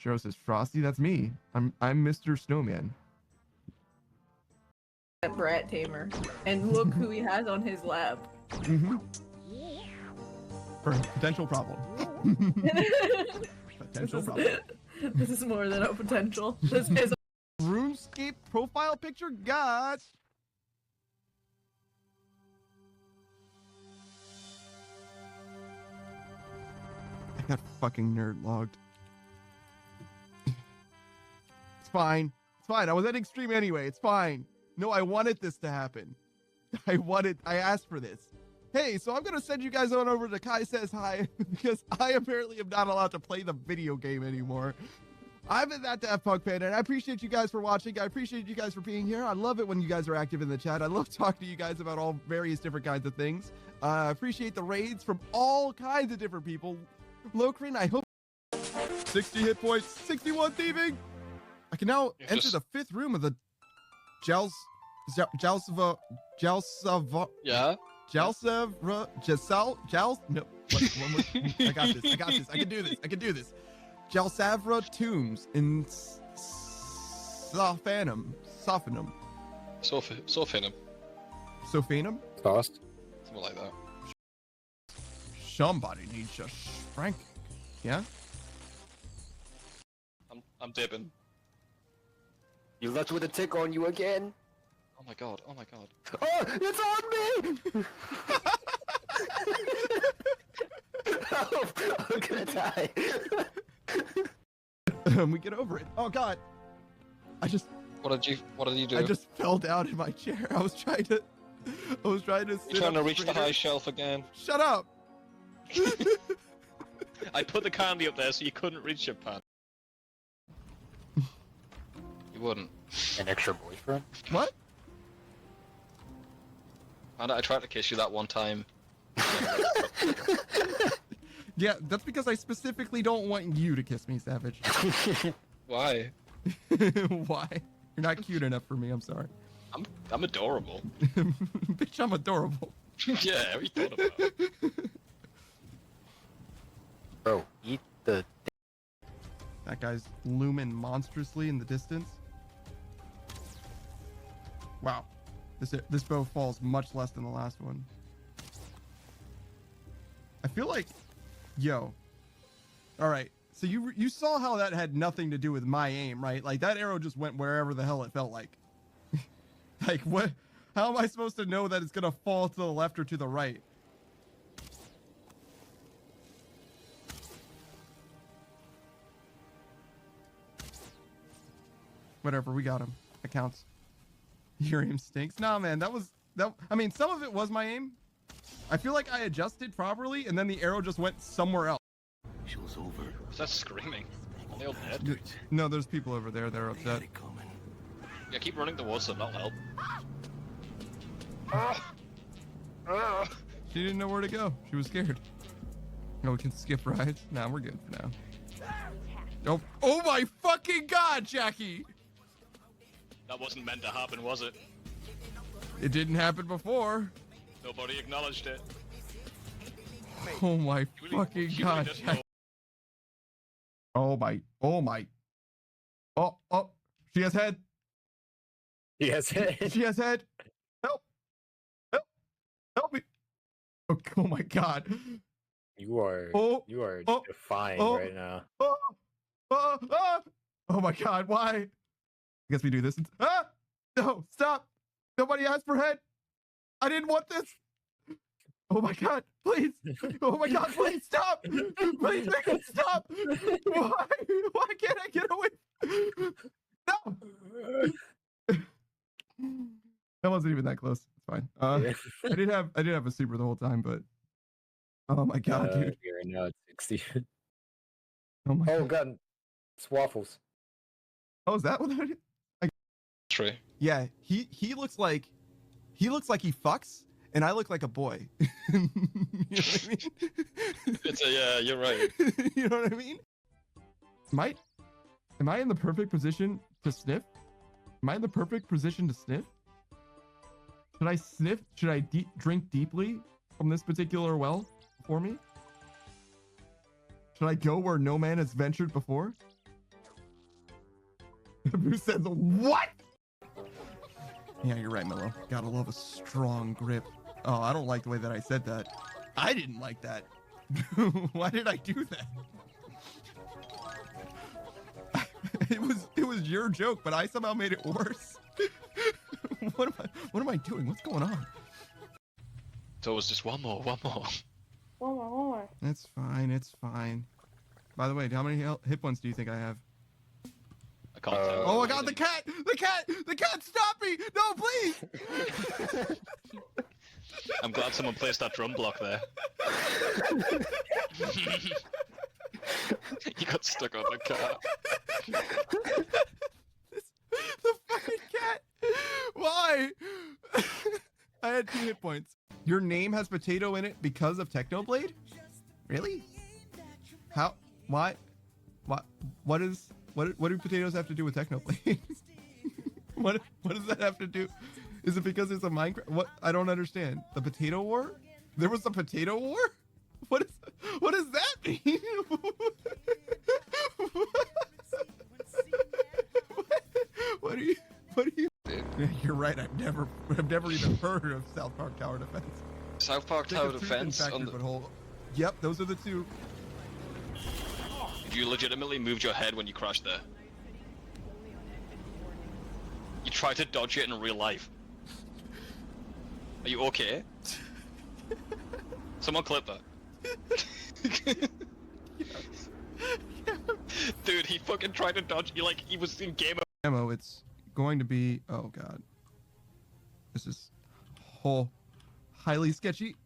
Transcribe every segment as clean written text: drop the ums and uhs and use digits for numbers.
Churro says, Frosty, that's me. I'm Mr. Snowman. That brat tamer. And look who he has on his lap. Mm-hmm. For a potential problem. Potential problem. This is more than a potential. This is a RuneScape profile picture got. I got fucking nerd logged. It's fine. It's fine. I was at extreme anyway. It's fine. No, I wanted this to happen. I asked for this. Hey, so I'm going to send you guys on over to Kai Says Hi because I apparently am not allowed to play the video game anymore. I'm in that Daft Punk fan, and I appreciate you guys for watching. I appreciate you guys for being here. I love it when you guys are active in the chat. I love talking to you guys about all various different kinds of things. I appreciate the raids from all kinds of different people. Lokrin, I hope 60 hit points, 61 thieving. I can now enter the 5th room of the Jalsava. Yeah. Jalsavra, no, one more. I got this. I can do this. Jalsavra tombs in Sophanum. Sophanum? Cost? Something like that. Somebody needs a Frank. Yeah? I'm dipping. You left with a tick on you again? Oh my god, oh my god. Oh, it's on me! Oh, I'm gonna die. We get over it. Oh god. What did you do? I just fell down in my chair. I was trying to You're trying to reach the high shelf again. Shut up. I put the candy up there so you couldn't reach it, Pat. You wouldn't. An extra boyfriend? What? And I tried to kiss you that one time. Yeah, that's because I specifically don't want you to kiss me, Savage. Why? Why? You're not cute enough for me, I'm sorry. I'm adorable. Bitch, I'm adorable. Yeah, what you thought about? Bro, eat the... That guy's looming monstrously in the distance. Wow. This bow falls much less than the last one. I feel like... Yo. Alright. So you saw how that had nothing to do with my aim, right? Like, that arrow just went wherever the hell it felt like. Like, what? How am I supposed to know that it's gonna fall to the left or to the right? Whatever, we got him. That counts. Your aim stinks. Nah, man, I mean, some of it was my aim. I feel like I adjusted properly, and then the arrow just went somewhere else. Show's over. Is that screaming? Are they all dead? No, there's people over there. They're upset. Yeah, keep running towards them. That'll help. She didn't know where to go. She was scared. No, we can skip rides. Nah, we're good for now. Oh my fucking god, Jackie! That wasn't meant to happen, was it? It didn't happen before. Nobody acknowledged it. Oh my fucking god, Jackie. Oh my. Oh, she has head. He has head. She has head. Help me. Oh my god. You are defined right now. Oh my god, why? I guess we do this. No, stop. Nobody asked for head. I didn't want this. Oh my god, please. Oh my god, please stop. Please make it stop. Why can't I get away? No. That wasn't even that close. It's fine. I did have a super the whole time, but oh my god, dude. You're now at 60. Oh my god. It's waffles. Oh, is that what that is? True. Yeah, he looks like he fucks, and I look like a boy. You know what I mean? Yeah, you're right. You know what I mean? Am I in the perfect position to sniff? Am I in the perfect position to sniff? Should I sniff? Should I drink deeply from this particular well for me? Should I go where no man has ventured before? Who said the what? Yeah, you're right, Mello. Gotta love a strong grip. Oh, I don't like the way that I said that. I didn't like that. Why did I do that? It was your joke, but I somehow made it worse. What am I doing? What's going on? So it was just one more. One more. It's fine. It's fine. By the way, how many hit points do you think I have? I can't tell. Oh my God, the cat! The cat! The cat! Stop me! No, please! I'm glad someone placed that drum block there. You got stuck on the car. The fucking cat! Why? I had 2 hit points. Your name has potato in it because of Technoblade? Really? How? Why? What do potatoes have to do with Technoblade? what does that have to do? Is it because it's a Minecraft? What? I don't understand. The potato war? There was a potato war? What does that mean? What do you? You're right. I've never even heard of South Park Tower Defense. South Park Tower Defense. Yep, those are the 2. You legitimately moved your head when you crashed there. You tried to dodge it in real life. Are you okay? Someone clip that. Dude, he fucking tried to dodge you like he was in game ammo. It's going to be, oh God. This is highly sketchy.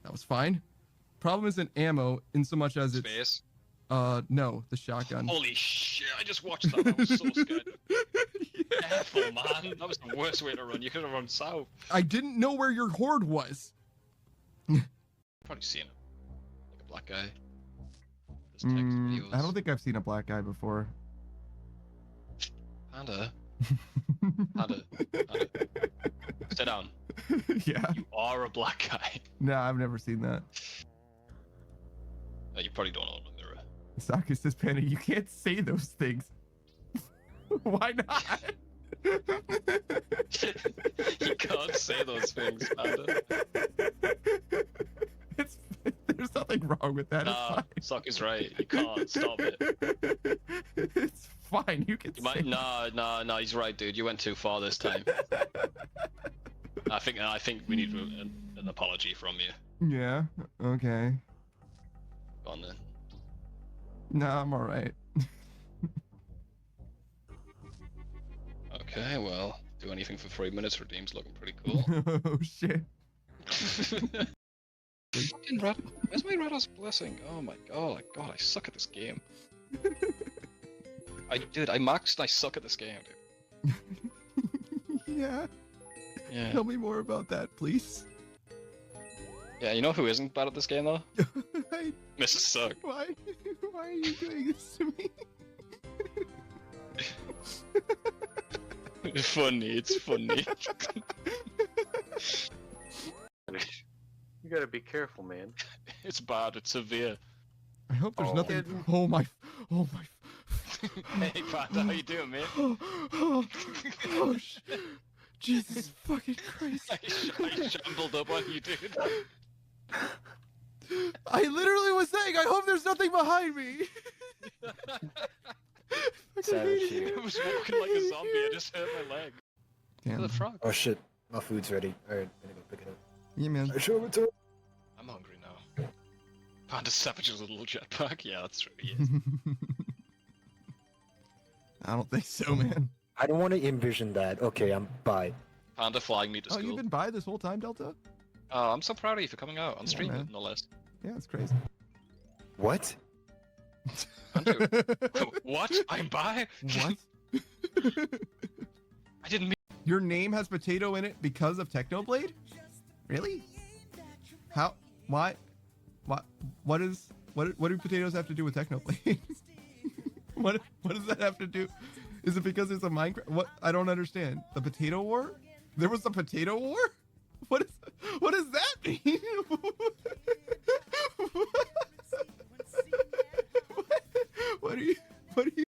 That was fine. Problem isn't ammo in so much as it's space. No, the shotgun. Holy shit, I just watched that. I was so scared. Yeah. Careful, man. That was the worst way to run. You could have run south. I didn't know where your horde was. Probably seen it. Like a black guy. I don't think I've seen a black guy before. Panda. Panda. Sit down. Yeah. You are a black guy. No, I've never seen that. You probably don't know the mirror. Saki says, Panda, you can't say those things. Why not? You can't say those things, Panda. There's nothing wrong with that. Nah, Sock is right. You can't stop it. It's fine. You can. Nah. He's right, dude. You went too far this time. I think we need an apology from you. Yeah. Okay. Go on then. Nah, I'm all right. Okay, well, do anything for 3 minutes. Redeem's looking pretty cool. Oh shit. Fucking Red. Where's my Radha's blessing? Oh my god, I suck at this game. I maxed and I suck at this game, dude. Yeah. Yeah. Tell me more about that, please. Yeah, you know who isn't bad at this game though? Mrs. Suck. Why are you doing this to me? It's funny, it's funny. You gotta be careful, man. It's bad, it's severe. I hope there's nothing. Oh my. Hey, Panda, how you doing, man? Oh, Jesus fucking Christ. I shambled up on you, dude. I literally was saying, I hope there's nothing behind me. Savage you. I was walking like a zombie, I just hurt my leg. Damn. The frog. Oh shit, my food's ready. Alright, I'm gonna go pick it up. Yeah, man. I'm hungry now. Panda Savage's little jetpack? Yeah, that's true, he is. I don't think so, man. I don't want to envision that. Okay, I'm bye. Panda flying me to school. Oh, you've been by this whole time, Delta? Oh, I'm so proud of you for coming out on stream, man. no less. Yeah, it's crazy. What? What? I'm by? What? I didn't mean. Your name has potato in it because of Technoblade? Really? How? Why? What do potatoes have to do with Technoblade? what does that have to do? Is it because it's a Minecraft? What? I don't understand. The potato war? There was a potato war? What does that mean? What are you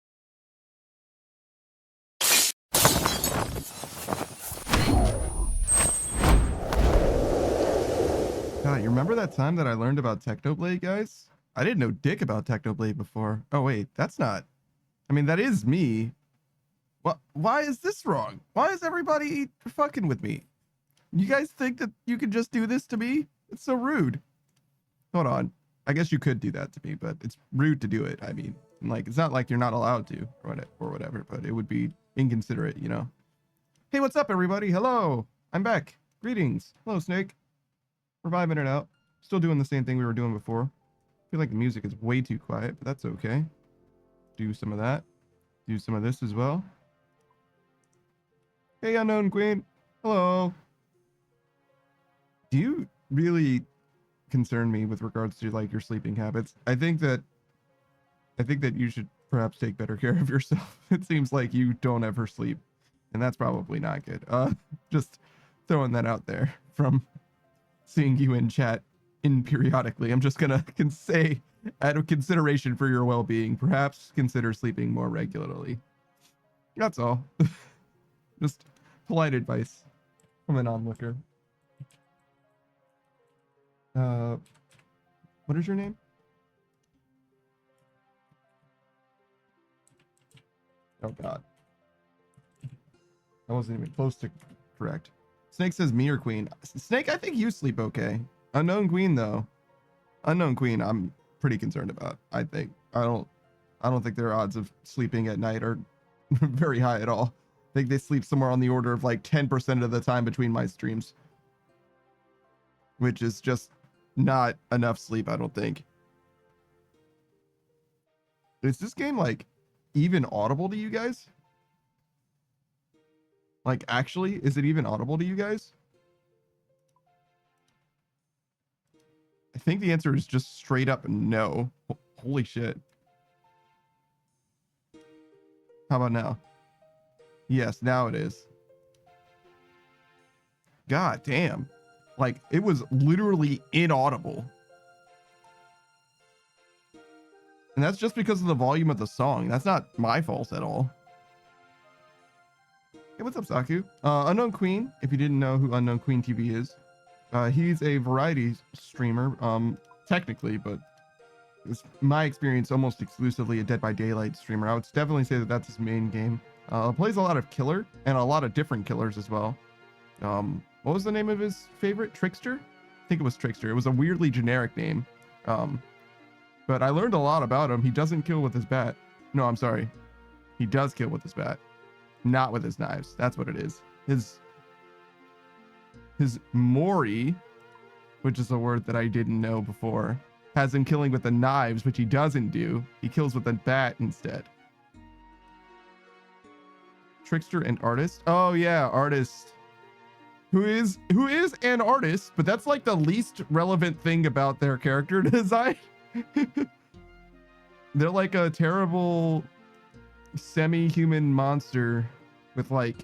you remember that time that I learned about Technoblade, guys? I didn't know dick about Technoblade before. Oh wait, that's not. I mean, that is me. What? Why is this wrong? Why is everybody fucking with me? You guys think that you could just do this to me? It's so rude. Hold on. I guess you could do that to me, but it's rude to do it. I mean, like, it's not like you're not allowed to or whatever, but it would be inconsiderate, you know? Hey, what's up, everybody? Hello. I'm back. Greetings. Hello, Snake. We're 5 minutes out. Still doing the same thing we were doing before. I feel like the music is way too quiet, but that's okay. Do some of that. Do some of this as well. Hey, Unknown Queen. Hello. Do you really concern me with regards to like your sleeping habits? I think that you should perhaps take better care of yourself. It seems like you don't ever sleep, and that's probably not good. Just throwing that out there from seeing you in chat periodically. I'm just gonna say, out of consideration for your well-being, perhaps consider sleeping more regularly. That's all. Just polite advice from an onlooker. What is your name? Oh god. I wasn't even close to correct. Snake says me or Queen. Snake, I think you sleep okay. Unknown Queen though. Unknown Queen, I'm pretty concerned about. I don't think their odds of sleeping at night are very high at all. I think they sleep somewhere on the order of like 10% of the time between my streams, which is just not enough sleep, I don't think. Is this game like even audible to you guys? Like, actually, is it even audible to you guys? I think the answer is just straight up no. Holy shit. How about now? Yes, now it is. God damn. Like, it was literally inaudible. And that's just because of the volume of the song. That's not my fault at all. Hey, what's up, Saku? Unknown Queen, if you didn't know who Unknown Queen TV is, he's a variety streamer, technically, but it's my experience almost exclusively a Dead by Daylight streamer. I would definitely say that that's his main game. Plays a lot of killer and a lot of different killers as well. What was the name of his favorite? Trickster? I think it was Trickster. It was a weirdly generic name. But I learned a lot about him. He doesn't kill with his bat. No, I'm sorry. He does kill with his bat. Not with his knives. That's what it is. His Mori, which is a word that I didn't know before, has him killing with the knives, which he doesn't do. He kills with the bat instead. Trickster and artist. Oh yeah, artist. Who is an artist, but that's like the least relevant thing about their character design. They're like a terrible semi-human monster with like,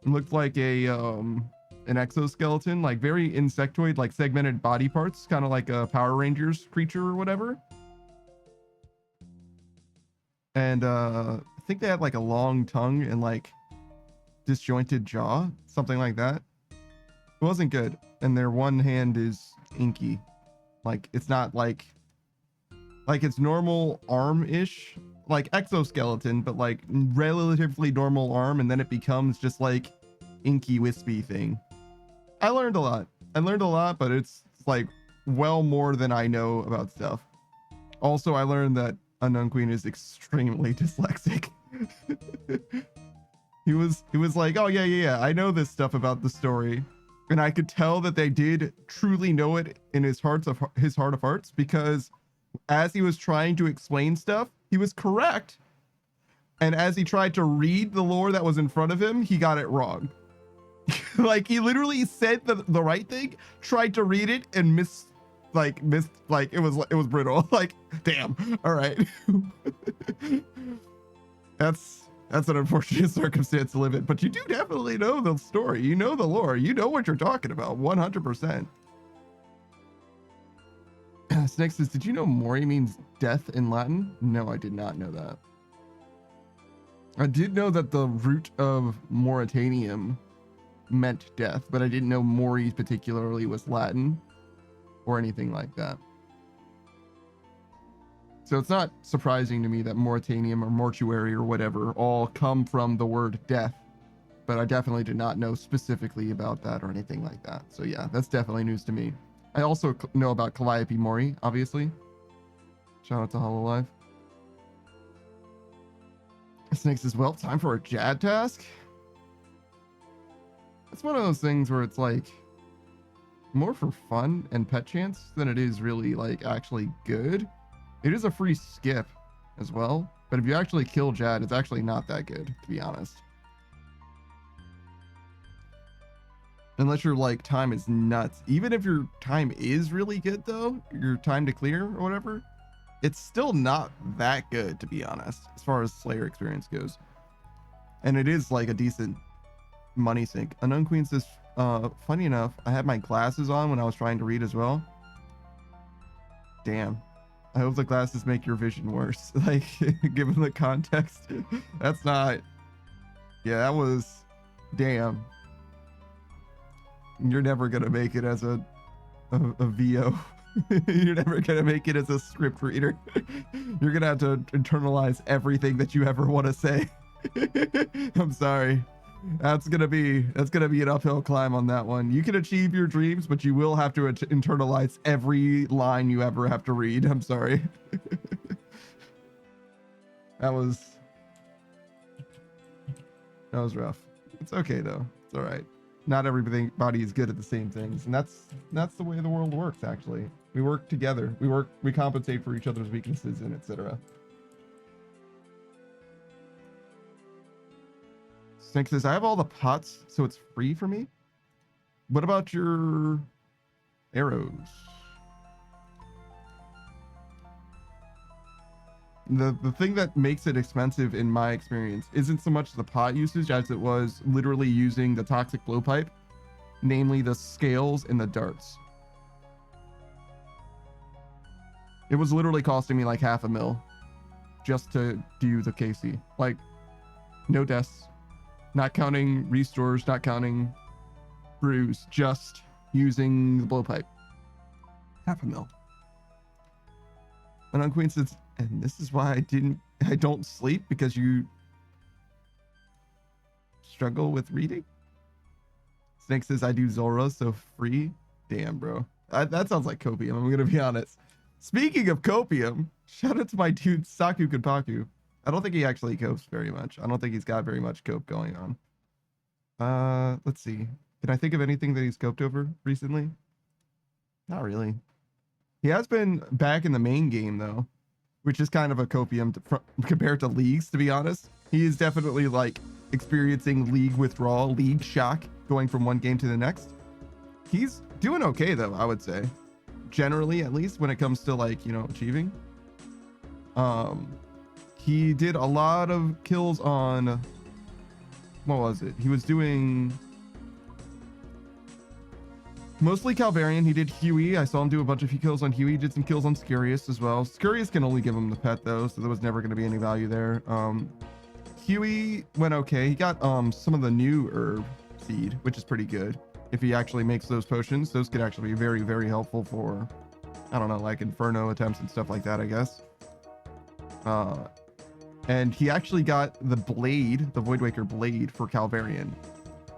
looked like a an exoskeleton, like very insectoid, like segmented body parts, kind of like a Power Rangers creature or whatever. And I think they had like a long tongue and like disjointed jaw, something like that. It wasn't good. And their one hand is inky. Like, it's not like it's normal arm-ish, like exoskeleton, but like relatively normal arm, and then it becomes just like inky wispy thing. I learned a lot, but it's like well more than I know about stuff. Also, I learned that Unknown Queen is extremely dyslexic. He was like, oh yeah, I know this stuff about the story. And I could tell that they did truly know it in his heart of hearts, because as he was trying to explain stuff, he was correct. And as he tried to read the lore that was in front of him, he got it wrong. Like, he literally said the right thing, tried to read it, and missed, it was brutal. Like, damn. All right. That's an unfortunate circumstance to live in, but you do definitely know the story. You know the lore. You know what you're talking about, 100%. Snake says, did you know Mori means death in Latin? No, I did not know that. I did know that the root of Mauritanium meant death, but I didn't know Mori particularly was Latin. or anything like that. So it's not surprising to me that Moritanium or mortuary or whatever all come from the word death, but I definitely did not know specifically about that or anything like that. So yeah, that's definitely news to me. I also know about Calliope Mori, obviously. Shout out to Hololive. Snake says, well, time for a Jad task. It's one of those things where it's like more for fun and pet chance than it is really like actually good. It is a free skip as well, but if you actually kill Jad, it's actually not that good, to be honest. Unless your like time is nuts. Even if your time is really good though, your time to clear or whatever, it's still not that good, to be honest, as far as Slayer experience goes. And it is like a decent money sink. Unknown Queen says, funny enough, I had my glasses on when I was trying to read as well. Damn. I hope the glasses make your vision worse. Like, given the context, that's not, yeah, that was, damn. You're never gonna make it as a VO. You're never gonna make it as a script reader. You're gonna have to internalize everything that you ever want to say. I'm sorry. That's gonna be an uphill climb on that one. You can achieve your dreams, but you will have to internalize every line you ever have to read. I'm sorry. That was rough. It's okay though. It's all right. Not everybody is good at the same things, and that's the way the world works. Actually, we work together. We compensate for each other's weaknesses and etc. Snake says, I have all the pots, so it's free for me. What about your arrows? The thing that makes it expensive in my experience isn't so much the pot usage as it was literally using the toxic blowpipe, namely the scales and the darts. It was literally costing me like $500,000 just to do the KC. Like, no deaths, not counting restores, not counting brews, just using the blowpipe. $500,000. And Queen says, and this is why I don't sleep, because you struggle with reading. Snake says, I do Zora, so free. Damn, bro. That sounds like copium, I'm gonna be honest. Speaking of copium, shout out to my dude Saku Kenpaku. I don't think he actually copes very much. I don't think he's got very much cope going on. Let's see. Can I think of anything that he's coped over recently? Not really. He has been back in the main game though, which is kind of a copium compared to leagues, to be honest. He is definitely like experiencing league withdrawal, league shock, going from one game to the next. He's doing okay though, I would say. Generally, at least when it comes to like, you know, achieving. He did a lot of kills on, what was it? He was doing mostly Calvarian. He did Huey. I saw him do a bunch of kills on Huey. He did some kills on Scurious as well. Scurious can only give him the pet though, so there was never going to be any value there. Huey went okay. He got some of the new herb seed, which is pretty good. If he actually makes those potions, those could actually be very, very helpful for, I don't know, like Inferno attempts and stuff like that, I guess. And he actually got the blade, the Voidwaker blade for Calvarian,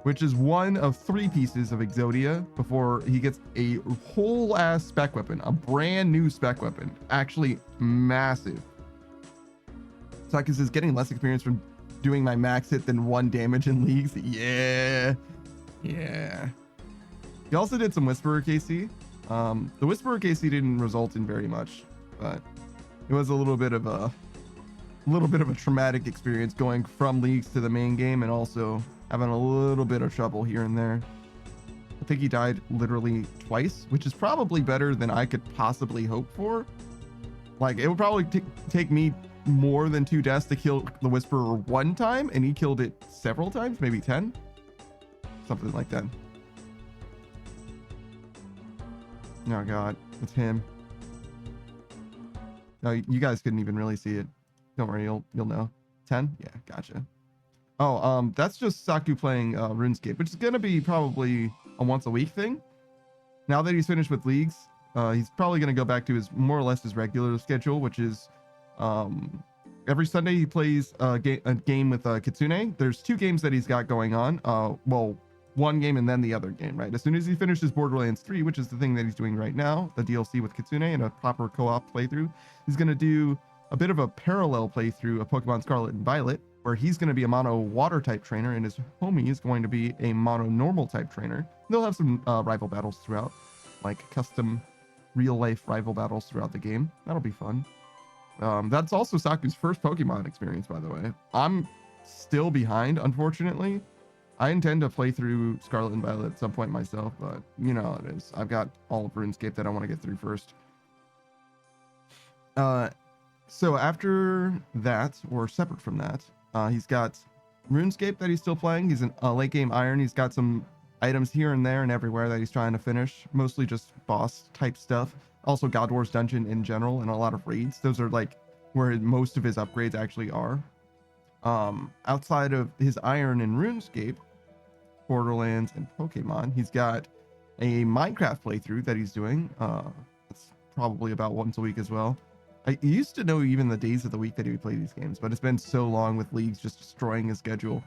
which is one of 3 pieces of Exodia before he gets a whole ass spec weapon, a brand new spec weapon, actually massive. Sakus is getting less experience from doing my max hit than 1 damage in leagues. Yeah. He also did some Whisperer KC. The Whisperer KC didn't result in very much, but it was a little bit of a traumatic experience going from leagues to the main game, and also having a little bit of trouble here and there. I think he died literally twice, which is probably better than I could possibly hope for. Like, it would probably take me more than 2 deaths to kill the Whisperer 1 time, and he killed it several times, maybe 10, something like that. Oh god, it's him. No, you guys couldn't even really see it. Don't worry, you'll know. 10? Yeah, gotcha. Oh, that's just Saku playing RuneScape, which is gonna be probably a once a week thing. Now that he's finished with leagues, He's probably going to go back to his more or less his regular schedule, which is every Sunday he plays a game with Kitsune. There's 2 games that he's got going on. Well, one game and then the other game, right? As soon as he finishes Borderlands 3, which is the thing that he's doing right now, the DLC with Kitsune and a proper co-op playthrough, he's going to do a bit of a parallel playthrough of Pokemon Scarlet and Violet, where he's going to be a mono water type trainer and his homie is going to be a mono normal type trainer. They'll have some rival battles throughout, like custom real life rival battles throughout the game. That'll be fun. That's also Saku's first Pokemon experience, by the way. I'm still behind, unfortunately. I intend to play through Scarlet and Violet at some point myself, but you know how it is. I've got all of RuneScape that I want to get through first. So after that, or separate from that, he's got RuneScape that he's still playing. He's in late game Iron. He's got some items here and there and everywhere that he's trying to finish, mostly just boss type stuff. Also God Wars Dungeon in general and a lot of raids. Those are like where most of his upgrades actually are. Outside of his Iron and RuneScape, Borderlands and Pokemon, he's got a Minecraft playthrough that he's doing. It's probably about once a week as well. I used to know even the days of the week that he would play these games, but it's been so long with leagues just destroying his schedule.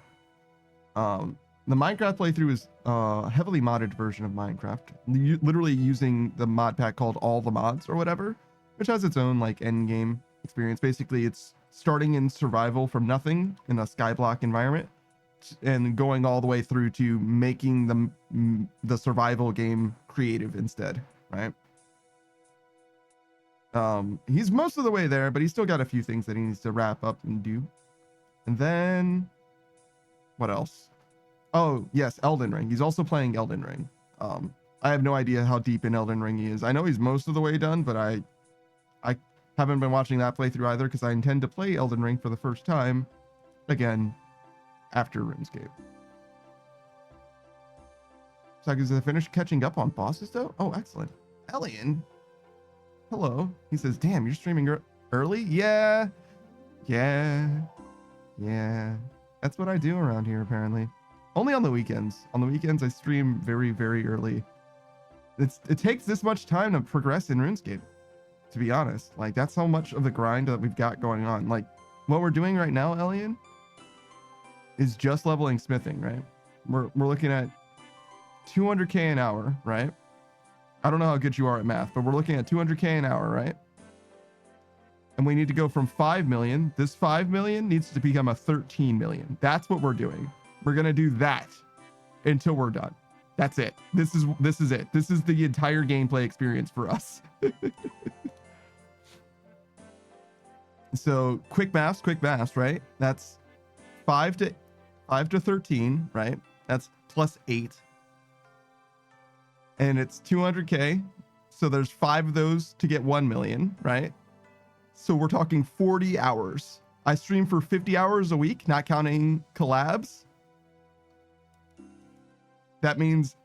The Minecraft playthrough is a heavily modded version of Minecraft, literally using the mod pack called All the Mods or whatever, which has its own like end game experience. Basically, it's starting in survival from nothing in a skyblock environment and going all the way through to making the survival game creative instead, right? He's most of the way there, but he's still got a few things that he needs to wrap up and do. And then what else? Oh yes, Elden Ring. He's also playing Elden Ring. I have no idea how deep in Elden Ring he is. I know he's most of the way done, but I haven't been watching that playthrough either because I intend to play Elden Ring for the first time again after RuneScape. So I finished catching up on bosses though? Oh, excellent. Elian, hello. He says, damn, you're streaming early? Yeah. That's what I do around here, apparently. Only on the weekends. On the weekends, I stream very, very early. It takes this much time to progress in RuneScape, to be honest. Like, that's how much of the grind that we've got going on. Like, what we're doing right now, Elian, is just leveling smithing, right? We're looking at 200k an hour, right? I don't know how good you are at math, but we're looking at 200k an hour, right? And we need to go from 5 million. This 5 million needs to become a 13 million. That's what we're doing. We're going to do that until we're done. That's it. This is it. This is the entire gameplay experience for us. So quick maths, right? That's 5 to 13, right? That's plus 8. And it's 200k. So there's 5 of those to get 1 million, right? So we're talking 40 hours. I stream for 50 hours a week, not counting collabs. That means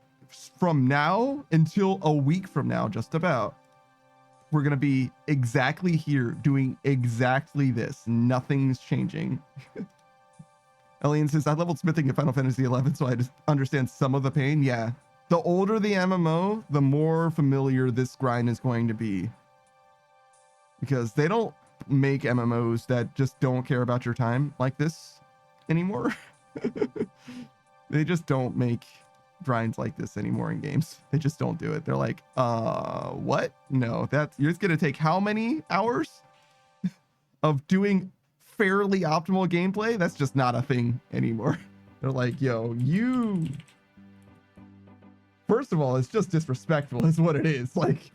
from now until a week from now, just about, we're going to be exactly here doing exactly this. Nothing's changing. Elian says, I leveled smithing in Final Fantasy 11, so I just understand some of the pain. Yeah. The older the MMO, the more familiar this grind is going to be. Because they don't make MMOs that just don't care about your time like this anymore. They just don't make grinds like this anymore in games. They just don't do it. They're like, what? No, you're just gonna take how many hours of doing fairly optimal gameplay? That's just not a thing anymore. They're like, yo, first of all, it's just disrespectful is what it is. Like,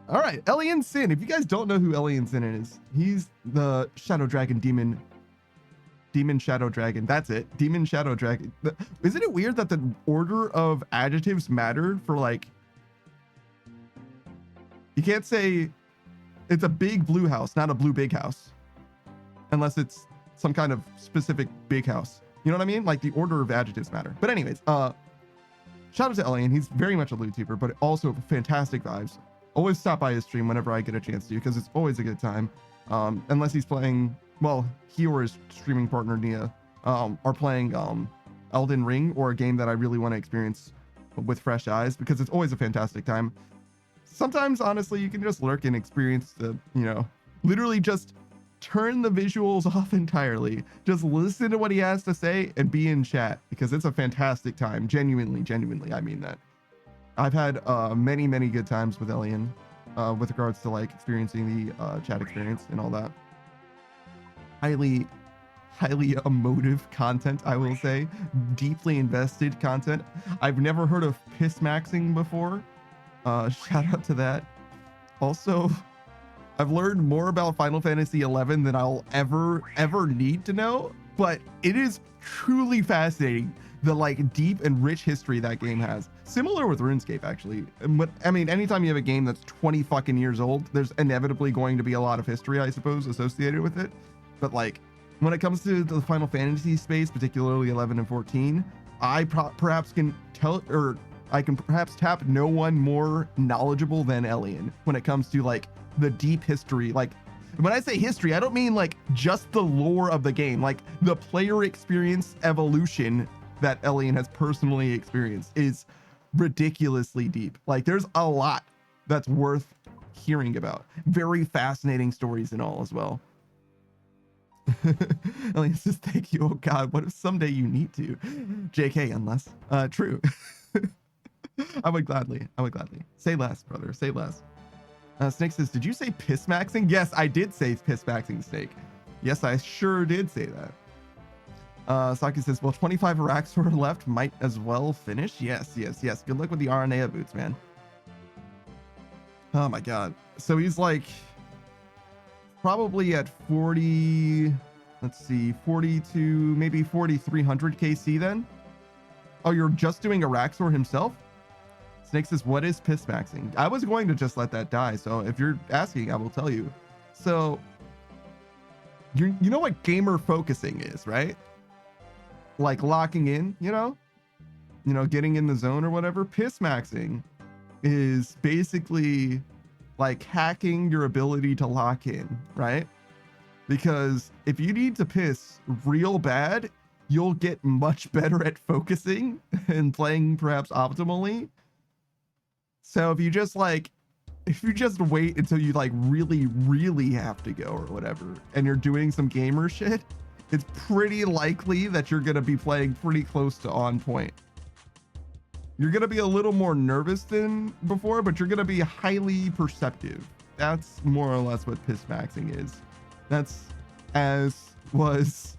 all right, Elian Sin. If you guys don't know who Elian Sin is, he's the Shadow Dragon Demon Shadow Dragon. That's it. Demon Shadow Dragon. Isn't it weird that the order of adjectives matter for, like, you can't say it's a big blue house, not a blue big house, unless it's some kind of specific big house. You know what I mean? Like, the order of adjectives matter. But anyways, shout out to Elian. He's very much a loot tuber, but also fantastic vibes. Always stop by his stream whenever I get a chance to, because it's always a good time. Unless he's playing, well, he or his streaming partner Nia are playing Elden Ring or a game that I really want to experience with fresh eyes, because it's always a fantastic time. sometimes honestly you can just lurk and experience the, literally just turn the visuals off entirely. Just listen to what he has to say and be in chat, because it's a fantastic time. Genuinely, I mean that. I've had many good times with Elian with regards to like experiencing the chat experience and all that. Highly emotive content, I will say. Deeply invested content. I've never heard of piss maxing before. Shout out to that. Also, I've learned more about Final Fantasy XI than I'll ever need to know, but it is truly fascinating, the like deep and rich history that game has. Similar with RuneScape, actually. But I mean, anytime you have a game that's 20 fucking years old, there's inevitably going to be a lot of history, I suppose, associated with it. But like, when it comes to the Final Fantasy space, particularly 11 and 14, I perhaps can tell, or I can perhaps tap no one more knowledgeable than Elian when it comes to like the deep history. Like, when I say history, I don't mean like just the lore of the game, like the player experience evolution that Elian has personally experienced is ridiculously deep. Like, there's a lot that's worth hearing about. Very fascinating stories and all as well. Elian says, thank you. Oh God, what if someday you need to? JK, unless true. I would gladly say less, brother, say less. Snake says, did you say piss maxing? Yes, I did say piss maxing, Snake. Yes, I sure did say that. Saki says, well, 25 Araxor left, might as well finish. Yes. Good luck with the RNA boots, man. Oh my God. So he's like probably at 40, let's see, 42, maybe 4,300 KC then. Oh, you're just doing Araxor himself? Snake says, what is piss maxing? I was going to just let that die. So if you're asking, I will tell you. So you know what gamer focusing is, right? Like locking in, getting in the zone or whatever. Piss maxing is basically like hacking your ability to lock in, right? Because if you need to piss real bad, you'll get much better at focusing and playing perhaps optimally. So if you just wait until you like really have to go or whatever, and you're doing some gamer shit, it's pretty likely that you're going to be playing pretty close to on point. You're going to be a little more nervous than before, but you're going to be highly perceptive. That's more or less what piss maxing is. That's as was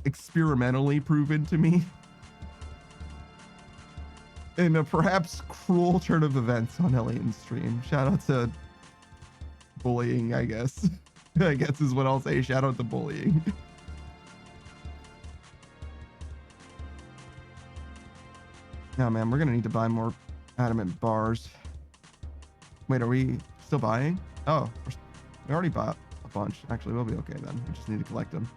experimentally proven to me in a perhaps cruel turn of events on Elian's stream. Shout out to bullying, I guess. I guess is what I'll say. Shout out to bullying. Yeah, man, we're gonna need to buy more adamant bars. Wait, are we still buying? Oh, we already bought a bunch. Actually, we'll be okay then. We just need to collect them.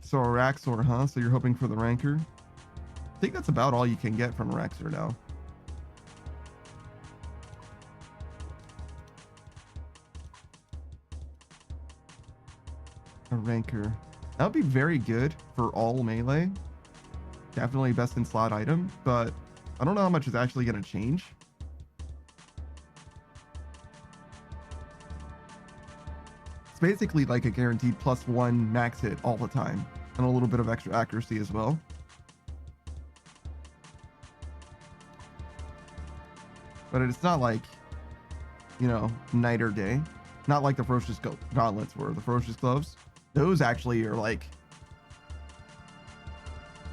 So Araxor, huh? So you're hoping for the Ranker? I think that's about all you can get from Araxor now. A Ranker. That would be very good for all melee. Definitely best in slot item, but I don't know how much is actually going to change. It's basically like a guaranteed +1 max hit all the time, and a little bit of extra accuracy as well. But it's not like, night or day. Not like the Ferocious Gauntlets were. The Ferocious Gloves, those actually are like...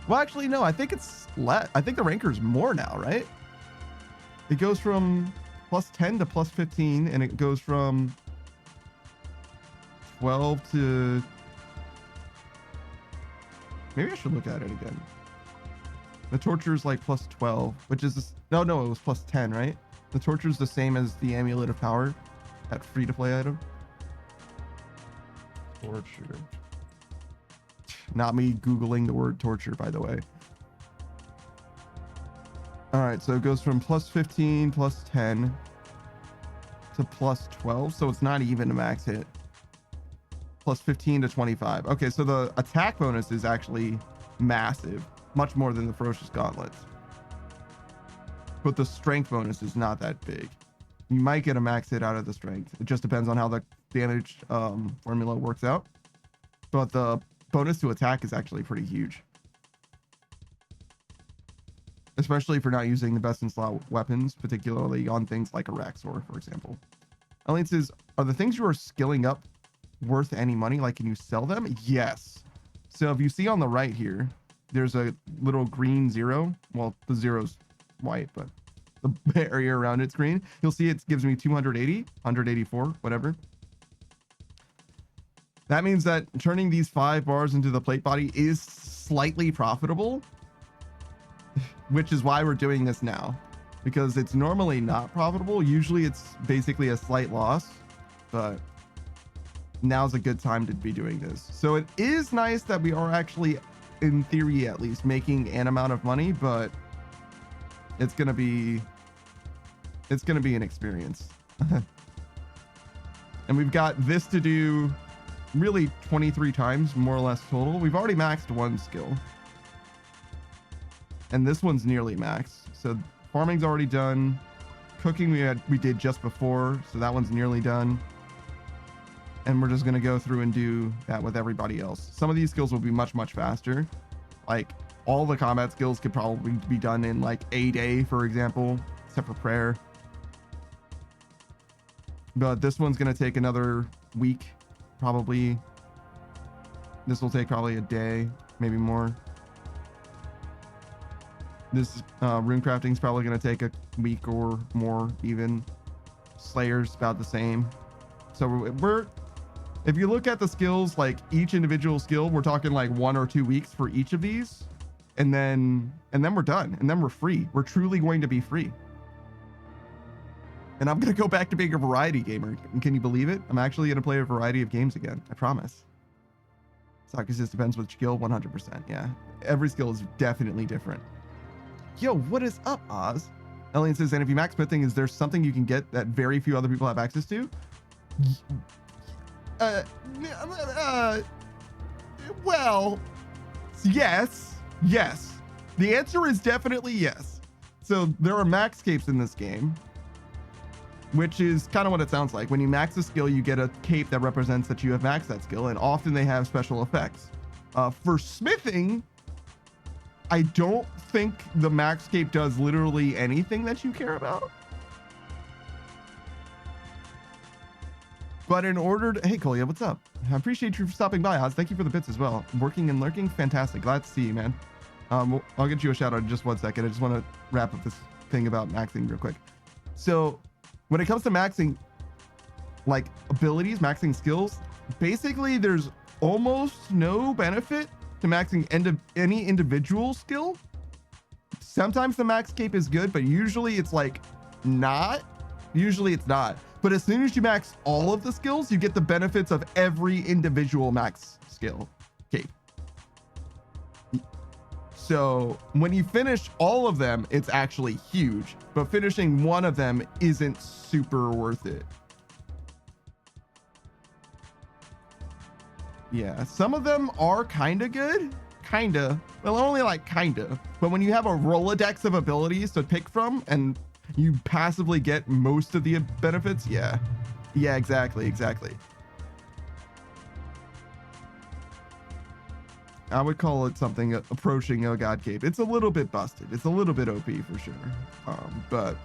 Well, actually, no, I think it's less. I think the Ranker is more now, right? It goes from +10 to +15, and it goes from 12 to... Maybe I should look at it again. The Torture is like +12, which is... No, it was +10, right? The Torture is the same as the Amulet of Power, that free-to-play item. Torture. Not me Googling the word torture, by the way. All right, so it goes from +15, +10 to +12, so it's not even a max hit. +15 to 25. Okay, so the attack bonus is actually massive, much more than the Ferocious Gauntlets. but the strength bonus is not that big. You might get a max hit out of the strength. It just depends on how the damage formula works out. But the bonus to attack is actually pretty huge. Especially for not using the best in slot weapons, particularly on things like a Raxor, for example. Elliot says, are the things you are skilling up worth any money? Like, can you sell them? Yes. So if you see on the right here, there's a little green 0. Well, the 0's white, but the area around it's green. You'll see it gives me 280, 184, whatever. That means that turning these 5 bars into the plate body is slightly profitable, which is why we're doing this now, because it's normally not profitable. Usually it's basically a slight loss, but now's a good time to be doing this. So it is nice that we are actually, in theory at least, making an amount of money, but it's gonna be an experience. And we've got this to do really 23 times more or less total. We've already maxed one skill, and this one's nearly maxed. So farming's already done. Cooking we did just before, so that one's nearly done. And we're just gonna go through and do that with everybody else. Some of these skills will be much faster. Like all the combat skills could probably be done in like a day, for example, except for prayer. But this one's gonna take another week, probably. This will take probably a day, maybe more. This rune crafting is probably going to take a week or more even. Slayer's about the same. So we're if you look at the skills, like each individual skill, we're talking like 1 or 2 weeks for each of these, and then we're done, and then we're free. We're truly going to be free. And I'm going to go back to being a variety gamer. Can you believe it? I'm actually going to play a variety of games again. I promise. Soccer just depends which skill. 100%. Yeah. Every skill is definitely different. Yo, what is up, Oz? Elliot says, and if you max smithing, is there something you can get that very few other people have access to? Well, yes. The answer is definitely yes. So there are max capes in this game, which is kind of what it sounds like. When you max a skill, you get a cape that represents that you have maxed that skill, and often they have special effects. For smithing, I don't think the max cape does literally anything that you care about. But in order to, hey Kolya, what's up? I appreciate you for stopping by, Oz. Thank you for the bits as well. Working and lurking, fantastic. Glad to see you, man. I'll get you a shout out in just 1 second. I just want to wrap up this thing about maxing real quick. So when it comes to maxing, like abilities, maxing skills, basically there's almost no benefit to maxing any individual skill. Sometimes the max cape is good, but usually it's like not. Usually it's not. But as soon as you max all of the skills, you get the benefits of every individual max skill cape. So when you finish all of them, it's actually huge, but finishing one of them isn't super worth it. Yeah, some of them are kind of good. Well, only like kinda. But when you have a Rolodex of abilities to pick from and you passively get most of the benefits, yeah, exactly. I would call it something approaching a God Cape. It's a little bit busted. It's a little bit OP for sure. But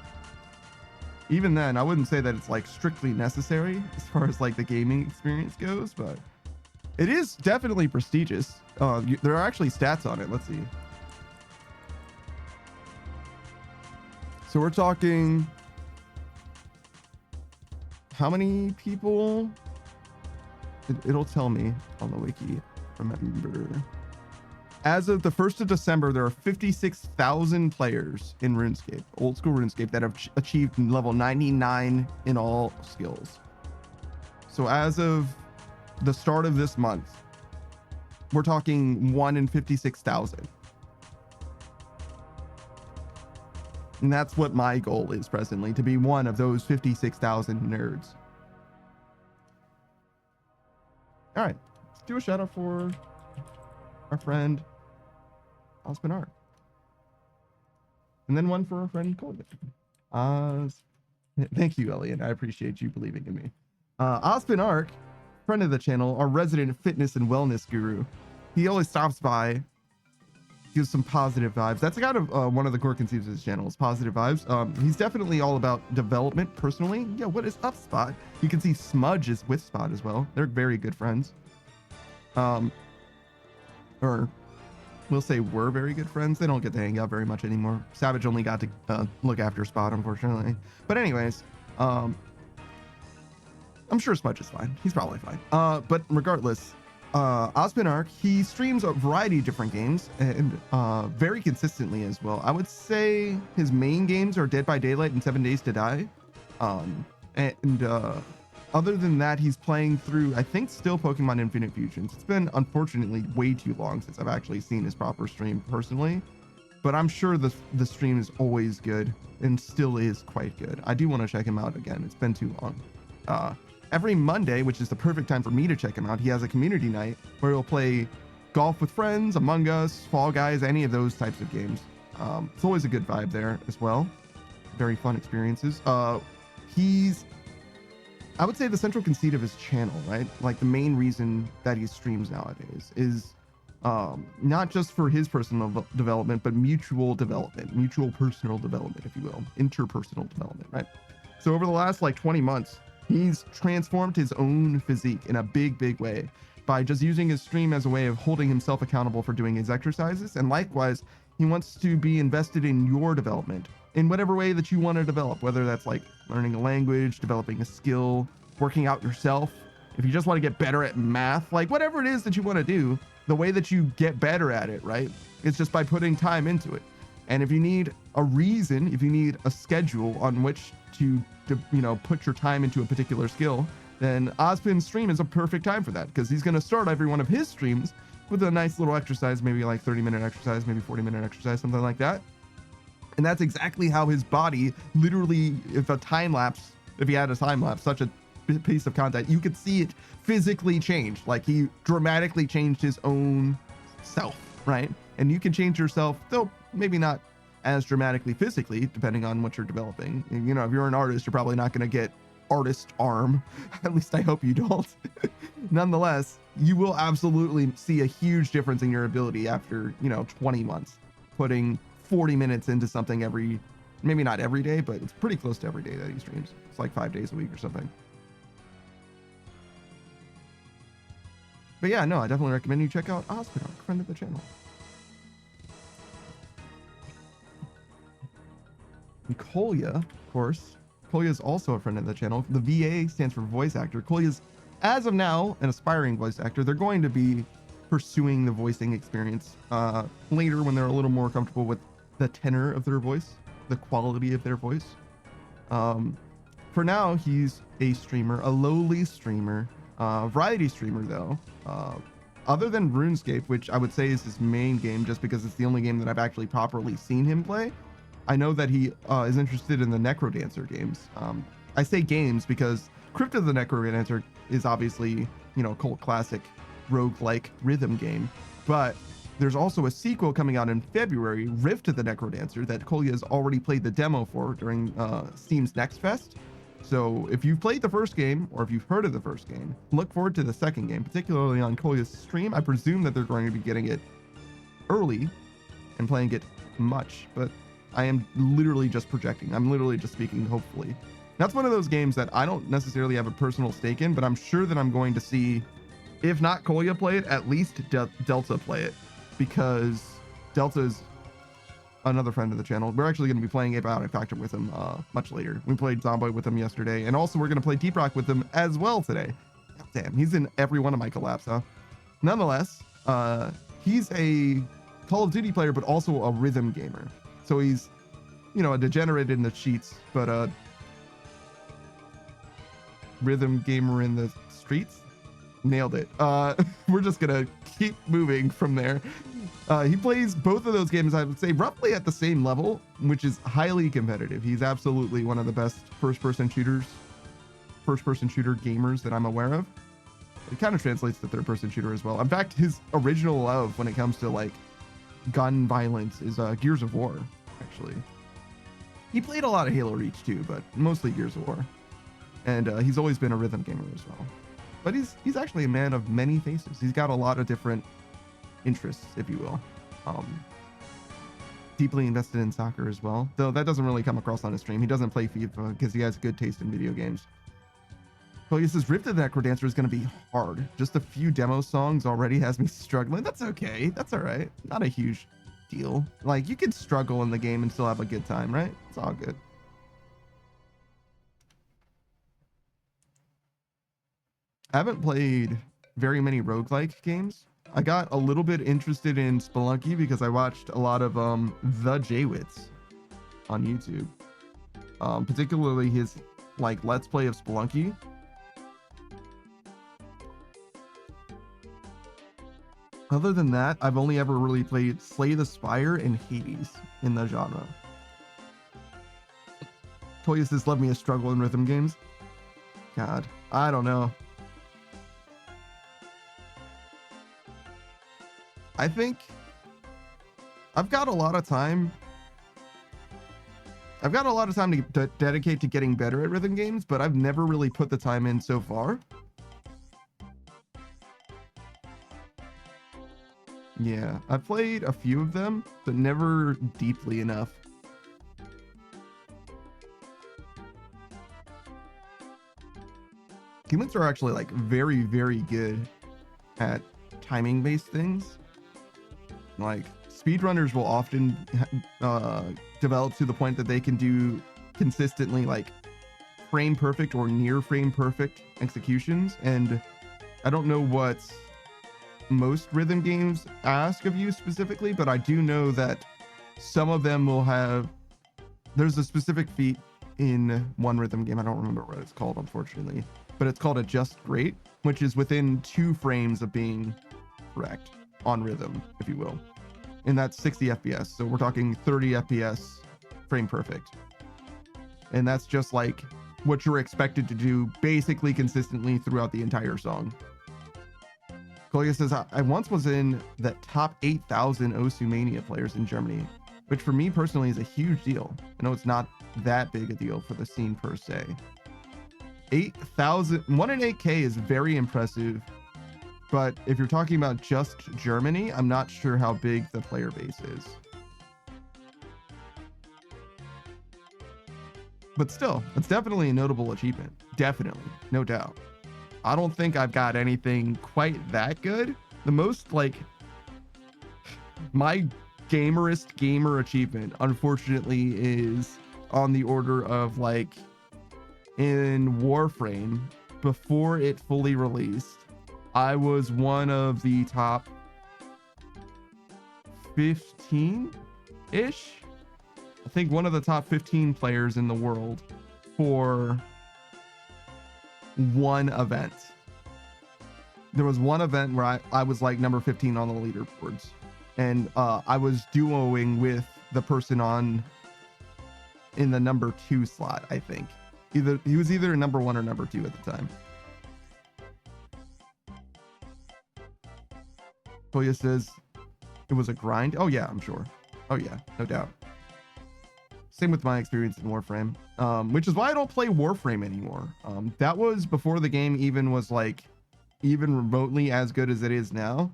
even then, I wouldn't say that it's like strictly necessary as far as like the gaming experience goes, but it is definitely prestigious. There are actually stats on it. Let's see. So we're talking how many people? It'll tell me on the wiki. Remember, as of the 1st of December, there are 56,000 players in RuneScape, old school RuneScape, that have achieved level 99 in all skills. So as of the start of this month, we're talking 1 in 56,000. And that's what my goal is presently, to be one of those 56,000 nerds. All right, let's do a shout out for our friend Osman Art. And then one for our friend Colby. Thank you, Elliot. I appreciate you believing in me. Ospen Ark, friend of the channel, our resident fitness and wellness guru. He always stops by, gives some positive vibes. That's kind of one of the core conceits of his channel is positive vibes. He's definitely all about development personally. Yeah, what is up, Spot? You can see Smudge is with Spot as well. They're very good friends. Or we'll say we're very good friends. They don't get to hang out very much anymore. Savage only got to look after Spot, unfortunately. But anyways, I'm sure Smudge is fine. He's probably fine. But regardless, Ospen Ark, he streams a variety of different games and very consistently as well. I would say his main games are Dead by Daylight and 7 Days to Die. Other than that, he's playing through, I think, still Pokemon Infinite Fusions. It's been, unfortunately, way too long since I've actually seen his proper stream personally, but I'm sure the stream is always good and still is quite good. I do want to check him out again. It's been too long. Every Monday, which is the perfect time for me to check him out, he has a community night where he'll play golf with friends, Among Us, Fall Guys, any of those types of games. It's always a good vibe there as well. Very fun experiences. I would say the central conceit of his channel, right? Like the main reason that he streams nowadays is not just for his personal development, but mutual development, mutual personal development, if you will, interpersonal development, right? So over the last like 20 months, he's transformed his own physique in a big way by just using his stream as a way of holding himself accountable for doing his exercises. And likewise, he wants to be invested in your development in whatever way that you want to develop, whether that's like learning a language, developing a skill, working out yourself. If you just want to get better at math, like whatever it is that you want to do, the way that you get better at it, right? It's just by putting time into it. And if you need a reason, if you need a schedule on which to put your time into a particular skill, then Ospen's stream is a perfect time for that, because he's going to start every one of his streams with a nice little exercise, maybe like 30-minute exercise, maybe 40-minute exercise, something like that. And that's exactly how his body literally, if he had a time lapse, such a piece of content, you could see it physically change. Like he dramatically changed his own self, right? And you can change yourself, though maybe not as dramatically physically, depending on what you're developing. You know, if you're an artist, you're probably not going to get artist arm. At least I hope you don't. Nonetheless, you will absolutely see a huge difference in your ability after, 20 months putting 40 minutes into something maybe not every day, but it's pretty close to every day that he streams. It's like 5 days a week or something. But yeah, no, I definitely recommend you check out Ospen Ark, friend of the channel. And Kolya, of course. Kolya is also a friend of the channel. The VA stands for voice actor. Kolya's, as of now, an aspiring voice actor. They're going to be pursuing the voicing experience later when they're a little more comfortable with the tenor of their voice, the quality of their voice. For now, he's a streamer, a lowly streamer, variety streamer though. Other than RuneScape, which I would say is his main game, just because it's the only game that I've actually properly seen him play. I know that he is interested in the Necrodancer games. I say games because Crypt of the Necrodancer is obviously, cult classic roguelike rhythm game, but there's also a sequel coming out in February, Rift of the Necrodancer, that Kolya has already played the demo for during Steam's Next Fest. So if you've played the first game, or if you've heard of the first game, look forward to the second game, particularly on Kolya's stream. I presume that they're going to be getting it early and playing it much, but I am literally just projecting. I'm literally just speaking, hopefully. That's one of those games that I don't necessarily have a personal stake in, but I'm sure that I'm going to see, if not Kolya play it, at least Delta play it, because Delta is another friend of the channel. We're actually going to be playing Abiotic Factor with him much later. We played Zomboid with him yesterday, and also we're going to play Deep Rock with him as well today. Damn, he's in every one of my collabs, huh? Nonetheless, he's a Call of Duty player, but also a rhythm gamer. So he's, a degenerate in the cheats, but a rhythm gamer in the streets. Nailed it. We're just gonna keep moving from there. He plays both of those games, I would say, roughly at the same level, which is highly competitive. He's absolutely one of the best first-person shooter gamers that I'm aware of. It kind of translates to third-person shooter as well. In fact, his original love when it comes to like gun violence is Gears of War, actually. He played a lot of Halo Reach too, but mostly Gears of War. And he's always been a rhythm gamer as well. But he's actually a man of many faces. He's got a lot of different interests, if you will. Deeply invested in soccer as well, though that doesn't really come across on his stream. He doesn't play FIFA because he has good taste in video games. So he says Rift of the Necro Dancer is going to be hard. Just a few demo songs already has me struggling. That's okay. That's all right. Not a huge deal. Like, you could struggle in the game and still have a good time, right? It's all good. I haven't played very many roguelike games. I got a little bit interested in Spelunky because I watched a lot of the Jaywitz on YouTube. Particularly his like let's play of Spelunky. Other than that, I've only ever really played Slay the Spire and Hades in the genre. Toya says, love me a struggle in rhythm games. God, I don't know. I think I've got a lot of time. I've got a lot of time to dedicate to getting better at rhythm games, but I've never really put the time in so far. Yeah, I've played a few of them, but never deeply enough. Humans are actually like very, very good at timing based things. Like speedrunners will often develop to the point that they can do consistently like frame perfect or near frame perfect executions. And I don't know what most rhythm games ask of you specifically, but I do know that some of them will have, there's a specific feat in one rhythm game. I don't remember what it's called, unfortunately, but it's called a just great, which is within 2 frames of being correct on rhythm, if you will. And that's 60 FPS. So we're talking 30 FPS frame perfect. And that's just like what you're expected to do basically consistently throughout the entire song. Kolya says, I once was in the top 8,000 Osumania players in Germany, which for me personally is a huge deal. I know it's not that big a deal for the scene per se. 8,000, 1 in 8K is very impressive. But if you're talking about just Germany, I'm not sure how big the player base is. But still, it's definitely a notable achievement. Definitely, no doubt. I don't think I've got anything quite that good. The most like my gamer achievement, unfortunately, is on the order of like in Warframe before it fully released. I was one of the top 15-ish. I think one of the top 15 players in the world for one event. There was one event where I was like number 15 on the leaderboards, and I was duoing with the person in the number 2 slot. I think he was either number 1 or number 2 at the time. Toya says it was a grind. Oh yeah, I'm sure. Oh yeah, no doubt. Same with my experience in Warframe, which is why I don't play Warframe anymore. That was before the game even was like even remotely as good as it is now.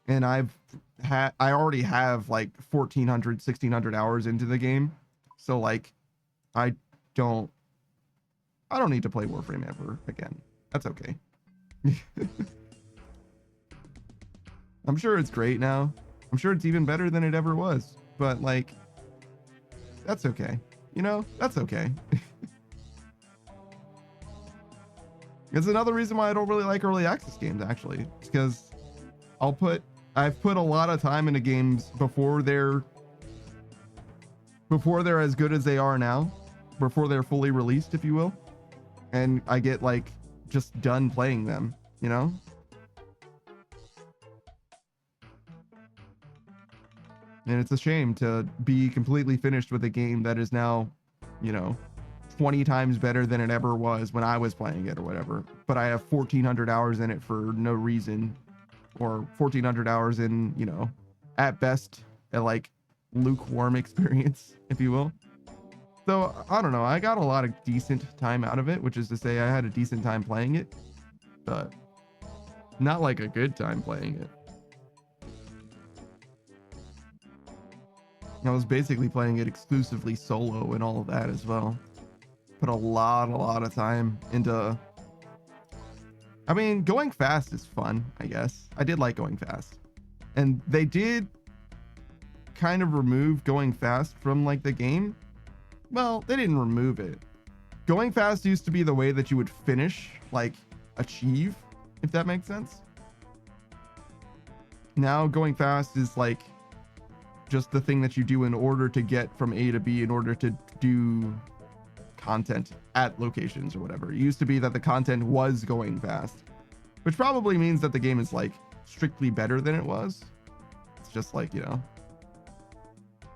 And I already have like 1,400, 1,600 hours into the game. So like, I don't need to play Warframe ever again. That's okay. I'm sure it's great now. I'm sure it's even better than it ever was, but like, that's okay. You know, that's okay. It's another reason why I don't really like early access games, actually. It's because I've put a lot of time into games before they're as good as they are now, before they're fully released, if you will. And I get like just done playing them, you know? And it's a shame to be completely finished with a game that is now, you know, 20 times better than it ever was when I was playing it or whatever. But I have 1,400 hours in it for no reason, or 1,400 hours in, you know, at best, a like lukewarm experience, if you will. So I don't know. I got a lot of decent time out of it, which is to say I had a decent time playing it, but not like a good time playing it. I was basically playing it exclusively solo and all of that as well. Put a lot of time into. I mean, going fast is fun, I guess. I did like going fast. And they did kind of remove going fast from like the game. Well, they didn't remove it. Going fast used to be the way that you would finish, like achieve, if that makes sense. Now going fast is like just the thing that you do in order to get from A to B in order to do content at locations or whatever. It used to be that the content was going fast, which probably means that the game is like strictly better than it was. It's just like, you know,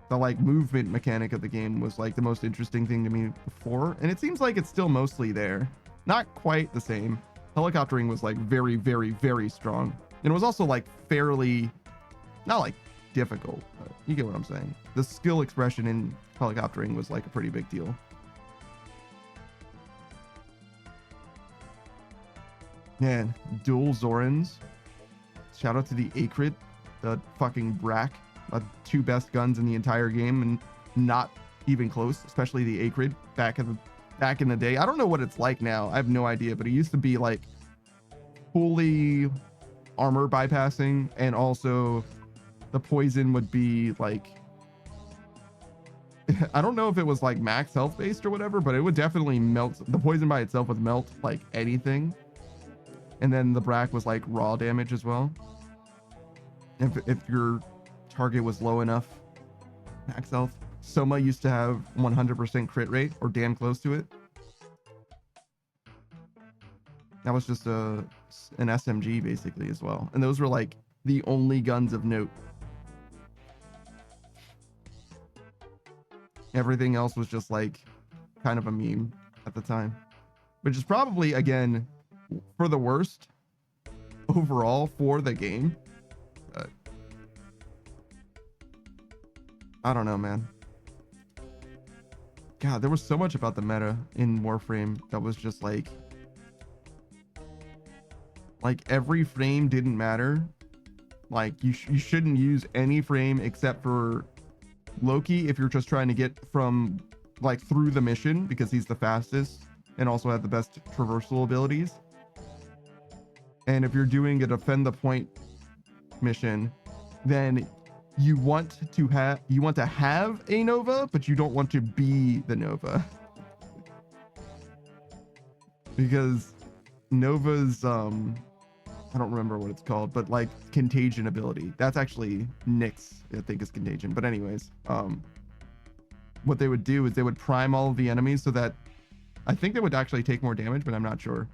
the like movement mechanic of the game was like the most interesting thing to me before, and it seems like it's still mostly there. Not quite the same. Helicoptering was like very, very, very strong, and it was also like fairly, not like difficult, but you get what I'm saying. The skill expression in helicoptering was like a pretty big deal. Man, dual Zorans. Shout out to the Acrid, the fucking Brack. The two best guns in the entire game, and not even close, especially the Acrid back in the day. I don't know what it's like now. I have no idea, but it used to be like fully armor bypassing, and also the poison would be like, I don't know if it was like max health based or whatever, but it would definitely melt. The poison by itself would melt like anything. And then the Brack was like raw damage as well. If your target was low enough max health. Soma used to have 100% crit rate, or damn close to it. That was just an SMG basically as well, and those were like the only guns of note. Everything else was just like kind of a meme at the time, which is probably, again, for the worst overall for the game. I don't know, man. God, there was so much about the meta in Warframe that was just like every frame didn't matter. Like you shouldn't use any frame except for Loki if you're just trying to get from like through the mission, because he's the fastest and also had the best traversal abilities. And if you're doing a defend the point mission, then you want to have a Nova, but you don't want to be the Nova. Because Nova's I don't remember what it's called, but like contagion ability. That's actually Nyx, I think, is contagion. But anyways, what they would do is they would prime all of the enemies so that I think they would actually take more damage, but I'm not sure.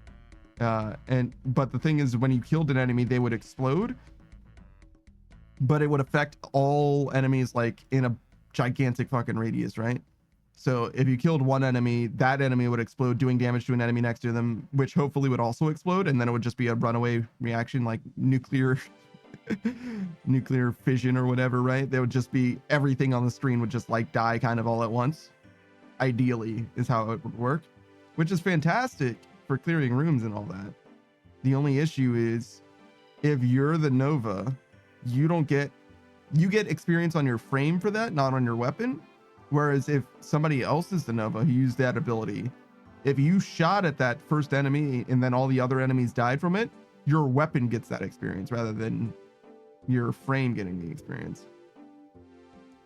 But the thing is, when you killed an enemy, they would explode, but it would affect all enemies like in a gigantic fucking radius, right? So if you killed one enemy, that enemy would explode, doing damage to an enemy next to them, which hopefully would also explode, and then it would just be a runaway reaction, like nuclear fission or whatever, right? There would just be everything on the screen would just like die kind of all at once. Ideally is how it would work, which is fantastic for clearing rooms and all that. The only issue is if you're the Nova, you get experience on your frame for that, not on your weapon. Whereas if somebody else is the Nova who used that ability, if you shot at that first enemy and then all the other enemies died from it, your weapon gets that experience rather than your frame getting the experience.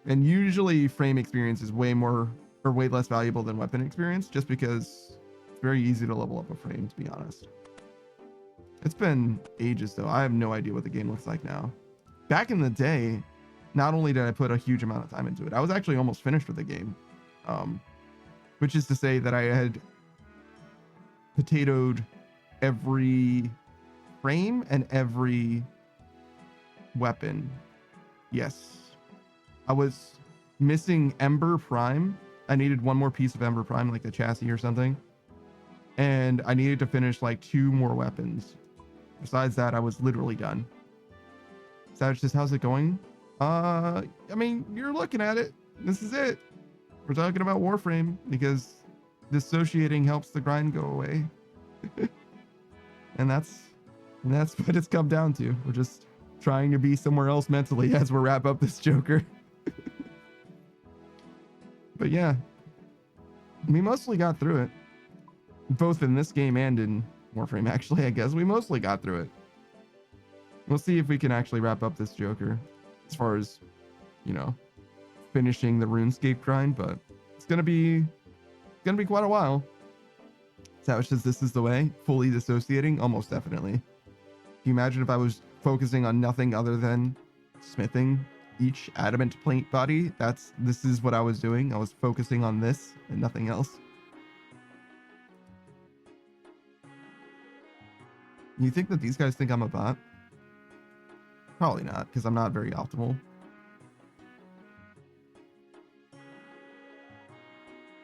And usually frame experience is way less valuable than weapon experience, just because it's very easy to level up a frame, to be honest. It's been ages though. I have no idea what the game looks like now. Back in the day, not only did I put a huge amount of time into it, I was actually almost finished with the game. Which is to say that I had potatoed every frame and every weapon. Yes. I was missing Ember Prime. I needed one more piece of Ember Prime, like the chassis or something. And I needed to finish like 2 more weapons. Besides that, I was literally done. Savage says, how's it going? I mean, you're looking at it. This is it. We're talking about Warframe because dissociating helps the grind go away. and that's what it's come down to. We're just trying to be somewhere else mentally as we wrap up this Joker. But yeah, we mostly got through it. Both in this game and in Warframe, actually, I guess we mostly got through it. We'll see if we can actually wrap up this Joker as far as, you know, finishing the RuneScape grind, but it's gonna be quite a while. Savage says this is the way, fully dissociating, almost definitely. Can you imagine if I was focusing on nothing other than smithing each adamant plate body? This is what I was doing. I was focusing on this and nothing else. You think that these guys think I'm a bot? Probably not, because I'm not very optimal.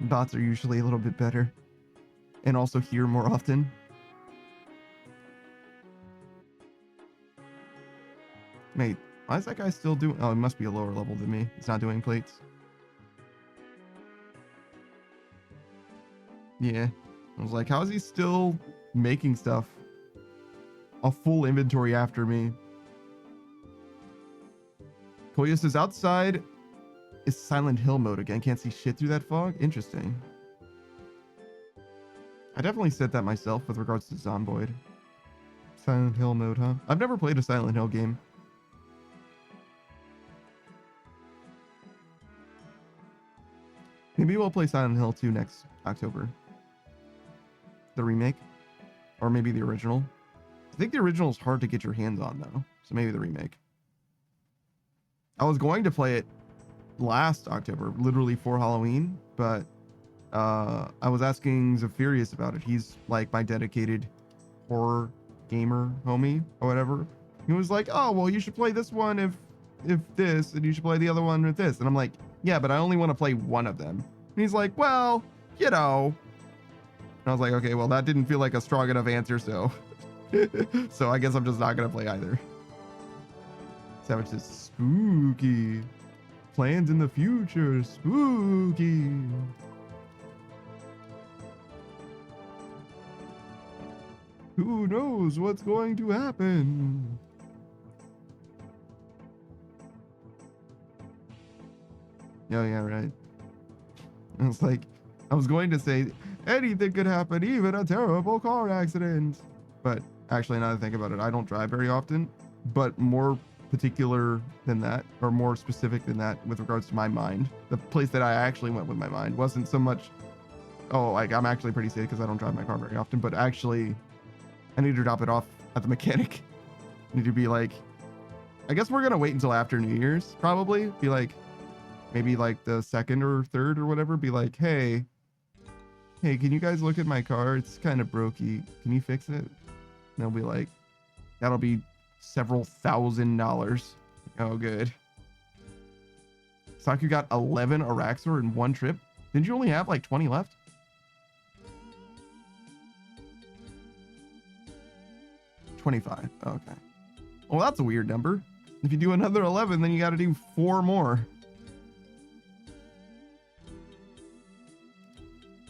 Bots are usually a little bit better. And also hear more often. Wait, why is that guy still doing... Oh, he must be a lower level than me. He's not doing plates. Yeah. I was like, how is he still making stuff? A full inventory after me. Koya says outside is Silent Hill mode again. Can't see shit through that fog. Interesting. I definitely said that myself with regards to Zomboid. Silent Hill mode, huh? I've never played a Silent Hill game. Maybe we'll play Silent Hill 2 next October. The remake? Or maybe the original. I think the original is hard to get your hands on, though. So maybe the remake. I was going to play it last October, literally for Halloween, but I was asking Zephirius about it. He's like my dedicated horror gamer homie or whatever. He was like, oh, well, you should play this one if this, and you should play the other one with this. And I'm like, yeah, but I only want to play one of them. And he's like, well, you know. And I was like, okay, well, that didn't feel like a strong enough answer, so so I guess I'm just not gonna play either. Savage says spooky. Plans in the future, spooky. Who knows what's going to happen? Oh, yeah, right. I was like, I was going to say anything could happen, even a terrible car accident. But actually, now that I think about it, I don't drive very often. But more particular than that, or more specific than that with regards to my mind, the place that I actually went with my mind wasn't so much, oh, like I'm actually pretty safe because I don't drive my car very often, but actually I need to drop it off at the mechanic. I need to be like, I guess we're gonna wait until after New Year's, probably be like, maybe like the 2nd or 3rd or whatever, be like, hey, can you guys look at my car? It's kind of brokey. Can you fix it? And they'll be like, that'll be several $1,000s. Oh, good. Saku got 11 Araxor in one trip. Didn't you only have like 20 left? $25. Okay. Well, that's a weird number. If you do another 11, then you got to do 4 more.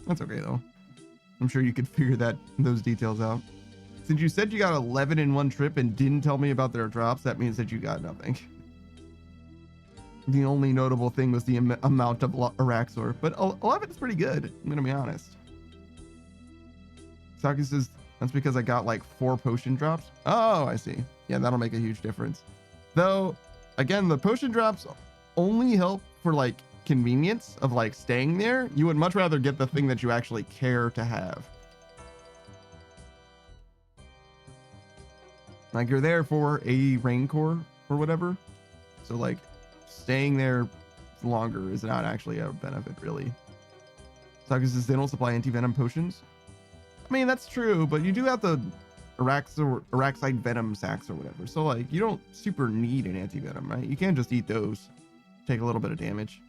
That's okay though. I'm sure you could figure those details out. Since you said you got 11 in one trip and didn't tell me about their drops, that means that you got nothing. The only notable thing was the amount of Araxor, but 11 is pretty good. I'm gonna be honest. Saki says that's because I got like 4 potion drops. Oh, I see. Yeah, that'll make a huge difference. Though, again, the potion drops only help for like convenience of like staying there. You would much rather get the thing that you actually care to have. Like you're there for a rain core or whatever. So like staying there longer is not actually a benefit really. Saki says they don't supply anti-venom potions. I mean, that's true, but you do have the Araxide venom sacks or whatever. So like you don't super need an anti-venom, right? You can't just eat those. Take a little bit of damage.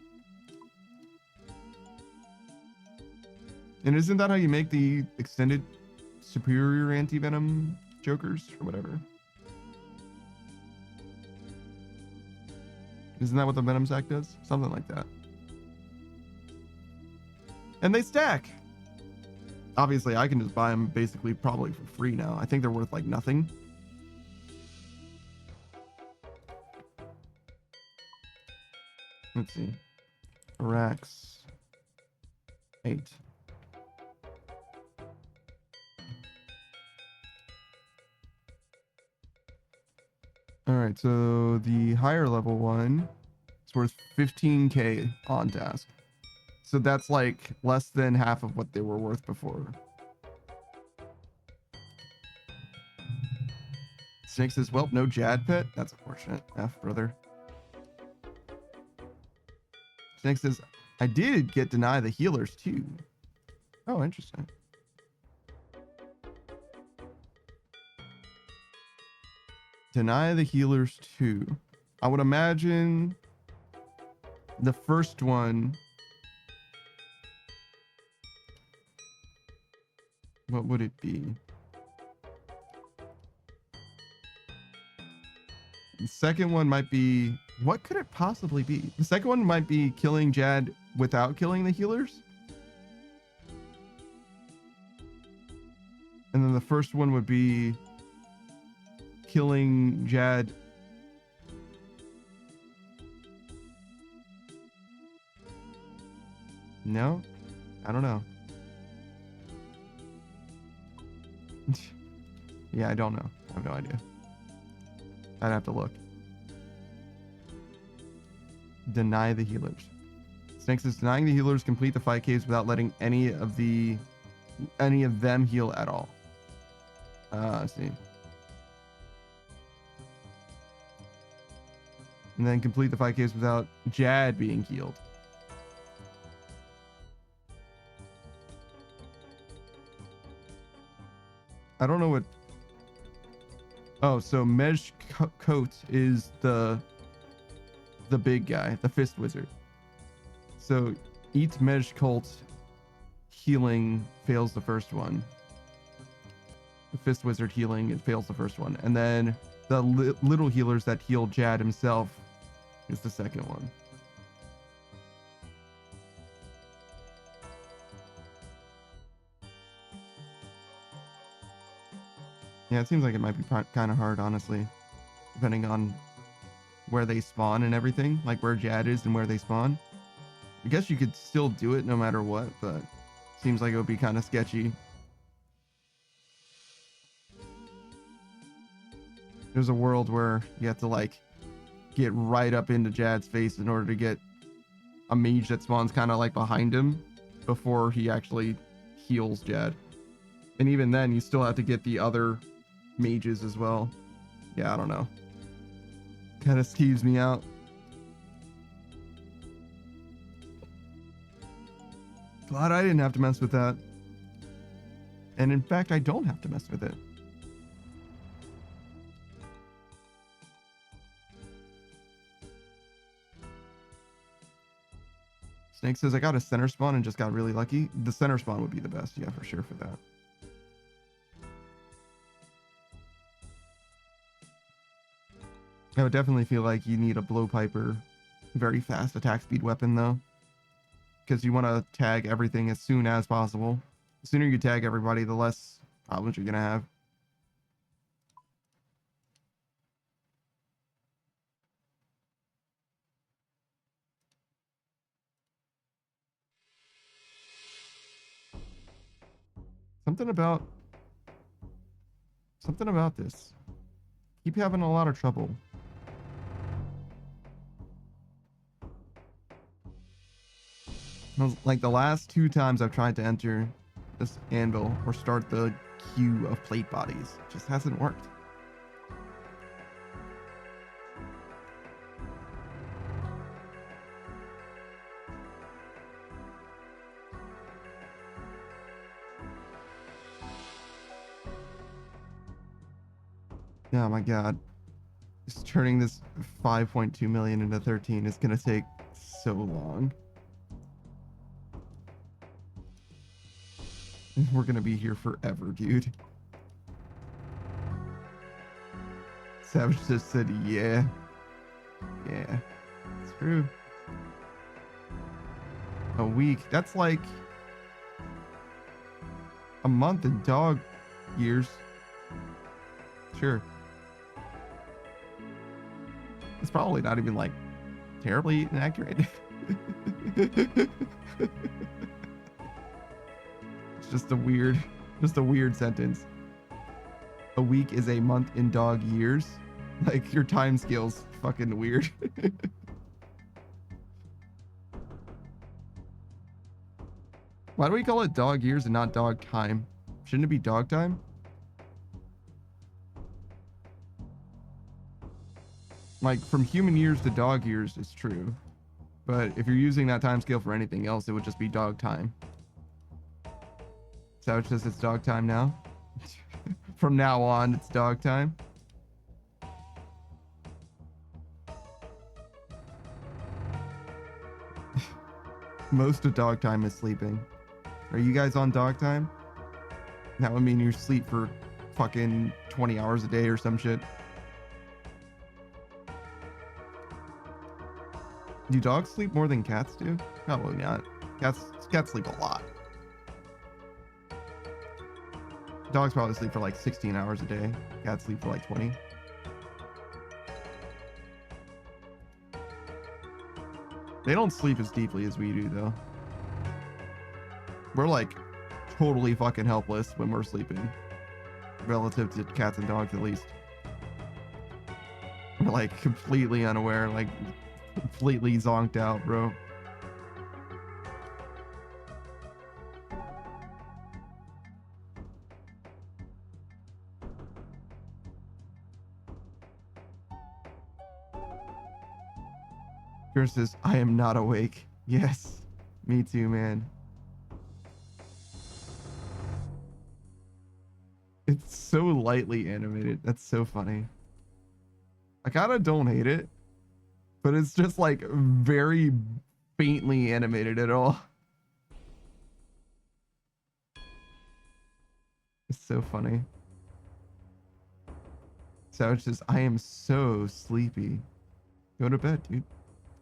And isn't that how you make the extended superior anti-venom jokers or whatever? Isn't that what the venom sack does? Something like that. And they stack. Obviously, I can just buy them basically probably for free now. I think they're worth like nothing. Let's see. Rax 8. All right, so the higher level one is worth 15k on task. So that's like less than half of what they were worth before. Snake says, well, no Jad pet. That's unfortunate. F, brother. Snake says, I did get deny the healers too. Oh, interesting. Deny the healers too. I would imagine the first one. What would it be? The second one might be, what could it possibly be? The second one might be killing Jad without killing the healers. And then the first one would be killing Jad. No? I don't know. Yeah, I don't know. I have no idea. I'd have to look. Deny the healers. Snake says denying the healers complete the 5Ks without letting any of them heal at all. I see. And then complete the 5Ks without Jad being healed. I don't know what. Oh, so Mej Coat is the big guy, the fist wizard. So each Mej Colt healing fails the first one. The fist wizard healing, it fails the first one. And then the little healers that heal Jad himself is the second one. Yeah, it seems like it might be kind of hard, honestly, depending on where they spawn and everything, like where Jad is and where they spawn. I guess you could still do it no matter what, but seems like it would be kind of sketchy. There's a world where you have to like get right up into Jad's face in order to get a mage that spawns kind of like behind him before he actually heals Jad. And even then, you still have to get the other mages as well. Yeah, I don't know. Kind of skeeves me out. Glad I didn't have to mess with that. And in fact, I don't have to mess with it. Snake says, I got a center spawn and just got really lucky. The center spawn would be the best, yeah, for sure for that. I would definitely feel like you need a blowpiper, very fast attack speed weapon though, because you want to tag everything as soon as possible. The sooner you tag everybody, the less problems you're gonna have. Something about this. Keep having a lot of trouble. Like the last 2 times I've tried to enter this anvil or start the queue of plate bodies, it just hasn't worked. Oh my god. Just turning this 5.2 million into 13 is gonna take so long. We're gonna be here forever, dude. Savage just said, yeah. Yeah, it's true. A week. That's like A month in dog years. Sure. It's probably not even like terribly inaccurate. It's just a weird sentence. A week is a month in dog years. Like your time scale's fucking weird. Why do we call it dog years and not dog time? Shouldn't it be dog time? Like from human years to dog years is true. But if you're using that time scale for anything else, it would just be dog time. So it says it's dog time now. From now on, it's dog time. Most of dog time is sleeping. Are you guys on dog time? That would mean you sleep for fucking 20 hours a day or some shit. Do dogs sleep more than cats do? Probably not. Cats sleep a lot. Dogs probably sleep for like 16 hours a day. Cats sleep for like 20. They don't sleep as deeply as we do, though. We're like totally fucking helpless when we're sleeping. Relative to cats and dogs, at least. We're like completely unaware, like completely zonked out, bro. Chris says, I am not awake. Yes, me too, man. It's so lightly animated. That's so funny. I kind of don't hate it, but it's just like very faintly animated at all. It's so funny. Savage says, I am so sleepy. Go to bed, dude.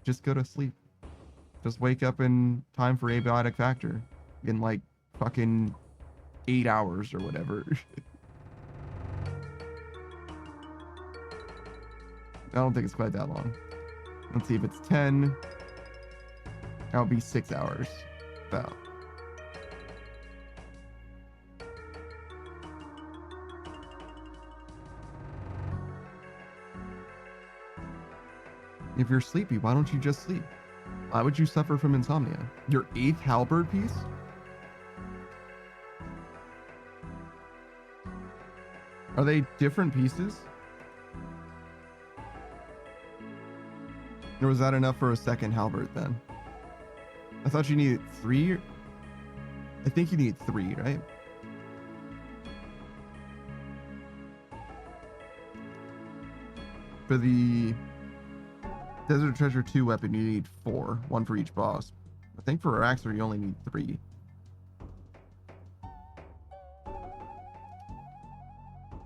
Just go to sleep. Just wake up in time for abiotic factor in like fucking 8 hours or whatever. I don't think it's quite that long. Let's see if it's 10. That'll be 6 hours. About. If you're sleepy, why don't you just sleep? Why would you suffer from insomnia? Your 8th halberd piece? Are they different pieces? Or was that enough for a second halberd then? I thought you needed 3. I think you need 3, right? For the Desert Treasure 2 weapon, you need 4. 1 for each boss. I think for Araxer, you only need 3.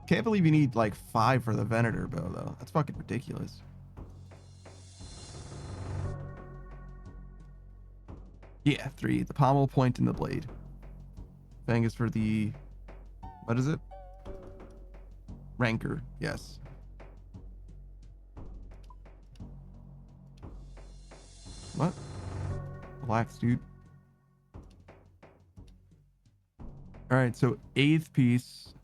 Can't believe you need like 5 for the Venator bow, though. That's fucking ridiculous. Yeah, 3. The pommel, point, and the blade. Fang is for the... What is it? Rancor, yes. What? Relax, dude. Alright, so 8th piece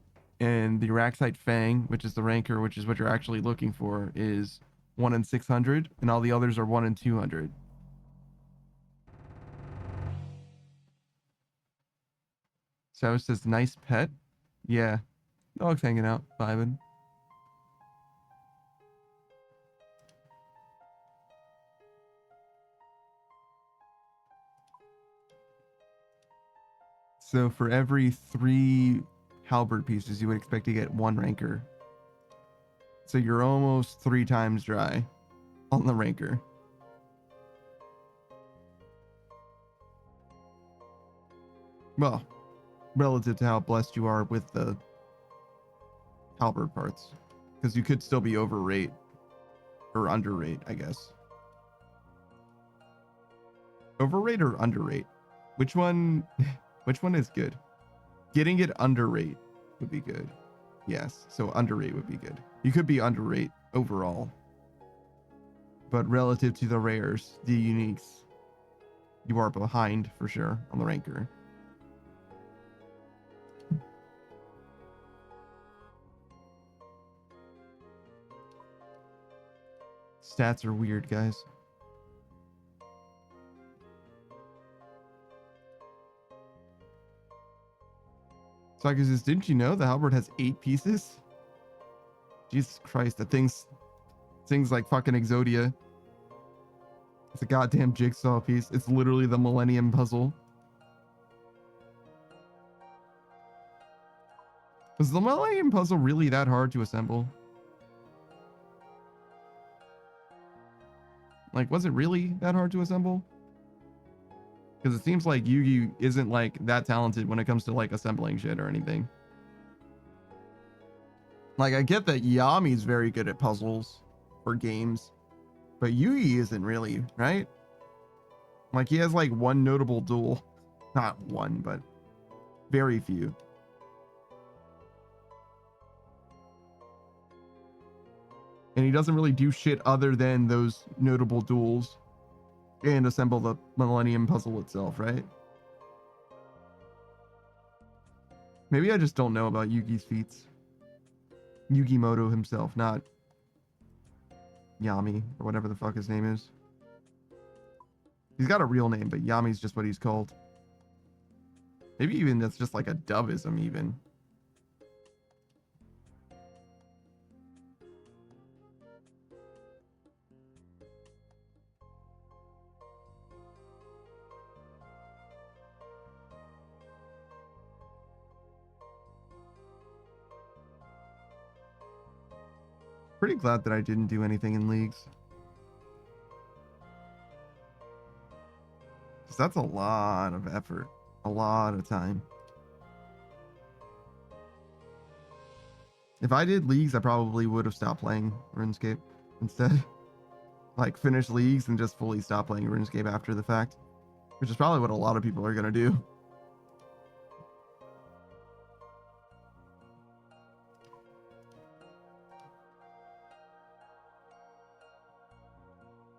and the Araxite Fang, which is the Rancor, which is what you're actually looking for, is 1 in 600, and all the others are 1 in 200. So it says, nice pet. Yeah. Dog's hanging out, vibing. So for every 3 halberd pieces, you would expect to get 1 Rancor. So you're almost 3 times dry on the Rancor. Well, relative to how blessed you are with the halberd parts. Because you could still be overrate. Or underrate, I guess. Overrate or underrate? Which one is good? Getting it under rate would be good. Yes, so under rate would be good. You could be under rate overall. But relative to the rares, the uniques, you are behind for sure on the ranker. Stats are weird, guys. Saga says, didn't you know the halberd has 8 pieces? Jesus Christ, that thing's like fucking Exodia. It's a goddamn jigsaw piece. It's literally the Millennium Puzzle. Was the Millennium Puzzle really that hard to assemble? Like, was it really that hard to assemble? Because it seems like Yugi isn't like that talented when it comes to like assembling shit or anything. Like, I get that Yami's very good at puzzles or games, but Yugi isn't really, right? Like, he has like one notable duel. Not one, but very few. And he doesn't really do shit other than those notable duels and assemble the Millennium Puzzle itself, right? Maybe I just don't know about Yugi's feats. Yugimoto himself, not Yami or whatever the fuck his name is. He's got a real name, but Yami's just what he's called. Maybe even that's just like a dubism even. Pretty glad that I didn't do anything in leagues. Because that's a lot of effort. A lot of time. If I did leagues, I probably would have stopped playing RuneScape instead. Like, finish leagues and just fully stop playing RuneScape after the fact. Which is probably what a lot of people are going to do.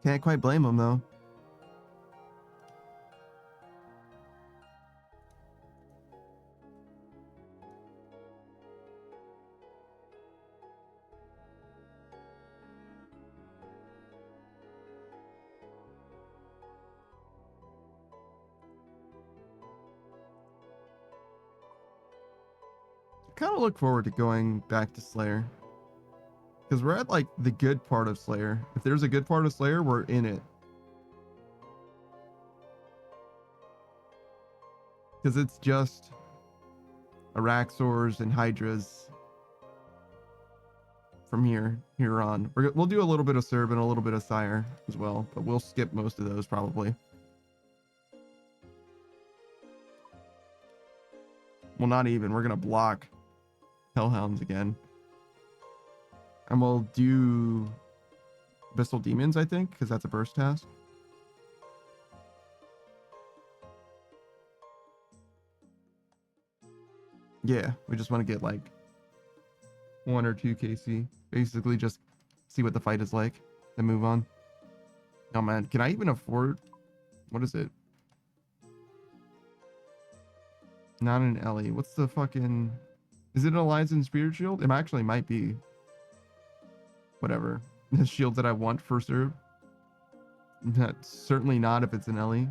Can't quite blame them, though. Kind of look forward to going back to Slayer. Because we're at, like, the good part of Slayer. If there's a good part of Slayer, we're in it. Because it's just Araxors and Hydras from here on. We'll do a little bit of Serb and a little bit of Sire as well, but we'll skip most of those probably. Well, not even. We're going to block Hellhounds again. And we'll do Abyssal Demons, I think, because that's a burst task. Yeah, we just want to get like 1 or 2 KC. Basically just see what the fight is like, then move on. Oh man, can I even afford... What is it? Not an Ellie. What's the fucking... Is it an Alliance and Spirit Shield? It actually might be. Whatever. The shield that I want for Serb. Certainly not if it's an Ellie.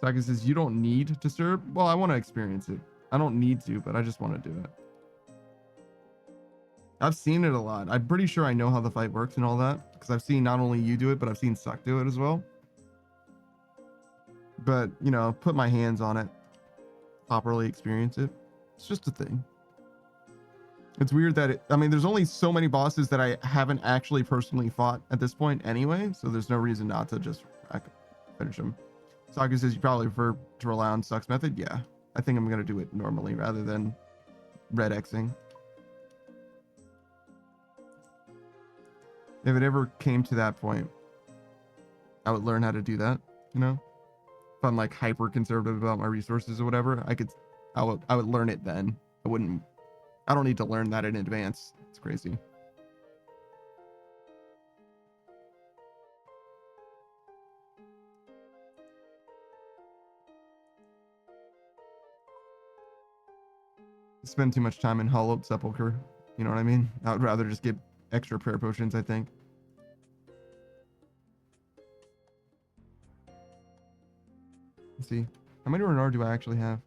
Saka says, you don't need to Serb? Well, I want to experience it. I don't need to, but I just want to do it. I've seen it a lot. I'm pretty sure I know how the fight works and all that. Because I've seen not only you do it, but I've seen Suck do it as well. But, you know, put my hands on it. Properly experience it. It's just a thing. It's weird that I mean, there's only so many bosses that I haven't actually personally fought at this point anyway, so there's no reason not to just finish them. Saga says you probably prefer to rely on Suck's method. Yeah, I think I'm going to do it normally rather than red Xing. If it ever came to that point, I would learn how to do that, you know? If I'm like hyper conservative about my resources or whatever, I could I would learn it then. I don't need to learn that in advance. It's crazy. Spend too much time in Hollowed Sepulchre. You know what I mean? I would rather just get extra prayer potions, I think. Let's see. How many Renar do I actually have?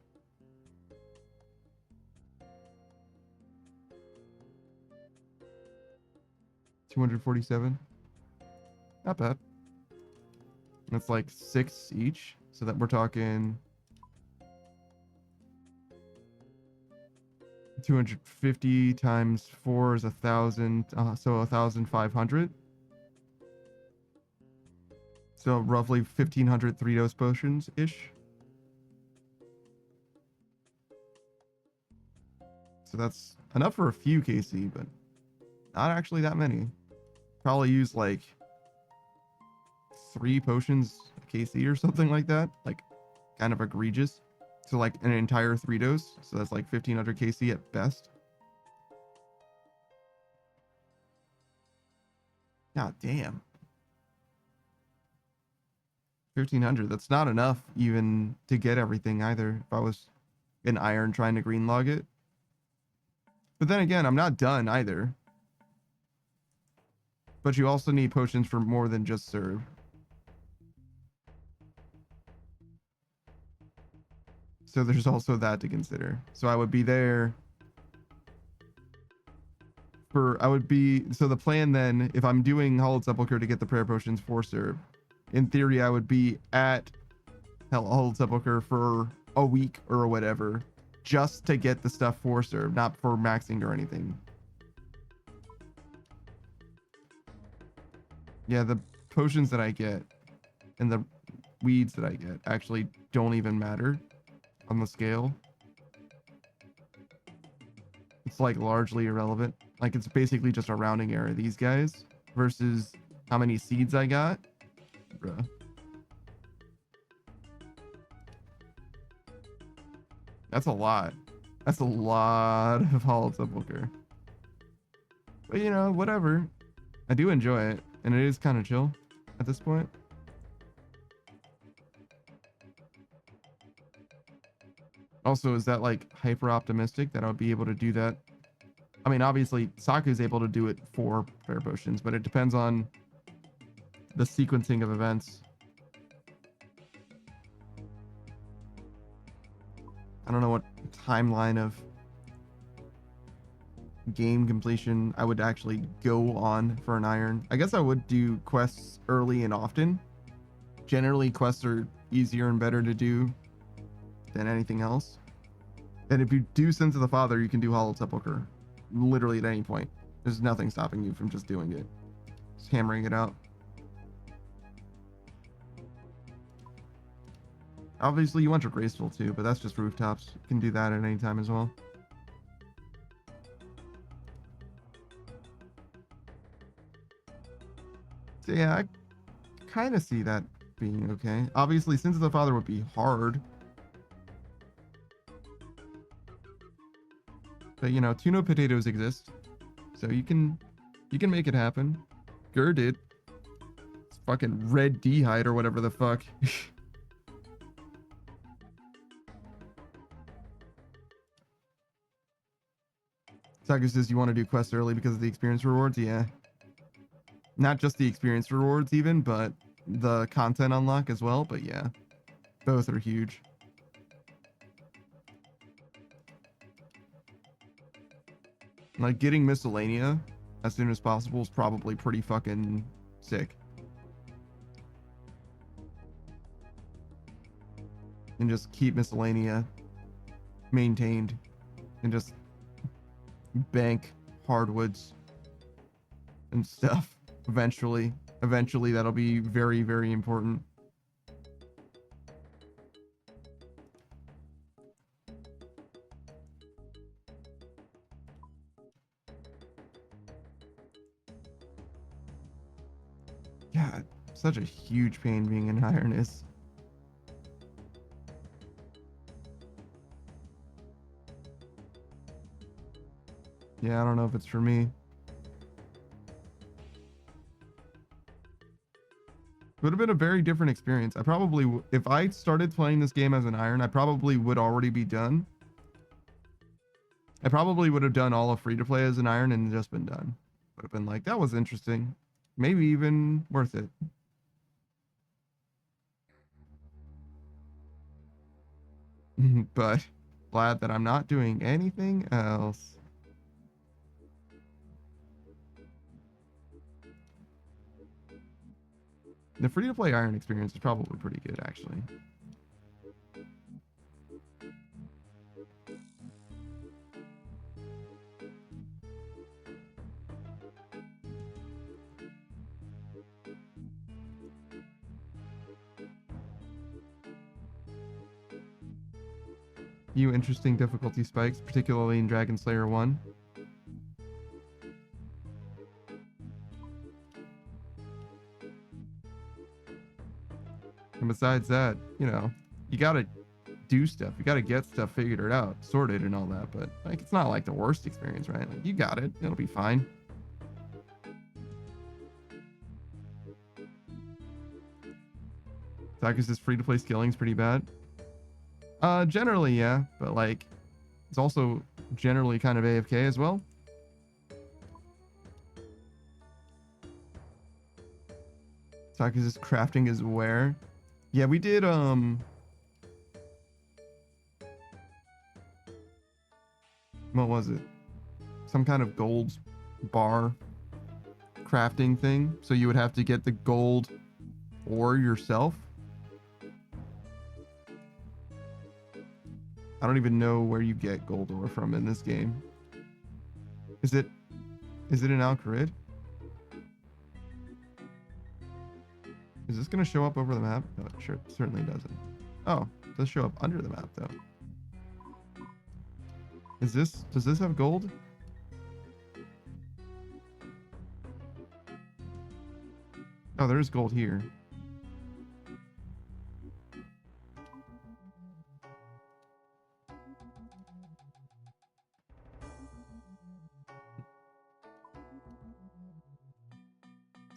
$247. Not bad. That's like 6 each. So that we're talking 250 times 4 is 1,000. So 1,500. So roughly 1,500 3-dose potions ish. So that's enough for a few KC, but not actually that many. Probably use like 3 potions a KC or something like that. Like kind of egregious. So like an entire 3-dose. So that's like 1,500 KC at best. God damn. 1,500. That's not enough even to get everything either. If I was an iron trying to green log it. But then again, I'm not done either. But you also need potions for more than just serve. So there's also that to consider. So I would be there for, so the plan then, if I'm doing Hollowed Sepulchre to get the prayer potions for serve, in theory, I would be at Hollowed Sepulchre for a week or whatever, just to get the stuff for serve, not for maxing or anything. Yeah, the potions that I get and the weeds that I get actually don't even matter on the scale. It's like largely irrelevant. Like it's basically just a rounding error, these guys, versus how many seeds I got. Bruh. That's a lot. That's a lot of Hollowed Sepulchre. But you know, whatever. I do enjoy it, and it is kind of chill at this point. Also, is that like hyper optimistic that I'll be able to do that? I mean, obviously, Saku's able to do it for prayer potions, but it depends on the sequencing of events. I don't know what timeline of game completion I would actually go on for an iron. I guess I would do quests early and often. Generally, quests are easier and better to do than anything else. And if you do Sins of the Father, you can do Hollowed Sepulchre literally at any point. There's nothing stopping you from just doing it. Just hammering it out. Obviously, you want your Graceful too, but that's just rooftops. You can do that at any time as well. So yeah, I kind of see that being okay. Obviously, Sins of the Father would be hard. But you know, tuna potatoes exist. So you can make it happen. Gur did. It's fucking red d'hide or whatever the fuck. Saku says you want to do quests early because of the experience rewards? Yeah. Not just the experience rewards even, but the content unlock as well. But yeah, both are huge. Like getting Miscellanea as soon as possible is probably pretty fucking sick. And just keep Miscellanea maintained and just bank hardwoods and stuff. Eventually that'll be very, very important. God, such a huge pain being an iron is. Yeah, I don't know if it's for me. Would have been a very different experience. I probably, if I started playing this game as an iron, I probably would already be done. I probably would have done all of free to play as an iron and just been done. Would have been like, that was interesting. Maybe even worth it. But glad that I'm not doing anything else. The free to play iron experience is probably pretty good, actually. Few interesting difficulty spikes, particularly in Dragon Slayer 1. And besides that, you know, you gotta do stuff. You gotta get stuff figured out, sorted and all that. But like, it's not like the worst experience, right? Like, you got it. It'll be fine. Sakus's free-to-play skilling is pretty bad. Generally, yeah. But like, it's also generally kind of AFK as well. Sakus's crafting is where? Yeah, we did, what was it? Some kind of gold bar crafting thing. So you would have to get the gold ore yourself. I don't even know where you get gold ore from in this game. Is it an Alcarid? Is this going to show up over the map? No, it sure, certainly doesn't. Oh, it does show up under the map though. Does this have gold? Oh, there is gold here.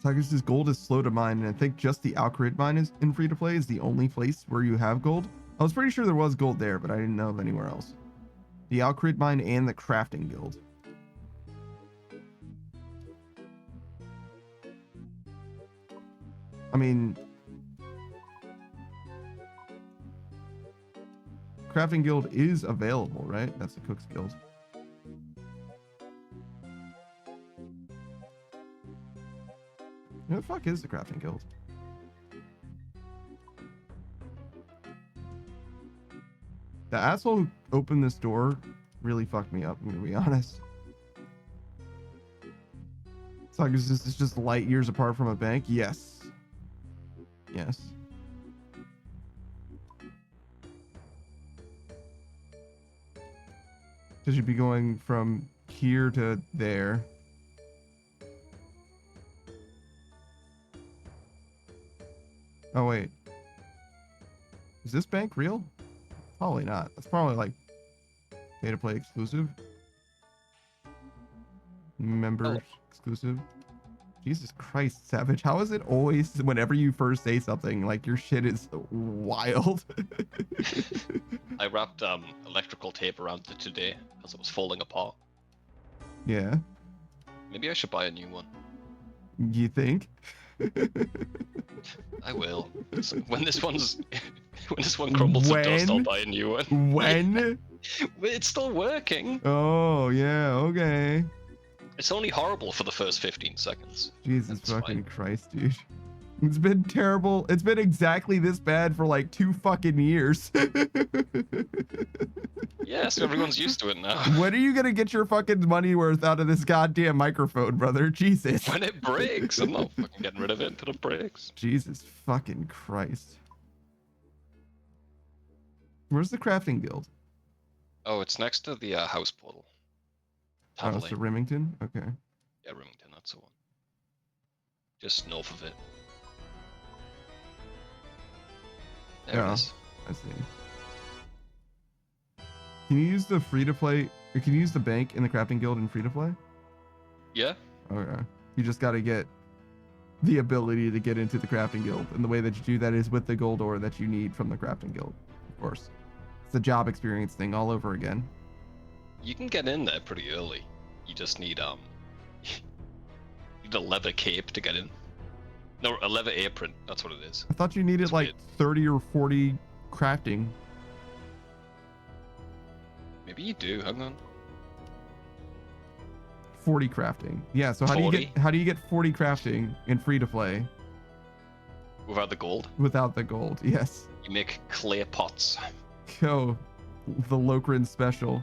Sakus's gold is slow to mine, and I think just the Alcarid mine is in free to play is the only place where you have gold. I was pretty sure there was gold there, but I didn't know of anywhere else. The Alcarid mine and the crafting guild. I mean, crafting guild is available, right? That's the cook's guild. Who the fuck is the crafting guild? The asshole who opened this door really fucked me up, I'm gonna be honest. It's like, is this just light years apart from a bank? Yes. Yes. Because you'd be going from here to there. Oh, wait. Is this bank real? Probably not. That's probably like pay to play exclusive. Members exclusive. Jesus Christ, Savage. How is it always whenever you first say something, like your shit is wild? I wrapped electrical tape around it today because it was falling apart. Yeah. Maybe I should buy a new one. You think? I will. When this one crumbles to dust, I'll buy a new one. When? It's still working. Oh, yeah, okay. It's only horrible for the first 15 seconds. Jesus That's fucking fine. Christ, dude. It's been terrible. It's been exactly this bad for like 2 fucking years. Yes, everyone's used to it now. When are you gonna get your fucking money worth out of this goddamn microphone, brother? Jesus. When it breaks, I'm not fucking getting rid of it until it breaks. Jesus fucking Christ. Where's the crafting guild? Oh, it's next to the house portal. Oh, it's the Remington? Okay. Yeah, Remington, that's the one. Just north of it. There Yeah. it is. I see. Can you use the free to play? Or can you use the bank in the crafting guild in free to play? Yeah. Okay. You just got to get the ability to get into the crafting guild, and the way that you do that is with the gold ore that you need from the crafting guild. Of course, it's a job experience thing all over again. You can get in there pretty early. You just need you need a leather cape to get in. No, a leather apron. That's what it is. I thought you needed It's like weird. 30 or 40 crafting. Maybe you do. Hang on. 40 crafting. Yeah. So how do you get 40 crafting in free to play Without the gold, without the gold? Yes. you make clay pots. Oh, the Lokrin special.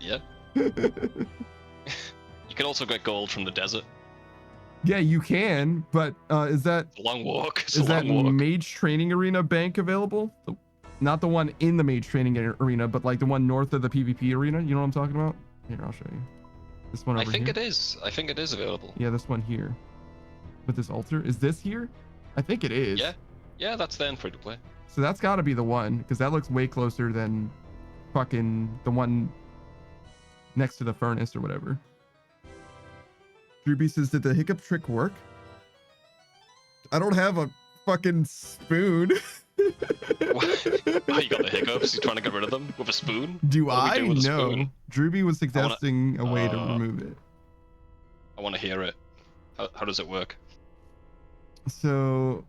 Yeah. You can also get gold from the desert. Yeah, you can, but is that It's a long walk. It's is a that long walk. Mage Training Arena bank available? Not the one in the Mage Training Arena, but like the one north of the PvP arena. You know what I'm talking about? Here, I'll show you. This one over I think here. it is. I think it is available. Yeah, this one here. With this altar. Is this here? I think it is. Yeah. Yeah, that's then free to play. So that's got to be the one, because that looks way closer than fucking the one next to the furnace or whatever. Drewby says, did the hiccup trick work? I don't have a fucking spoon. What? Oh, you got the hiccups? You trying to get rid of them with a spoon? Do What I? do we do with a No. spoon? Drewby was suggesting a way to uh, remove it. I want to hear it. How does it work? So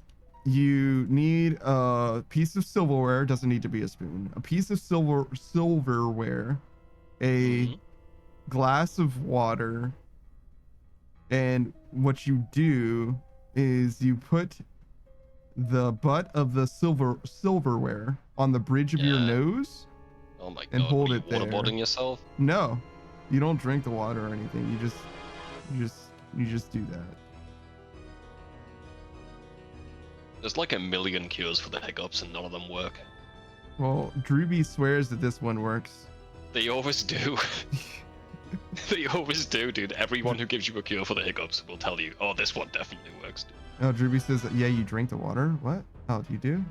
you need a piece of silverware. Doesn't need to be a spoon. A piece of silverware, a Mhm. glass of water, and what you do is you put the butt of the silverware on the bridge of your Yeah. nose. Oh my god. And hold Are you it there. waterboarding yourself? No, you don't drink the water or anything. You just do that. There's like a million cures for the hiccups and none of them work. Well, Drewby swears that this one works. They always do. They always do, dude. Everyone who gives you a cure for the hiccups will tell you, oh, this one definitely works. Oh, Drewby says, yeah, you drink the water. What? Oh, you do?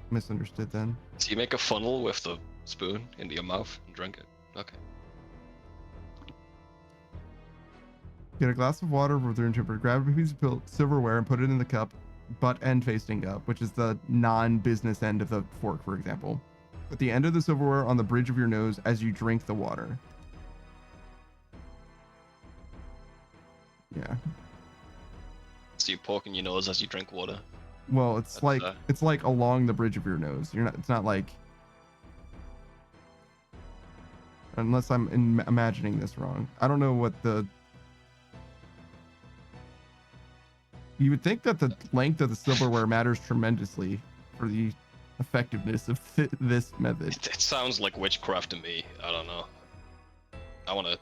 Misunderstood then. So you make a funnel with the spoon into your mouth and drink it. Okay. Get a glass of water with your interpreter. Grab a piece of silverware and put it in the cup, butt end facing up, which is the non-business end of the fork, for example. Put the end of the silverware on the bridge of your nose as you drink the water. Yeah. So you poking your nose as you drink water. Well, it's That's, like along the bridge of your nose. It's not like, unless I'm imagining this wrong. I don't know what the. You would think that the length of the silverware matters tremendously for the effectiveness of this method. It sounds like witchcraft to me. I don't know. I wanna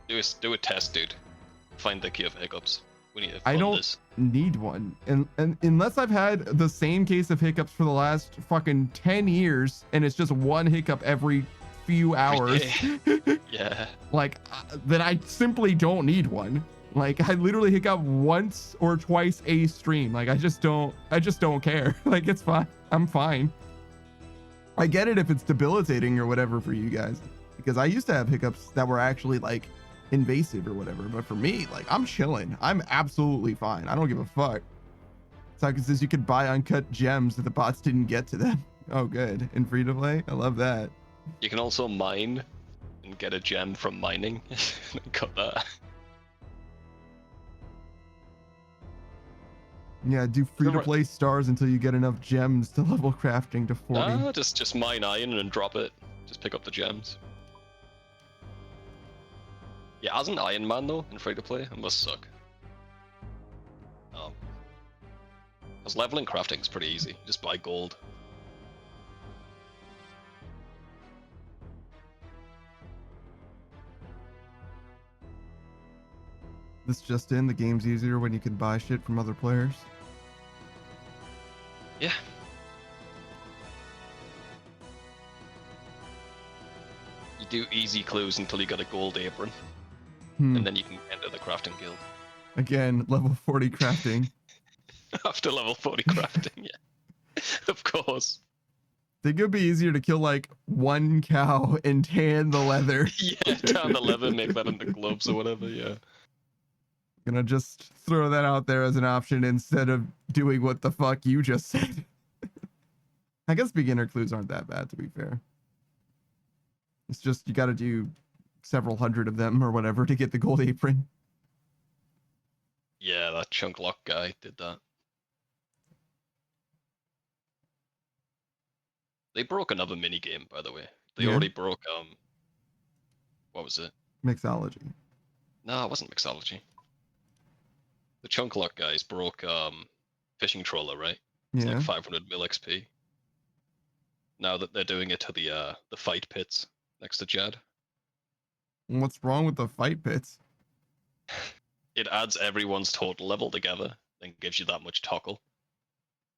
do a test, dude. Find the key of hiccups. We need to I fund don't this. need one, and unless I've had the same case of hiccups for the last fucking 10 years, and it's just one hiccup every few hours. Yeah. Like, then I simply don't need one. Like, I literally hiccup once or twice a stream. Like, I just don't care. Like, it's fine. I'm fine. I get it if it's debilitating or whatever for you guys, because I used to have hiccups that were actually like invasive or whatever. But for me, like, I'm chilling. I'm absolutely fine. I don't give a fuck. Saka says you could buy uncut gems if the bots didn't get to them. Oh, good. In free to play? I love that. You can also mine and get a gem from mining. Got that. Yeah, do free to play stars until you get enough gems to level crafting to 40. Nah, just mine iron and drop it. Just pick up the gems. Yeah, as an Iron Man though, in free to play, it must suck. Because leveling crafting's pretty easy. Just buy gold. This just in, the game's easier when you can buy shit from other players. Yeah. You do easy clues until you get a gold apron, and then you can enter the crafting guild. Again, level 40 crafting. After level 40 crafting, yeah. Of course. Think it'd be easier to kill like one cow and tan the leather. Yeah, down the leather, make that into gloves or whatever. Yeah. Gonna just throw that out there as an option instead of doing what the fuck you just said. I guess beginner clues aren't that bad, to be fair. It's just you gotta do several hundred of them or whatever to get the gold apron. Yeah, that chunk lock guy did that. They broke another mini game, by the way. They Yeah? already broke what was it? Mixology. No, it wasn't mixology. The chunk lock guys broke fishing trawler, right? It's Yeah. like 500 mil XP. Now that they're doing it to the fight pits next to Jad. What's wrong with the fight pits? It adds everyone's total level together and gives you that much toggle.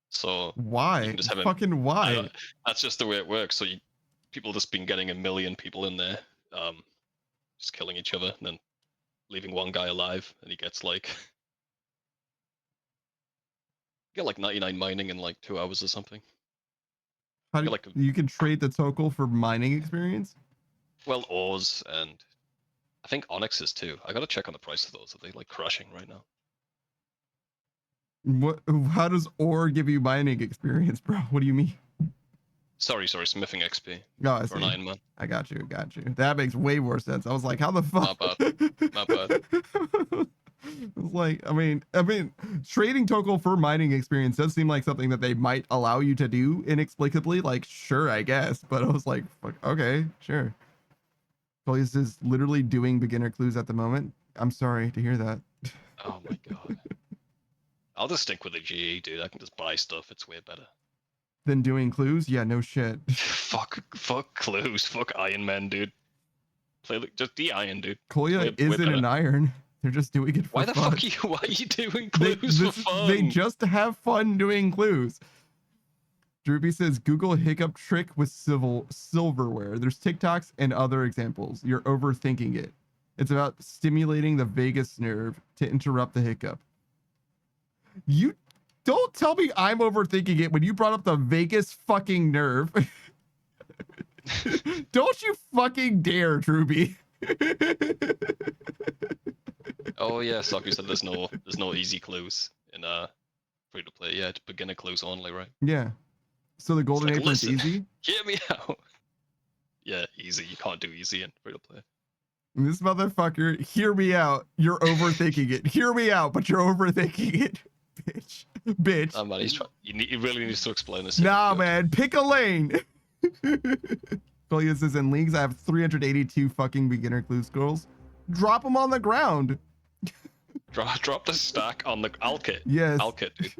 So Why? you can just have Fucking why? that's just the way it works. So people just been getting 1 million people in there, just killing each other and then leaving one guy alive, and he gets like you get like 99 mining in like 2 hours or something. How do like you can trade the tokel for mining experience? Well, ores and I think onyxes too. I gotta check on the price of those. Are they like crushing right now? What? How does ore give you mining experience, bro? What do you mean? Sorry, smithing XP No, I for an see. Iron Man. I got you. That makes way more sense. I was like, how the fuck? Not bad. It's like, I mean, trading tokel for mining experience does seem like something that they might allow you to do inexplicably. Like, sure, I guess, but I was like, fuck, okay, sure. Police is literally doing beginner clues at the moment. I'm sorry to hear that. Oh my god. I'll just stick with the GE, dude. I can just buy stuff. It's way better. Then doing clues? Yeah, no shit. fuck clues. Fuck Iron Man, dude. Just the Iron, dude. Koya isn't an iron. They're just doing it for Why the fun. fuck why are you doing clues for fun? They just have fun doing clues. Droopy says Google hiccup trick with silverware. There's TikToks and other examples. You're overthinking it. It's about stimulating the vagus nerve to interrupt the hiccup. You don't tell me I'm overthinking it when you brought up the vagus fucking nerve. Don't you fucking dare, Droopy. Oh yeah, Socky said there's no easy clues in free to play. Yeah, it's beginner clues only, right? Yeah. So the golden like, apron's listen. easy? Hear me out. Yeah, easy. You can't do easy in free to play. This motherfucker, hear me out. You're overthinking it. Hear me out, but you're overthinking it. Bitch. Oh man, he really needs to explain this. Nah, man, pick a lane. Julius says in leagues, I have 382 fucking beginner clue scrolls. Drop them on the ground. Drop the stack on the Alkit. Yes. Alkit, dude.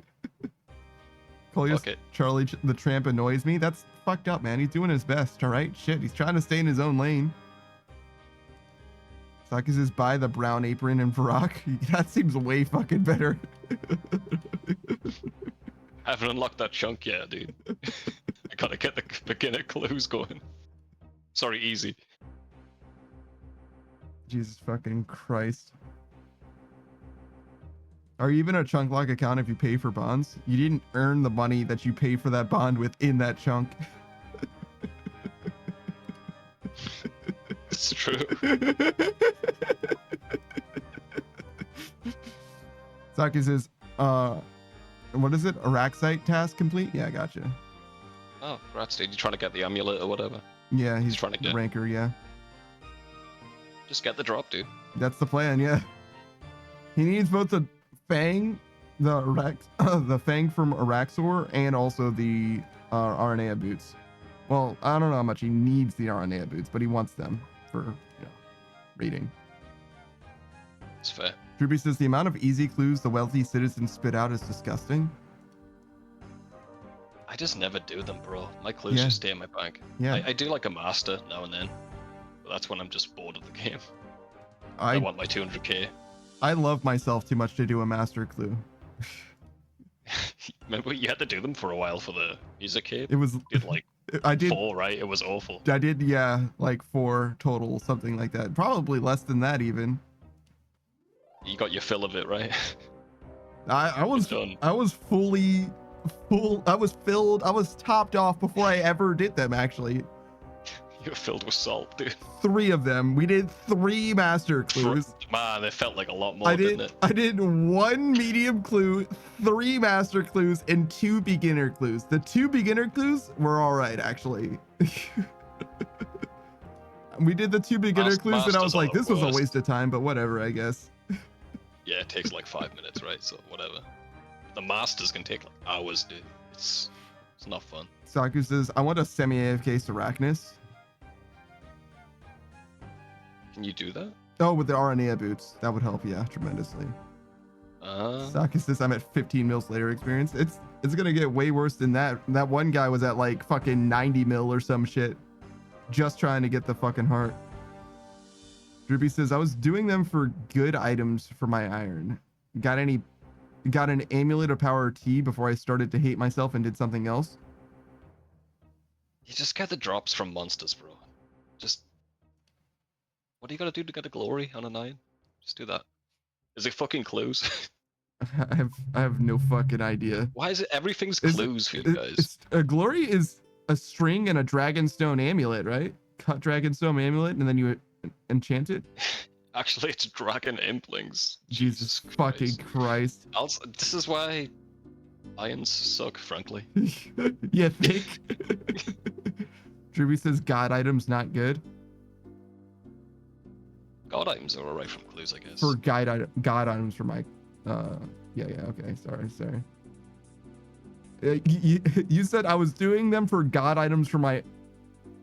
Julius, Charlie the Tramp annoys me. That's fucked up, man. He's doing his best, all right? Shit, he's trying to stay in his own lane. Saki says buy the brown apron and Varrock. That seems way fucking better. I haven't unlocked that chunk yet, dude. I gotta get the beginner clues going. Sorry, easy. Jesus fucking Christ. Are you even a chunk lock account if you pay for bonds? You didn't earn the money that you pay for that bond within that chunk. It's true. Saki says, what is it? Araxite task complete? Yeah, I gotcha. Oh, rats, dude. You trying to get the amulet or whatever? Yeah, he's trying to get ranker, yeah. Just get the drop, dude. That's the plan, yeah. He needs both the Fang, the Fang from Araxor, and also the RNA boots. Well, I don't know how much he needs the RNA boots, but he wants them for, raiding. It's fair. Droopy says the amount of easy clues the wealthy citizens spit out is disgusting. I just never do them, bro. My clues just stay in my bank. Yeah. I do like a master now and then, but that's when I'm just bored of the game. I want my 200k. I love myself too much to do a master clue. Remember, you had to do them for a while for the music cape? It was... I did 4, right? It was awful. I did, yeah, like 4 total, something like that. Probably less than that, even. You got your fill of it, right? I was fully full. I was filled. I was topped off before I ever did them. Actually, You're filled with salt, dude. 3 of them. We did 3 master clues. Man, it felt like a lot more, didn't it? I did 1 medium clue, 3 master clues, and 2 beginner clues. The 2 beginner clues were all right, actually. We did the 2 beginner clues, and I was like, this was a waste of time, but whatever, I guess. Yeah, it takes like 5 minutes, right? So whatever. The masters can take like hours, dude. It's not fun. Saku says, I want a semi-AFK Sarachnis. Can you do that? Oh, with the Aranea boots. That would help, yeah, tremendously. Saku says, I'm at 15 mil Slayer experience. It's gonna get way worse than that. That one guy was at like fucking 90 mil or some shit. Just trying to get the fucking heart. Droopy says, I was doing them for good items for my iron. Got an amulet of power T before I started to hate myself and did something else? You just get the drops from monsters, bro. Just... What do you gotta do to get a glory on a 9? Just do that. Is it fucking clues? I have no fucking idea. Why is it everything's clues for you guys? A glory is a string and a dragonstone amulet, right? Cut dragonstone amulet and then you enchant it. Actually, it's dragon implings. Jesus fucking Christ. Also, this is why irons suck, frankly. You think? Druby says god items not good. God items are alright from clues, I guess. For god items for my yeah, okay, sorry. You said I was doing them for god items for my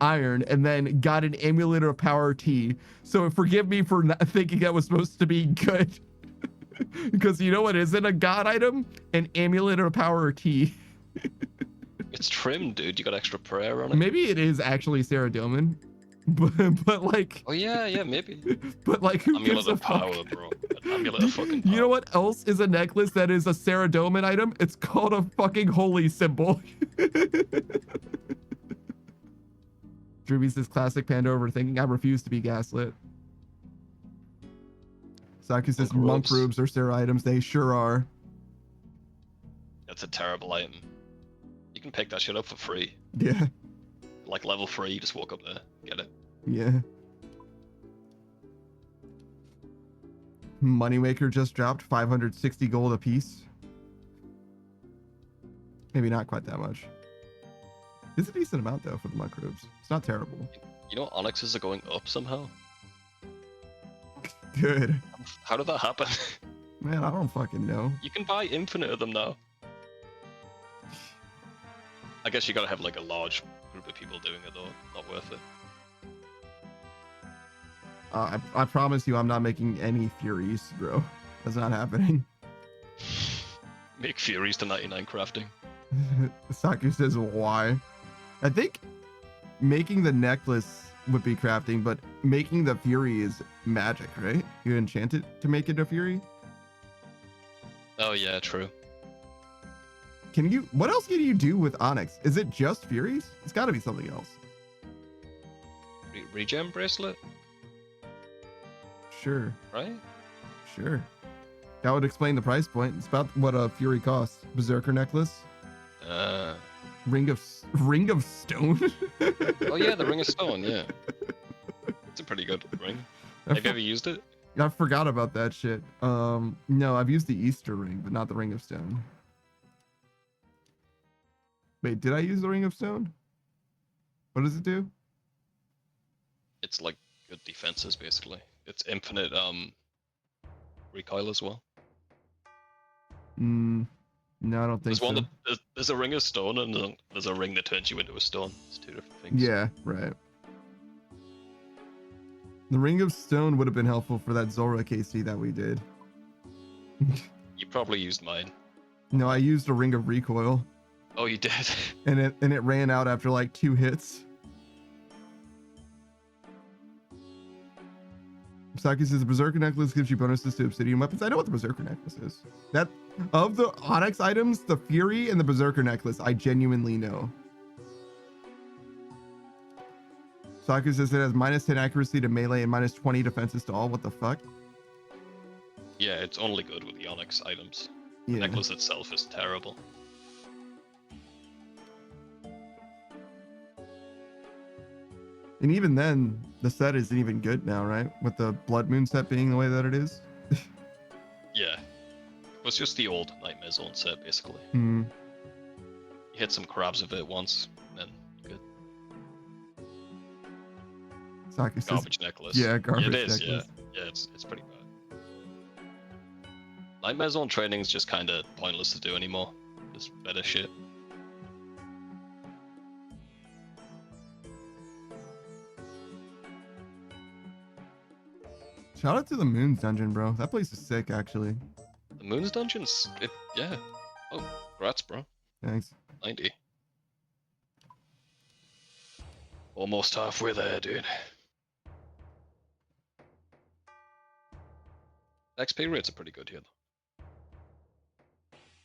iron and then got an amulet of power T. So forgive me for not thinking that was supposed to be good. Because you know what isn't a god item? An amulet of power T. It's trimmed, dude. You got extra prayer on it. Maybe it is actually Saradomin. But like... Oh yeah, maybe. But like, who gives a power, fuck? bro. Amulet of fucking power. You know what else is a necklace that is a Saradomin item? It's called a fucking holy symbol. Drewby says, classic panda overthinking. I refuse to be gaslit. Saki says, monk robes are Sarah items. They sure are. That's a terrible item. You can pick that shit up for free. Yeah. Like level 3, you just walk up there, get it. Yeah. Moneymaker just dropped 560 gold a piece. Maybe not quite that much. It's a decent amount though for the monk robes. It's not terrible. You know onyxes are going up somehow? Good. How did that happen? Man, I don't fucking know. You can buy infinite of them now. I guess you gotta have like a large group of people doing it though. Not worth it. I promise you I'm not making any Furies, bro. That's not happening. Make Furies to 99 crafting. Saku says why? I think making the necklace would be crafting, but making the Fury is magic, right? You enchant it to make it a Fury? Oh yeah, true. What else can you do with Onyx? Is it just Furies? It's gotta be something else. Regen bracelet? Sure. Right? Sure. That would explain the price point. It's about what a Fury costs. Berserker necklace. Ring of Stone. Oh yeah, the Ring of Stone, yeah. It's a pretty good ring. Have you ever used it? I forgot about that shit. No, I've used the Easter ring, but not the Ring of Stone. Wait, did I use the Ring of Stone? What does it do? It's like good defenses, basically. It's infinite recoil as well. No, I don't think so. There's a Ring of Stone and there's a ring that turns you into a stone. It's two different things. Yeah, right. The Ring of Stone would have been helpful for that Zora KC that we did. You probably used mine. No, I used a Ring of Recoil. Oh, you did? And it ran out after like 2 hits. Saki says the Berserker necklace gives you bonuses to obsidian weapons. I know what the Berserker necklace is. That of the Onyx items, the Fury and the Berserker necklace, I genuinely know. Saki says it has -10 accuracy to melee and -20 defenses to all. What the fuck? Yeah, it's only good with the Onyx items. Yeah. The necklace itself is terrible. And even then, the set isn't even good now, right? With the Blood Moon set being the way that it is. Yeah. It was just the old Nightmare Zone set, basically. Hmm. You hit some crabs with it once, and then good. Saki says, Garbage necklace. yeah, garbage it is, necklace. Yeah, it's pretty bad. Nightmare Zone training's just kind of pointless to do anymore. Just better shit. Shout out to the Moons Dungeon, bro. That place is sick, actually. The Moon's Dungeons? Yeah. Oh, congrats, bro. Thanks. 90. Almost halfway there, dude. XP rates are pretty good here, though.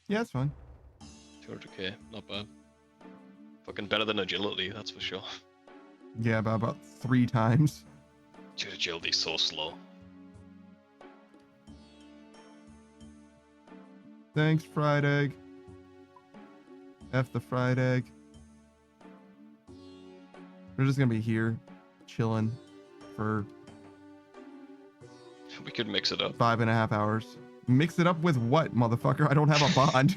Yeah, it's fine. 200k, not bad. Fucking better than agility, that's for sure. Yeah, by about 3 times. Dude, agility's so slow. Thanks, fried egg. F the fried egg. We're just gonna be here, chilling for We could mix it up. 5.5 hours. Mix it up with what, motherfucker? I don't have a bond.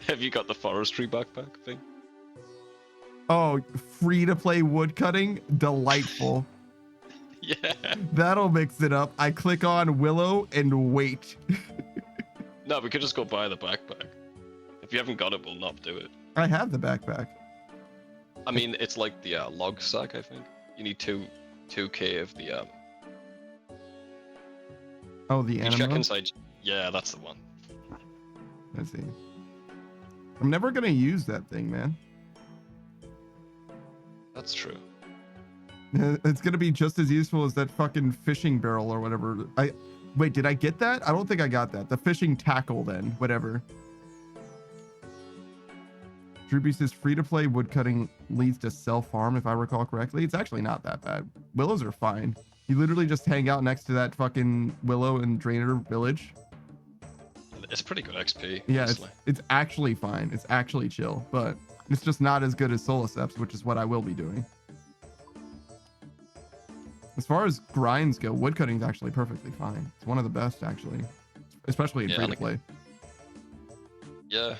Have you got the forestry backpack thing? Oh, free to play woodcutting? Delightful. Yeah. That'll mix it up. I click on Willow and wait. No, we could just go buy the backpack. If you haven't got it, we'll not do it. I have the backpack. I mean, it's like the log sack, I think. You need 2k of the Oh, the you check animal? inside. Yeah, that's the one. Let's see. I'm never gonna use that thing, man. That's true. It's gonna be just as useful as that fucking fishing barrel or whatever. Wait, did I get that? I don't think I got that. The fishing tackle then, whatever. Droopy says free-to-play woodcutting leads to self-harm, if I recall correctly. It's actually not that bad. Willows are fine. You literally just hang out next to that fucking willow and drainer village. It's pretty good XP. Yeah, honestly. it's actually fine. It's actually chill, but it's just not as good as Solaceps, which is what I will be doing. As far as grinds go, woodcutting is actually perfectly fine. It's one of the best, actually, especially in Yeah, free-to-play. Yeah.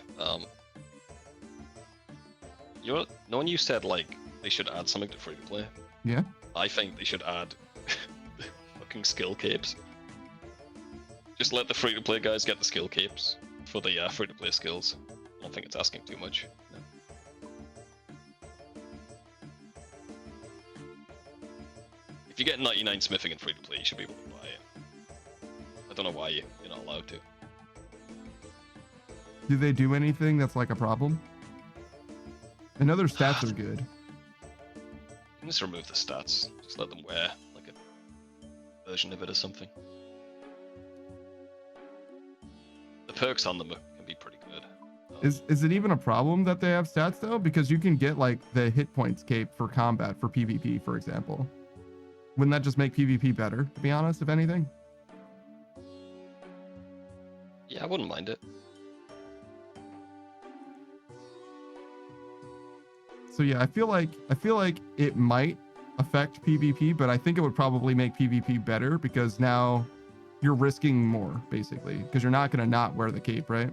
You know when you said like they should add something to free to play? Yeah. I think they should add fucking skill capes. Just let the free to play guys get the skill capes for the free to play skills. I don't think it's asking too much. No. If you get 99 smithing in free to play, you should be able to buy it. I don't know why you're not allowed to. Do they do anything that's like a problem? I know their stats are good. You can just remove the stats. Just let them wear like a version of it or something. The perks on them can be pretty good. Is it even a problem that they have stats though? Because you can get like the hit points cape for combat for PvP, for example. Wouldn't that just make PvP better, to be honest, if anything? Yeah, I wouldn't mind it. So yeah, I feel like it might affect PvP, but I think it would probably make PvP better because now you're risking more, basically, because you're not going to not wear the cape, right?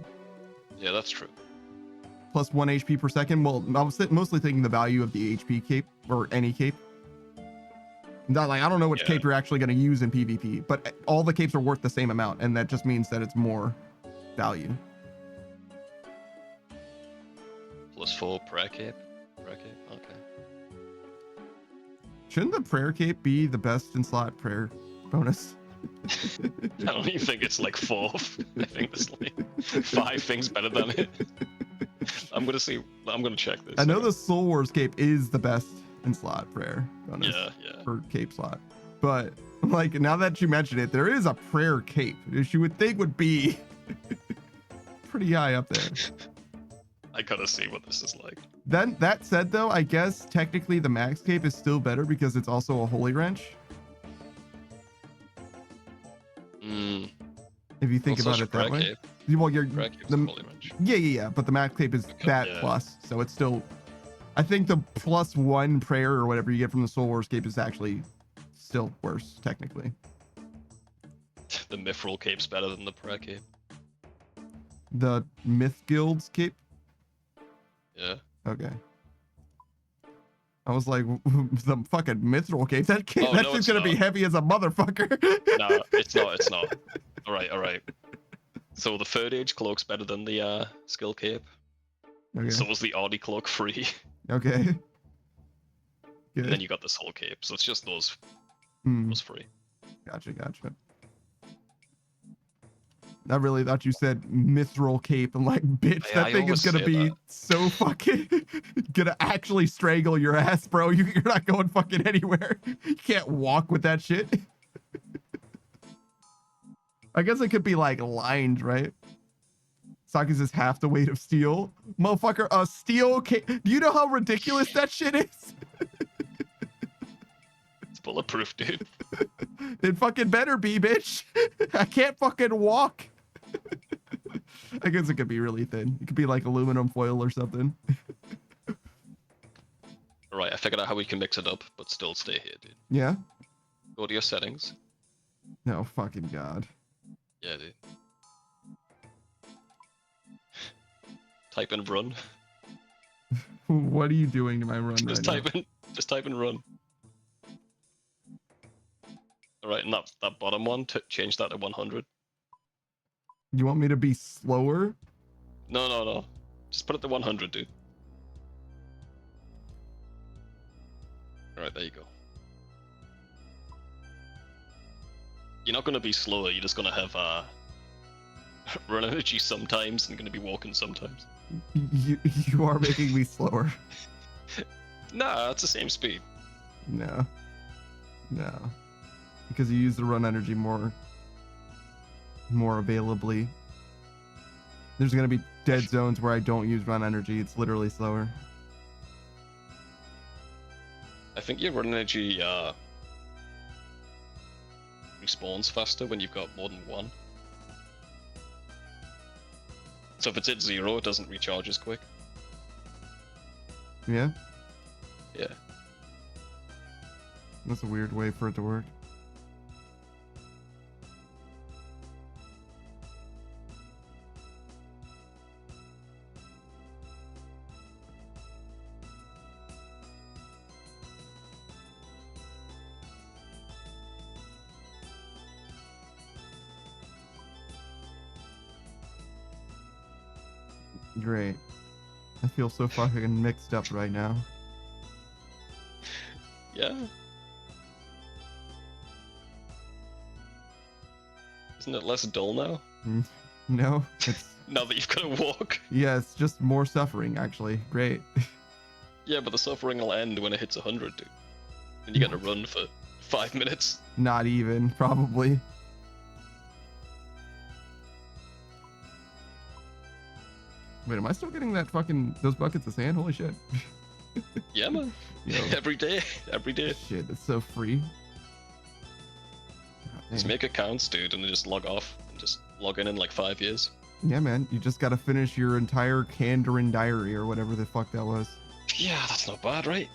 Yeah, that's true. Plus 1 HP per second. Well, I was mostly thinking the value of the HP cape or any cape. Not like I don't know which cape you're actually going to use in PvP, but all the capes are worth the same amount, and that just means that it's more value. Plus 4 prayer cape. Prayer cape, okay. Shouldn't the prayer cape be the best in slot prayer bonus? I don't even think it's like 4th. I think there's like 5 things better than it. I'm gonna check this. I know the Soul Wars cape is the best in slot prayer bonus Yeah. for cape slot, but like now that you mention it, there is a prayer cape, which you would think would be pretty high up there. I gotta see what this is like. Then that said, though, I guess technically the max cape is still better because it's also a holy wrench. If you think about it that way. Well, you're Prayer cape's the a holy wrench. yeah, but the max cape is Okay, that yeah. plus, so it's still I think the +1 prayer or whatever you get from the Soul Wars cape is actually still worse, technically. The Mithril cape's better than the prayer cape. The Myth Guild's cape? Yeah. Okay. I was like, the fucking Mithril cape. That cape, Oh, that no, shit's it's gonna be not. heavy as a motherfucker. No, it's not. It's not. All right, all right. So the third age cloak's better than the skill cape. Okay. So was the Audi cloak free, Okay. and then Good. you got the soul cape. So it's just those Hmm. free. Gotcha. I really thought you said mithril cape. I'm like, bitch, I that thing is always gonna say be that. so fucking gonna actually strangle your ass, bro. You're not going fucking anywhere. You can't walk with that shit. I guess it could be like lined, right? Saki's is half the weight of steel. Motherfucker, a steel cape. Do you know how ridiculous that shit is? It's bulletproof, dude. It fucking better be, bitch. I can't fucking walk. I guess it could be really thin. It could be like aluminum foil or something. All right, I figured out how we can mix it up, but still stay here, dude. Yeah? Go to your settings. No fucking god. Yeah, dude. Type in run. What are you doing to my run Just right type in. Just type in run. All right, and that bottom one, change that to 100. now? You want me to be slower? No. Just put it to 100, dude. All right, there you go. You're not gonna be slower. You're just gonna have run energy sometimes, and gonna be walking sometimes. You are making me slower. Nah, it's the same speed. No. Because you use the run energy more availably. There's gonna be dead zones where I don't use run energy. It's literally slower. I think your run energy respawns faster when you've got more than one. So if it's at 0, it doesn't recharge as quick. Yeah? Yeah. That's a weird way for it to work. Great. I feel so fucking mixed up right now. Yeah. Isn't it less dull now? No, it's Now that you've got to walk. yeah, it's just more suffering actually. Great. Yeah, but the suffering will end when it hits 100, dude. And you get to run for 5 minutes. Not even, probably. Wait, am I still getting that fucking those buckets of sand? Holy shit. Yeah, man. Yo, Every day. shit, that's so free. God Just damn. make accounts, dude, and then just log off and just log in like 5 years. Yeah, man, you just gotta finish your entire Kandarin diary or whatever the fuck that was. Yeah, that's not bad, right?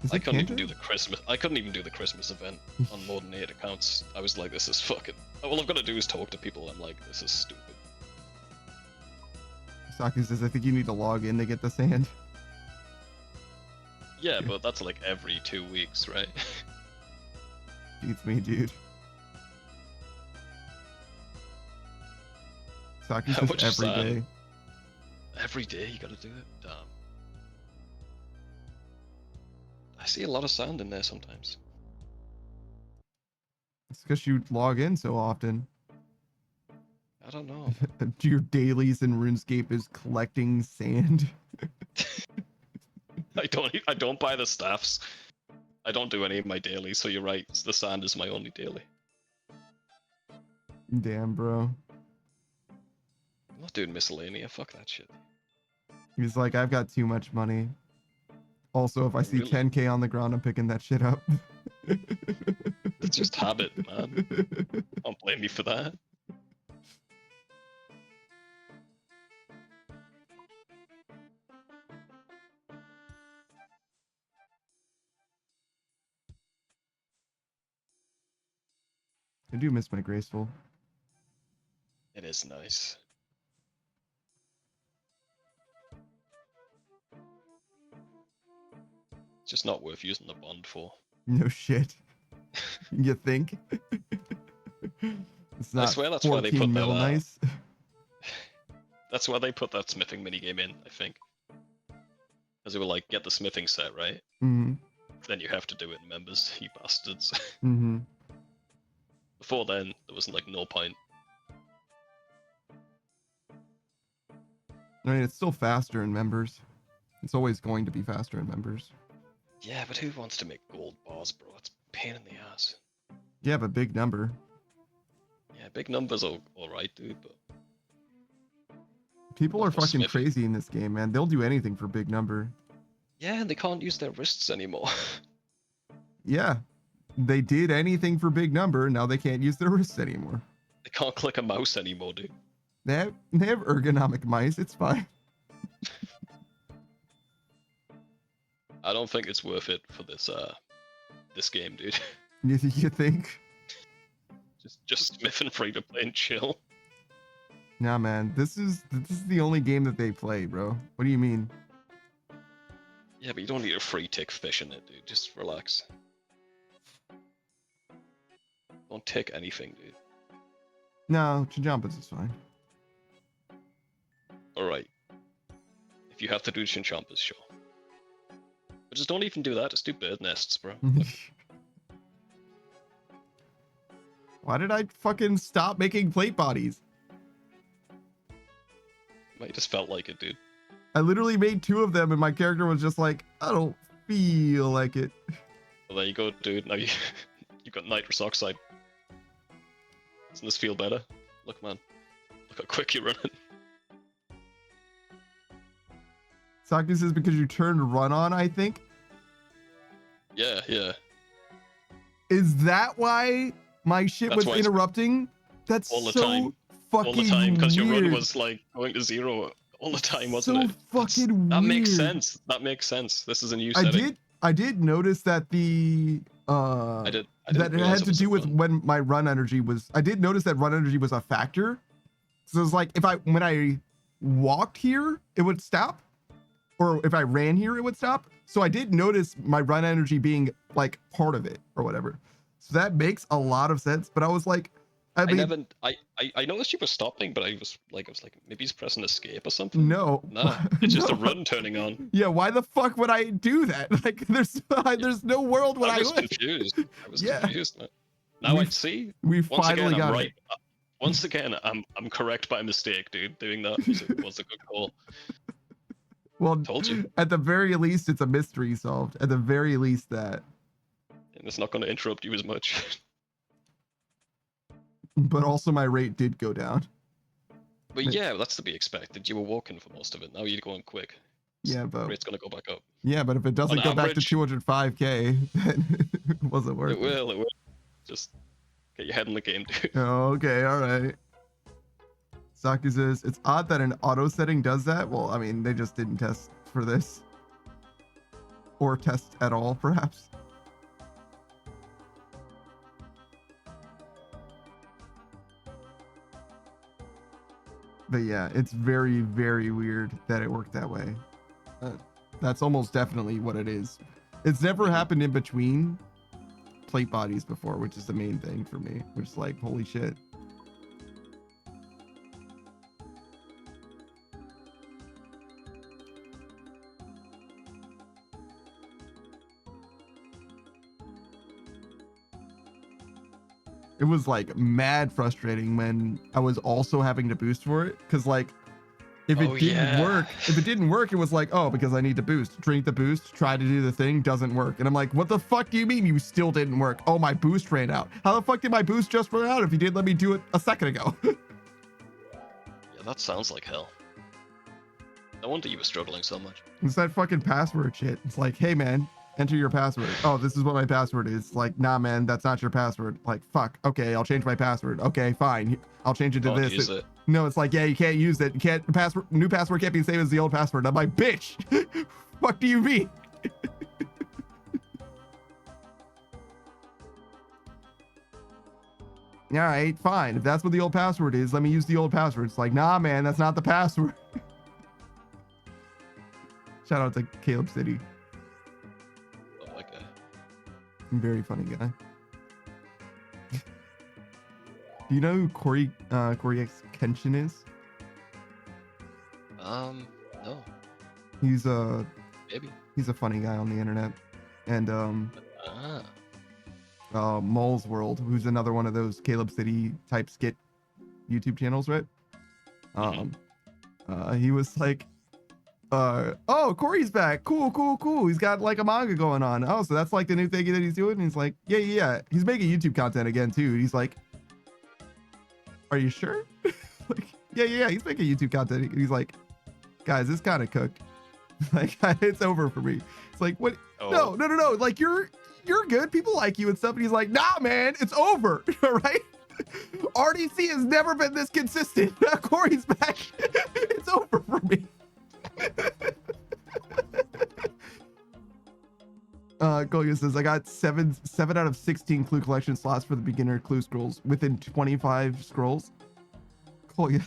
Is I it couldn't even Kandarin? do the Christmas. I couldn't even do the Christmas event on more than 8 accounts. I was like, this is fucking. All I've got to do is talk to people. I'm like, this is stupid. Saki says, I think you need to log in to get the sand. Yeah, but that's like every 2 weeks, right? Beats me, dude. Saki How says much every sand? day. Every day you gotta do it. Damn. I see a lot of sand in there sometimes. It's because you log in so often. I don't know. Your dailies in RuneScape is collecting sand. I don't buy the staffs. I don't do any of my dailies, so you're right. The sand is my only daily. Damn, bro. I'm not doing miscellanea. Fuck that shit. He's like, I've got too much money. Also, if I see Really? 10K on the ground, I'm picking that shit up. It's just habit, man. Don't blame me for that. I do miss my graceful. It is nice. It's just not worth using the bond for. No shit. You think? It's not I swear that's why they 14 put mil that. Nice. That's why they put that smithing minigame in, I think. Because they were like, get the smithing set, right? Mm-hmm. Then you have to do it in members, you bastards. Mm-hmm. Before then, there was like no point. I mean, it's still faster in members. It's always going to be faster in members. Yeah, but who wants to make gold bars, bro? It's a pain in the ass. Yeah, but big number. Yeah, big numbers are alright, dude, but... People Not are for fucking smithing. crazy in this game, man. They'll do anything for big number. Yeah, and they can't use their wrists anymore. Yeah. They did anything for big number, now they can't use their wrists anymore. They can't click a mouse anymore, dude. They have ergonomic mice, it's fine. I don't think it's worth it for this game, dude. You think? Just smith and free to play and chill. Nah, man. This is the only game that they play, bro. What do you mean? Yeah, but you don't need a free tick fish in it, dude. Just relax. Don't tick anything, dude. No, Chinjampas is fine. Alright. If you have to do Chinchampas, sure. But just don't even do that, just do bird nests, bro. Why did I fucking stop making plate bodies? I just felt like it, dude. I literally made 2 of them and my character was just like, I don't feel like it. Well, there you go, dude. Now you got nitrous oxide. Doesn't this feel better? Look, man. Look how quick you're running. Saki says because you turned run on, I think. Yeah, yeah. Is that why my shit That's was why it's interrupting? That's all the so time. fucking All the time, because your run weird. was like going to 0 all the time, wasn't So it? fucking That makes weird. sense. That makes sense. This is a new setting. I did notice that the I didn't that it realize had to was do a with run. when my run energy was. I did notice that run energy was a factor. So it's like when I walked here, it would stop, or if I ran here, it would stop. So I did notice my run energy being like part of it or whatever. So that makes a lot of sense. But I was like, I noticed you were stopping, but I was like maybe he's pressing escape or something. no, Nah, it's just a No. run turning on. Yeah, why the fuck would I do that? Like, there's no world when I I was would. confused. I was Yeah. confused. Man. Now I We've- see. We Once finally again, I'm got right. it. Once again, I'm correct by mistake, dude. Doing that was a good call. Well, Told you. at the very least, it's a mystery solved. At the very least, that. And it's not going to interrupt you as much. But also, my rate did go down. But yeah, that's to be expected. You were walking for most of it. Now you're going quick. Yeah, but Rate's going to go back up. yeah, but if it doesn't On go back to average- 205k, then it wasn't worth It will. It will. Just get your head in the game, dude. Oh, okay, all right. Saki says it's odd that an auto setting does that. Well, I mean, they just didn't test for this, or test at all, perhaps. But yeah, it's very, very weird that it worked that way. That's almost definitely what it is. It's never happened in between plate bodies before, which is the main thing for me, which is like, holy shit. It was like mad frustrating when I was also having to boost for it, because like if it Oh, didn't yeah. work, it was like, oh, because I need to boost. Drink the boost, try to do the thing, doesn't work. And I'm like, what the fuck do you mean you still didn't work? Oh, my boost ran out. How the fuck did my boost just run out if you didn't let me do it a second ago? Yeah, that sounds like hell. No wonder you were struggling so much. It's that fucking password shit. It's like, hey man, enter your password. Oh, this is what my password is. Like, nah man, that's not your password. Like, fuck. Okay, I'll change my password. Okay, fine. I'll change it to Can't this. use it. No, it's like, yeah, you can't use it. You can't password. New password can't be the same as the old password. I'm like, bitch. What do you mean? All right, fine. If that's what the old password is, let me use the old password. It's like, nah, man, that's not the password. Shout out to Caleb City. Oh, that guy. Very funny guy. Do you know who Corey X Kenshin is? No, He's a maybe. funny guy on the internet. And Ah, Mole's World, who's another one of those Caleb City type skit YouTube channels, right? He was like, oh, Corey's back. Cool. He's got like a manga going on. Oh, so that's like the new thing that he's doing? And he's like, yeah. He's making YouTube content again too. He's like, are you sure? Like, yeah. He's making YouTube content. He's like, guys, this kind of cooked. Like, it's over for me. It's like, what? Oh. No. Like, you're good. People like you and stuff. And he's like, nah, man, it's over. All right. RDC has never been this consistent. Corey's back. It's over for me. Goya says, I got seven out of 16 clue collection slots for the beginner clue scrolls within 25 scrolls. Goya,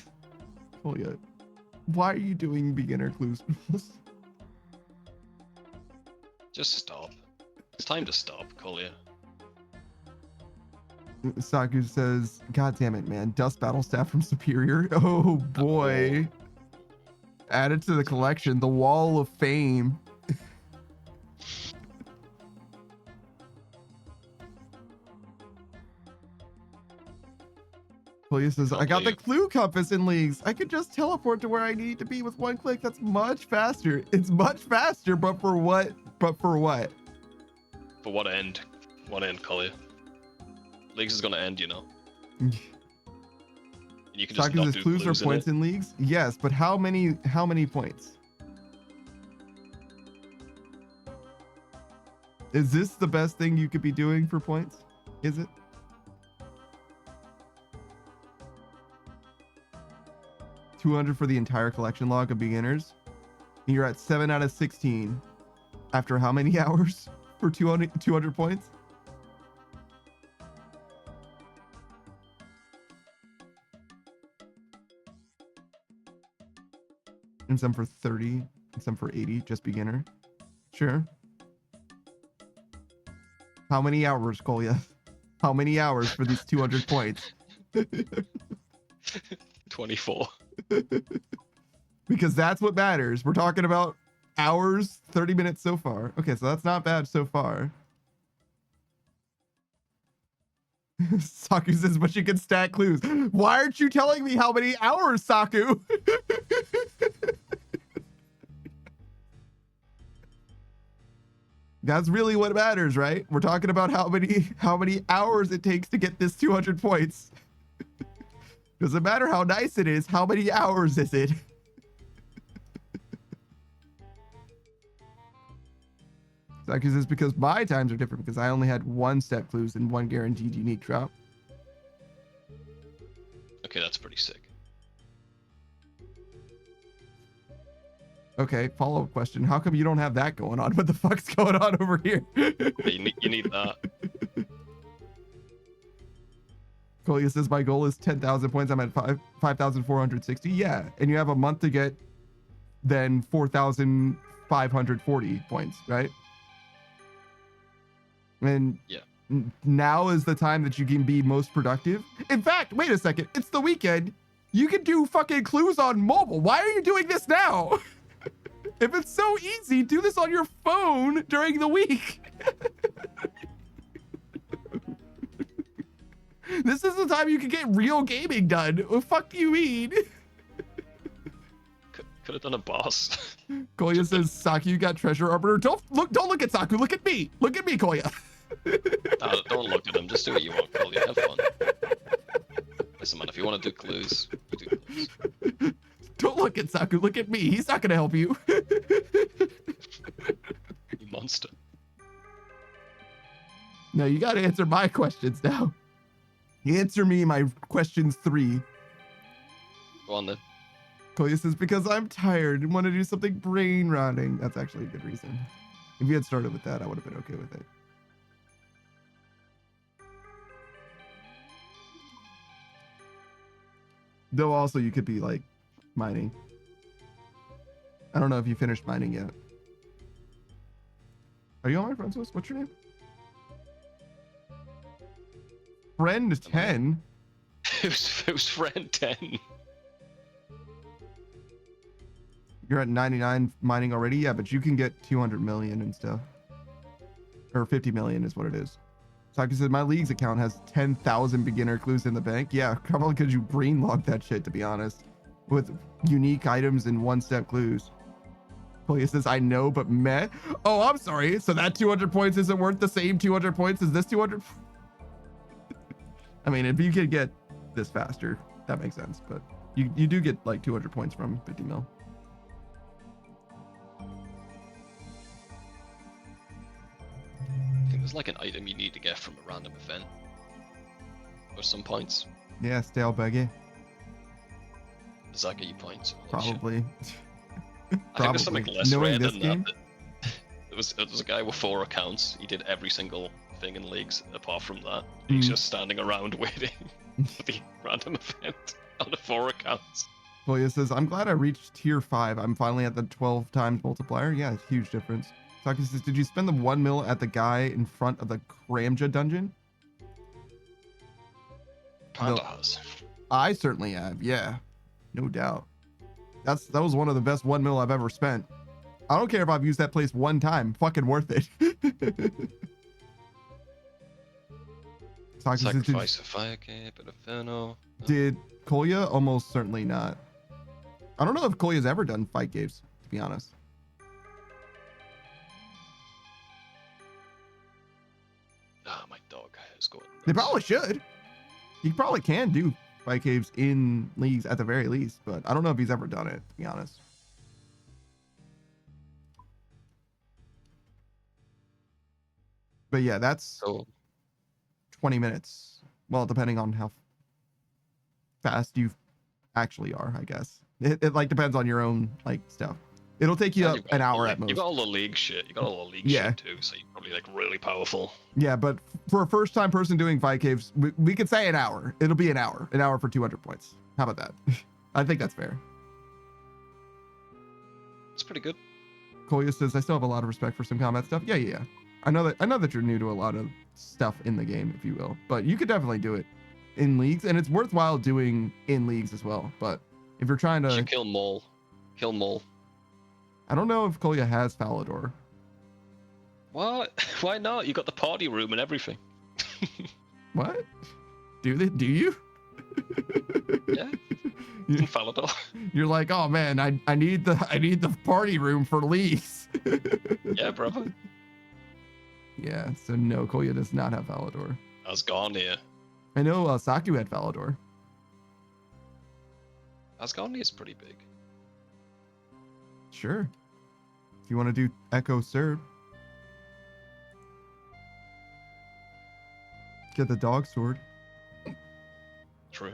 why are you doing beginner clue scrolls? Just stop. It's time to stop, Collier. Saku says, God damn it, man. Dust battle staff from Superior. Oh boy. Add it to the collection. The Wall of Fame. Police says, I got the clue compass in leagues. I could just teleport to where I need to be with one click. That's much faster. It's much faster, but for what? For what end? What end, Collier? Leagues is gonna end, you know. You can just not do clues or points in leagues? Yes, but how many points? Is this the best thing you could be doing for points? Is it? $200 for the entire collection log of beginners. And you're at 7 out of 16 after how many hours for 200 points? And some for 30, and some for 80, just beginner. Sure. How many hours, Kolya? How many hours for these 200 points? 24. Because that's what matters. We're talking about hours, 30 minutes so far. Okay, so that's not bad so far. Saku says, but you can stack clues. Why aren't you telling me how many hours, Saku? That's really what matters, right? We're talking about how many hours it takes to get this 200 points. Doesn't matter how nice it is. How many hours is it? Saku says, because my times are different because I only had 1 step clues and 1 guaranteed unique drop. Okay, that's pretty sick. Okay, follow-up question. How come you don't have that going on? What the fuck's going on over here? You need that. Colia says, my goal is 10,000 points. I'm at 5,460. Yeah, and you have a month to get then 4,540 points, right? And yeah, now is the time that you can be most productive. In fact, wait a second. It's the weekend. You can do fucking clues on mobile. Why are you doing this now? If it's so easy, do this on your phone during the week. This is the time you can get real gaming done. What the fuck do you mean? Could have done a boss. Koya says, Saku, you got treasure arbiter. Don't look at Saku. Look at me. Look at me, Koya. Don't look at him. Just do what you want, Collier. Have fun. Listen, man, if you want to do clues, do clues. Don't look at Saku. Look at me. He's not going to help you. You monster. No, you got to answer my questions now. Answer me my questions 3. Go on then. Koya says, because I'm tired and want to do something brain rotting. That's actually a good reason. If you had started with that, I would have been okay with it. Though also you could be like mining. I don't know if you finished mining yet. Are you on my friends list? What's your name? Friend 10. Who's friend 10? You're at 99 mining already? Yeah, but you can get 200 million and stuff. Or 50 million is what it is. Saki said, my league's account has 10,000 beginner clues in the bank. Yeah, probably because you brain logged that shit, to be honest. With unique items and one-step clues. Julia says, I know, but meh. Oh, I'm sorry. So that 200 points isn't worth the same 200 points as this 200? I mean, if you could get this faster, that makes sense. But you do get like 200 points from 50 mil. I think there's like an item you need to get from a random event. Or some points. Yeah, stale baggy. Does that get you points? Holy shit. Probably. I think there's something less Knowing rare this than game? that. There was a guy with 4 accounts. He did every single thing in leagues apart from that. He's just standing around waiting for the random event on the 4 accounts. Julia says, I'm glad I reached tier 5. I'm finally at the 12 times multiplier. Yeah, it's a huge difference. Saki says, did you spend the 1 mil at the guy in front of the Kramja dungeon? Panda has. I certainly have, yeah. No doubt. That was one of the best 1 mil I've ever spent. I don't care if I've used that place one time. Fucking worth it. Saki says, Sacrifice a fire cape and inferno. did Kolya? Almost certainly not. I don't know if Kolya's ever done fight games, to be honest. Ah, my dog is going. They probably should. He probably can do fight caves in leagues at the very least, but I don't know if he's ever done it, to be honest. But yeah, that's So 20 minutes. Well, depending on how fast you actually are, I guess. It like depends on your own like stuff. It'll take you and up an hour at most. You got all the league shit. You got all the league Yeah. shit too, so you're probably like really powerful. Yeah, but for a first time person doing fight caves, we could say an hour. It'll be an hour for 200 points. How about that? I think that's fair. It's pretty good. Kolya says, I still have a lot of respect for some combat stuff. Yeah. I know that you're new to a lot of stuff in the game, if you will, but you could definitely do it in leagues, and it's worthwhile doing in leagues as well. But if you're trying You to should kill Mole. Kill Mole. I don't know if Kolya has Falador. What? Why not? You got the party room and everything. What? Do you? Yeah. You- Falador. You're like, oh man, I need the party room for leagues. Yeah, brother. Yeah, so no, Kolya does not have Falador. Asgarnia. I know Saku had Falador. Asgarnia is pretty big. Sure. If you want to do Echo Serb. Get the dog sword. True.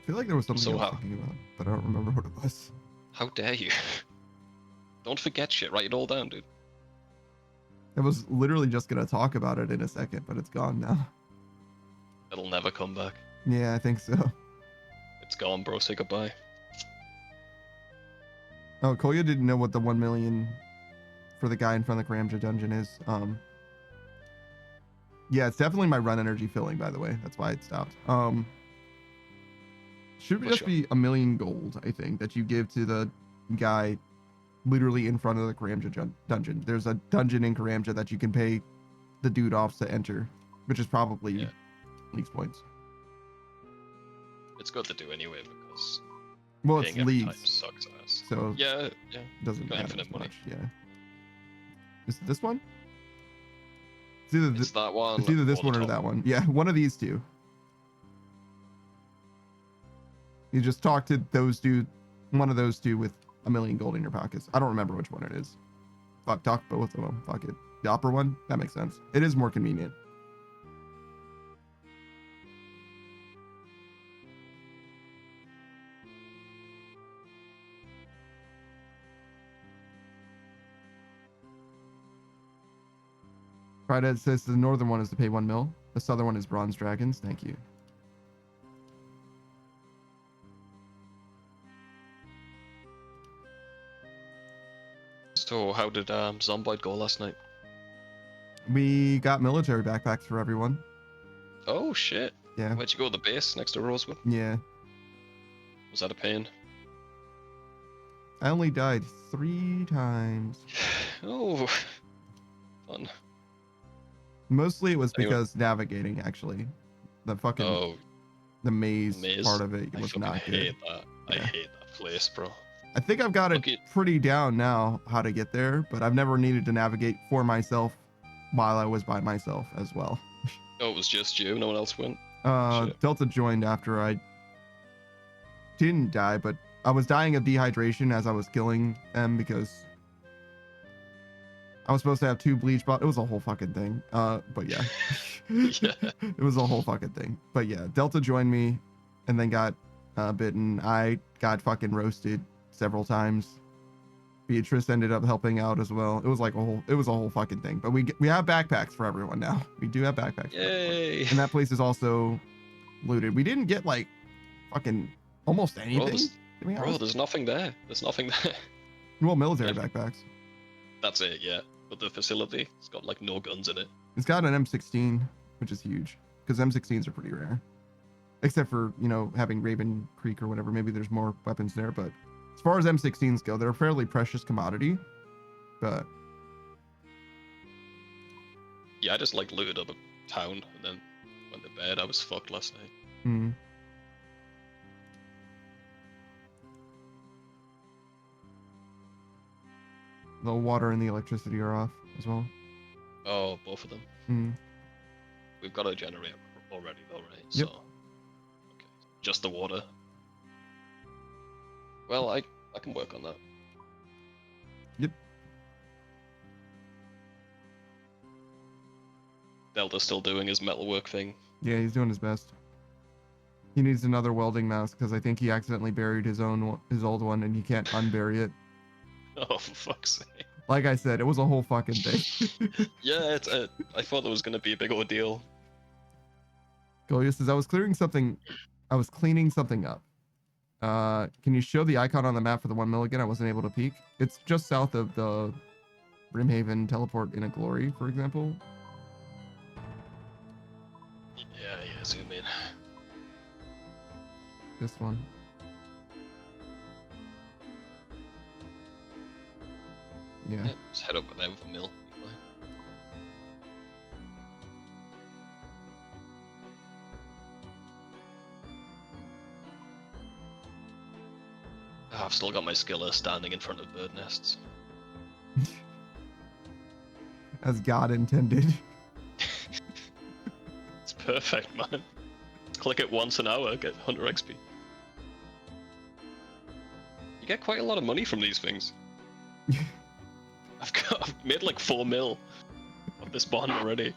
I feel like there was something So I was how- thinking about, but I don't remember what it was. How dare you? Don't forget shit. Write it all down, dude. I was literally just gonna talk about it in a second, but it's gone now. It'll never come back. Yeah, I think so. It's gone, bro. Say goodbye. Oh, Kolya didn't know what the 1 million for the guy in front of the Kramja dungeon is. Yeah, it's definitely my run energy filling, by the way. That's why it stopped. Should Well, just sure. be 1 million gold, I think, that you give to the guy literally in front of the Kramja dungeon. There's a dungeon in Kramja that you can pay the dude off to enter, which is probably Yeah. leagues points. It's good to do anyway because Well, it's paying every time leagues, sucks ass. so Yeah. it doesn't got matter infinite as money. much. Yeah. Is it this one? It's either It's that one. it's either this or the one or top that one. Yeah, one of these two. You just talk to one of those two with 1 million gold in your pockets. I don't remember which one it is. Fuck, talk both of them. Fuck it. The upper one? That makes sense. It is more convenient. Friday says the northern one is to pay 1 mil. The southern one is bronze dragons. Thank you. So how did Zomboid go last night? We got military backpacks for everyone. Oh shit. Yeah. Where'd you go? The base next to Rosewood? Yeah. Was that a pain? I only died 3 times. Oh, fun. Mostly it was Anyone- because navigating, actually. The fucking Oh, the maze, maze. part of it I was fucking not good. hate that. I Yeah. hate that place, bro. I think I've got it Look at- pretty down now how to get there, but I've never needed to navigate for myself while I was by myself as well. Oh, it was just you. No one else went. Shit. Delta joined after I didn't die, but I was dying of dehydration as I was killing them because I was supposed to have 2 bleach bottles. It was a whole fucking thing. But yeah. Yeah. It was a whole fucking thing. But yeah, Delta joined me and then got bitten. I got fucking roasted several times. Beatrice ended up helping out as well. It was like it was a whole fucking thing. But we have backpacks for everyone now. We do have backpacks. For everyone. Yay. And that place is also looted. We didn't get like fucking almost anything. to be Bro, honest. there's nothing there. There's nothing there. Well, military Yeah. backpacks. That's it, yeah. But the facility, it's got like no guns in it. It's got an M16, which is huge because M16s are pretty rare. Except for, you know, having Raven Creek or whatever. Maybe there's more weapons there. But as far as M16s go, they're a fairly precious commodity. But Yeah, I just like looted up a town and then went to bed. I was fucked last night. hmm. The water and the electricity are off as well. Oh, both of them. Hmm. We've got a generator already though, right? Yep. So, okay. Just the water. Well, I can work on that. Yep. Delta's still doing his metalwork thing. Yeah, he's doing his best. He needs another welding mask because I think he accidentally buried his old one and he can't unbury it. Oh, for fuck's sake. Like I said, it was a whole fucking thing. Yeah, I thought there was going to be a big ordeal. Golia says, I was cleaning something up. Can you show the icon on the map for the 1 mil again? I wasn't able to peek. It's just south of the Brimhaven teleport in a glory, for example. Yeah, zoom in. This one. Yeah. Yeah, just head up there with a mill. Oh, I've still got my skiller standing in front of bird nests. As God intended. It's perfect, man. Click it once an hour, get 100 XP. You get quite a lot of money from these things. I've made like 4 mil of this bond already.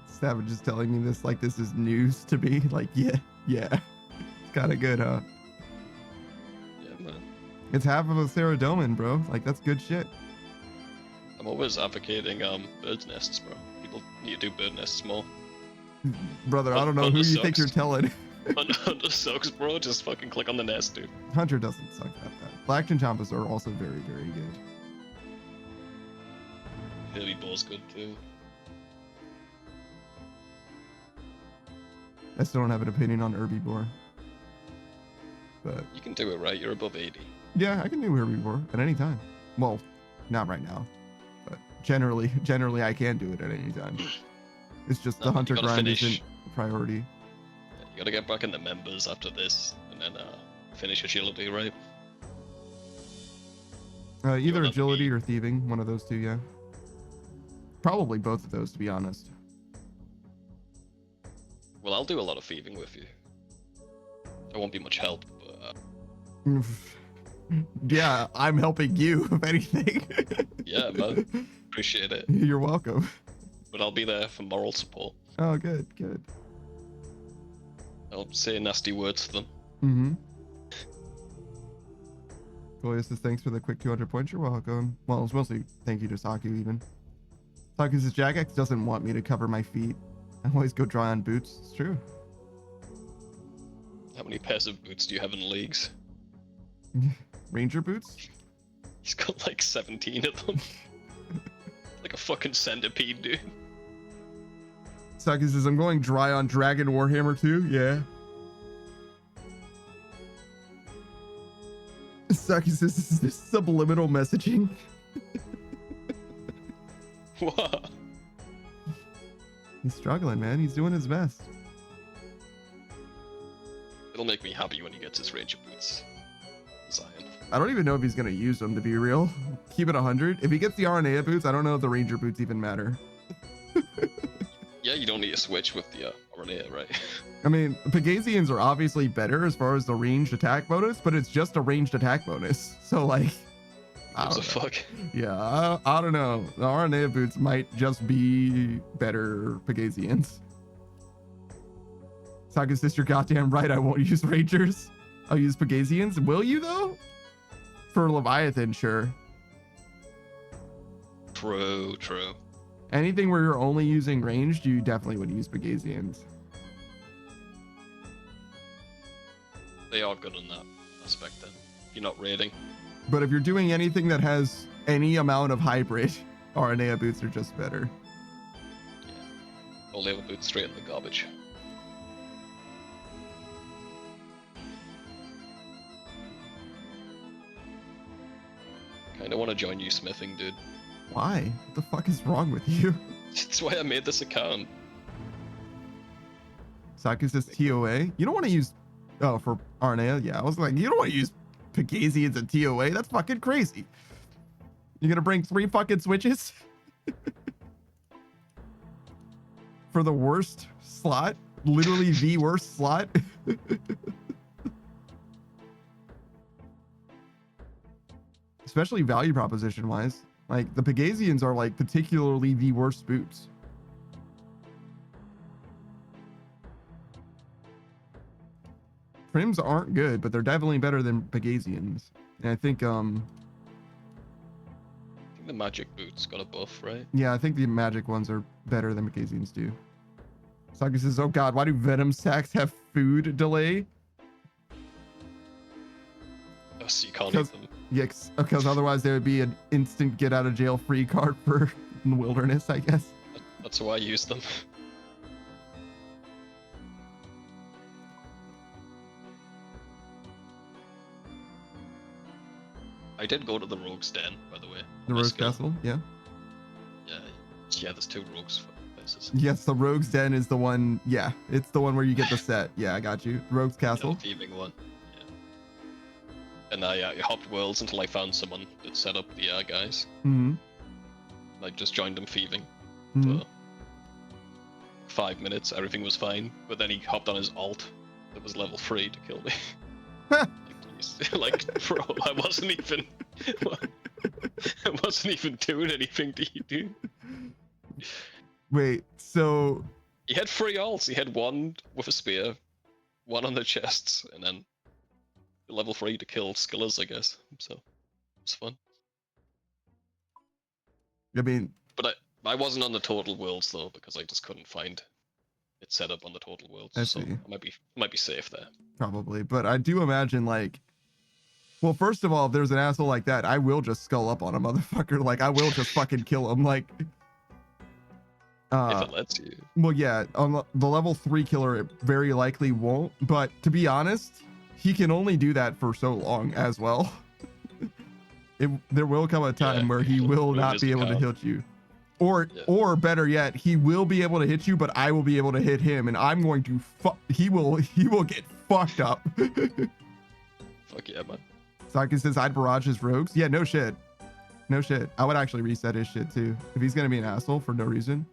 Savage is telling me this like this is news to me. Like, yeah. It's kind of good, huh? Yeah, man. It's half of a Saradomin, bro. Like, that's good shit. I'm always advocating birds nests, bro. People need to do bird nests more. Brother, I don't know who you think you're telling. Hunter sucks, bro. Just fucking click on the nest, dude. Hunter doesn't suck at that. Black Chinchompas are also very, very good. Herbivores good too. I still don't have an opinion on herbivore. But You can do it right. You're above 80. yeah, I can do herbivore at any time. Well, not right now. But generally I can do it at any time. It's just the No, hunter you gotta grind finish. isn't a priority. Yeah, you gotta get back in the members after this, and then finish agility, right? Either wanna agility be- or thieving, one of those two, yeah. Probably both of those, to be honest. Well, I'll do a lot of thieving with you. I won't be much help, but Yeah, I'm helping you, if anything. yeah, man, appreciate it. You're welcome. But I'll be there for moral support. Oh, good. I'll say nasty words to them. Mm-hmm. Golia says, thanks for the quick 200 points. You're welcome. Well, it's mostly thank you to Saku, even. Talking says Jagex doesn't want me to cover my feet. I always go dry on boots. It's true. How many pairs of boots do you have in leagues? Ranger boots? He's got like 17 of them. Like a fucking centipede, dude. Saki says, I'm going dry on Dragon Warhammer 2. Yeah. Saki says, is this subliminal messaging? What? He's struggling, man. He's doing his best. It'll make me happy when he gets his Ranger boots. Zion. I don't even know if he's going to use them, to be real. Keep it 100. If he gets the RNA boots, I don't know if the Ranger boots even matter. Yeah, you don't need to switch with the RNA, right? I mean, Pegasians are obviously better as far as the ranged attack bonus, but it's just a ranged attack bonus. So, like, I Gives a don't know. fuck. Yeah, I don't know. The RNA boots might just be better Pegasians. Saga's sister, goddamn right, I won't use Rangers. I'll use Pegasians. Will you, though? For Leviathan, sure. True. Anything where you're only using ranged, you definitely would use Pegasians. They are good in that aspect then. If you're not raiding. But if you're doing anything that has any amount of hybrid, RNA boots are just better. Yeah. All the other boots straight in the garbage. Kinda wanna join you smithing, dude. Why? What the fuck is wrong with you? That's why I made this account. Saki says TOA. You don't want to use... Oh, for RNA? Yeah, I was like, you don't want to use Pegasians and TOA. That's fucking crazy. You're gonna bring 3 fucking switches? For the worst slot? Literally the worst slot? Especially value proposition wise. Like, the Pegasians are like particularly the worst boots. Prims aren't good, but they're definitely better than Pegasians. And I think I think the magic boots got a buff, right? yeah, I think the magic ones are better than Pegasians do. Saki says, oh god, why do Venom sacks have food delay? Oh, so you can't eat them. Yes, because otherwise there would be an instant get out of jail free card for the wilderness, I guess. That's why I use them. I did go to the Rogue's Den, by the way. The My Rose skill. Castle, yeah. Yeah, there's 2 Rogues places. Yes, the Rogue's Den is the one, yeah. It's the one where you get the set. Yeah, I got you. Rogue's Castle. Yeah, the thieving one. Yeah. And I hopped worlds until I found someone that set up the guys. Mm-hmm. I just joined them thieving Mm-hmm. for 5 minutes. Everything was fine, but then he hopped on his alt that was level 3 to kill me. Like, please. Like, bro, I wasn't even doing anything to you, dude. Wait, so He had 3 alts. He had 1 with a spear, 1 on the chests, and then level 3 to kill skillers, I guess. So it's fun. I mean, But I wasn't on the total worlds though, because I just couldn't find it set up on the total worlds. I so see. I might be safe there. probably, but I do imagine like, well, first of all, if there's an asshole like that, I will just skull up on a motherfucker. Like, I will just fucking kill him. Like, If it lets you. well, yeah, on the level 3 killer, it very likely won't. But to be honest, he can only do that for so long as well. There will come a time Yeah, where he he'll will ruin not his be able to account. hit you. Or, Yeah. or better yet, he will be able to hit you, but I will be able to hit him, and I'm going to he will get fucked up. Fuck yeah, man. Saki says I'd barrage his rogues. Yeah, no shit. No shit. I would actually reset his shit too. If he's gonna be an asshole for no reason.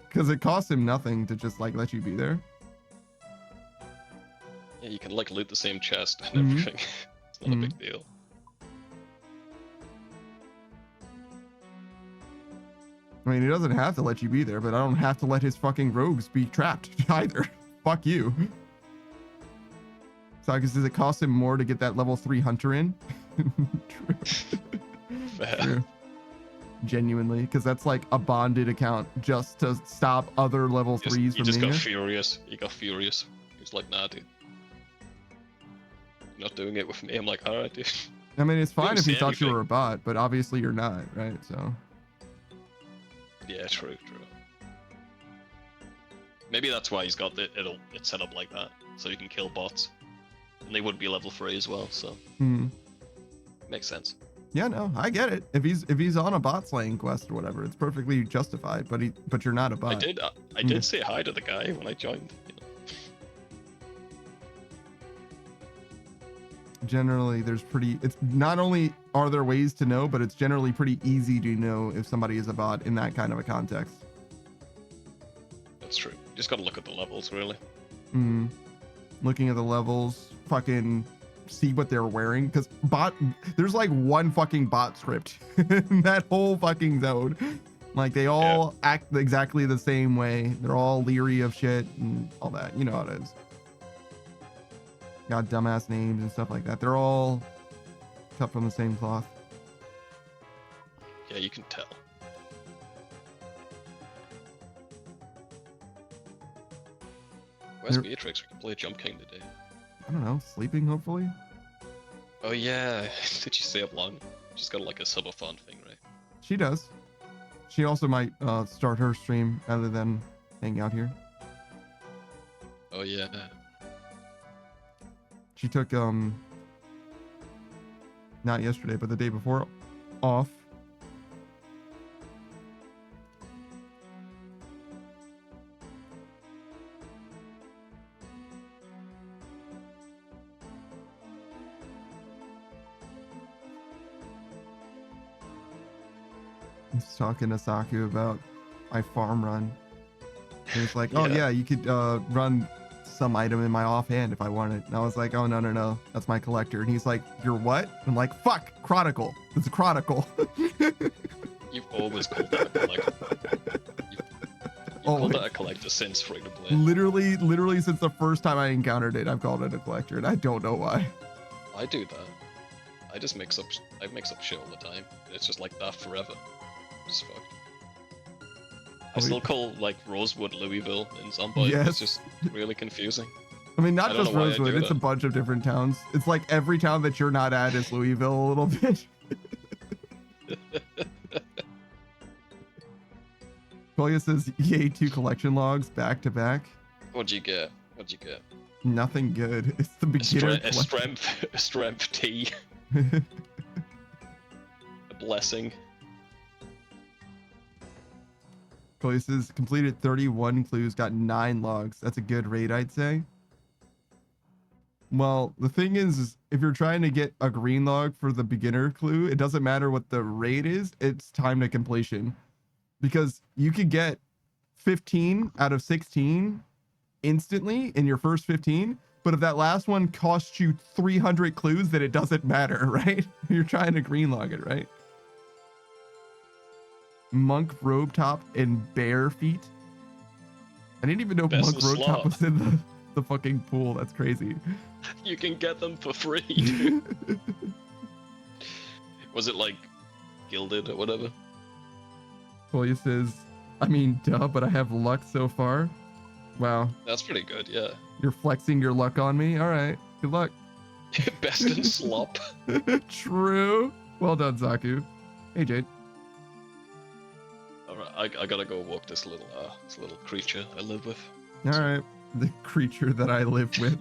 Because it costs him nothing to just like let you be there. Yeah, you can like loot the same chest and Mhm. everything. It's not a big deal. I mean, he doesn't have to let you be there, but I don't have to let his fucking rogues be trapped either. Fuck you. Saki says it costs him more to get that level 3 hunter in. True. Fair. True. Genuinely, because that's like a bonded account just to stop other level He 3s he from just being got here. furious. He got furious. He was like, nah, dude. You're not doing it with me. I'm like, alright, dude. I mean, it's fine Didn't if he say thought you anything. were a bot, but obviously you're not, right? So Yeah, true. Maybe that's why he's got it's set up like that, so you can kill bots, and they would be level 3 as well. So makes sense. yeah, no, I get it. If he's on a bot slaying quest or whatever, it's perfectly justified. But you're not a bot. I did say hi to the guy when I joined. You know. Generally, it's not only are there ways to know, but it's generally pretty easy to know if somebody is a bot in that kind of a context. That's true. Just gotta look at the levels, really. Looking at the levels, fucking see what they're wearing, because there's like one fucking bot script in that whole fucking zone. Like they all act exactly the same way. They're all leery of shit and all that. You know how it is. Got dumbass names and stuff like that. They're all cut from the same cloth. Yeah, you can tell. Where's Beatrix? We can play Jump King today. I don't know, sleeping hopefully. Oh yeah, did she stay up long? She's got like a subathon thing, right? She does. She also might start her stream rather than hang out here. Oh yeah. She took not yesterday, but the day before off. He's talking to Saku about my farm run. And he's like, oh yeah, you could run some item in my offhand if I wanted. And I was like, oh no, that's my collector. And he's like, you're what? I'm like, fuck, Chronicle. It's a Chronicle. You've always called that a collector. You've called that a collector since free to play. Literally since the first time I encountered it, I've called it a collector, and I don't know why. I do that. I just mix up shit all the time. It's just like that forever. It's fucked. I still call like Rosewood Louisville in Zombie. Yes. It's just really confusing. I mean, not I don't just know why I Rosewood, do it's a that. bunch of different towns. It's like every town that you're not at is Louisville a little bit. Koya says, yay, 2 collection logs back to back. What'd you get? Nothing good. It's the beginner A strength T. A blessing. Koya says, completed 31 clues, got 9 logs. That's a good rate, I'd say. Well, the thing is if you're trying to get a green log for the beginner clue, it doesn't matter what the rate is, it's time to completion. Because you could get 15 out of 16 instantly in your first 15, but if that last one costs you 300 clues, then it doesn't matter, right? You're trying to green log it, right? Monk robe top and bare feet. I didn't even know Best Monk of robe top slot. was in the fucking pool. That's crazy. You can get them for free, dude. Was it like gilded or whatever? Koya says, I mean, duh, but I have luck so far. Wow. That's pretty good, yeah. You're flexing your luck on me? All right. Good luck. Best in slop. True. Well done, Zaku. Hey, Jade. Alright, I gotta go walk this little creature I live with. All right. The creature that I live with.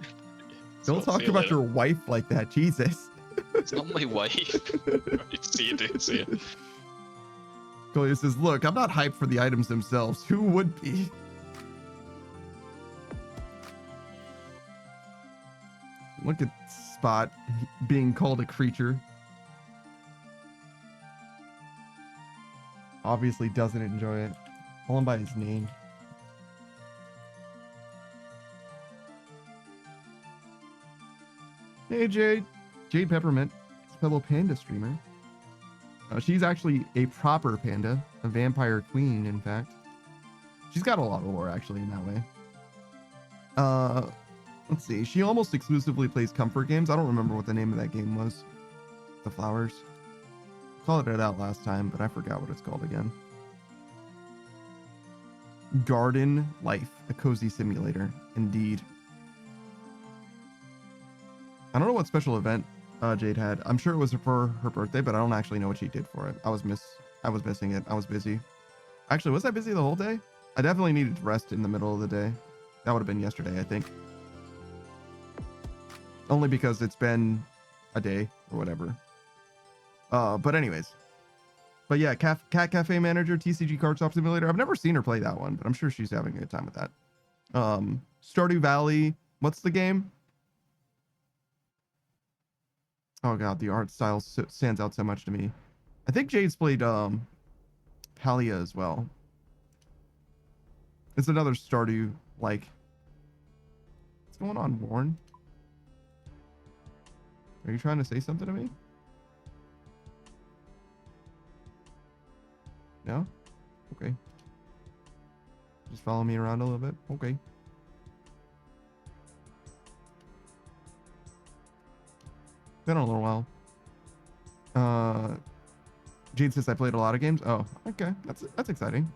So Don't talk see you about later. your wife like that. Jesus. It's not my wife. Right, see you, dude. See you. Koya says, look, I'm not hyped for the items themselves. Who would be? Look at Spot being called a creature. Obviously doesn't enjoy it. Call him by his name. Hey, Jade. Jade Peppermint, fellow panda streamer. She's actually a proper panda, a vampire queen, in fact. She's got a lot of lore, actually, in that way. Let's see. She almost exclusively plays comfort games. I don't remember what the name of that game was. The Flowers. Called it out last time, but I forgot what it's called again. Garden Life, a cozy simulator. Indeed. I don't know what special event Jade had. I'm sure it was for her birthday, but I don't actually know what she did for it. I was missing it. I was busy. Actually, was I busy the whole day? I definitely needed to rest in the middle of the day. That would have been yesterday, I think. Only because it's been a day or whatever. But anyways. But yeah, Cat Cafe Manager, TCG Card Shop Simulator. I've never seen her play that one, but I'm sure she's having a good time with that. Stardew Valley. What's the game? Oh god, the art style stands out so much to me. I think Jade's played Palia as well. It's another Stardew like. What's going on, Warren? Are you trying to say something to me? No? Okay. Just follow me around a little bit. Okay. Been a little while. Jade says I played a lot of games. Oh, okay. That's exciting.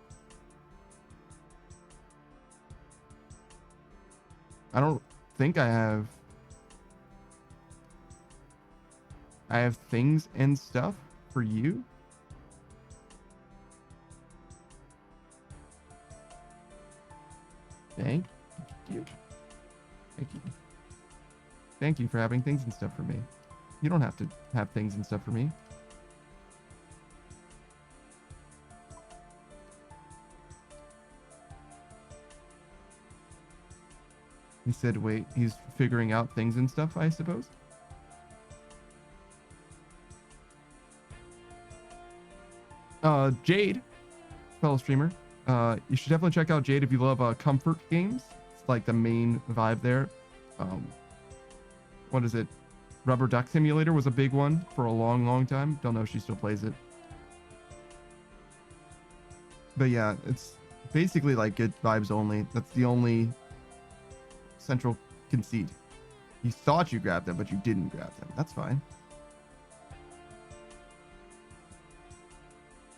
I don't think I have things and stuff for you. Thank you. Thank you. Thank you for having things and stuff for me. You don't have to have things and stuff for me. He said, wait, he's figuring out things and stuff, I suppose. Jade, fellow streamer. You should definitely check out Jade if you love comfort games. It's like the main vibe there. What is it? Rubber Duck Simulator was a big one for a long time. Don't know if she still plays it. But yeah, it's basically like good vibes only. That's the only central conceit. You thought you grabbed them, but you didn't grab them. That's fine.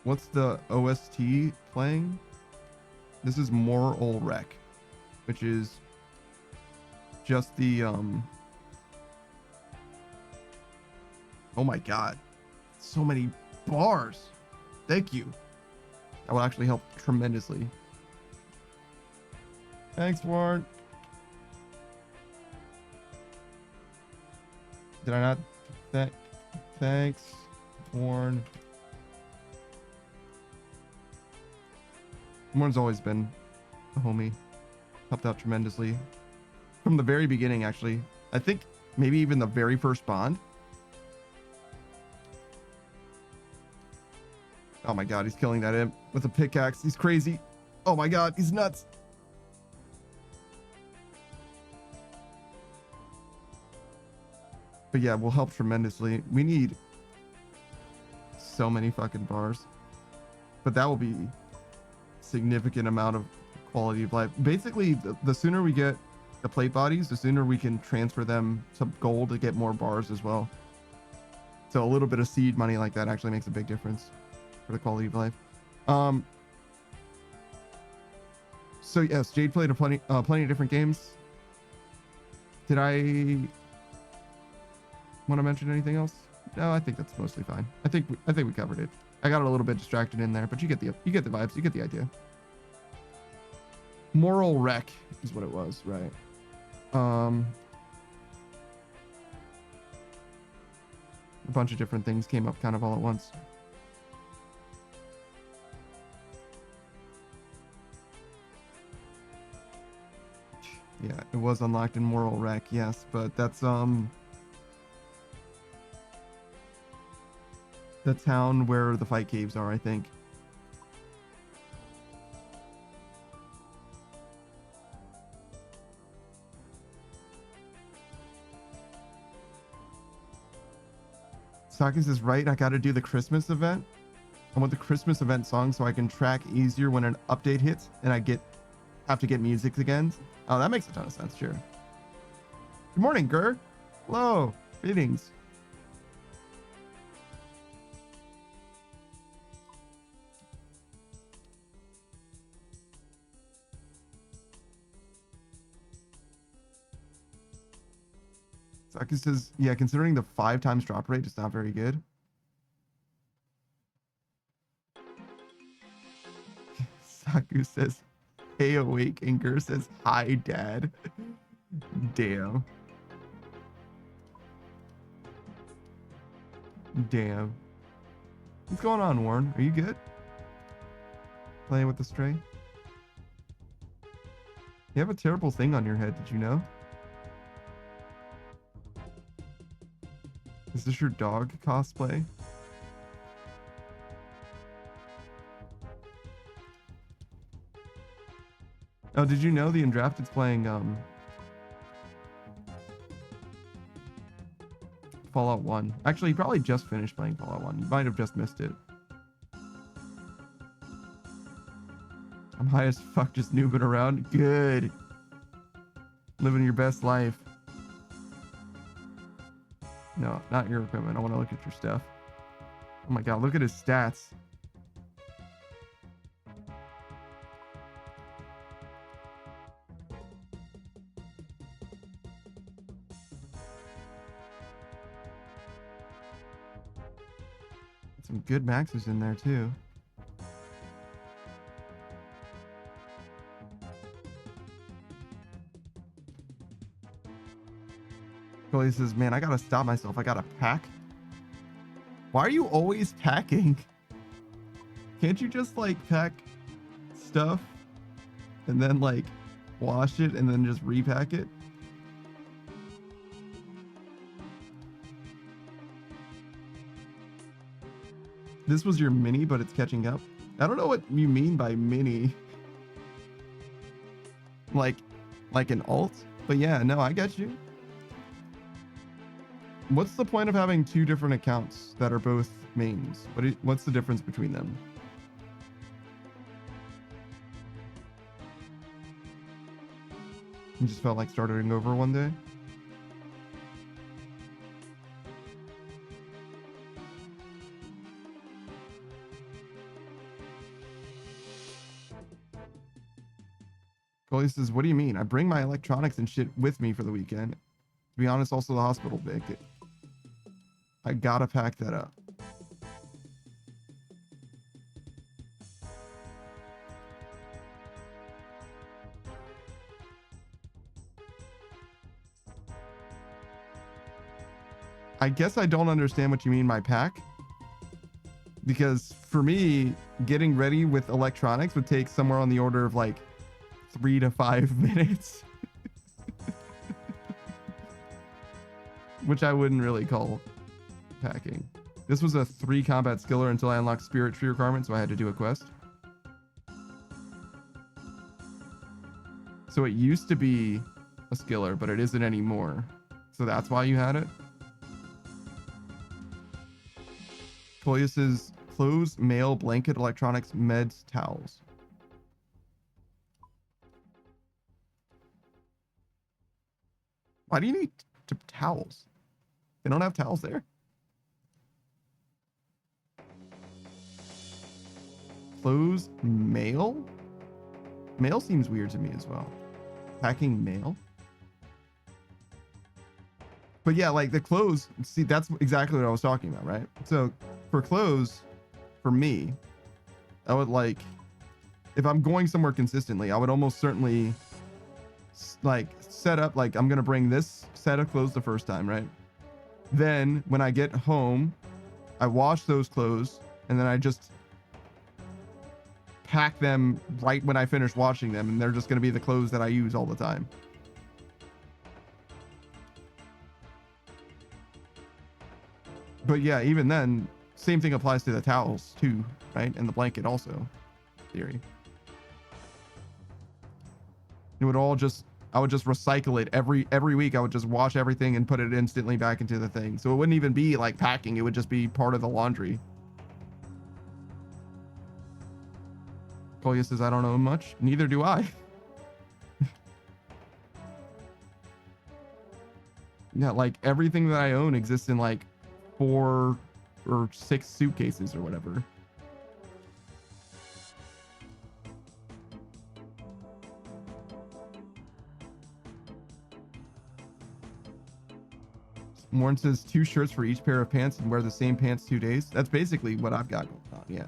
What's the OST playing? This is Moral Wreck, which is just the oh my god, so many bars. Thank you. That will actually help tremendously. Thanks, Warren. Did I not? Thanks, Warren. Warren's always been a homie. Helped out tremendously. From the very beginning, actually. I think maybe even the very first Bond. Oh my god, he's killing that imp with a pickaxe. He's crazy. Oh my god, he's nuts. But yeah, we'll help tremendously. We need so many fucking bars. But that will be significant amount of quality of life. Basically, the sooner we get the plate bodies, the sooner we can transfer them to gold to get more bars as well. So a little bit of seed money like that actually makes a big difference for the quality of life. So yes, Jade played plenty of different games. Did I want to mention anything else? No, I think that's mostly fine. I think we covered it. I got a little bit distracted in there, but you get the vibes, you get the idea. Moral Wreck is what it was, right? A bunch of different things came up kind of all at once. Yeah, it was unlocked in Moral Wreck, yes, but that's the town where the fight caves are, I think. Sakis is right. I got to do the Christmas event. I want the Christmas event song so I can track easier when an update hits and I have to get music again. Oh, that makes a ton of sense. Sure. Good morning, Gur. Hello. Greetings. Saku says, yeah, considering the 5 times drop rate, it's not very good. Saku says, hey, awake. And Gur says, hi, dad. Damn. Damn. What's going on, Warren? Are you good? Playing with the stray? You have a terrible thing on your head, did you know? Is this your dog cosplay? Oh, did you know the Undrafted's playing Fallout 1? Actually, he probably just finished playing Fallout 1. You might have just missed it. I'm high as fuck, just noobing around. Good. Living your best life. No, not your equipment. I want to look at your stuff. Oh my god, look at his stats. Some good maxes in there too. He says, man, I gotta stop myself. I gotta pack. Why are you always packing? Can't you just like pack stuff and then like wash it and then just repack it? This was your mini, but it's catching up. I don't know what you mean by mini. Like an alt? But yeah, no, I get you. What's the point of having 2 different accounts that are both mains? What's the difference between them? You just felt like starting over one day? Coley says, what do you mean? I bring my electronics and shit with me for the weekend. To be honest, also the hospital bag. I gotta pack that up. I guess I don't understand what you mean by pack. Because for me, getting ready with electronics would take somewhere on the order of like 3 to 5 minutes. Which I wouldn't really call packing. This was a 3 combat skiller until I unlocked spirit tree requirement, so I had to do a quest. So it used to be a skiller, but it isn't anymore. So that's why you had it. Coleus's clothes, mail, blanket, electronics, meds, towels. Why do you need towels? They don't have towels there. Clothes, mail? Mail seems weird to me as well. Packing mail? But yeah, like the clothes, see, that's exactly what I was talking about, right? So for clothes, for me, I would like, if I'm going somewhere consistently, I would almost certainly like set up, like I'm going to bring this set of clothes the first time, right? Then when I get home, I wash those clothes and then I just pack them right when I finish washing them. And they're just going to be the clothes that I use all the time. But yeah, even then, same thing applies to the towels too, right? And the blanket also, in theory. It would all just, I would just recycle it every week. I would just wash everything and put it instantly back into the thing. So it wouldn't even be like packing. It would just be part of the laundry. Kolya says, I don't know much. Neither do I. Yeah, like everything that I own exists in like 4 or 6 suitcases or whatever. Warren says 2 shirts for each pair of pants and wear the same pants 2 days. That's basically what I've got going on. Yeah.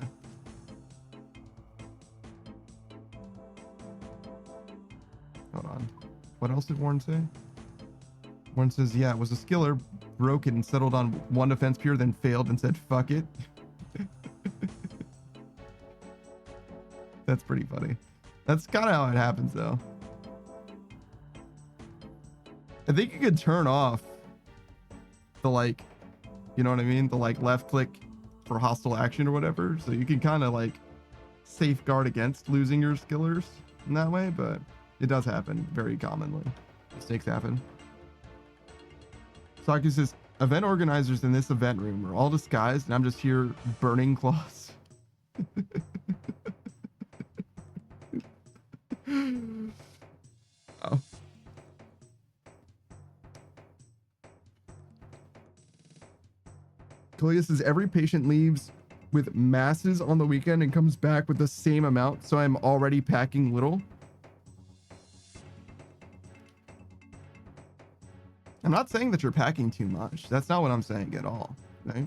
Hold on. What else did Warren say? Warren says, yeah, it was a skiller, broke it and settled on one defense pure, then failed and said, fuck it. That's pretty funny. That's kind of how it happens, though. I think you could turn off the, like, you know what I mean? The, like, left click for hostile action or whatever. So you can kind of, like, safeguard against losing your skillers in that way, but it does happen very commonly. Mistakes happen. Saki says, event organizers in this event room are all disguised, and I'm just here burning cloths. Oh. Kolia says, every patient leaves with masses on the weekend and comes back with the same amount, so I'm already packing little. I'm not saying that you're packing too much. That's not what I'm saying at all, right?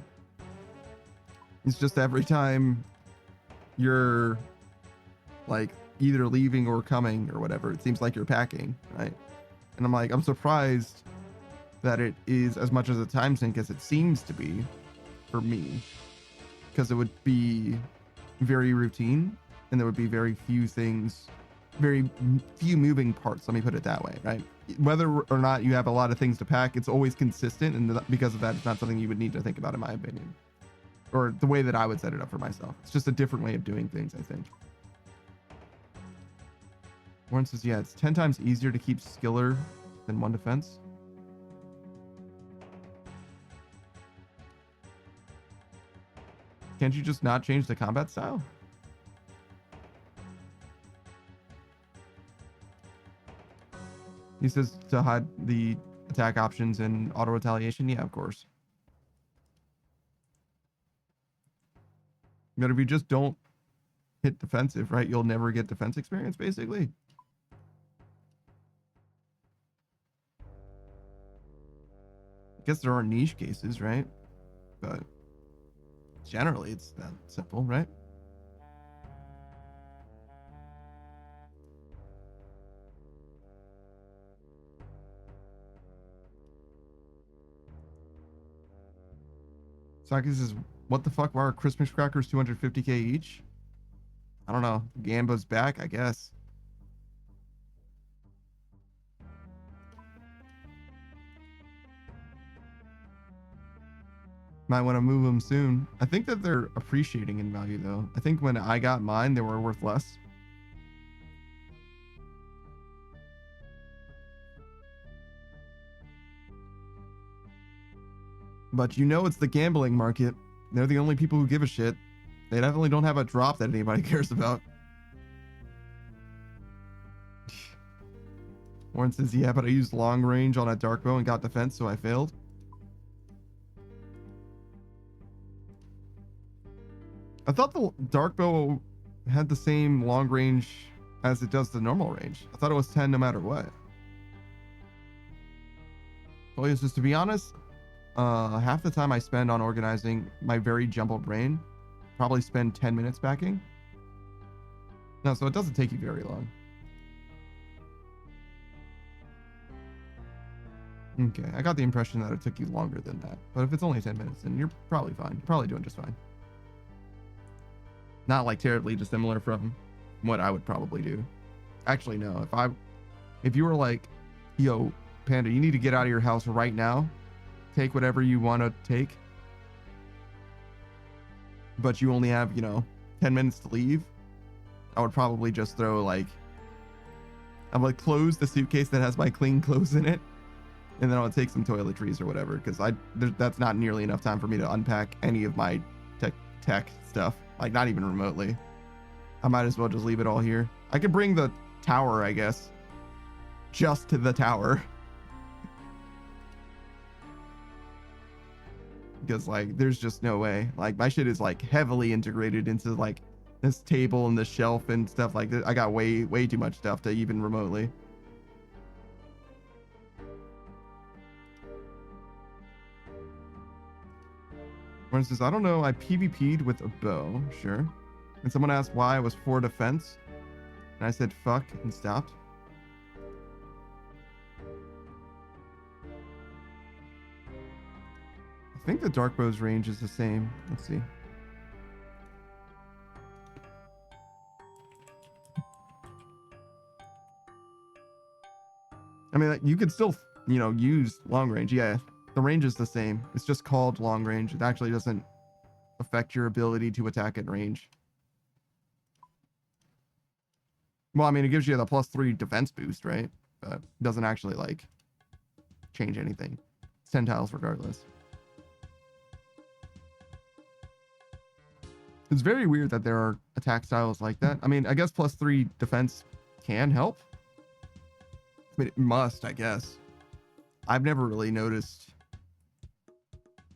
It's just every time you're like either leaving or coming or whatever, it seems like you're packing, right? And I'm like, I'm surprised that it is as much as a time sink as it seems to be for me, because it would be very routine and there would be very few things, very few moving parts. Let me put it that way, right? Whether or not you have a lot of things to pack, it's always consistent, and because of that, it's not something you would need to think about, in my opinion, or the way that I would set it up for myself. It's just a different way of doing things, I think. Warren says, yeah, it's 10 times easier to keep skiller than one defense. Can't you just not change the combat style? He says to hide the attack options and auto retaliation. Yeah, of course. But if you just don't hit defensive, right, you'll never get defense experience, basically. I guess there are niche cases, right? But generally, it's that simple, right? Saki says, what the fuck? Why are Christmas crackers 250k each? I don't know. Gambo's back, I guess. Might want to move them soon. I think that they're appreciating in value, though. I think when I got mine, they were worth less. But you know it's the gambling market. They're the only people who give a shit. They definitely don't have a drop that anybody cares about. Warren says, yeah, but I used long range on a dark bow and got defense, so I failed. I thought the dark bow had the same long range as it does the normal range. I thought it was 10 no matter what. Well, just to be honest, half the time I spend on organizing my very jumbled brain, probably spend 10 minutes packing. No, so it doesn't take you very long. Okay, I got the impression that it took you longer than that. But if it's only 10 minutes, then you're probably fine. You're probably doing just fine. Not like terribly dissimilar from what I would probably do. Actually, no. If you were like, yo, Panda, you need to get out of your house right now. Take whatever you want to take. But you only have, 10 minutes to leave. I would probably just throw I would close the suitcase that has my clean clothes in it. And then I would take some toiletries or whatever. Because that's not nearly enough time for me to unpack any of my tech stuff. Like, not even remotely. I might as well just leave it all here. I could bring the tower, I guess. Just to the tower. Because, there's just no way. My shit is, heavily integrated into, this table and the shelf and stuff like that. I got way, way too much stuff to even remotely. For instance, I don't know, I PvP'd with a bow, sure. And someone asked why I was for defense. And I said fuck and stopped. I think the dark bow's range is the same. Let's see. I mean, like, you could still, you know, use long range. Yeah, the range is the same. It's just called long range. It actually doesn't affect your ability to attack at range. Well, I mean, it gives you the +3 defense boost, right? But it doesn't actually, like, change anything. It's 10 tiles regardless. It's very weird that there are attack styles like that. I mean, I guess +3 defense can help. I mean, it must, I guess. I've never really noticed.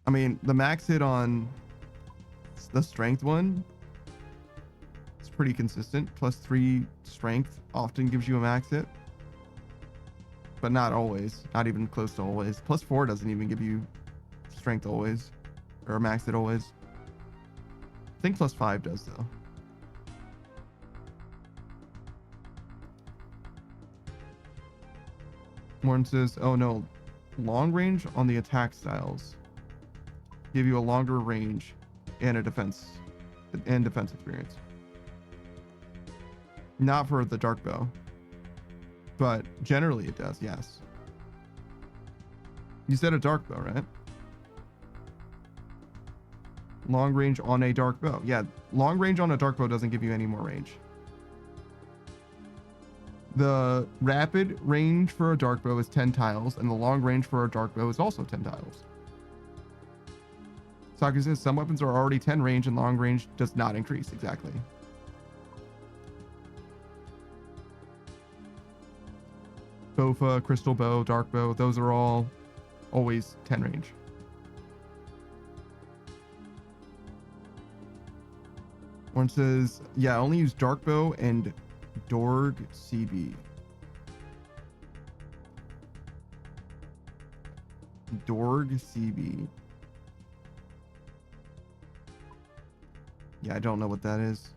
I mean, the max hit on the strength one is pretty consistent. +3 strength often gives you a max hit. But not always. Not even close to always. +4 doesn't even give you strength always. Or a max hit always. I think +5 does, though. Warren says, oh no, long range on the attack styles give you a longer range and a defense experience. Not for the dark bow, but generally it does, yes. You said a dark bow, right? Long range on a dark bow. Yeah, long range on a dark bow doesn't give you any more range. The rapid range for a dark bow is 10 tiles, and the long range for a dark bow is also 10 tiles. Saki says some weapons are already 10 range and long range does not increase. Exactly. Bofa, crystal bow, dark bow, those are all always 10 range. One says, yeah, only use dark bow and Dorg CB. Dorg CB. Yeah, I don't know what that is.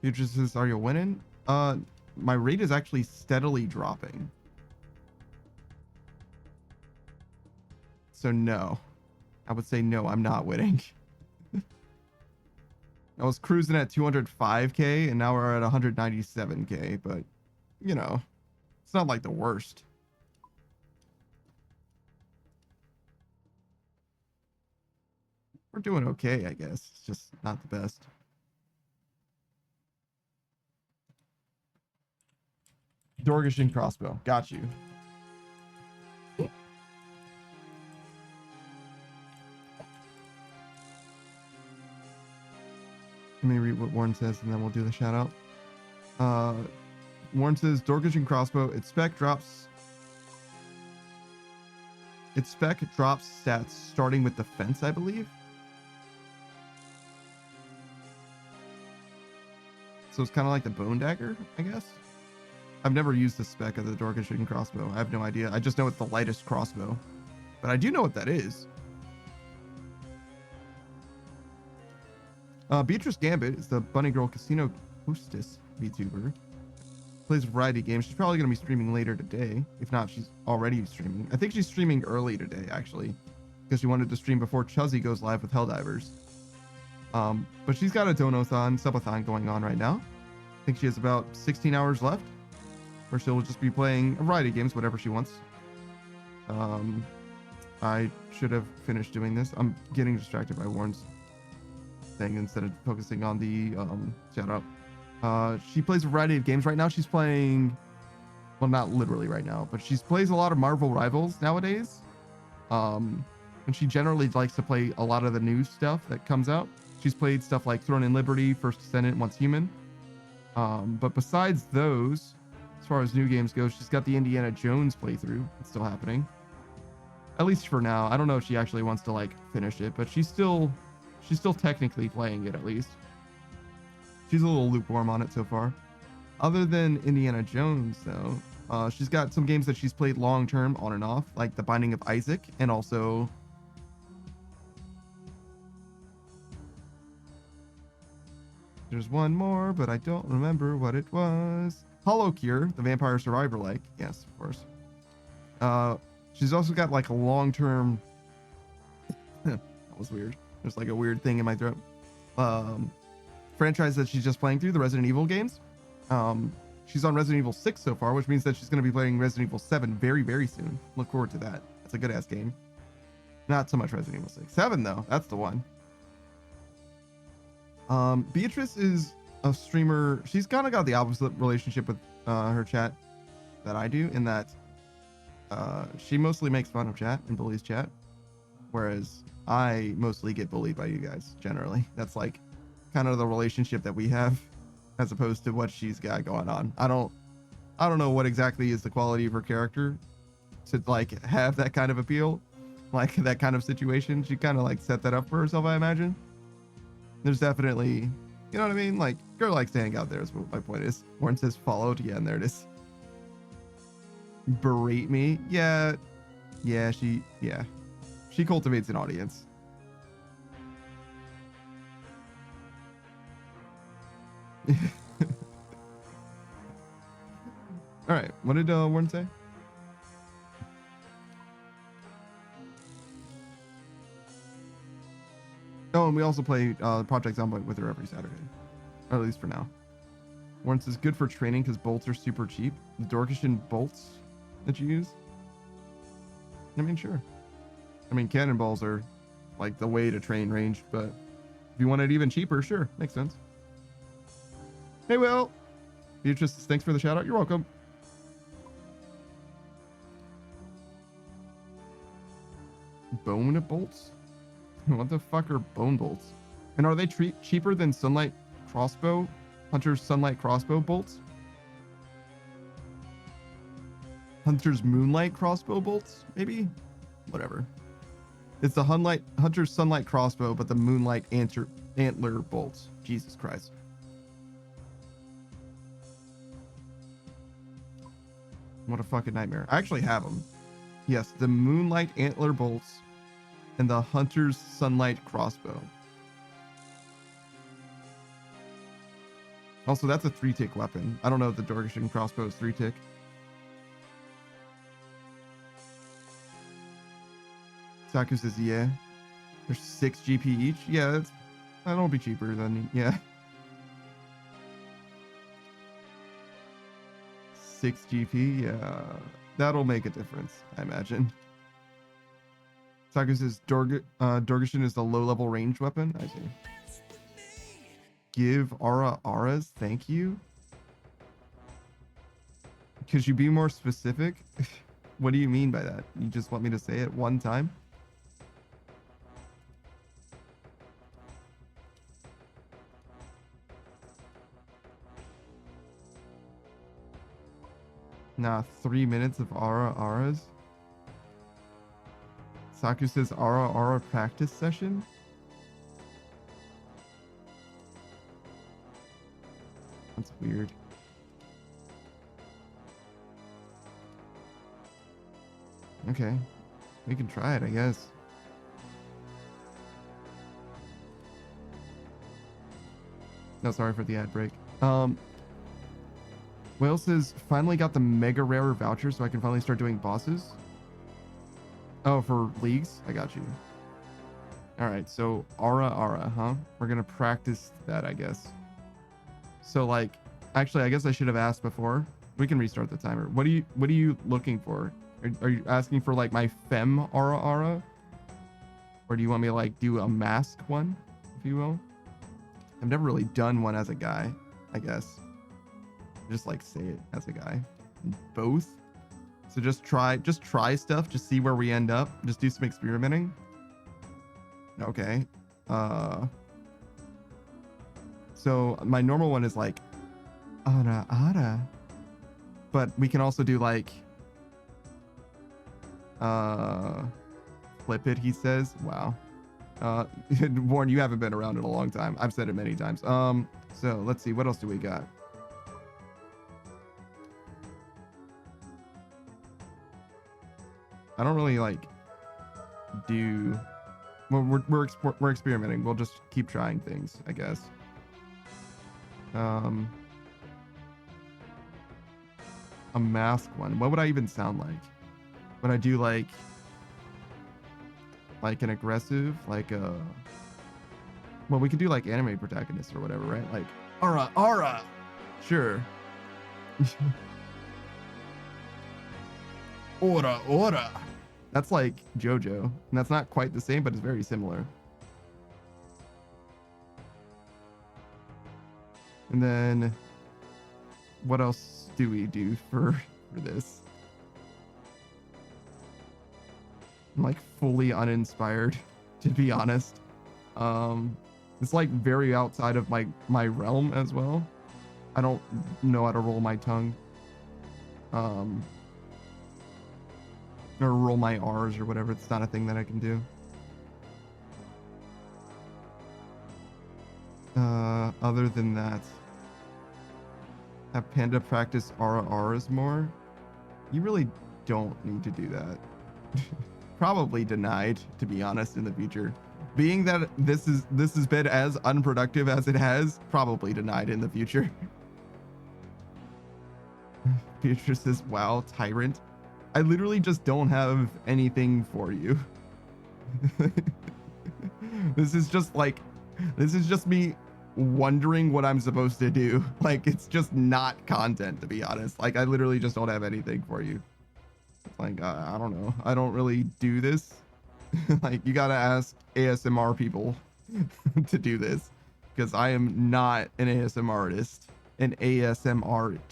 Future says, are you winning? My rate is actually steadily dropping. So no. I would say no, I'm not winning. I was cruising at 205k and now we're at 197k, but you know, it's not like the worst. We're doing okay, I guess. It's just not the best. Dorgishin crossbow. Got you. Let me read what Warren says and then we'll do the shout out. Warren says Dorgishin crossbow, its spec drops stats starting with defense, I believe. So it's kind of like the bone dagger, I guess. I've never used the spec of the Dorgishin crossbow. I have no idea. I just know it's the lightest crossbow, but I do know what that is. Beatrice Gambit is the Bunny Girl Casino hostess VTuber. Plays a variety of games. She's probably going to be streaming later today. If not, she's already streaming. I think she's streaming early today, actually, because she wanted to stream before Chuzzy goes live with Helldivers. But she's got a donathon, subathon going on right now. I think she has about 16 hours left, where she'll just be playing a variety of games, whatever she wants. I should have finished doing this. I'm getting distracted by Warren's thing instead of focusing on the shout out. She plays a variety of games right now. She's playing, well, not literally right now, but she plays a lot of Marvel Rivals nowadays. And she generally likes to play a lot of the new stuff that comes out. She's played stuff like Throne and Liberty, First Descendant, Once Human. But besides those, as far as new games go, she's got the Indiana Jones playthrough. It's still happening, at least for now. I don't know if she actually wants to like finish it, but she's still technically playing it, at least. She's a little lukewarm on it so far. Other than Indiana Jones, though, she's got some games that she's played long term on and off, like The Binding of Isaac, and also There's one more, but I don't remember what it was. Hollow Cure, the vampire survivor like. Yes, of course. She's also got like a long-term that was weird. There's like a weird thing in my throat. Franchise that she's just playing through, the Resident Evil games. She's on Resident Evil 6 so far, which means that she's going to be playing Resident Evil 7 very, very soon. Look forward to that. That's a good ass game. Not so much Resident Evil 6. 7 though, that's the one. Beatrice is a streamer. She's kind of got the opposite relationship with her chat that I do, in that she mostly makes fun of chat and bullies chat, whereas I mostly get bullied by you guys generally. That's like kind of the relationship that we have, as opposed to what she's got going on. I don't know what exactly is the quality of her character to like have that kind of appeal, like that kind of situation. She kind of like set that up for herself, I imagine. There's definitely, you know what I mean? Like, girl likes to hang out there is what my point is. Warren says followed. Yeah, and there it is. Berate me. Yeah, she cultivates an audience. All right, what did Warren say? Oh, and we also play Project Zomboid with her every Saturday, or at least for now. Warren says good for training because bolts are super cheap. The Dorkishin bolts that you use. I mean, sure. I mean, cannonballs are like the way to train range, but if you want it even cheaper, sure, makes sense. Hey, Will. Beatrice, thanks for the shout out. You're welcome. Bone bolts? What the fuck are bone bolts? And are they cheaper than Sunlight crossbow? Hunter's Sunlight crossbow bolts? Hunter's Moonlight crossbow bolts? Maybe? Whatever. It's the Hunter's Sunlight crossbow, but the Moonlight antler bolts. Jesus Christ. What a fucking nightmare. I actually have them. Yes, the Moonlight antler bolts and the Hunter's Sunlight crossbow. Also, that's a 3-tick weapon. I don't know if the Dorkishin crossbow is 3-tick. Saku says, yeah. There's 6 GP each. Yeah, that'll be cheaper than, yeah. 6 GP, yeah. That'll make a difference, I imagine. Saku says, Dorkishin is the low-level ranged weapon. I see. Give Aura auras, thank you. Could you be more specific? What do you mean by that? You just want me to say it one time? Nah, 3 minutes of auras. Saku says aura practice session. That's weird. Okay, we can try it, I guess. No, sorry for the ad break. Whale says, finally got the mega rarer voucher so I can finally start doing bosses. Oh, for leagues? I got you. All right, so aura, huh? We're gonna practice that, I guess. So like, actually, I guess I should have asked before. We can restart the timer. What are you looking for? Are you asking for like my fem aura? Or do you want me to like do a mask one, if you will? I've never really done one as a guy, I guess. Just like say it as a guy. Both. So just try stuff, just see where we end up. Just do some experimenting. Okay. So my normal one is like ara. But we can also do like flip it, he says. Wow. Warren, you haven't been around in a long time. I've said it many times. So let's see, what else do we got? I don't really like do. Well, we're experimenting. We'll just keep trying things, I guess. Um, a mask one. What would I even sound like? Would I do like an aggressive, like a? Well, we could do like anime protagonist or whatever, right? Like aura, aura. Sure. Aura, aura. That's like JoJo, and that's not quite the same, but it's very similar. And then, what else do we do for this? I'm like fully uninspired, to be honest. It's like very outside of my realm as well. I don't know how to roll my tongue. Or roll my R's or whatever. It's not a thing that I can do. Other than that, have Panda practice R's more. You really don't need to do that. Probably denied, to be honest, in the future. Being that this has been as unproductive as it has, probably denied in the future. Future says, wow, tyrant. I literally just don't have anything for you. This is just me wondering what I'm supposed to do. Like, it's just not content, to be honest. Like, I literally just don't have anything for you. Like, I don't know. I don't really do this. Like, you gotta ask ASMR people to do this, because I am not an ASMR artist. An ASMRist.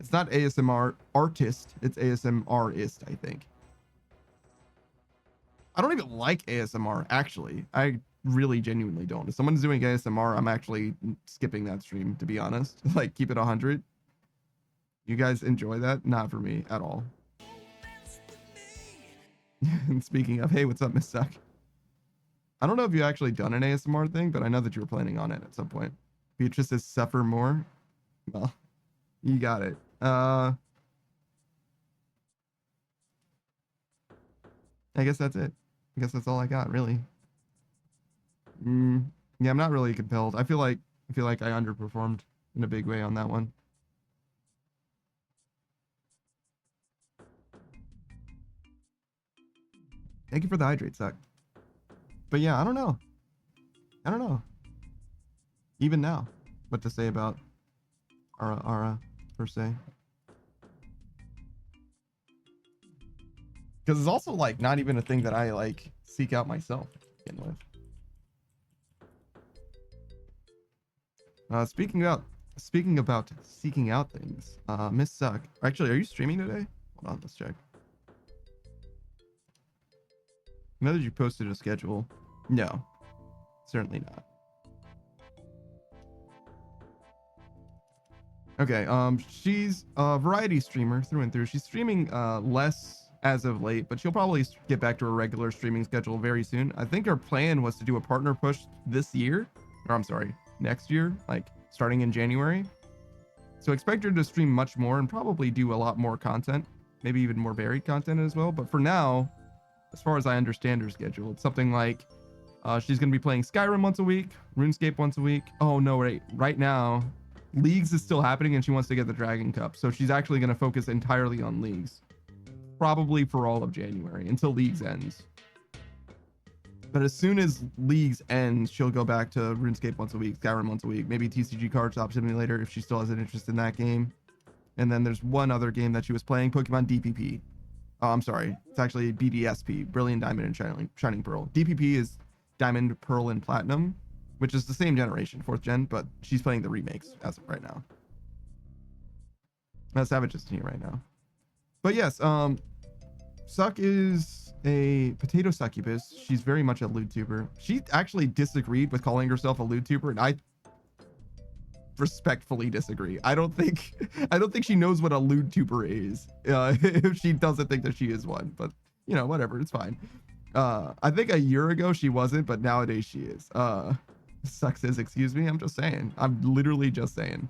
It's not ASMR artist. It's ASMRist, I think. I don't even like ASMR, actually. I really genuinely don't. If someone's doing ASMR, I'm actually skipping that stream, to be honest. Like, keep it 100. You guys enjoy that? Not for me at all. And speaking of, hey, what's up, Miss Suck? I don't know if you actually done an ASMR thing, but I know that you were planning on it at some point. Beatrice says suffer more. Well, you got it. I guess that's it. I guess that's all I got, really. Yeah, I'm not really compelled. I feel like I underperformed in a big way on that one. Thank you for the hydrate, Suck. But yeah, I don't know. Even now, what to say about Ara per se. Because it's also like not even a thing that I like seek out myself to begin with. Speaking about seeking out things, Miss Suck. Actually, are you streaming today? Hold on, let's check. I know that you posted a schedule. No, certainly not. Okay, she's a variety streamer through and through. She's streaming less as of late, but she'll probably get back to her regular streaming schedule very soon. I think her plan was to do a partner push this year, or I'm sorry, next year, like starting in January. So expect her to stream much more and probably do a lot more content, maybe even more varied content as well. But for now, as far as I understand her schedule, it's something like she's going to be playing Skyrim once a week, RuneScape once a week. Oh no, right now, Leagues is still happening and she wants to get the Dragon Cup. So she's actually going to focus entirely on Leagues, probably for all of January until Leagues ends. But as soon as Leagues ends, she'll go back to RuneScape once a week, Skyrim once a week, maybe TCG Card Shop Simulator if she still has an interest in that game. And then there's one other game that she was playing, Pokemon DPP. Oh, I'm sorry. It's actually BDSP, Brilliant Diamond and Shining Pearl. DPP is Diamond, Pearl, and Platinum, which is the same generation, 4th gen, but she's playing the remakes as of right now. Savage isn't here right now. But yes, Suck is a potato succubus. She's very much a lewd-tuber. She actually disagreed with calling herself a lewd-tuber, and I respectfully disagree. I don't think she knows what a lewd-tuber is, if she doesn't think that she is one. But you know, whatever, it's fine. I think a year ago she wasn't, but nowadays she is. Suck says, excuse me, I'm just saying. I'm literally just saying.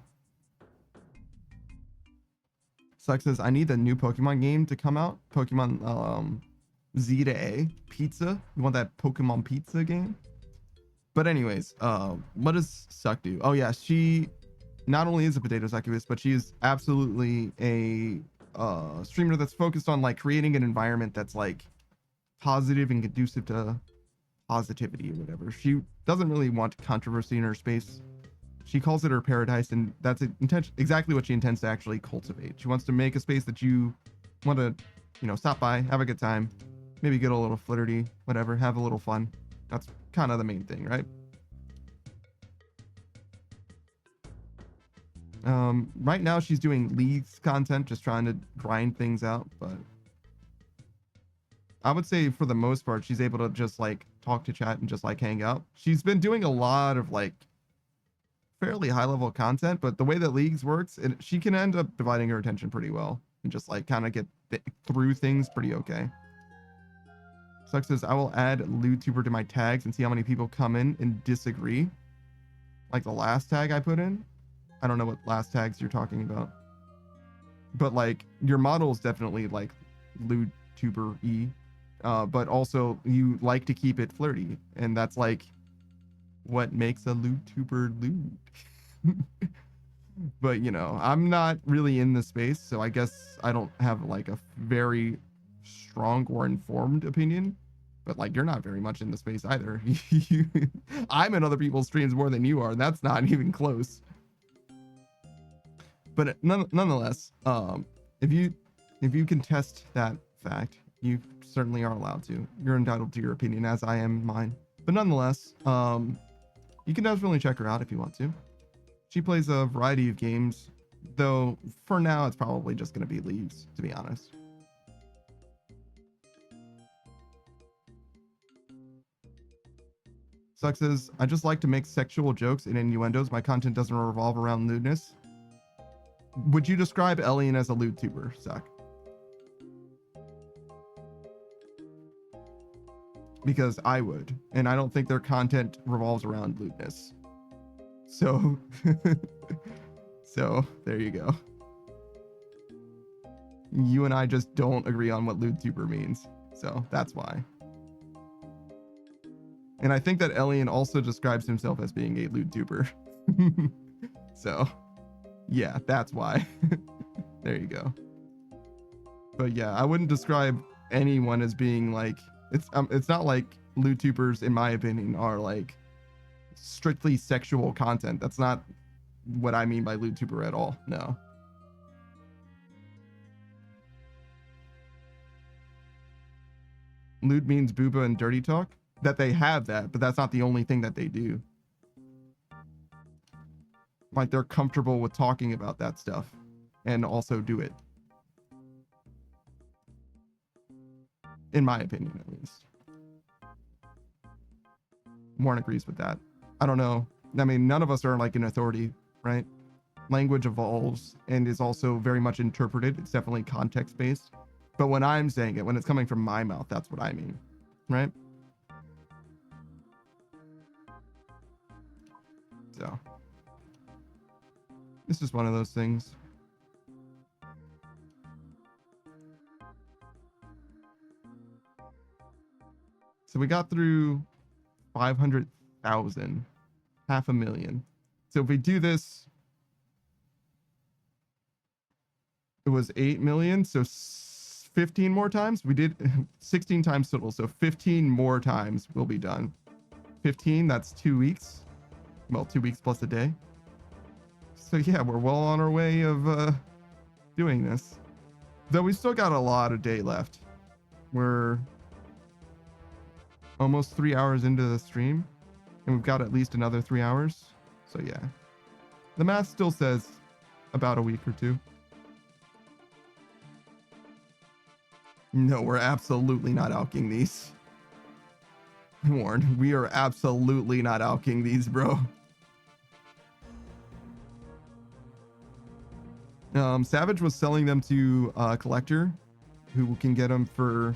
Suck says, I need a new Pokemon game to come out. Pokemon Z to A Pizza. You want that Pokemon Pizza game? But anyways, what does Suck do? Oh yeah, she not only is a potato succubus, but she is absolutely a streamer that's focused on like creating an environment that's like positive and conducive to positivity or whatever. She doesn't really want controversy in her space. She calls it her paradise, and that's exactly what she intends to actually cultivate. She wants to make a space that you want to, stop by, have a good time, maybe get a little flirty, whatever, have a little fun. That's kind of the main thing, right? Right now she's doing leagues content, just trying to grind things out, but I would say for the most part, she's able to just like talk to chat and just like hang out. She's been doing a lot of like fairly high level content, but the way that leagues works, she can end up dividing her attention pretty well and just like kind of get through things pretty okay. Suck says, I will add LewTuber to my tags and see how many people come in and disagree. Like the last tag I put in. I don't know what last tags you're talking about. But like your model is definitely like LewTuber-y. But also you like to keep it flirty. And that's like what makes a LewTuber lewd. But I'm not really in the space, so I guess I don't have like a very strong or informed opinion. But like you're not very much in the space either. I'm in other people's streams more than you are, and that's not even close. But nonetheless, if you contest that fact, you certainly are allowed to. You're entitled to your opinion, as I am mine. But nonetheless, you can definitely check her out if you want to. She plays a variety of games, though for now it's probably just going to be leagues, to be honest. Suck says, I just like to make sexual jokes and innuendos. My content doesn't revolve around lewdness. Would you describe Elian as a LewTuber, Suck? Because I would, and I don't think their content revolves around lewdness. So, so there you go. You and I just don't agree on what LewTuber means, so that's why. And I think that Elian also describes himself as being a LewTuber. So, yeah, that's why. There you go. But yeah, I wouldn't describe anyone as being like, it's not like LewTubers, in my opinion, are like strictly sexual content. That's not what I mean by LewTuber at all. No. Lewd means booba and dirty talk. That they have that, but that's not the only thing that they do. Like they're comfortable with talking about that stuff and also do it. In my opinion, at least. Warren agrees with that. I don't know. I mean, none of us are like an authority, right? Language evolves and is also very much interpreted. It's definitely context-based. But when I'm saying it, when it's coming from my mouth, that's what I mean, right? So, it's just one of those things. So we got through 500,000, 500,000. So if we do this, it was 8 million. So 15 more times. We did 16 times total. So 15 more times will be done. 15, that's 2 weeks. Well, 2 weeks plus a day. So yeah, we're well on our way of doing this. Though we still got a lot of day left. We're almost 3 hours into the stream, and we've got at least another 3 hours. So yeah, the math still says about a week or two. No, we're absolutely not alking these. Warren, we are absolutely not alking these, bro. Savage was selling them to a collector who can get them for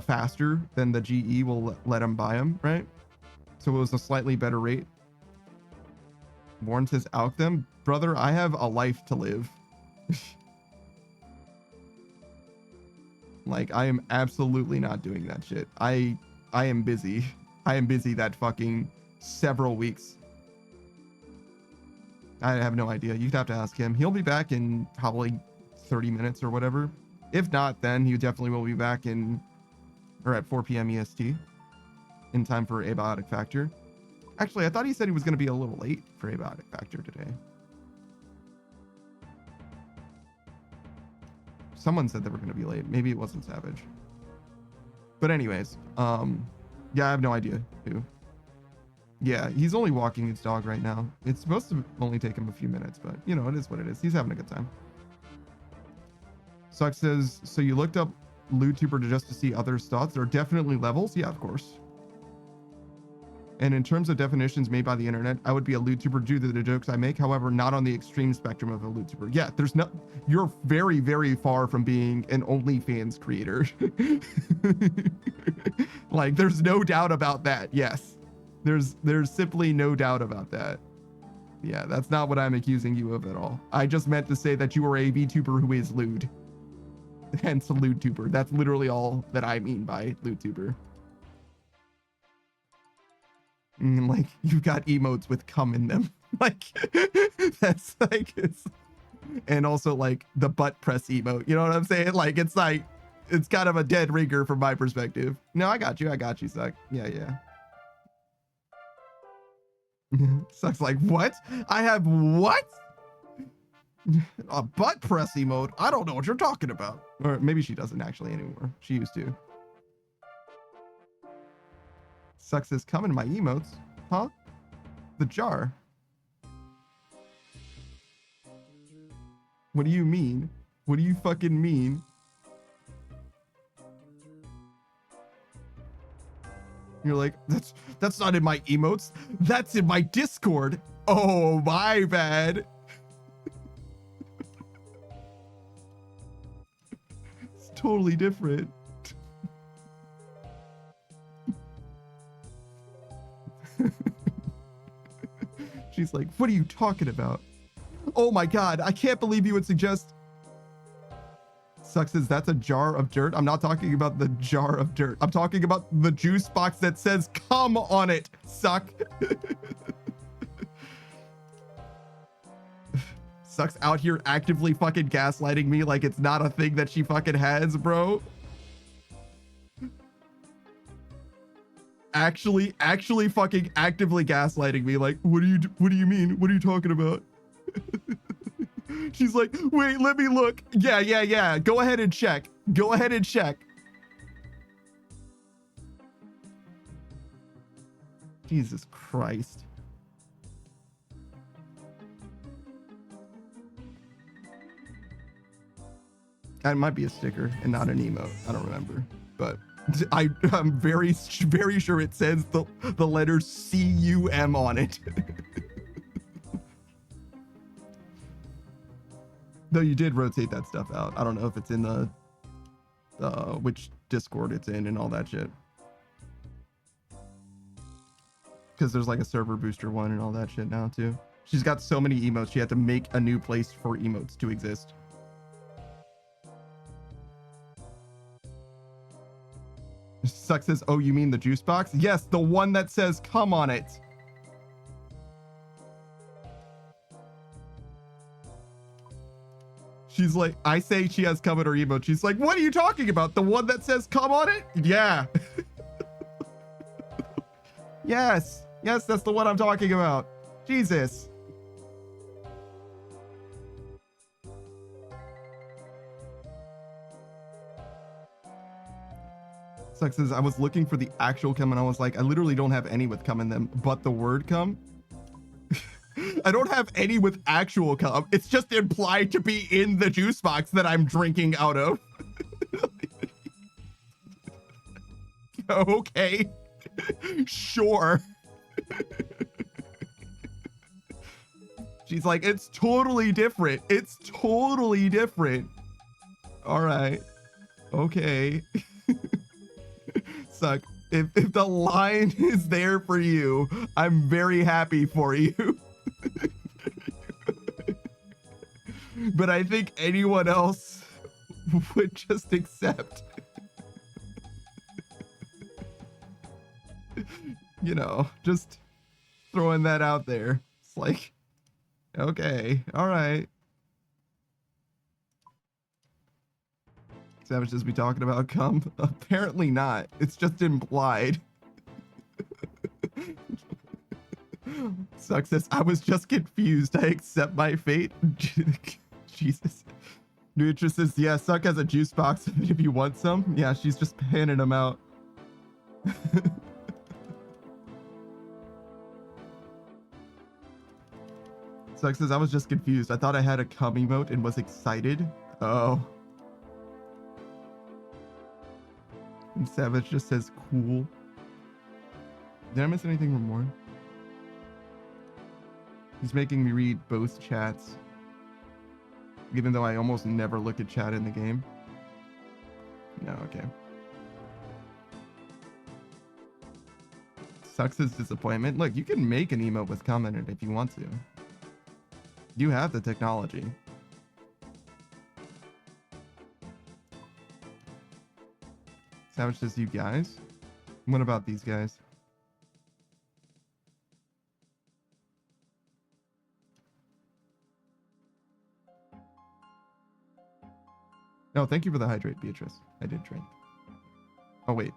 faster than the GE will let him buy them, right? So it was a slightly better rate. Warren says, alk them. Brother, I have a life to live. Like, I am absolutely not doing that shit. I am busy. I am busy that fucking several weeks. I have no idea. You'd have to ask him. He'll be back in probably 30 minutes or whatever. If not, then he definitely will be back at 4 p.m. EST in time for Abiotic Factor. Actually, I thought he said he was going to be a little late for Abiotic Factor today. Someone said they were going to be late. Maybe it wasn't Savage. But anyways, yeah, I have no idea who. Yeah, he's only walking his dog right now. It's supposed to only take him a few minutes, but you know, it is what it is. He's having a good time. Suck says, so you looked up LootTuber just to see other thoughts? There are definitely levels. Yeah, of course. And in terms of definitions made by the internet, I would be a LootTuber due to the jokes I make. However, not on the extreme spectrum of a LootTuber. Yeah, there's no, you're very, very far from being an OnlyFans creator. Like, there's no doubt about that. Yes. There's simply no doubt about that. Yeah, that's not what I'm accusing you of at all. I just meant to say that you are a VTuber who is lewd. Hence a LootTuber. That's literally all that I mean by LootTuber. Like, you've got emotes with cum in them. Like, that's like, it's, and also like the butt press emote. You know what I'm saying? Like, it's like, it's kind of a dead ringer from my perspective. No, I got you, Suck. Yeah, yeah. Sucks like, what? I have what? A butt press emote? I don't know what you're talking about. Or maybe she doesn't actually anymore. She used to. Sucks says, come in my emotes. Huh? The jar. What do you mean? What do you fucking mean? You're like, that's not in my emotes. That's in my Discord. Oh, my bad. It's totally different. She's like, what are you talking about? Oh my God, I can't believe you would suggest. Sucks says, that's a jar of dirt. I'm not talking about the jar of dirt. I'm talking about the juice box that says come on it, Suck. Sucks out here actively fucking gaslighting me like it's not a thing that she fucking has, bro. Actually fucking actively gaslighting me. Like, what do you mean? What are you talking about? She's like, wait, let me look. Yeah. Go ahead and check. Go ahead and check. Jesus Christ. That might be a sticker and not an emote. I don't remember, but I'm very sure it says the letter CUM on it. Though you did rotate that stuff out. I don't know if it's in the which Discord it's in and all that shit. Because there's like a server booster one and all that shit now too. She's got so many emotes, she had to make a new place for emotes to exist. Sucks says, oh, you mean the juice box? Yes, the one that says come on it. She's like, I say she has come in her emote. She's like, what are you talking about? The one that says come on it? Yeah. Yes, that's the one I'm talking about. Jesus. Sucks says, I was looking for the actual cum and I was like, I literally don't have any with cum in them, but the word cum. I don't have any with actual cum. It's just implied to be in the juice box that I'm drinking out of. Okay. Sure. She's like, it's totally different. It's totally different. All right. Okay. Suck. If the line is there for you, I'm very happy for you. But I think anyone else would just accept. You know, just throwing that out there. It's like, okay, all right. Savage just be talking about cum? Apparently not. It's just implied. Success. I was just confused. I accept my fate. Jesus. Beatrice says, yeah, Suck has a juice box if you want some. Yeah, she's just panning them out. Suck says, I was just confused. I thought I had a cum emote and was excited. Oh. And Savage just says, cool. Did I miss anything from Warren? He's making me read both chats. Even though I almost never look at chat in the game. No, okay. Sucks his disappointment. Look, you can make an emote with commented if you want to. You have the technology. Savage says, you guys? What about these guys? No, thank you for the hydrate, Beatrice. I did drink. Oh, wait.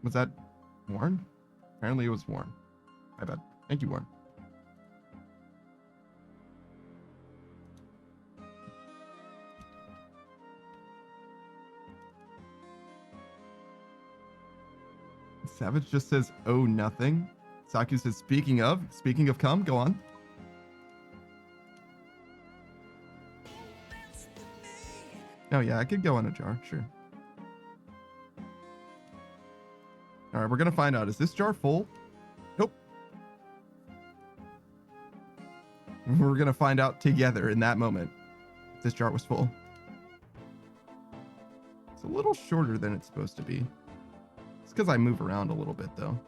Was that Warren? Apparently it was Warren. My bad. Thank you, Warren. Savage just says, oh, nothing. Saku says, speaking of cum, go on. Oh, yeah, I could go in a jar, sure. All right, we're going to find out. Is this jar full? Nope. We're going to find out together in that moment if this jar was full. It's a little shorter than it's supposed to be. It's because I move around a little bit, though.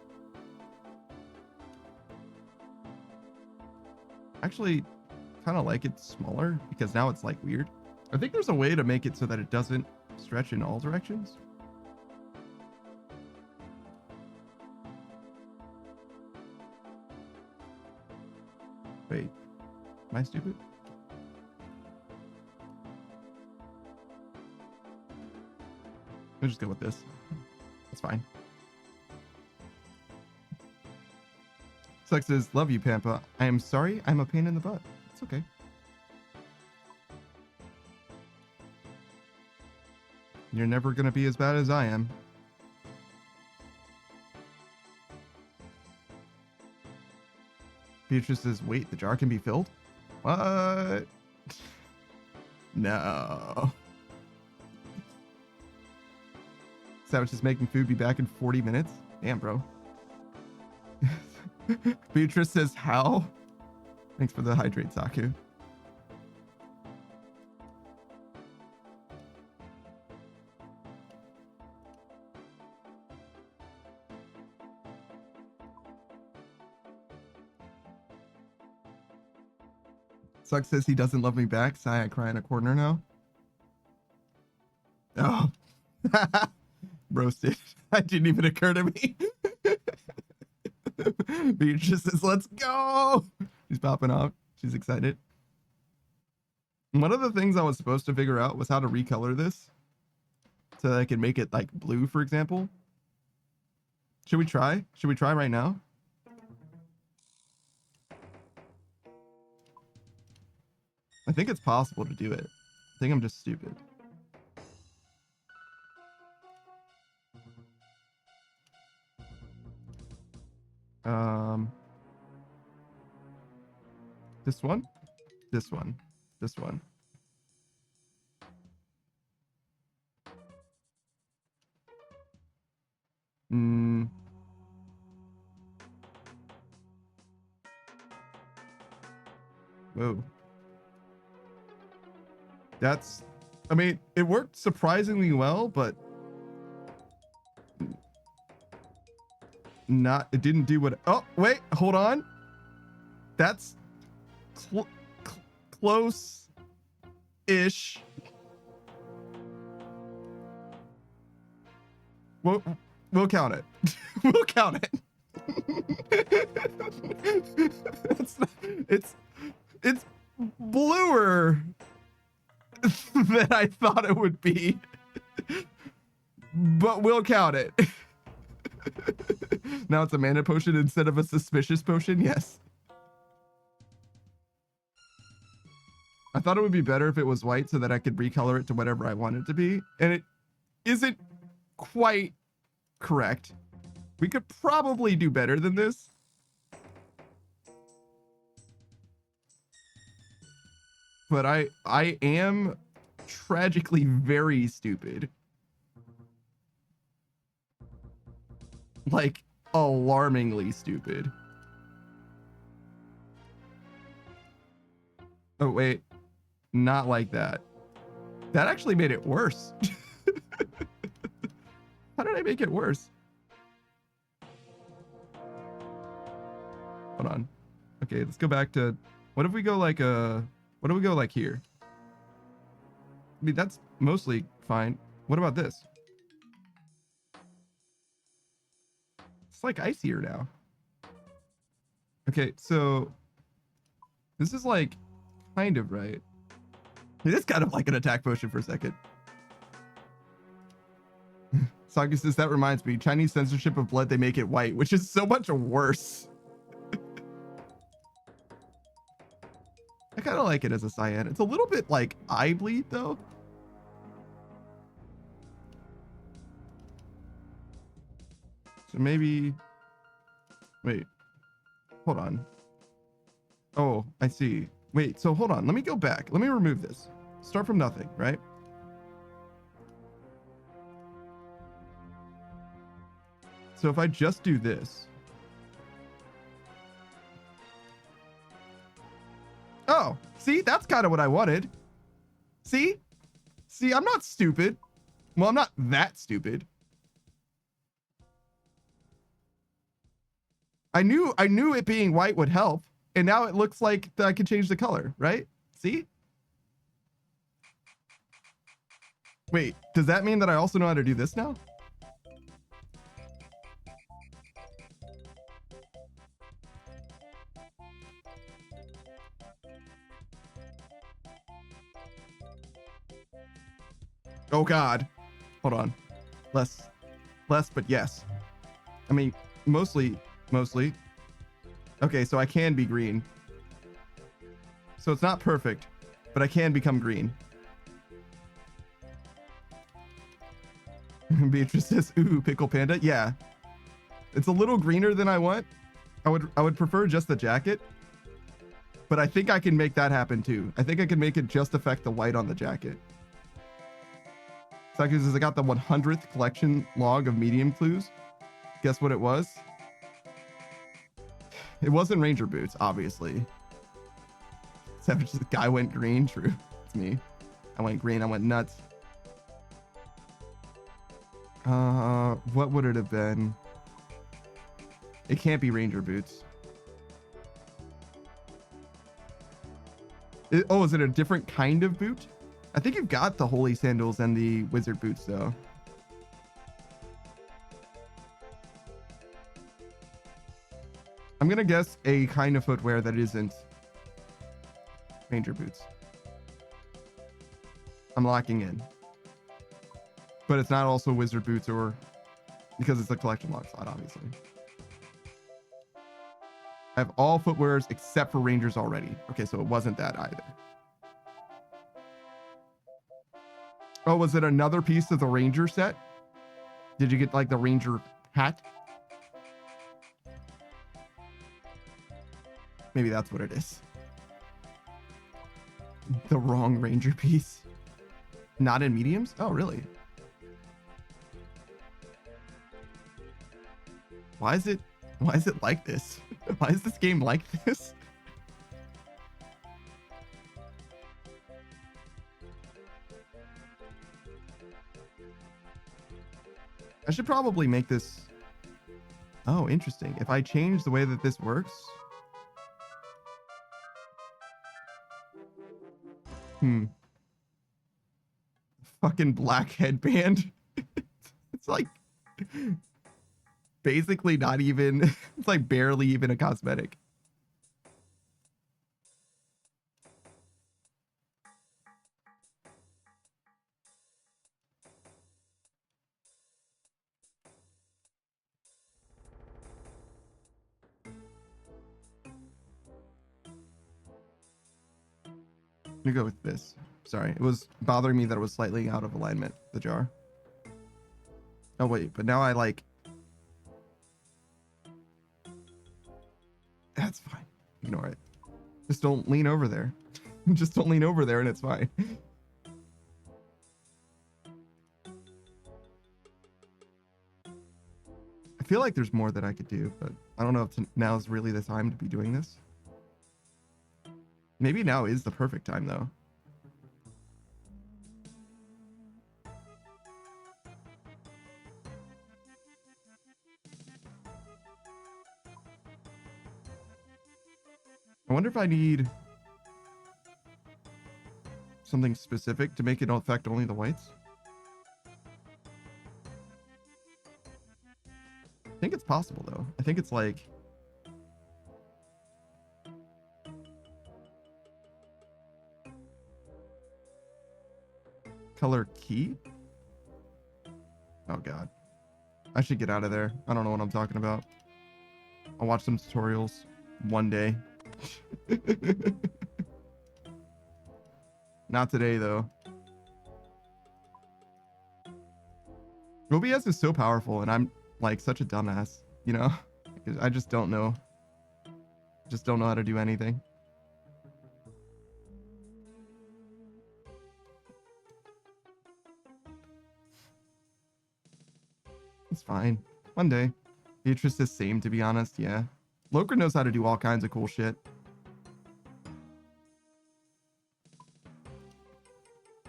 Actually, kind of like it smaller because now it's like weird. I think there's a way to make it so that it doesn't stretch in all directions. Wait, am I stupid? We'll just go with this. That's fine. Suck says, love you, Pampa. I am sorry I'm a pain in the butt. It's okay. You're never going to be as bad as I am. Beatrice says, wait, the jar can be filled? What? No. Savage is making food. Be back in 40 minutes. Damn, bro. Beatrice says, how? Thanks for the hydrate, Saku. Suck says he doesn't love me back. Sigh, I cry in a corner now. Oh. Roasted. That didn't even occur to me. Beatrice says, let's go. She's popping off. She's excited. One of the things I was supposed to figure out was how to recolor this so that I can make it like blue, for example. Should we try? Should we try right now? I think it's possible to do it. I think I'm just stupid. This one? This one. This one. Whoa. That's, I mean, it worked surprisingly well, but it didn't do what, oh, wait, hold on. That's close-ish. Well, We'll count it. We'll count it. It's bluer than I thought it would be, but we'll count it. Now it's a mana potion instead of a suspicious potion. Yes. I thought it would be better if it was white so that I could recolor it to whatever I want it to be, and it isn't quite correct. We could probably do better than this. But I am tragically very stupid. Like, alarmingly stupid. Oh, wait. Not like that. That actually made it worse. How did I make it worse? Hold on. Okay, let's go back to... What if we go like what do we go like here? I mean, that's mostly fine. What about this? It's like icier now. Okay, so this is like kind of right. It is kind of like an attack potion for a second. Saki says, that reminds me, Chinese censorship of blood, they make it white, which is so much worse. I kind of like it as a cyan. It's a little bit like eye bleed though. So maybe, wait, hold on. Oh, I see. Wait, so hold on. Let me go back. Let me remove this. Start from nothing, right? So if I just do this. Oh, see, that's kind of what I wanted. See, I'm not stupid. Well, I'm not that stupid. I knew it being white would help, and now it looks like I can change the color, right? See? Wait, does that mean that I also know how to do this now? Oh God. Hold on. Less, but yes. I mean, mostly. Okay, so I can be green. So it's not perfect, but I can become green. Beatrice says, ooh, pickle panda. Yeah. It's a little greener than I want. I would prefer just the jacket. But I think I can make that happen too. I think I can make it just affect the white on the jacket. Saki says, I got the 100th collection log of medium clues. Guess what it was? It wasn't Ranger Boots, obviously. Savage, the guy went green. True. It's me. I went green. I went nuts. What would it have been? It can't be Ranger Boots. Oh, is it a different kind of boot? I think you've got the Holy Sandals and the Wizard Boots, though. I'm gonna guess a kind of footwear that isn't Ranger Boots. I'm locking in. But it's not also Wizard Boots, or because it's a collection lock slot, obviously. I have all footwears except for Rangers already. Okay, so it wasn't that either. Oh, was it another piece of the Ranger set? Did you get like the Ranger hat? Maybe that's what it is. The wrong Ranger piece. Not in mediums? Oh, really? Why is it like this? Why is this game like this? I should probably make this. Oh, interesting. If I change the way that this works. Fucking black headband. It's like basically not even, it's like barely even a cosmetic. I'm gonna go with this. Sorry, it was bothering me that it was slightly out of alignment, the jar. Oh wait, but now I like... That's fine. Ignore it. Just don't lean over there. Just don't lean over there and it's fine. I feel like there's more that I could do, but I don't know if now is really the time to be doing this. Maybe now is the perfect time though. I wonder if I need something specific to make it affect only the whites. I think it's possible though. I think it's like... color key? Oh god. I should get out of there. I don't know what I'm talking about. I'll watch some tutorials one day. Not today though. OBS is so powerful and I'm like such a dumbass, you know? I just don't know. Just don't know how to do anything. It's fine. One day. Beatrice is same, to be honest, yeah. Loker knows how to do all kinds of cool shit.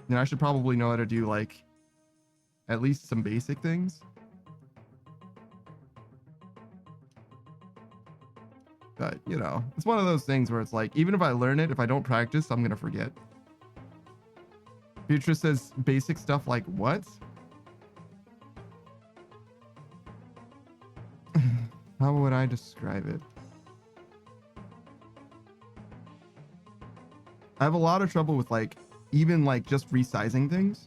And I should probably know how to do, like, at least some basic things. But, you know, it's one of those things where it's like, even if I learn it, if I don't practice, I'm gonna forget. Beatrice says basic stuff like what? How would I describe it? I have a lot of trouble with like, even like just resizing things.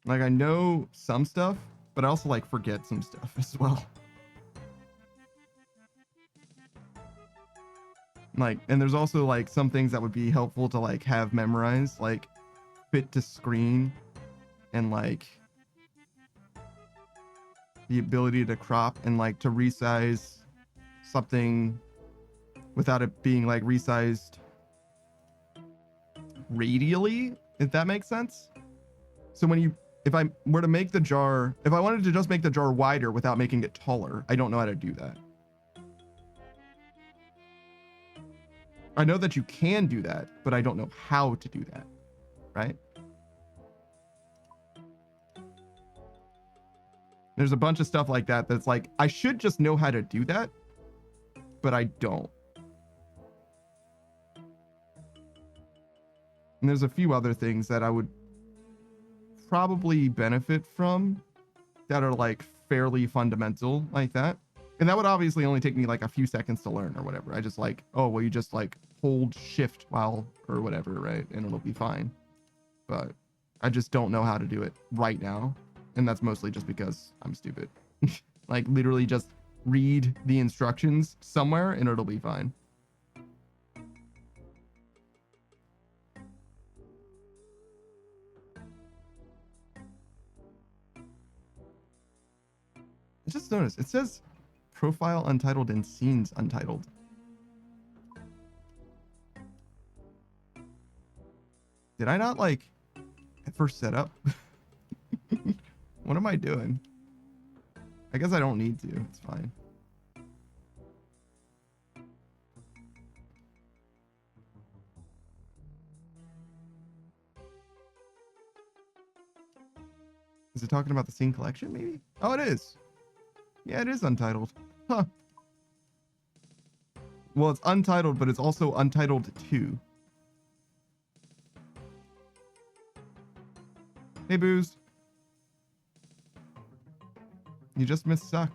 Like I know some stuff, but I also like forget some stuff as well. Like, and there's also like some things that would be helpful to like have memorized, like fit to screen and like the ability to crop and like to resize something without it being like resized radially, if that makes sense. So when you, if I were to make the jar, if I wanted to just make the jar wider without making it taller, I don't know how to do that. I know that you can do that, but I don't know how to do that, right? There's a bunch of stuff like that that's like, I should just know how to do that, but I don't. And there's a few other things that I would probably benefit from that are like fairly fundamental like that. And that would obviously only take me like a few seconds to learn or whatever. I just like, oh, well, you just like hold shift while or whatever, right? And it'll be fine. But I just don't know how to do it right now. And that's mostly just because I'm stupid. Like literally just read the instructions somewhere and it'll be fine. I just noticed it says profile untitled and scenes untitled. Did I not like at first set up? What am I doing? I guess I don't need to. It's fine. Is it talking about the scene collection maybe? Oh, it is. Yeah, it is untitled. Huh. Well, it's untitled, but it's also untitled 2. Hey, Booze. You just missed suck.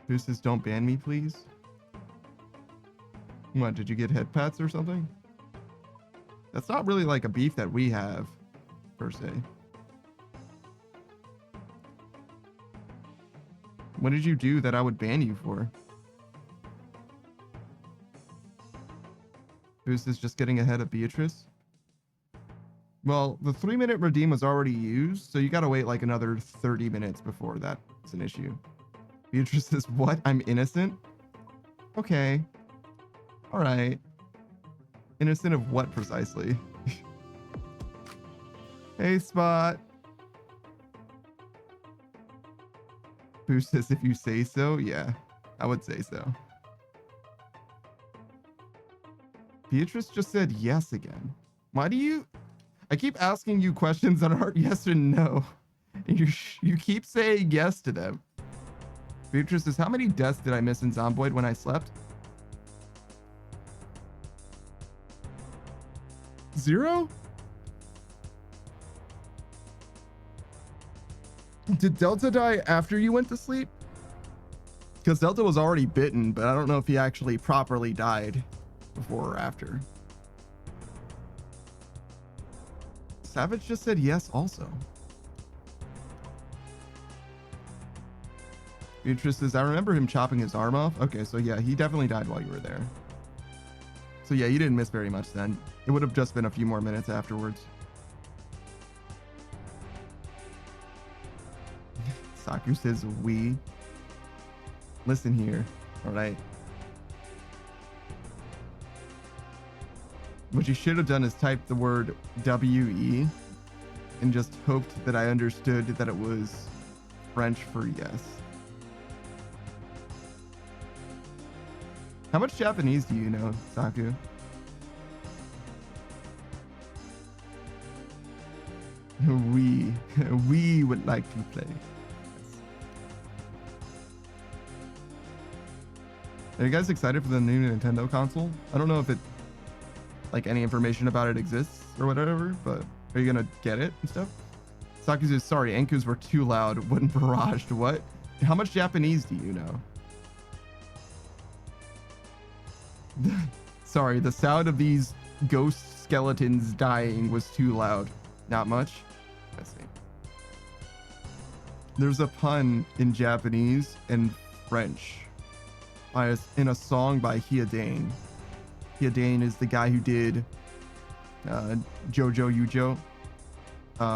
Who says don't ban me, please? What, did you get head pats or something? That's not really like a beef that we have, per se. What did you do that I would ban you for? Boost is just getting ahead of Beatrice. Well, the 3-minute redeem was already used, so you gotta wait like another 30 minutes before that's an issue. Beatrice says, what? I'm innocent? Okay. Alright. Innocent of what precisely? Hey, Spot. Boost says, if you say so, yeah, I would say so. Beatrice just said yes again. Why do you... I keep asking you questions that aren't yes or no. And you keep saying yes to them. Beatrice says, how many deaths did I miss in Zomboid when I slept? 0? Did Delta die after you went to sleep? Because Delta was already bitten, but I don't know if he actually properly died before or after. Savage just said yes also. Beatrice says, I remember him chopping his arm off. Okay, so yeah, he definitely died while you were there. So yeah, you didn't miss very much then. It would have just been a few more minutes afterwards. Saku says, we. Listen here, all right? What you should have done is type the word WE and just hoped that I understood that it was French for yes. How much Japanese do you know, Saku? We would like to play. Are you guys excited for the new Nintendo console? I don't know if it, like, any information about it exists or whatever, but are you gonna get it and stuff? Saku says, sorry, Ankus were too loud when barraged. What? How much Japanese do you know? Sorry, the sound of these ghost skeletons dying was too loud. Not much? I see. There's a pun in Japanese and French in a song by Hyodane. Hyodane is the guy who did Jojo Yujo,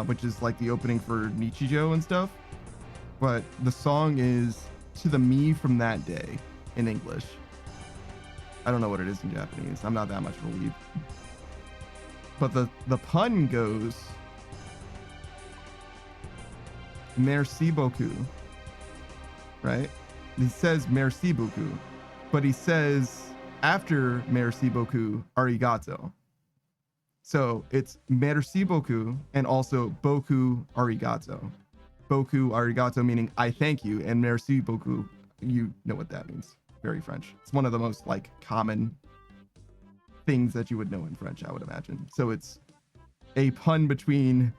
which is like the opening for Nichijou and stuff. But the song is To the Me from That Day in English. I don't know what it is in Japanese. I'm not that much of a weeb. But the pun goes, Merci beaucoup. Right? He says merci beaucoup. But he says after merci beaucoup, arigato. So it's merci beaucoup and also beaucoup arigato. Beaucoup arigato meaning I thank you, and merci beaucoup, you know what that means. Very French. It's one of the most like common things that you would know in French, I would imagine. So it's a pun between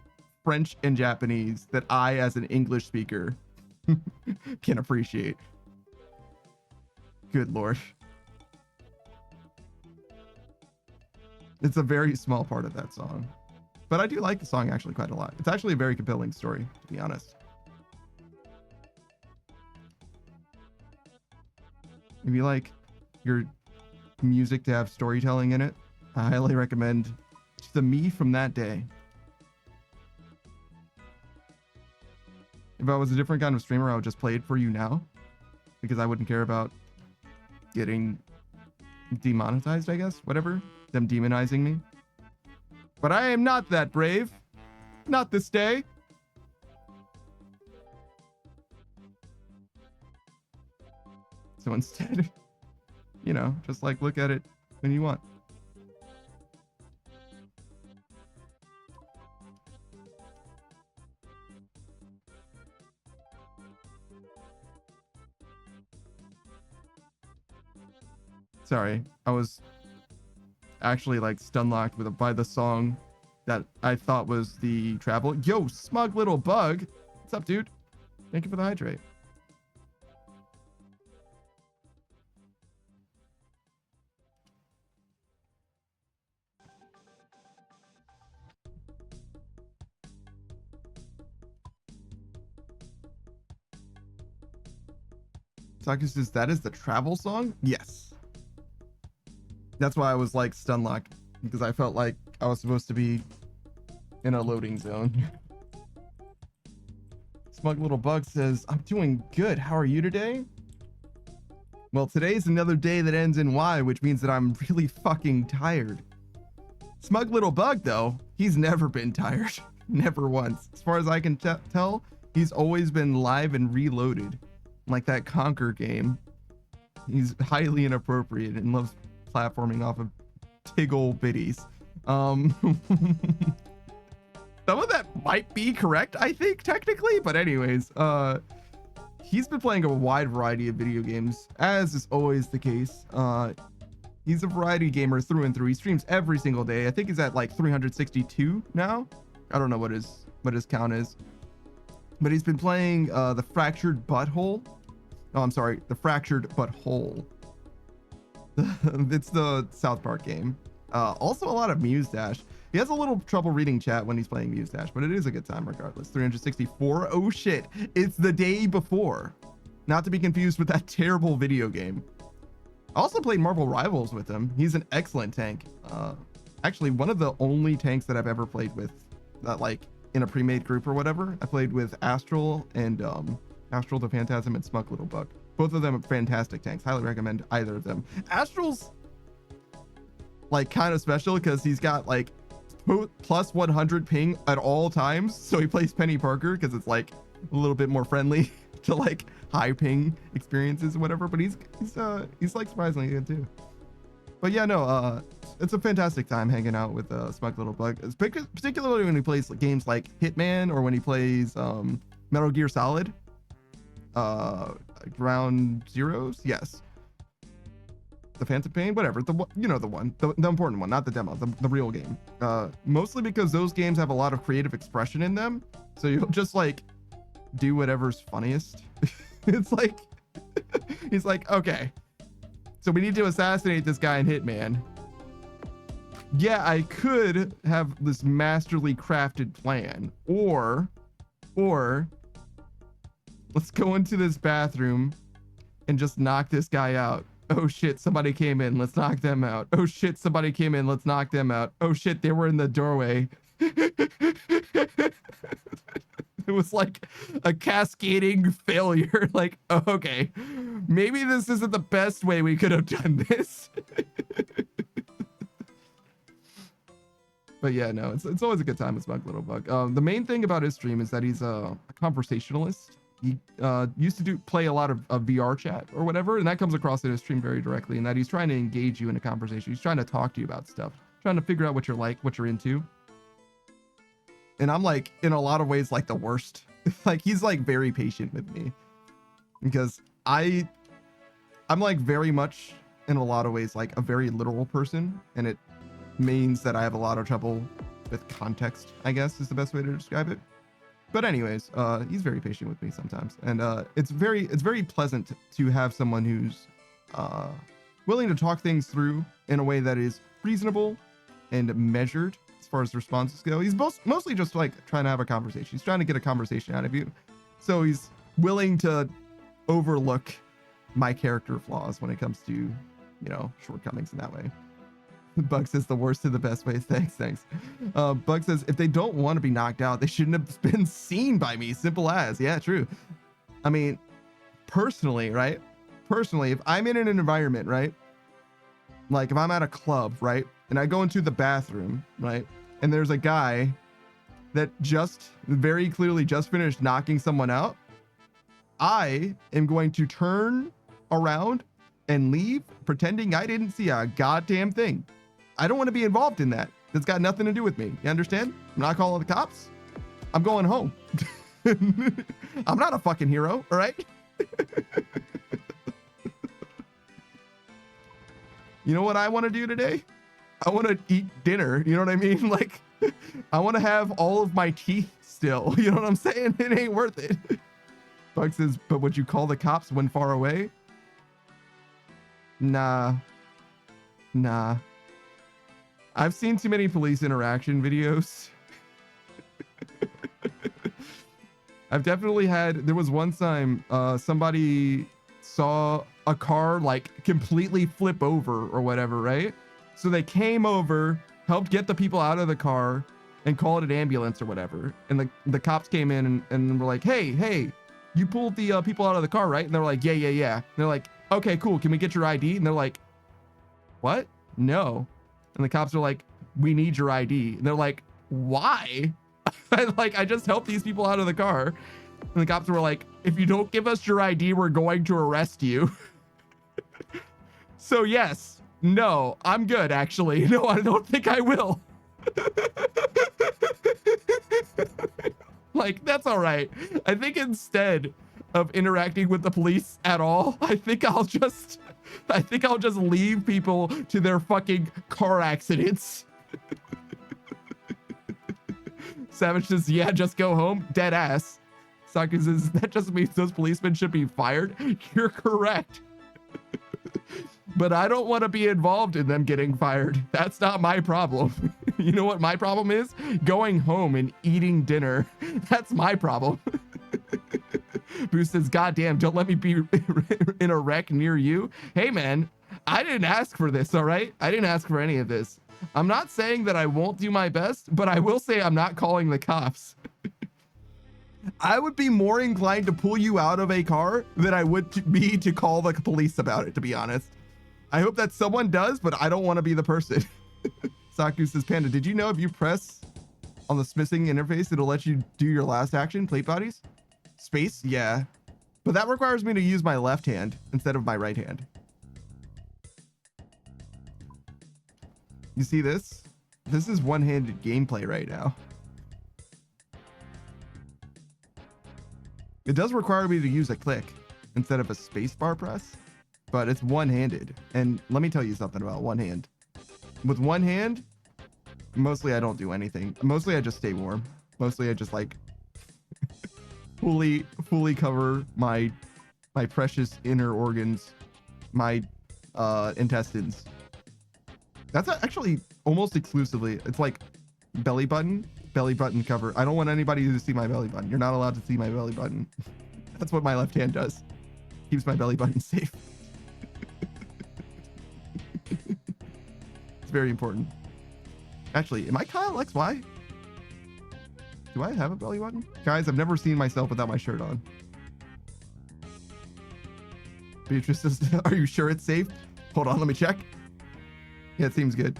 French and Japanese that I, as an English speaker, can appreciate. Good Lord. It's a very small part of that song. But I do like the song actually quite a lot. It's actually a very compelling story, to be honest. If you like your music to have storytelling in it, I highly recommend To the Me from That Day. If I was a different kind of streamer, I would just play it for you now, because I wouldn't care about getting demonetized, I guess, whatever, them demonizing me. But I am not that brave. Not this day. So instead, you know, just like look at it when you want. Sorry, actually like stun locked by the song that I thought was the travel. Yo, smug little bug. What's up, dude? Thank you for the hydrate. Taka says, that is the travel song? Yes. That's why I was like stun locked, because I felt like I was supposed to be in a loading zone. Smug little bug says, I'm doing good. How are you today? Well, today's another day that ends in Y, which means that I'm really fucking tired. Smug little bug, though, he's never been tired. Never once. As far as I can tell, he's always been live and reloaded. Like that Conquer game. He's highly inappropriate and loves platforming off of tiggle bitties. Some of that might be correct, I think, technically, but anyways, he's been playing a wide variety of video games, as is always the case. He's a variety gamer through and through. He streams every single day. I think he's at like 362 now. I don't know what his count is, but he's been playing the Fractured Butthole. Oh, I'm sorry, the Fractured Butthole. It's the South Park game. Also a lot of Muse Dash. He has a little trouble reading chat when he's playing Muse Dash, but it is a good time regardless. 364. Oh shit, it's the day before. Not to be confused with that terrible video game. I also played Marvel Rivals with him. He's an excellent tank. Actually, one of the only tanks that I've ever played with, like in a pre-made group or whatever. I played with Astral and Astral the Phantasm and Smug Little Bug. Both of them are fantastic tanks. Highly recommend either of them. Astral's like kind of special because he's got like plus 100 ping at all times. So he plays Penny Parker because it's like a little bit more friendly to like high ping experiences or whatever. But he's like surprisingly good too. But yeah, no, it's a fantastic time hanging out with Smug Little Bug, particularly when he plays games like Hitman or when he plays Metal Gear Solid. Ground Zeroes, yes. The Phantom Pain, whatever, the important one, not the demo, the real game. Mostly because those games have a lot of creative expression in them, so you'll just like do whatever's funniest. It's like he's like, okay, so we need to assassinate this guy in Hitman. Yeah, I could have this masterly crafted plan, or let's go into this bathroom and just knock this guy out. Oh shit, somebody came in. Let's knock them out. Oh shit, somebody came in. Let's knock them out. Oh shit, they were in the doorway. It was like a cascading failure. Like, oh, okay, maybe this isn't the best way we could have done this. But yeah, no, it's always a good time with Smug Little Bug. The main thing about his stream is that he's a conversationalist. He used to play a lot of VR chat or whatever, and that comes across in his stream very directly, in that he's trying to engage you in a conversation. He's trying to talk to you about stuff, trying to figure out what you're like, what you're into. And I'm like, in a lot of ways, like the worst. Like, he's like very patient with me because I'm like very much in a lot of ways like a very literal person, and it means that I have a lot of trouble with context, I guess is the best way to describe it. But anyways, he's very patient with me sometimes, and it's very pleasant to have someone who's willing to talk things through in a way that is reasonable and measured as far as responses go. He's mostly just like trying to have a conversation. He's trying to get a conversation out of you, so he's willing to overlook my character flaws when it comes to, shortcomings in that way. Bug says the worst in the best ways. Thanks. Bug says if they don't want to be knocked out, they shouldn't have been seen by me. Simple as. Yeah, true. I mean, personally, right? Personally, if I'm in an environment, right? Like if I'm at a club, right? And I go into the bathroom, right? And there's a guy that just very clearly just finished knocking someone out. I am going to turn around and leave pretending I didn't see a goddamn thing. I don't want to be involved in that. That's got nothing to do with me. You understand? I'm not calling the cops. I'm going home. I'm not a fucking hero, all right? You know what I want to do today? I want to eat dinner. You know what I mean? Like, I want to have all of my teeth still. You know what I'm saying? It ain't worth it. Bug says, but would you call the cops when far away? Nah. I've seen too many police interaction videos. I've definitely had, there was one time somebody saw a car like completely flip over or whatever, right? So they came over, helped get the people out of the car and called an ambulance or whatever. And the cops came in and were like, hey, you pulled the people out of the car, right? And they're like, yeah. And they're like, okay, cool. Can we get your ID? And they're like, what? No. And the cops are like, we need your ID. And they're like, why? I just helped these people out of the car. And the cops were like, if you don't give us your ID, we're going to arrest you. So yes, no, I'm good, actually. No, I don't think I will. Like, that's all right. I think instead of interacting with the police at all, I think I'll just leave people to their fucking car accidents. Savage says, yeah, just go home. Dead ass. Saki says, that just means those policemen should be fired. You're correct. But I don't want to be involved in them getting fired. That's not my problem. You know what my problem is? Going home and eating dinner. That's my problem. Bruce says, goddamn, don't let me be in a wreck near you. Hey, man, I didn't ask for this, all right? I didn't ask for any of this. I'm not saying that I won't do my best, but I will say I'm not calling the cops. I would be more inclined to pull you out of a car than I would be to call the police about it, to be honest. I hope that someone does, but I don't want to be the person. Saku says, Panda, did you know if you press on the smithing interface, it'll let you do your last action, plate bodies? Space? Yeah. But that requires me to use my left hand instead of my right hand. You see this? This is one-handed gameplay right now. It does require me to use a click instead of a space bar press, but it's one-handed. And let me tell you something about one hand. With one hand, mostly I don't do anything. Mostly I just stay warm. Mostly I just like fully cover my precious inner organs, my intestines. That's actually almost exclusively, it's like belly button cover. I don't want anybody to see my belly button. You're not allowed to see my belly button. That's what my left hand does. Keeps my belly button safe. It's very important. Actually, am I Kyle XY? Do I have a belly button? Guys, I've never seen myself without my shirt on. Beatrice says, are you sure it's safe? Hold on, let me check. Yeah, it seems good.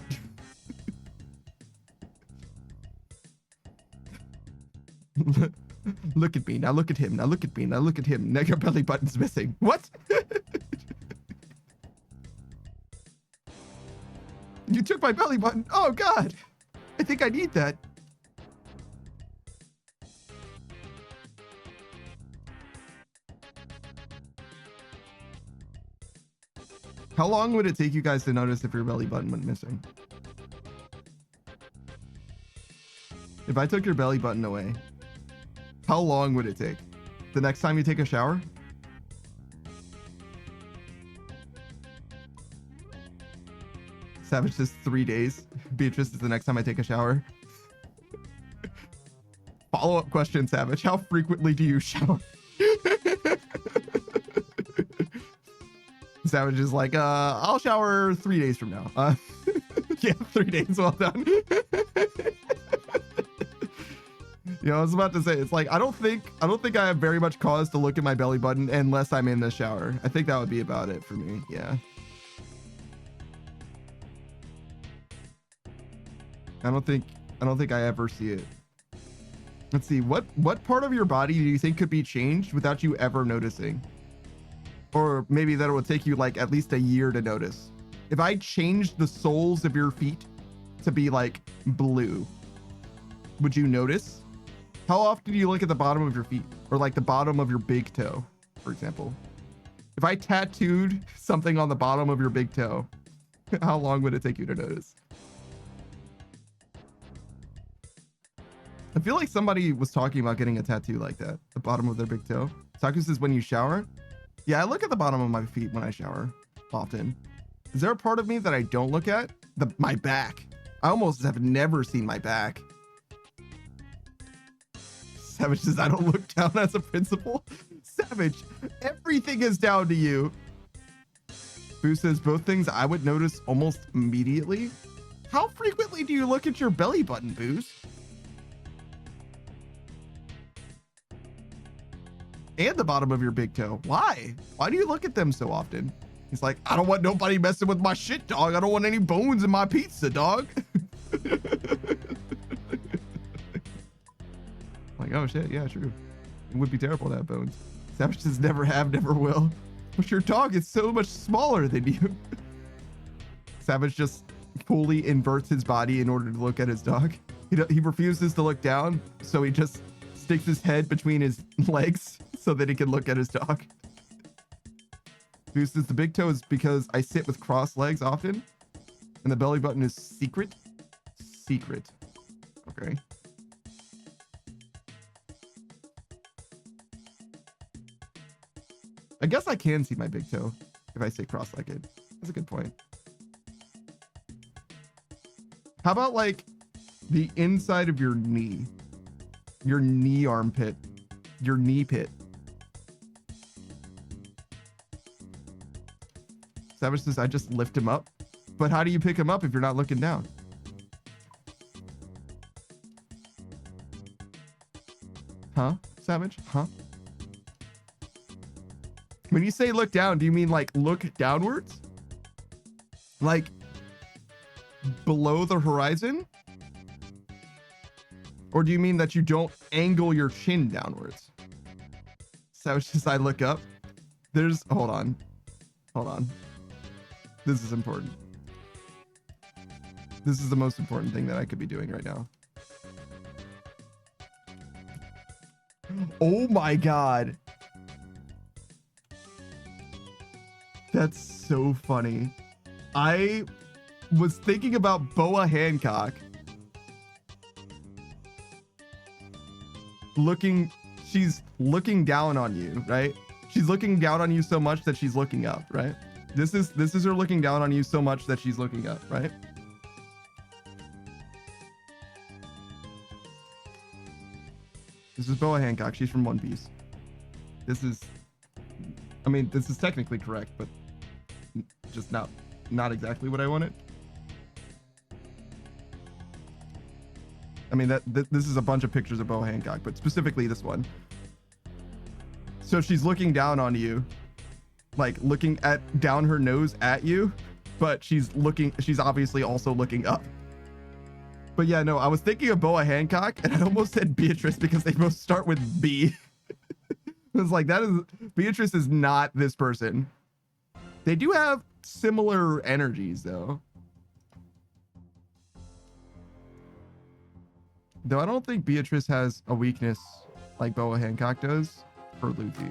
Look at me. Now look at him. Now look at me. Now look at him. Now your belly button's missing. What? You took my belly button. Oh, God. I think I need that. How long would it take you guys to notice if your belly button went missing? If I took your belly button away, how long would it take? The next time you take a shower? Savage says 3 days. Beatrice is the next time I take a shower. Follow-up question, Savage. How frequently do you shower? Savage is like, I'll shower 3 days from now. Yeah, 3 days. Well done. You know, I was about to say, it's like, I don't think I have very much cause to look at my belly button unless I'm in the shower. I think that would be about it for me. Yeah. I don't think I ever see it. Let's see, what part of your body do you think could be changed without you ever noticing? Or maybe that it would take you like at least a year to notice. If I changed the soles of your feet to be like blue, would you notice? How often do you look at the bottom of your feet or like the bottom of your big toe, for example? If I tattooed something on the bottom of your big toe, how long would it take you to notice? I feel like somebody was talking about getting a tattoo like that, the bottom of their big toe. Taku says when you shower. Yeah, I look at the bottom of my feet when I shower often. Is there a part of me that I don't look at? My back. I almost have never seen my back. Savage says I don't look down as a principal. Savage, everything is down to you. Boo says both things I would notice almost immediately. How frequently do you look at your belly button, Boost? And the bottom of your big toe. Why? Why do you look at them so often? He's like, I don't want nobody messing with my shit, dog. I don't want any bones in my pizza, dog. Like, oh shit, yeah, true. It would be terrible to have bones. Savage says never have, never will. But your dog is so much smaller than you. Savage just fully inverts his body in order to look at his dog. He refuses to look down, so he just sticks his head between his legs so that he can look at his dog. Boo says the big toe is because I sit with crossed legs often, and the belly button is secret. Secret. Okay. I guess I can see my big toe if I sit cross-legged. That's a good point. How about like the inside of your knee? Your knee armpit. Your knee pit. Savage says, I just lift him up. But how do you pick him up if you're not looking down? Huh? Savage? Huh? When you say look down, do you mean like look downwards? Like below the horizon? Or do you mean that you don't angle your chin downwards? Savage says, I look up. Hold on. This is important. This is the most important thing that I could be doing right now. Oh my God. That's so funny. I was thinking about Boa Hancock. She's looking down on you, right? She's looking down on you so much that she's looking up, right? This is her looking down on you so much that she's looking up, right? This is Boa Hancock. She's from One Piece. This is technically correct, but just not exactly what I wanted. I mean, this is a bunch of pictures of Boa Hancock, but specifically this one. So she's looking down on you, like looking down her nose at you, but she's obviously also looking up. But yeah, no, I was thinking of Boa Hancock, and I almost said Beatrice because they both start with B. I was like, Beatrice is not this person. They do have similar energies, though. Though I don't think Beatrice has a weakness like Boa Hancock does for Luffy.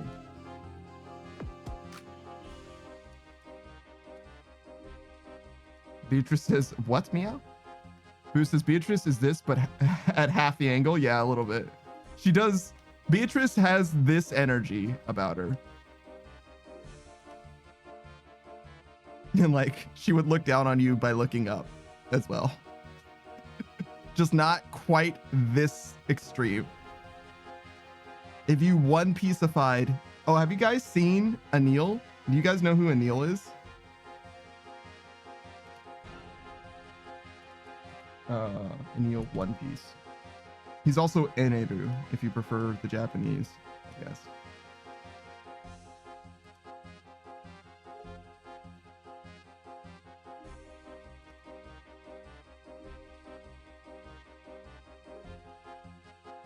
Beatrice says, what, meow? Who says Beatrice is this, but at half the angle? Yeah, a little bit. She does. Beatrice has this energy about her. And like, she would look down on you by looking up as well. Just not quite this extreme. If you One Piece-ified... Oh, have you guys seen Anil? Do you guys know who Anil is? Anil One Piece. He's also Eneru, if you prefer the Japanese, I guess.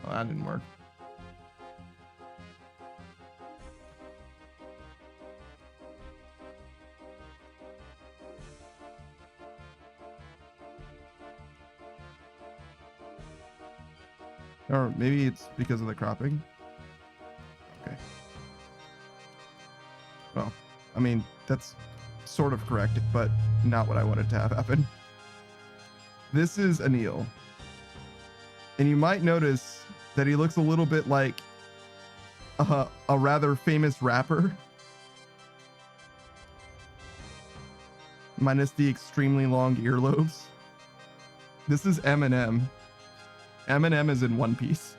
Oh, that didn't work. Or maybe it's because of the cropping. Okay. Well, I mean, that's sort of correct, but not what I wanted to have happen. This is Anil. And you might notice that he looks a little bit like a rather famous rapper. Minus the extremely long earlobes. This is Eminem. Eminem is in One Piece.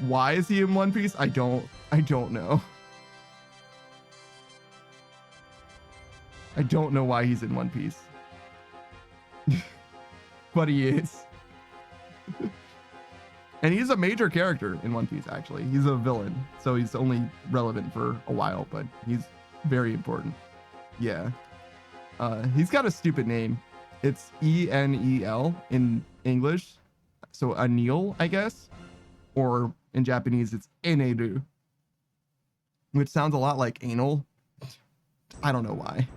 Why is he in One Piece? I don't know. I don't know why he's in One Piece. But he is. And he's a major character in One Piece, actually. He's a villain, so he's only relevant for a while, but he's very important. Yeah. He's got a stupid name. It's Enel in English. So Anil, I guess. Or in Japanese, it's Eneru. Which sounds a lot like anal. I don't know why.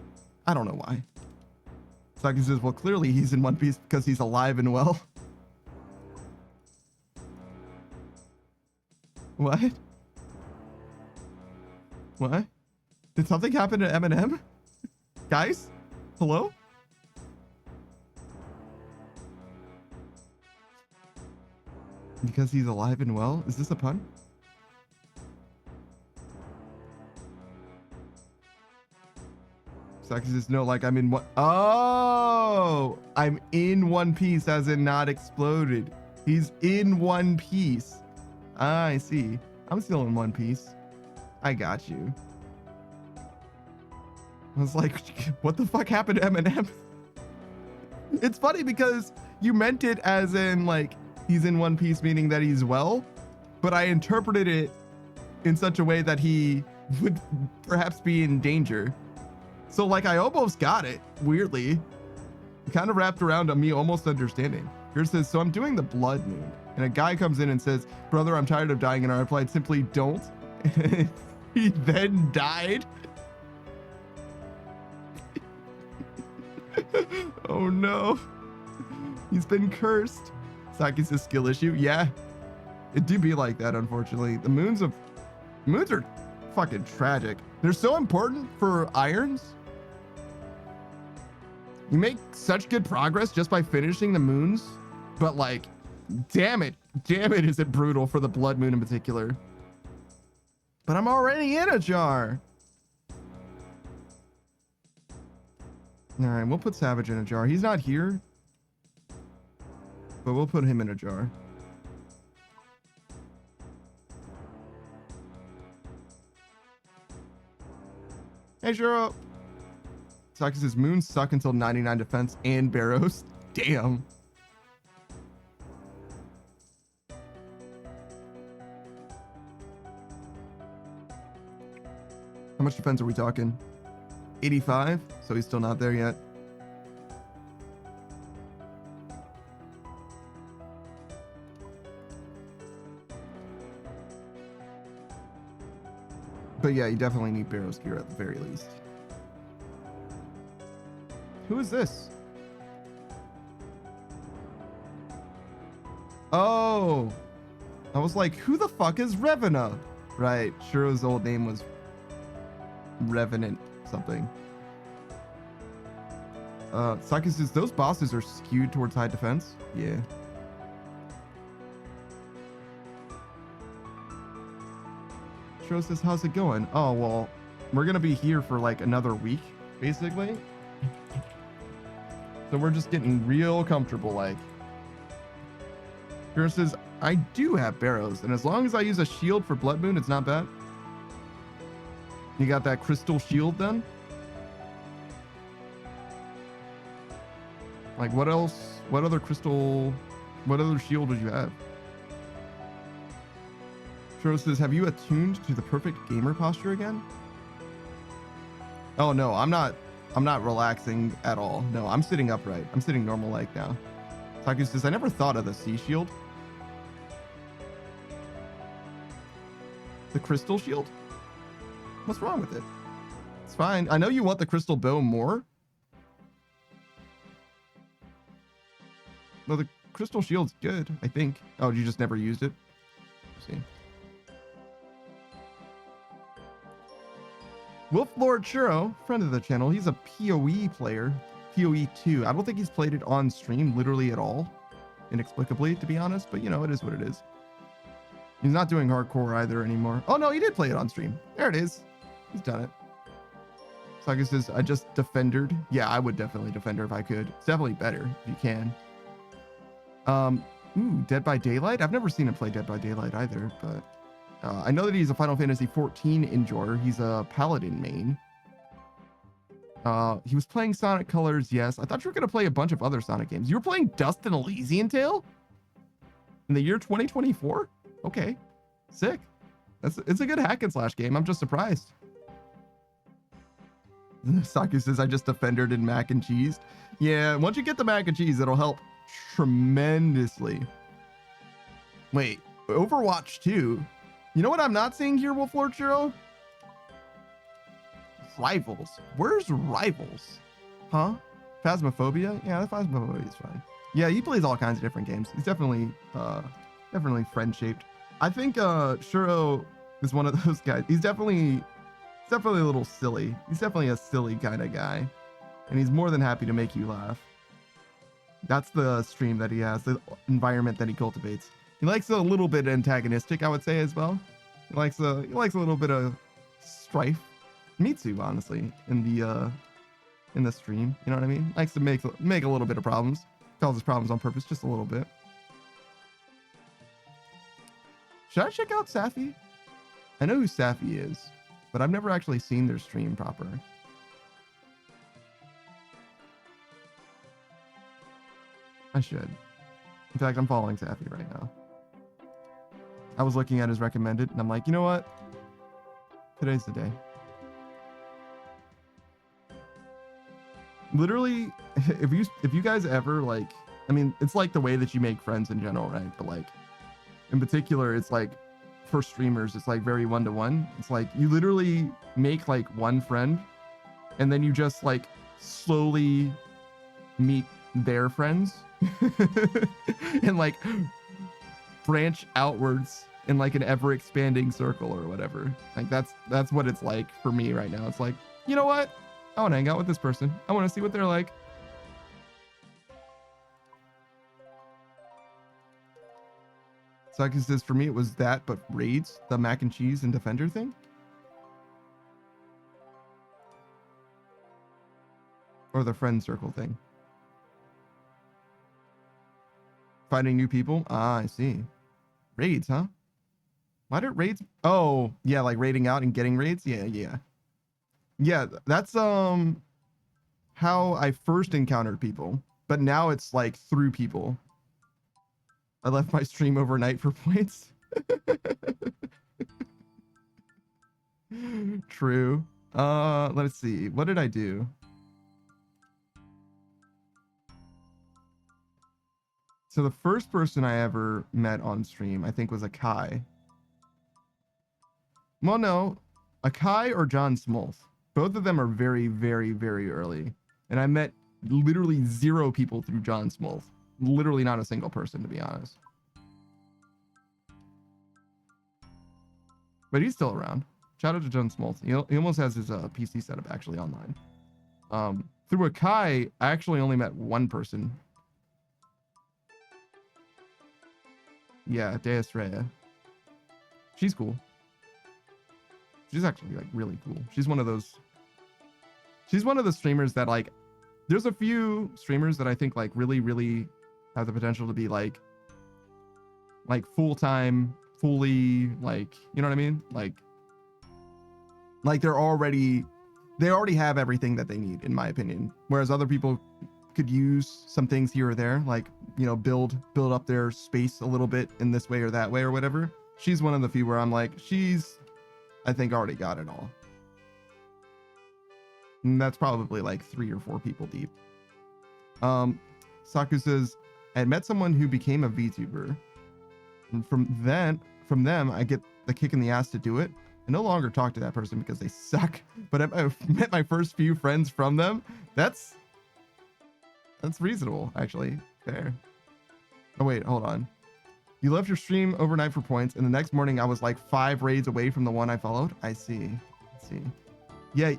Saki says, well, clearly he's in One Piece because he's alive and well. What? What? Did something happen to Eminem? Guys? Hello? Because he's alive and well? Is this a pun? Saki says, no, like I'm in what? Oh! I'm in One Piece as in not exploded. He's in One Piece. Ah, I see. I'm still in One Piece. I got you. I was like, what the fuck happened to Eminem? It's funny because you meant it as in like he's in One Piece, meaning that he's well, but I interpreted it in such a way that he would perhaps be in danger. So like I almost got it, weirdly. It kind of wrapped around on me almost understanding. Here says, so I'm doing the blood moon. And a guy comes in and says, brother, I'm tired of dying. And I replied, simply don't. He then died. Oh no. He's been cursed. Saki's a skill issue. Yeah. It do be like that, unfortunately. The moons are fucking tragic. They're so important for irons. You make such good progress just by finishing the moons, but like, damn it, is it brutal for the blood moon in particular. But I'm already in a jar. All right, we'll put Savage in a jar. He's not here, but we'll put him in a jar. Hey, Shiro. Saki says, moons suck until 99 defense and Barrows. Damn. How much defense are we talking? 85? So he's still not there yet. But yeah, you definitely need Barrows gear at the very least. Who is this? Oh, I was like, who the fuck is Revena? Right, Shiro's old name was Revenant something. Saki says, those bosses are skewed towards high defense. Yeah. Shiro says, how's it going? Oh, well, we're gonna be here for like another week, basically. So we're just getting real comfortable, like. Shiro says, I do have Barrows, and as long as I use a shield for Blood Moon, it's not bad. You got that crystal shield then? Like what else? What other shield did you have? Shiro says, have you attuned to the perfect gamer posture again? Oh no, I'm not relaxing at all. No, I'm sitting upright. I'm sitting normal like now. Saki says, I never thought of the sea shield. The crystal shield? What's wrong with it? It's fine. I know you want the crystal bow more. Well, the crystal shield's good, I think. Oh, you just never used it? Let's see. Wolf Lord Churro, friend of the channel. He's a PoE player. PoE 2. I don't think he's played it on stream literally at all, inexplicably, to be honest. But you know, it is what it is. He's not doing hardcore either anymore. Oh no, he did play it on stream. There it is. He's done it. Saga says, I just defendered. Yeah, I would definitely defender if I could. It's definitely better if you can. Ooh, Dead by Daylight. I've never seen him play Dead by Daylight either, but I know that he's a Final Fantasy 14 enjoyer. He's a Paladin main. He was playing Sonic Colors, yes. I thought you were going to play a bunch of other Sonic games. You were playing Dust and Elysian Tale? In the year 2024? Okay. Sick. It's a good hack and slash game. I'm just surprised. Saku says, I just defendered in mac and cheese. Yeah, once you get the mac and cheese, it'll help tremendously. Wait, Overwatch 2? You know what I'm not seeing here, Wolf Lord Churro? Rivals. Where's Rivals? Huh? Phasmophobia? Yeah, the Phasmophobia is fine. Yeah, he plays all kinds of different games. He's definitely friend-shaped. I think Churro is one of those guys. He's definitely a little silly. He's definitely a silly kind of guy. And he's more than happy to make you laugh. That's the stream that he has, the environment that he cultivates. He likes a little bit antagonistic, I would say, as well. He likes a little bit of strife. Me too, honestly, in the stream. You know what I mean? Likes to make a little bit of problems. Causes problems on purpose, just a little bit. Should I check out Safi? I know who Safi is, but I've never actually seen their stream proper. I should. In fact, I'm following Safi right now. I was looking at his recommended, and I'm like, you know what? Today's the day. Literally, if you guys ever like, I mean, it's like the way that you make friends in general, right? But like, in particular, it's like for streamers, it's like very one-to-one. It's like you literally make like one friend, and then you just like slowly meet their friends and like branch outwards in like an ever expanding circle or whatever. Like that's what it's like for me right now. It's like, you know what? I want to hang out with this person. I want to see what they're like. Saki says, for me, it was that, but raids, the mac and cheese and defender thing. Or the friend circle thing. Finding new people. Ah, I see. Raids, huh? Why did raids? Oh, yeah, like raiding out and getting raids. Yeah. Yeah, that's how I first encountered people, but now it's like through people. I left my stream overnight for points. True. Let's see. What did I do? So the first person I ever met on stream, I think, was Akai. Well, no, Akai or John Smolth. Both of them are very, very, very early. And I met literally 0 people through John Smolth. Literally not a single person, to be honest. But he's still around. Shout out to John Smolth. He almost has his PC setup actually online. Through Akai, I actually only met one person. Yeah, Deus Rhea. She's cool. She's actually like really cool. She's one of the streamers that like, there's a few streamers that I think like really, really have the potential to be like full-time, fully like, you know what I mean? Like they already have everything that they need, in my opinion. Whereas other people could use some things here or there, like, you know, build up their space a little bit in this way or that way or whatever. She's one of the few where I'm like, I think already got it all. And that's probably like 3 or 4 people deep. Saku says, I had met someone who became a VTuber. And from them, I get the kick in the ass to do it. I no longer talk to that person because they suck. But I've met my first few friends from them. That's reasonable, actually. Fair. Oh, wait, hold on. You left your stream overnight for points, and the next morning I was like 5 raids away from the one I followed. I see. Yeah,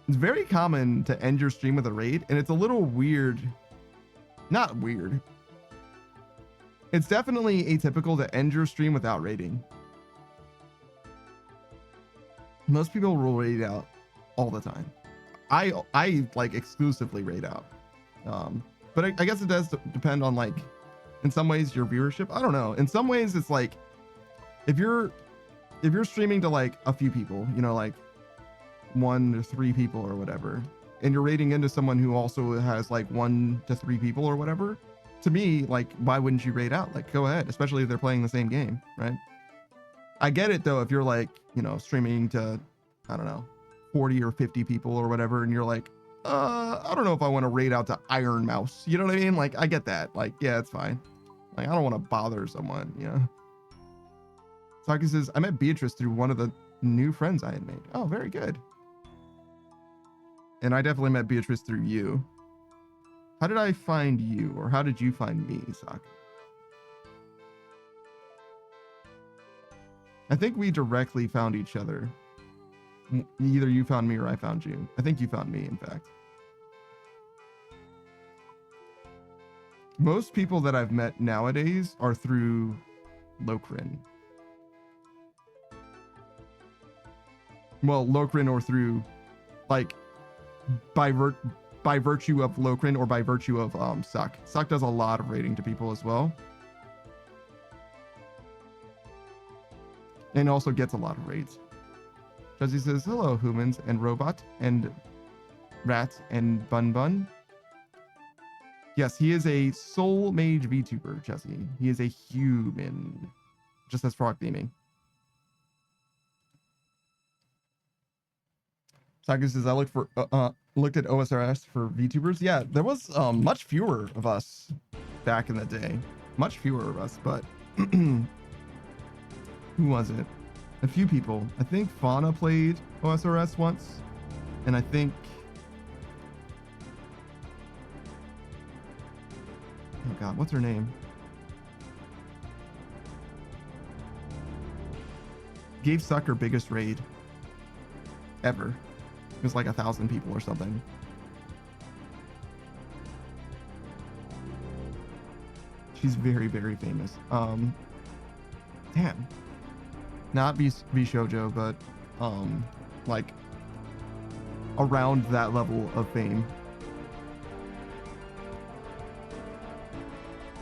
It's very common to end your stream with a raid, and it's a little weird. Not weird. It's definitely atypical to end your stream without raiding. Most people will raid out all the time. I like exclusively raid out. But I guess it does depend on, like, in some ways your viewership. I don't know. In some ways it's like if you're streaming to like a few people, you know, like 1 to 3 people or whatever, and you're raiding into someone who also has like 1 to 3 people or whatever, to me, like, why wouldn't you raid out? Like, go ahead, especially if they're playing the same game, right? I get it though, if you're like, you know, streaming to, I don't know, 40 or 50 people or whatever, and you're like, I don't know if I want to raid out to Iron Mouse. You know what I mean? Like, I get that. Like, yeah, it's fine. Like, I don't want to bother someone, you know? Saki says, I met Beatrice through one of the new friends I had made. Oh, very good. And I definitely met Beatrice through you. How did I find you? Or how did you find me, Saki? I think we directly found each other. Either you found me or I found you. I think you found me, in fact. Most people that I've met nowadays are through Lokrin. Well, Lokrin or through, like, by virtue of Lokrin or by virtue of Suck. Suck does a lot of raiding to people as well. And also gets a lot of raids. Jesse says, hello, humans and robot and rat and bun bun. Yes, he is a soul mage VTuber, Jesse. He is a human. Just as Frog Theming. Saga says, I looked at OSRS for VTubers. Yeah, there was much fewer of us back in the day. Much fewer of us, but who was it? A few people. I think Fauna played OSRS once, and I think, oh god, what's her name? Gave Suck her biggest raid ever. It was like 1,000 people or something. She's very, very famous. Damn. Not V Shoujo, but like around that level of fame.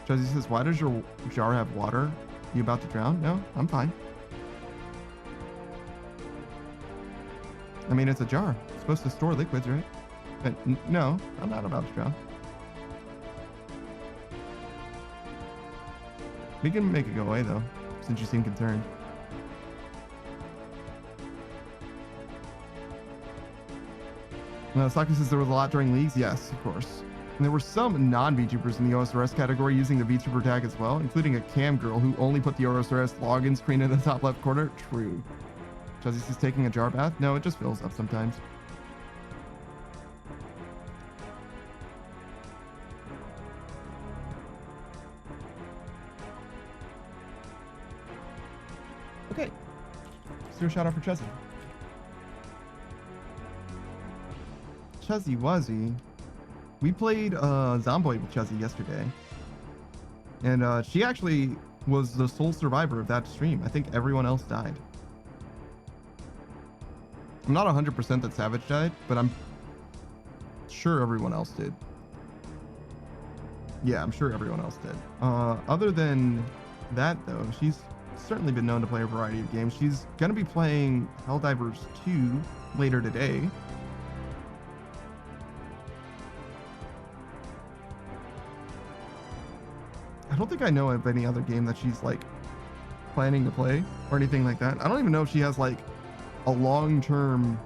Jesse says, why does your jar have water? You about to drown? No, I'm fine. I mean, it's a jar. It's supposed to store liquids, right? But no, I'm not about to drown. We can make it go away, though, since you seem concerned. Saki says there was a lot during leagues. Yes, of course. And there were some non-VTubers in the OSRS category using the VTuber tag as well, including a cam girl who only put the OSRS login screen in the top left corner. True. Jesse says taking a jar bath? No, it just fills up sometimes. Okay. Let's do a shout out for Chuzzy. Chuzzy Wuzzy. We played Zomboid with Chuzzy yesterday. And she actually was the sole survivor of that stream. I think everyone else died. I'm not 100% that Savage died, but I'm sure everyone else did. Yeah, I'm sure everyone else did. Other than that, though, she's certainly been known to play a variety of games. She's going to be playing Helldivers 2 later today. I don't think I know of any other game that she's, like, planning to play or anything like that. I don't even know if she has, like, a long-term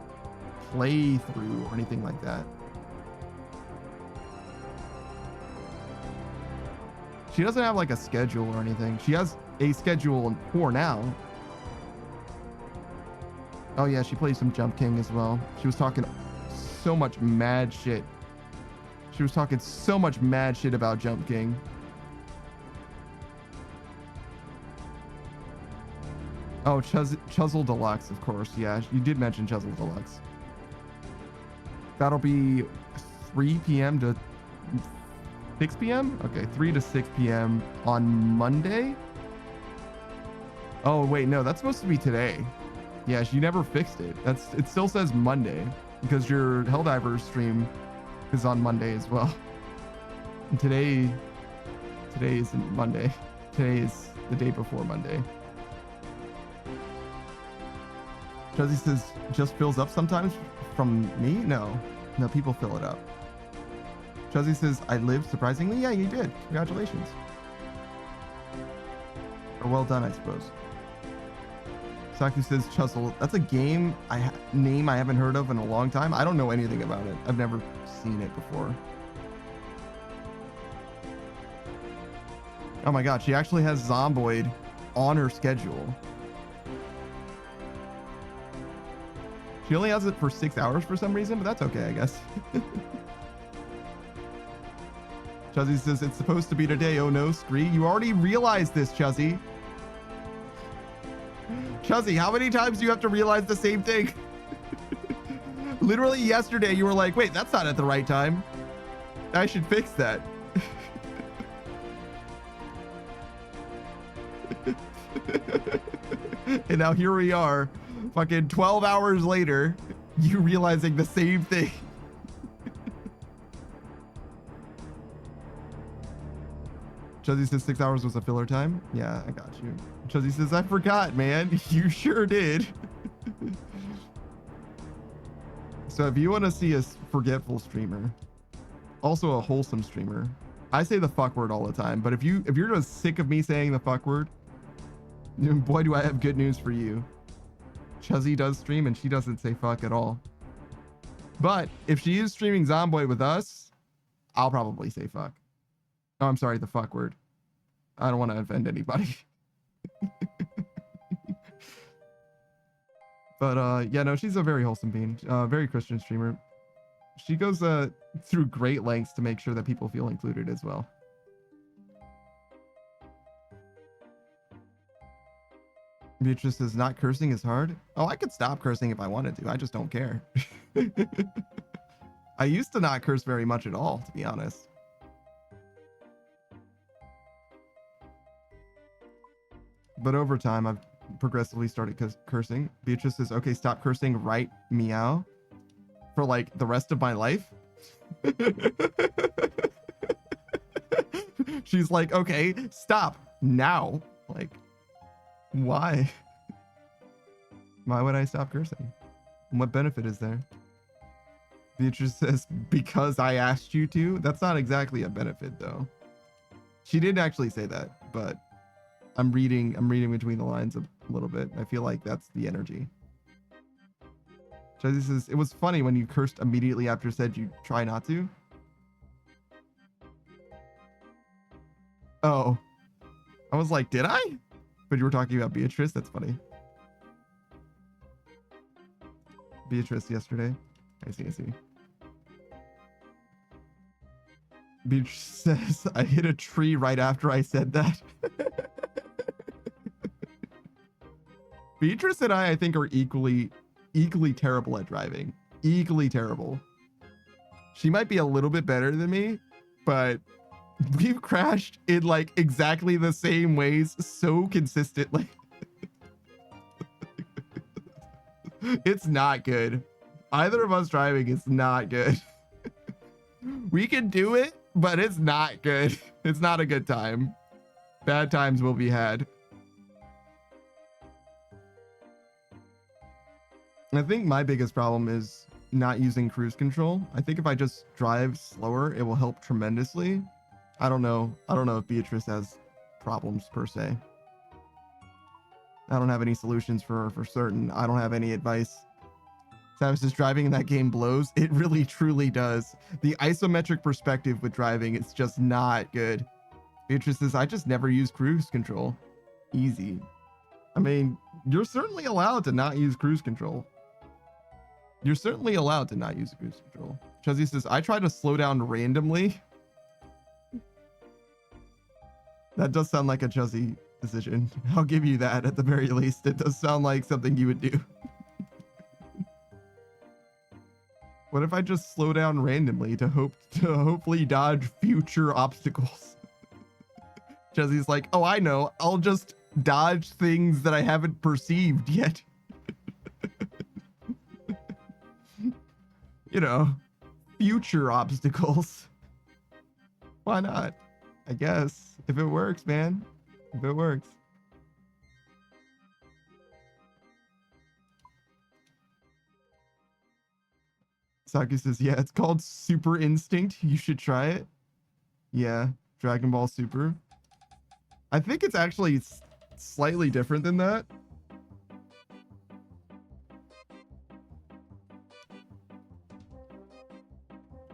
playthrough or anything like that. She doesn't have like a schedule or anything. She has a schedule for now. Oh yeah, she plays some Jump King as well. She was talking so much mad shit. She was talking so much mad shit about Jump King. Oh, Chuzzle Deluxe, of course. Yeah, you did mention Chuzzle Deluxe. That'll be 3 p.m. to 6 p.m. Okay, 3 to 6 p.m. on Monday. Oh wait, no, that's supposed to be today. Yeah, she never fixed it. It still says Monday because your Helldiver stream is on Monday as well. And today isn't Monday. Today is the day before Monday. Chuzzy says just fills up sometimes from me? No, people fill it up. Chuzzy says I lived surprisingly. Yeah, you did. Congratulations. Or well done, I suppose. Saku says Chuzzle. That's a game name I haven't heard of in a long time. I don't know anything about it. I've never seen it before. Oh my god, she actually has Zomboid on her schedule. She only has it for 6 hours for some reason, but that's okay, I guess. Chuzzy says it's supposed to be today. Oh no, Scree. You already realized this, Chuzzy. Chuzzy, how many times do you have to realize the same thing? Literally yesterday, you were like, wait, that's not at the right time. I should fix that. And now here we are, fucking 12 hours later, you realizing the same thing. Chuzzy says 6 hours was a filler time. Yeah, I got you. Chuzzy says, I forgot, man. You sure did. So if you want to see a forgetful streamer, also a wholesome streamer, I say the fuck word all the time, but if you're just sick of me saying the fuck word, boy, do I have good news for you. Chuzzy does stream and she doesn't say fuck at all. But if she is streaming Zomboid with us, I'll probably say fuck. Oh, I'm sorry, the fuck word. I don't want to offend anybody. But yeah, no, she's a very wholesome being, very Christian streamer. She goes through great lengths to make sure that people feel included as well. Beatrice says not cursing is hard. Oh, I could stop cursing if I wanted to. I just don't care. I used to not curse very much at all, to be honest. But over time, I've progressively started cursing. Beatrice says, okay, stop cursing right meow for like the rest of my life. She's like, okay, stop now. Like, why? Why would I stop cursing? What benefit is there? Beatrice says, because I asked you to. That's not exactly a benefit though. She didn't actually say that, but I'm reading between the lines a little bit. I feel like that's the energy. Chuzzy says, it was funny when you cursed immediately after said you try not to. Oh. I was like, did I? But you were talking about Beatrice? That's funny. Beatrice yesterday. I see. Beatrice says, I hit a tree right after I said that. Beatrice and I think, are equally terrible at driving. Equally terrible. She might be a little bit better than me, but we've crashed in like exactly the same ways so consistently. It's not good. Either of us driving is not good. We can do it, but it's not good. It's not a good time. Bad times will be had. I think my biggest problem is not using cruise control. I think if I just drive slower, it will help tremendously. I don't know if Beatrice has problems per se. I don't have any solutions for certain. I don't have any advice. Samus' driving in that game blows. It really truly does. The isometric perspective with driving, it's just not good. Beatrice says, I just never use cruise control. Easy. I mean, you're certainly allowed to not use cruise control. You're certainly allowed to not use cruise control. Chuzzy says, I try to slow down randomly. That does sound like a Chuzzy decision. I'll give you that at the very least. It does sound like something you would do. What if I just slow down randomly to hopefully dodge future obstacles? Jesse's like, oh, I know. I'll just dodge things that I haven't perceived yet. You know, future obstacles. Why not? I guess. If it works, man. If it works. Saki says, yeah, it's called Super Instinct. You should try it. Yeah, Dragon Ball Super. I think it's actually slightly different than that.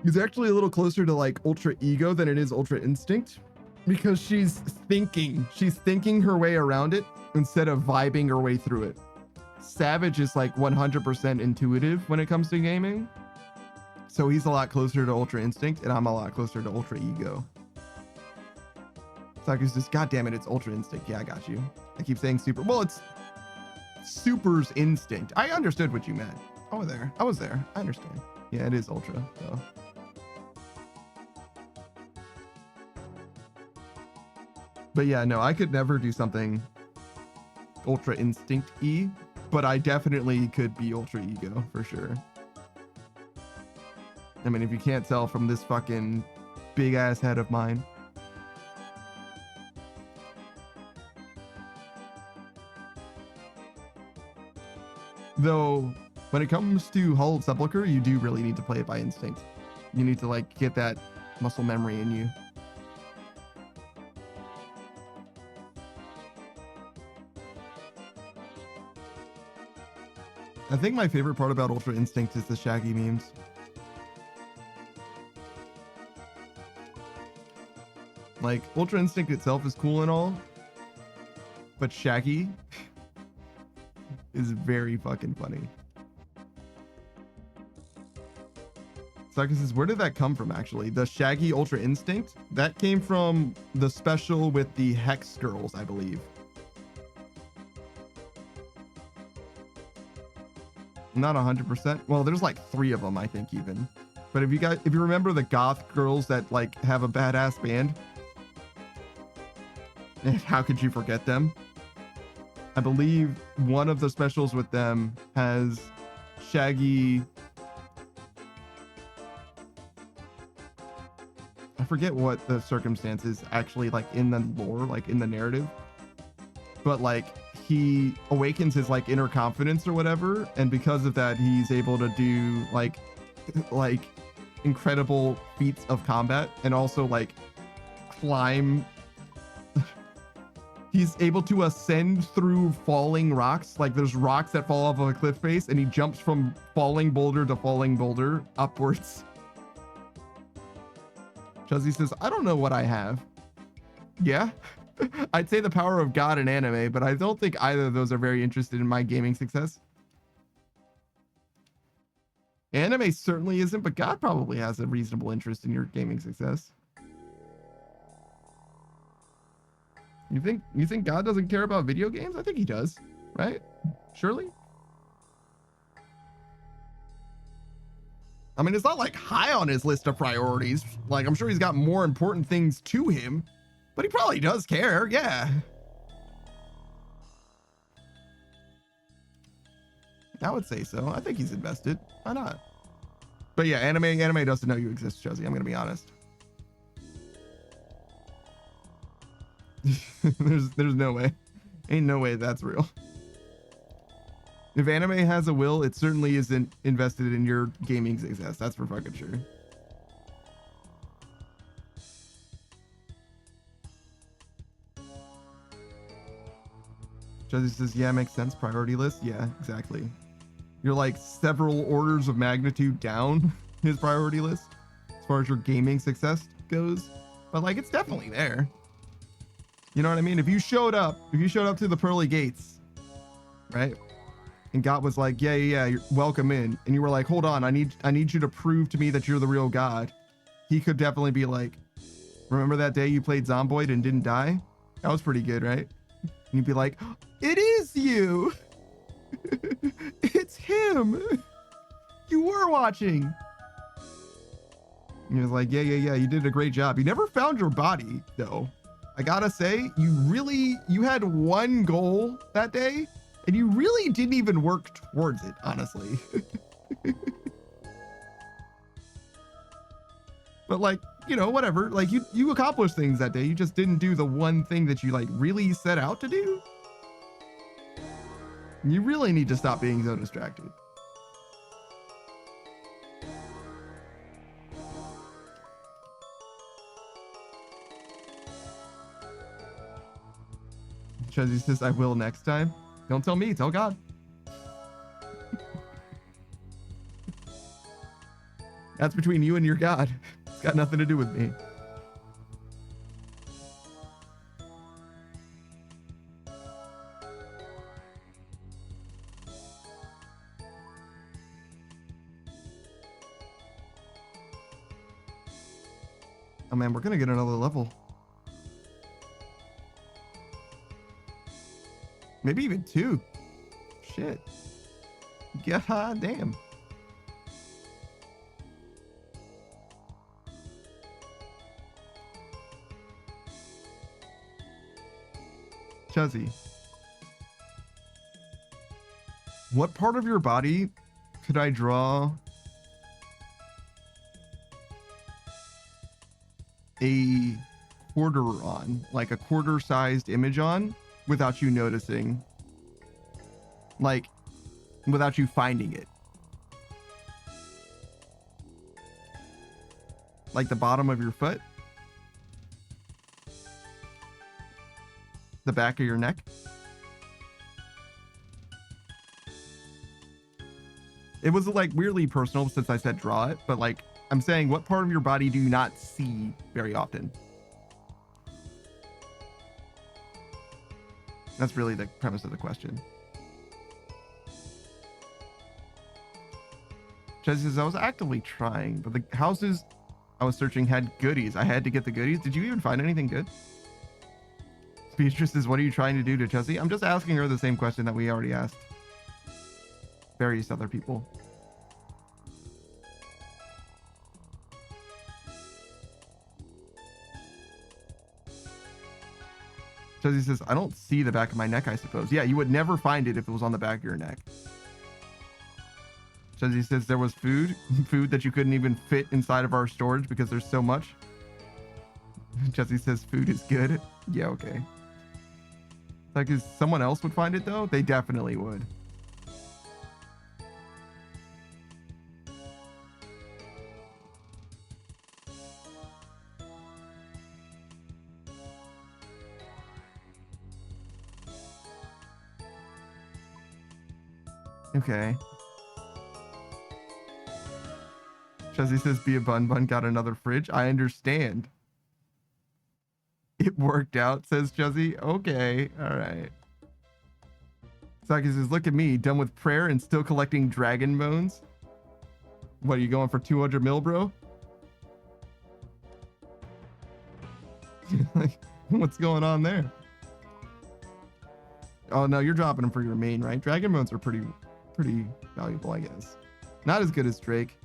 It's actually a little closer to like Ultra Ego than it is Ultra Instinct, because she's thinking her way around it instead of vibing her way through it. Savage is like 100% intuitive when it comes to gaming. So he's a lot closer to Ultra Instinct, and I'm a lot closer to Ultra Ego. Saku's just, God damn it, it's Ultra Instinct. Yeah, I got you. I keep saying super. Well, it's Super's Instinct. I understood what you meant. I was there. I understand. Yeah, it is Ultra, though. But yeah, no, I could never do something Ultra Instinct-y, but I definitely could be Ultra Ego, for sure. I mean, if you can't tell from this fucking big-ass head of mine. Though, when it comes to Hall of Sepulchre, you do really need to play it by instinct. You need to, like, get that muscle memory in you. I think my favorite part about Ultra Instinct is the Shaggy memes. Like, Ultra Instinct itself is cool and all, but Shaggy is very fucking funny. Saka says, where did that come from, actually? The Shaggy Ultra Instinct? That came from the special with the Hex Girls, I believe. Not 100%. Well, there's like 3 of them, I think, even. But if you remember the goth girls that like have a badass band, and how could you forget them? I believe one of the specials with them has Shaggy. I forget what the circumstances actually like in the lore, like in the narrative, but like he awakens his like inner confidence or whatever, and because of that he's able to do like incredible feats of combat, and also like climb. He's able to ascend through falling rocks. Like there's rocks that fall off of a cliff face, and he jumps from falling boulder to falling boulder upwards. Chuzzy says, I don't know what I have. Yeah, I'd say the power of God and anime, but I don't think either of those are very interested in my gaming success. Anime certainly isn't, but God probably has a reasonable interest in your gaming success. You think God doesn't care about video games? I think he does, right? Surely? I mean, it's not like high on his list of priorities. Like, I'm sure he's got more important things to him, but he probably does care. Yeah. I would say so. I think he's invested. Why not? But yeah, anime doesn't know you exist, Josie. I'm gonna be honest. there's no way. Ain't no way that's real. If anime has a will, it certainly isn't invested in your gaming success. That's for fucking sure. Josie says, yeah, makes sense. Priority list. Yeah, exactly. You're like several orders of magnitude down his priority list as far as your gaming success goes. But like, it's definitely there. You know what I mean? If you showed up to the pearly gates, right? And God was like, yeah, you're welcome in. And you were like, hold on, I need you to prove to me that you're the real God. He could definitely be like, remember that day you played Zomboid and didn't die? That was pretty good, right? And you'd be like, it is you. It's him. You were watching. He was like, yeah, you did a great job. You never found your body, though. I gotta say, you had one goal that day, and you really didn't even work towards it, honestly. But like, you know, whatever. Like you accomplished things that day. You just didn't do the one thing that you like really set out to do. You really need to stop being so distracted. Chuzzy says, I will next time. Don't tell me, tell God. That's between you and your God. It's got nothing to do with me. Oh man, we're gonna get another level. Maybe even 2. Shit. God damn. Chuzzy. What part of your body could I draw a quarter on? Like a quarter-sized image on? Without you noticing, like without you finding it, like the bottom of your foot, the back of your neck. It was like weirdly personal since I said draw it, but like I'm saying, what part of your body do you not see very often? That's really the premise of the question. Chaz says, I was actively trying, but the houses I was searching had goodies. I had to get the goodies. Did you even find anything good? Beatrice says, what are you trying to do to Chuzzy? I'm just asking her the same question that we already asked various other people. Chuzzy says, I don't see the back of my neck, I suppose. Yeah, you would never find it if it was on the back of your neck. Chuzzy says there was food that you couldn't even fit inside of our storage because there's so much. Chuzzy says food is good. Yeah, okay. Like, if someone else would find it though, they definitely would. Okay. Chuzzy says, be a bun, got another fridge. I understand. It worked out, says Chuzzy. Okay, all right. Saki says, look at me, done with prayer and still collecting dragon bones. What, are you going for 200 mil, bro? Like, what's going on there? Oh, no, you're dropping them for your main, right? Dragon bones are pretty valuable, I guess. Not as good as Drake.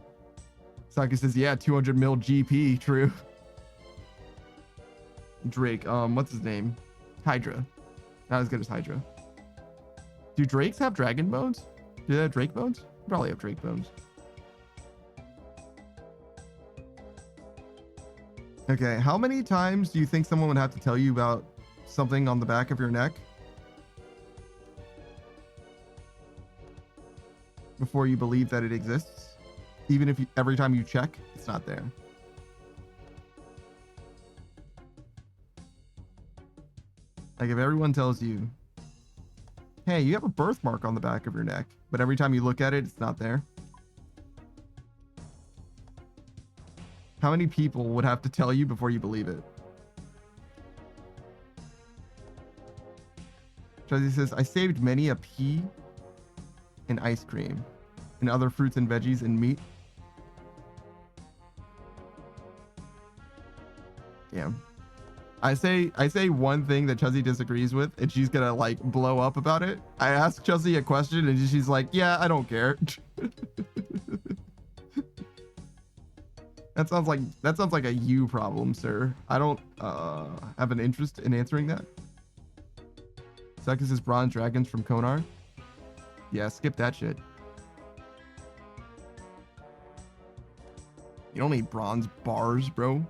Saki says, yeah, 200 mil GP, true. Drake, what's his name? Hydra. Not as good as Hydra. Do Drakes have dragon bones? Do they have Drake bones? Probably have Drake bones. Okay, how many times do you think someone would have to tell you about something on the back of your neck before you believe that it exists? Even if every time you check, it's not there. Like if everyone tells you, hey, you have a birthmark on the back of your neck, but every time you look at it, it's not there. How many people would have to tell you before you believe it? Chuzzy says, I saved many a pea and ice cream and other fruits and veggies and meat. Yeah. I say one thing that Chuzzy disagrees with, and she's gonna like blow up about it. I ask Chuzzy a question, and she's like, "Yeah, I don't care." And That sounds like a you problem, sir. I don't have an interest in answering that. Second is bronze dragons from Konar. Yeah, skip that shit. You don't need bronze bars, bro.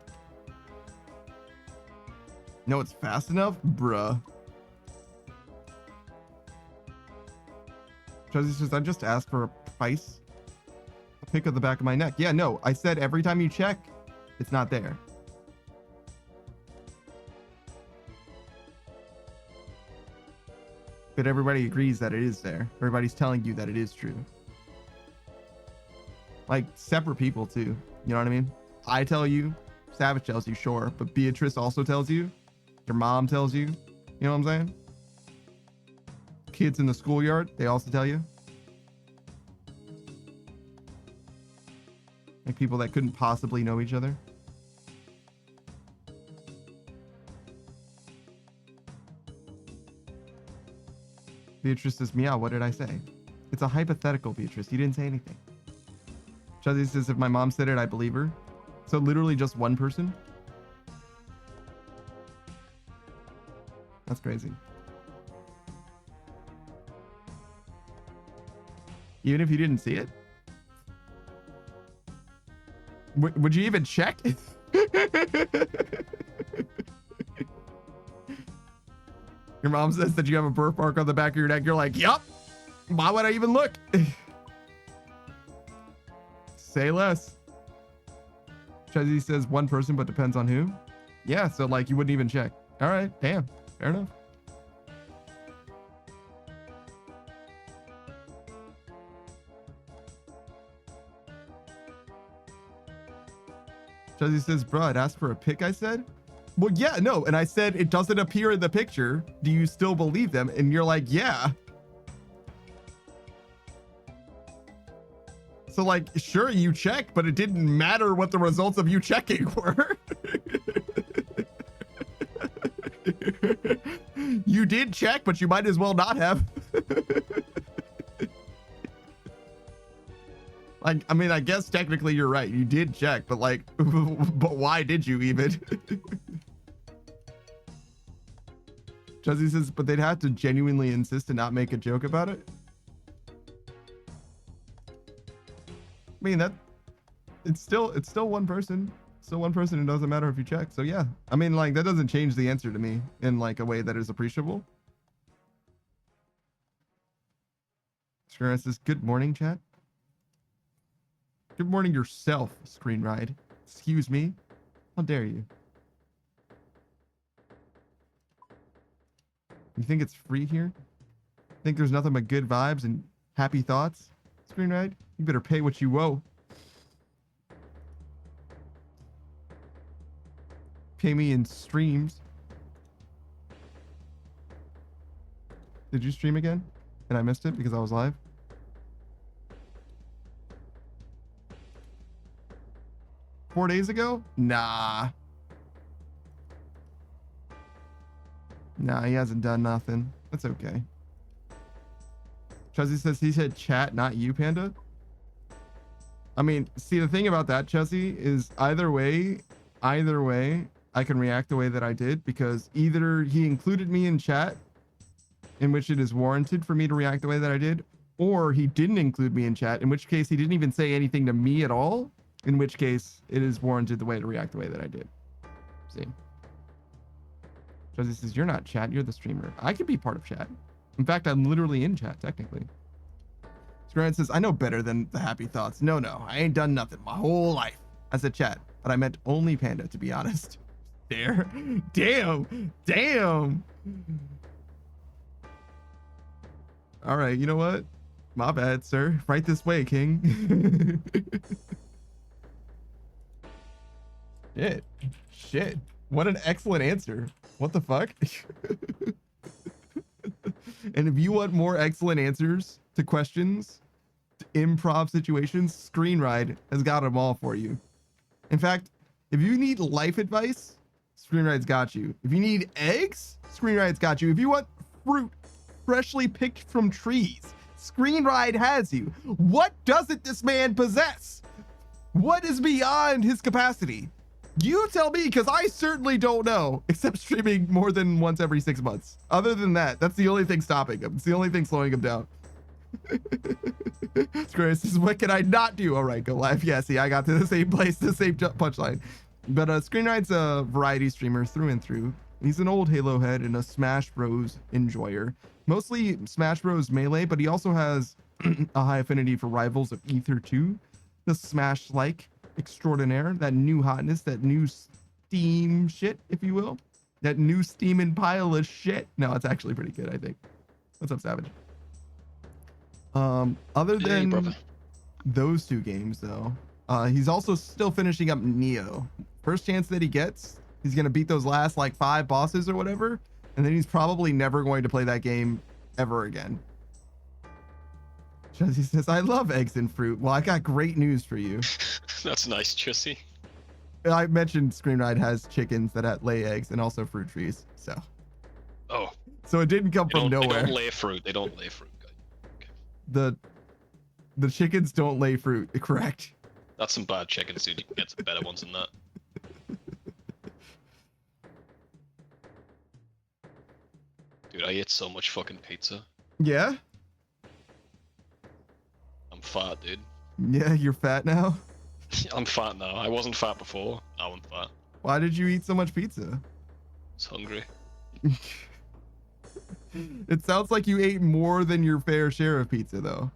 No, it's fast enough, bruh. Chuzzy says, I just asked for a price. A pick of the back of my neck. Yeah, no, I said every time you check, it's not there. But everybody agrees that it is there. Everybody's telling you that it is true. Like, separate people, too. You know what I mean? I tell you, Savage tells you, sure. But Beatrice also tells you. Your mom tells you. You know what I'm saying? Kids in the schoolyard, they also tell you. Like people that couldn't possibly know each other. Beatrice says, meow, what did I say? It's a hypothetical, Beatrice. You didn't say anything. Chuzzy says, if my mom said it, I believe her. So literally just one person? That's crazy. Even if you didn't see it? Would you even check? Your mom says that you have a birthmark on the back of your neck. You're like, yup. Why would I even look? Say less. Chuzzy says one person, but depends on who. Yeah, so like you wouldn't even check. All right, damn, fair enough. Chuzzy says, bro, I'd ask for a pic, I said. Well, yeah, no. And I said, it doesn't appear in the picture. Do you still believe them? And you're like, yeah. So like, sure, you checked, but it didn't matter what the results of you checking were. You did check, but you might as well not have. Like, I mean, I guess technically you're right. You did check, but like, but why did you even? Chuzzy says, but they'd have to genuinely insist and not make a joke about it. I mean, that it's still one person. Still one person. It doesn't matter if you check. So yeah, I mean, like that doesn't change the answer to me in like a way that is appreciable. Screen says, good morning, chat. Good morning yourself, Screen Ride. Excuse me. How dare you? You think it's free here? Think there's nothing but good vibes and happy thoughts? Screen Ride? You better pay what you owe. Pay me in streams. Did you stream again? And I missed it because I was live? Four days ago? Nah, he hasn't done nothing. That's okay. Chuzzy says he said chat, not you, Panda. I mean, see, the thing about that, Chuzzy, is either way, I can react the way that I did because either he included me in chat, in which it is warranted for me to react the way that I did, or he didn't include me in chat, in which case he didn't even say anything to me at all. In which case, it is warranted the way to react the way that I did. See? Josie says, you're not chat, you're the streamer. I could be part of chat. In fact, I'm literally in chat, technically. Scran says, I know better than the happy thoughts. No, I ain't done nothing my whole life. I said chat, but I meant only Panda, to be honest. There. Damn. All right, you know what? My bad, sir. Right this way, King. Shit. What an excellent answer. What the fuck? And if you want more excellent answers to questions, to improv situations, Screen Ride has got them all for you. In fact, if you need life advice, Screen Ride's got you. If you need eggs, Screen Ride's got you. If you want fruit freshly picked from trees, Screen Ride has you. What doesn't this man possess? What is beyond his capacity? You tell me, because I certainly don't know, except streaming more than once every 6 months. Other than that, that's the only thing stopping him. It's the only thing slowing him down. Chris says, what can I not do? All right, go live. Yeah, see, I got to the same place, the same punchline. But Screen Ride's a variety streamer through and through. He's an old Halo head and a Smash Bros enjoyer. Mostly Smash Bros Melee, but he also has a high affinity for Rivals of Ether 2, the Smash-like extraordinaire, that new hotness, that new steam shit, if you will. That new steaming pile of shit. No, it's actually pretty good, I think. What's up, Savage? Other than those 2 games, though, he's also still finishing up Neo. First chance that he gets, he's gonna beat those last like 5 bosses or whatever, and then he's probably never going to play that game ever again. Chuzzy says, I love eggs and fruit. Well, I got great news for you. That's nice, Chuzzy. I mentioned Screen Ride has chickens that lay eggs and also fruit trees. So it didn't come from nowhere. They don't lay fruit. They don't lay fruit. The chickens don't lay fruit, correct? That's some bad chickens, dude. You can get some better ones than that. Dude, I ate so much fucking pizza. Yeah? I'm fat, dude. Yeah, you're fat now? I'm fat now. I wasn't fat before. Now I'm fat. Why did you eat so much pizza? I was hungry. It sounds like you ate more than your fair share of pizza, though.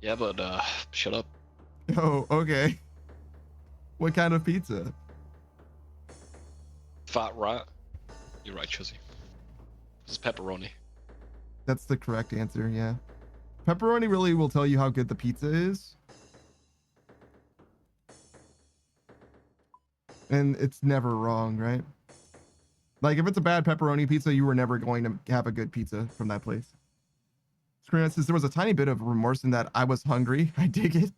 Yeah, but, shut up. Oh, okay. What kind of pizza? Fat rat. You're right, Chuzzy. It's pepperoni. That's the correct answer, yeah. Pepperoni really will tell you how good the pizza is. And it's never wrong, right? Like, if it's a bad pepperoni pizza, you were never going to have a good pizza from that place. Screen says, there was a tiny bit of remorse in that I was hungry. I dig it.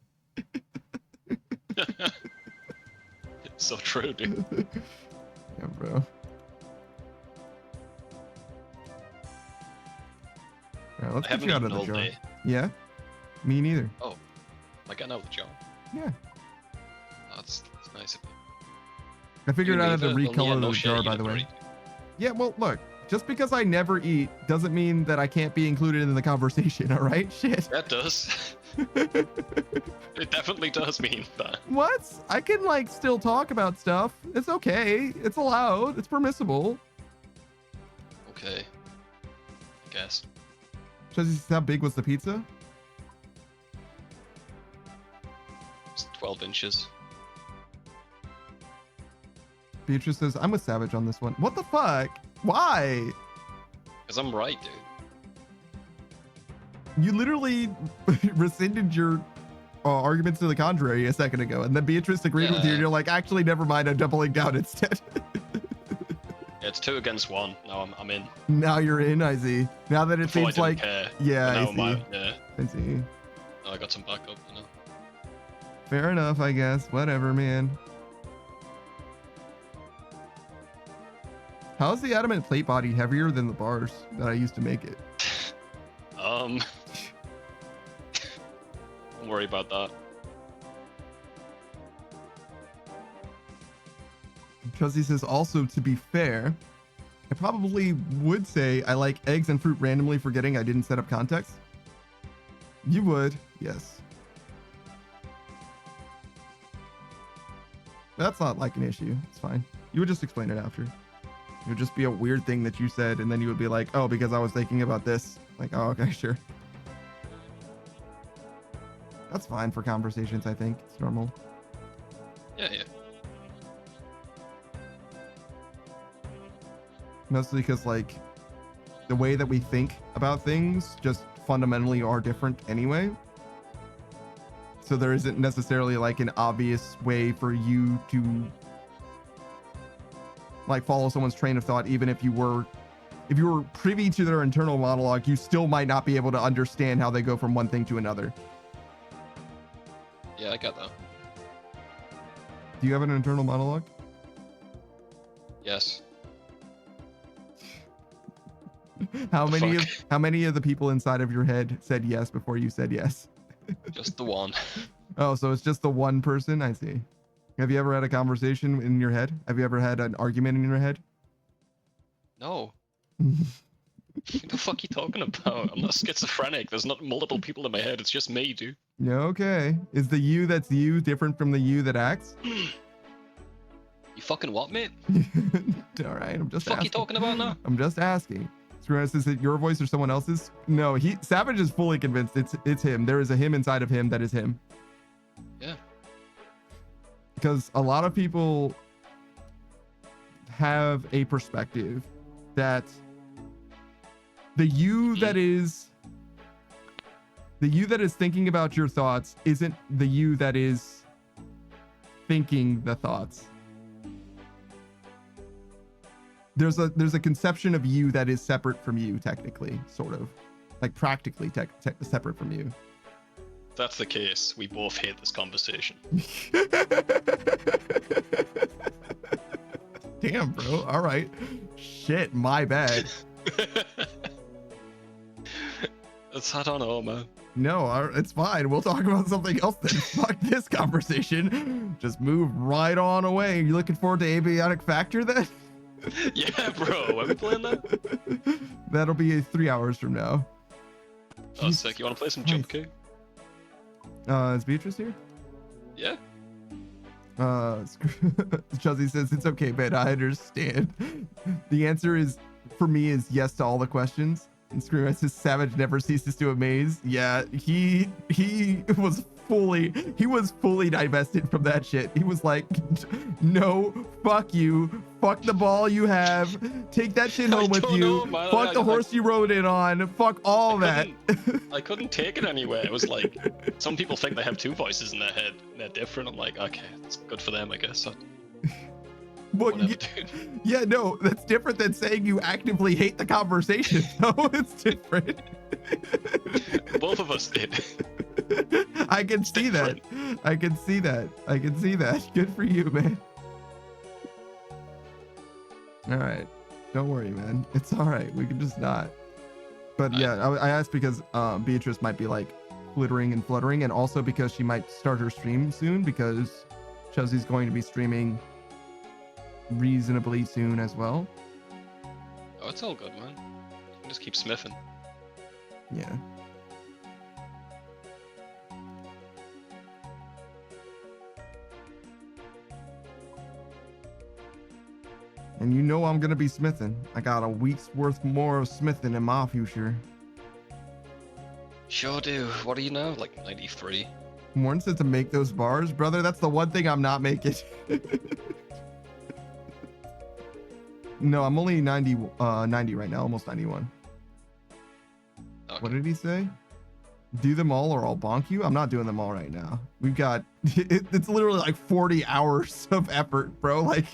It's so true, dude. Yeah, bro. All right, let's get you out of the jar. Day. Yeah? Me neither. Oh, am I getting out of the jar? Yeah. That's nice of you. I figured out how to recolor the jar, by the way. Yeah, well, look. Just because I never eat doesn't mean that I can't be included in the conversation, all right? Shit. That does. It definitely does mean that. What? I can, like, still talk about stuff. It's okay. It's allowed. It's permissible. Okay. I guess. How big was the pizza? It's 12 inches. Beatrice says, I'm with Savage on this one. What the fuck? Why? Because I'm right, dude. You literally rescinded your arguments to the contrary a second ago, and then Beatrice agreed with you, and you're like, actually, never mind, I'm doubling down instead. Yeah, it's 2 against 1. Now I'm in. Now you're in, I see. Now that it Before seems like... care. Yeah, I see. Yeah. I see. Oh, I got some backup, you know. Fair enough, I guess. Whatever, man. How is the adamant plate body heavier than the bars that I used to make it? Don't worry about that. Because he says, also, to be fair, I probably would say I like eggs and fruit randomly, forgetting I didn't set up context. You would, yes. That's not like an issue. It's fine. You would just explain it after. It would just be a weird thing that you said, and then you would be like, oh, because I was thinking about this. Like, oh, okay, sure. That's fine for conversations, I think. It's normal. Yeah, yeah. Mostly because, like, the way that we think about things just fundamentally are different anyway. So there isn't necessarily, like, an obvious way for you to, like, follow someone's train of thought, even if you were privy to their internal monologue, you still might not be able to understand how they go from one thing to another. Yeah, I got that. Do you have an internal monologue? Yes. How many of the people inside of your head said yes before you said yes? Just the one. Oh, so it's just the one person? I see. Have you ever had a conversation in your head? Have you ever had an argument in your head? No. What the fuck are you talking about? I'm not schizophrenic. There's not multiple people in my head. It's just me, dude. Yeah, okay. Is the you that's you different from the you that acts? You fucking what, mate? All right, I'm just Fuck asking. you talking about now? I'm just asking. Screwers, is it your voice or someone else's? No, Savage is fully convinced it's him. There is a him inside of him that is him. Yeah. Because a lot of people have a perspective that the you that is thinking about your thoughts isn't the you that is thinking the thoughts. There's a conception of you that is separate from you, technically, sort of, like practically separate from you. If that's the case, we both hate this conversation. Damn, bro. All right. Shit, my bad. I don't know, man. No, it's fine. We'll talk about something else then. Fuck this conversation. Just move right on away. You looking forward to Abiotic Factor then? Yeah, bro. When are we playing that? That'll be 3 hours from now. Oh, sick. You want to play some Jump King? Is Beatrice here? Yeah. Chuzzy says it's okay, man. I understand. The answer is, for me, is yes to all the questions. And Scream says Savage never ceases to amaze. Yeah, he was fully divested from that shit. He was like, no, fuck you, fuck the ball you have, take that shit home with you, fuck the horse you rode in on, fuck all that. I couldn't take it anywhere. It was like, some people think they have two voices in their head and they're different. I'm like, okay, it's good for them, I guess. Well, Whatever, yeah, no, that's different than saying you actively hate the conversation. No, it's different. Both of us did. I can see that. I can see that. I can see that. Good for you, man. All right. Don't worry, man. It's all right. We can just not. But yeah, I asked because Beatrice might be like flittering and fluttering, and also because she might start her stream soon because Chuzzy's going to be streaming reasonably soon as well. Oh, it's all good, man. You can just keep smithing. Yeah. And you know I'm gonna be smithing. I got a week's worth more of smithing in my future. Sure do. What are you now? Like 93? Morton said to make those bars, brother. That's the one thing I'm not making. No, I'm only 90 right now, almost 91. Okay. What did he say? Do them all or I'll bonk you? I'm not doing them all right now. We've got, it's literally like 40 hours of effort, bro. Like,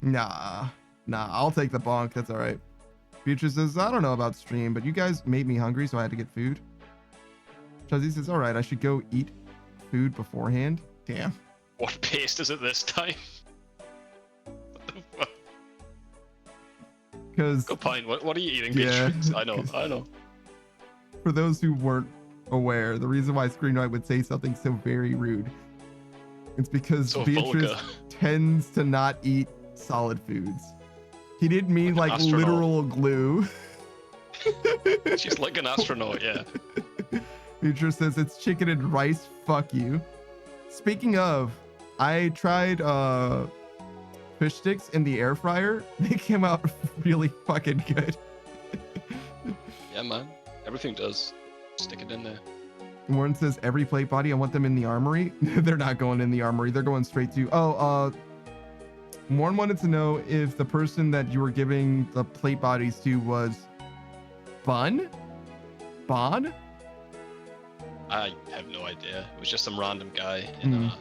nah, I'll take the bonk. That's all right. Beatrice says, I don't know about stream, but you guys made me hungry, so I had to get food. Chuzzy says, all right, I should go eat food beforehand. Damn. What paste is it this time? What the fuck? Because Go Pine, what are you eating, Yeah. Beatrice? I know. For those who weren't aware, the reason why Screen Knight would say something so very rude, it's because So Beatrice vulgar. tends to not eat solid foods. He didn't mean Like like an astronaut. literal glue. She's like an astronaut, yeah. Beatrice says it's chicken and rice. Fuck you. Speaking of, I tried fish sticks in the air fryer. They came out really fucking good. Yeah, man. Everything does. Stick it in there. Warren says every plate body, I want them in the armory. They're not going in the armory. They're going straight to, Warren wanted to know if the person that you were giving the plate bodies to was Bon? I have no idea. It was just some random guy in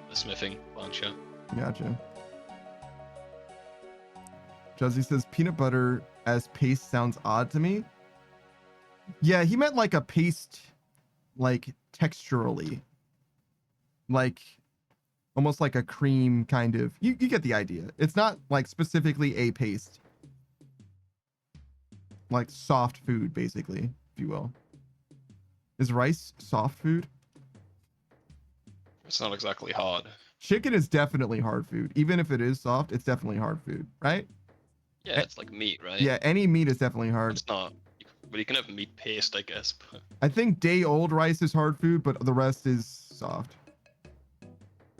the smithing long shot. Gotcha. Juzzy says peanut butter as paste sounds odd to me. Yeah, he meant like a paste, like texturally, like almost like a cream kind of. You get the idea. It's not like specifically a paste, like soft food, basically, if you will. Is rice soft food? It's not exactly hard. Chicken is definitely hard food. Even if it is soft, it's definitely hard food, right? Yeah, it's like meat, right? Yeah, any meat is definitely hard. It's not. But you can have meat paste, I guess. But I think day-old rice is hard food, but the rest is soft.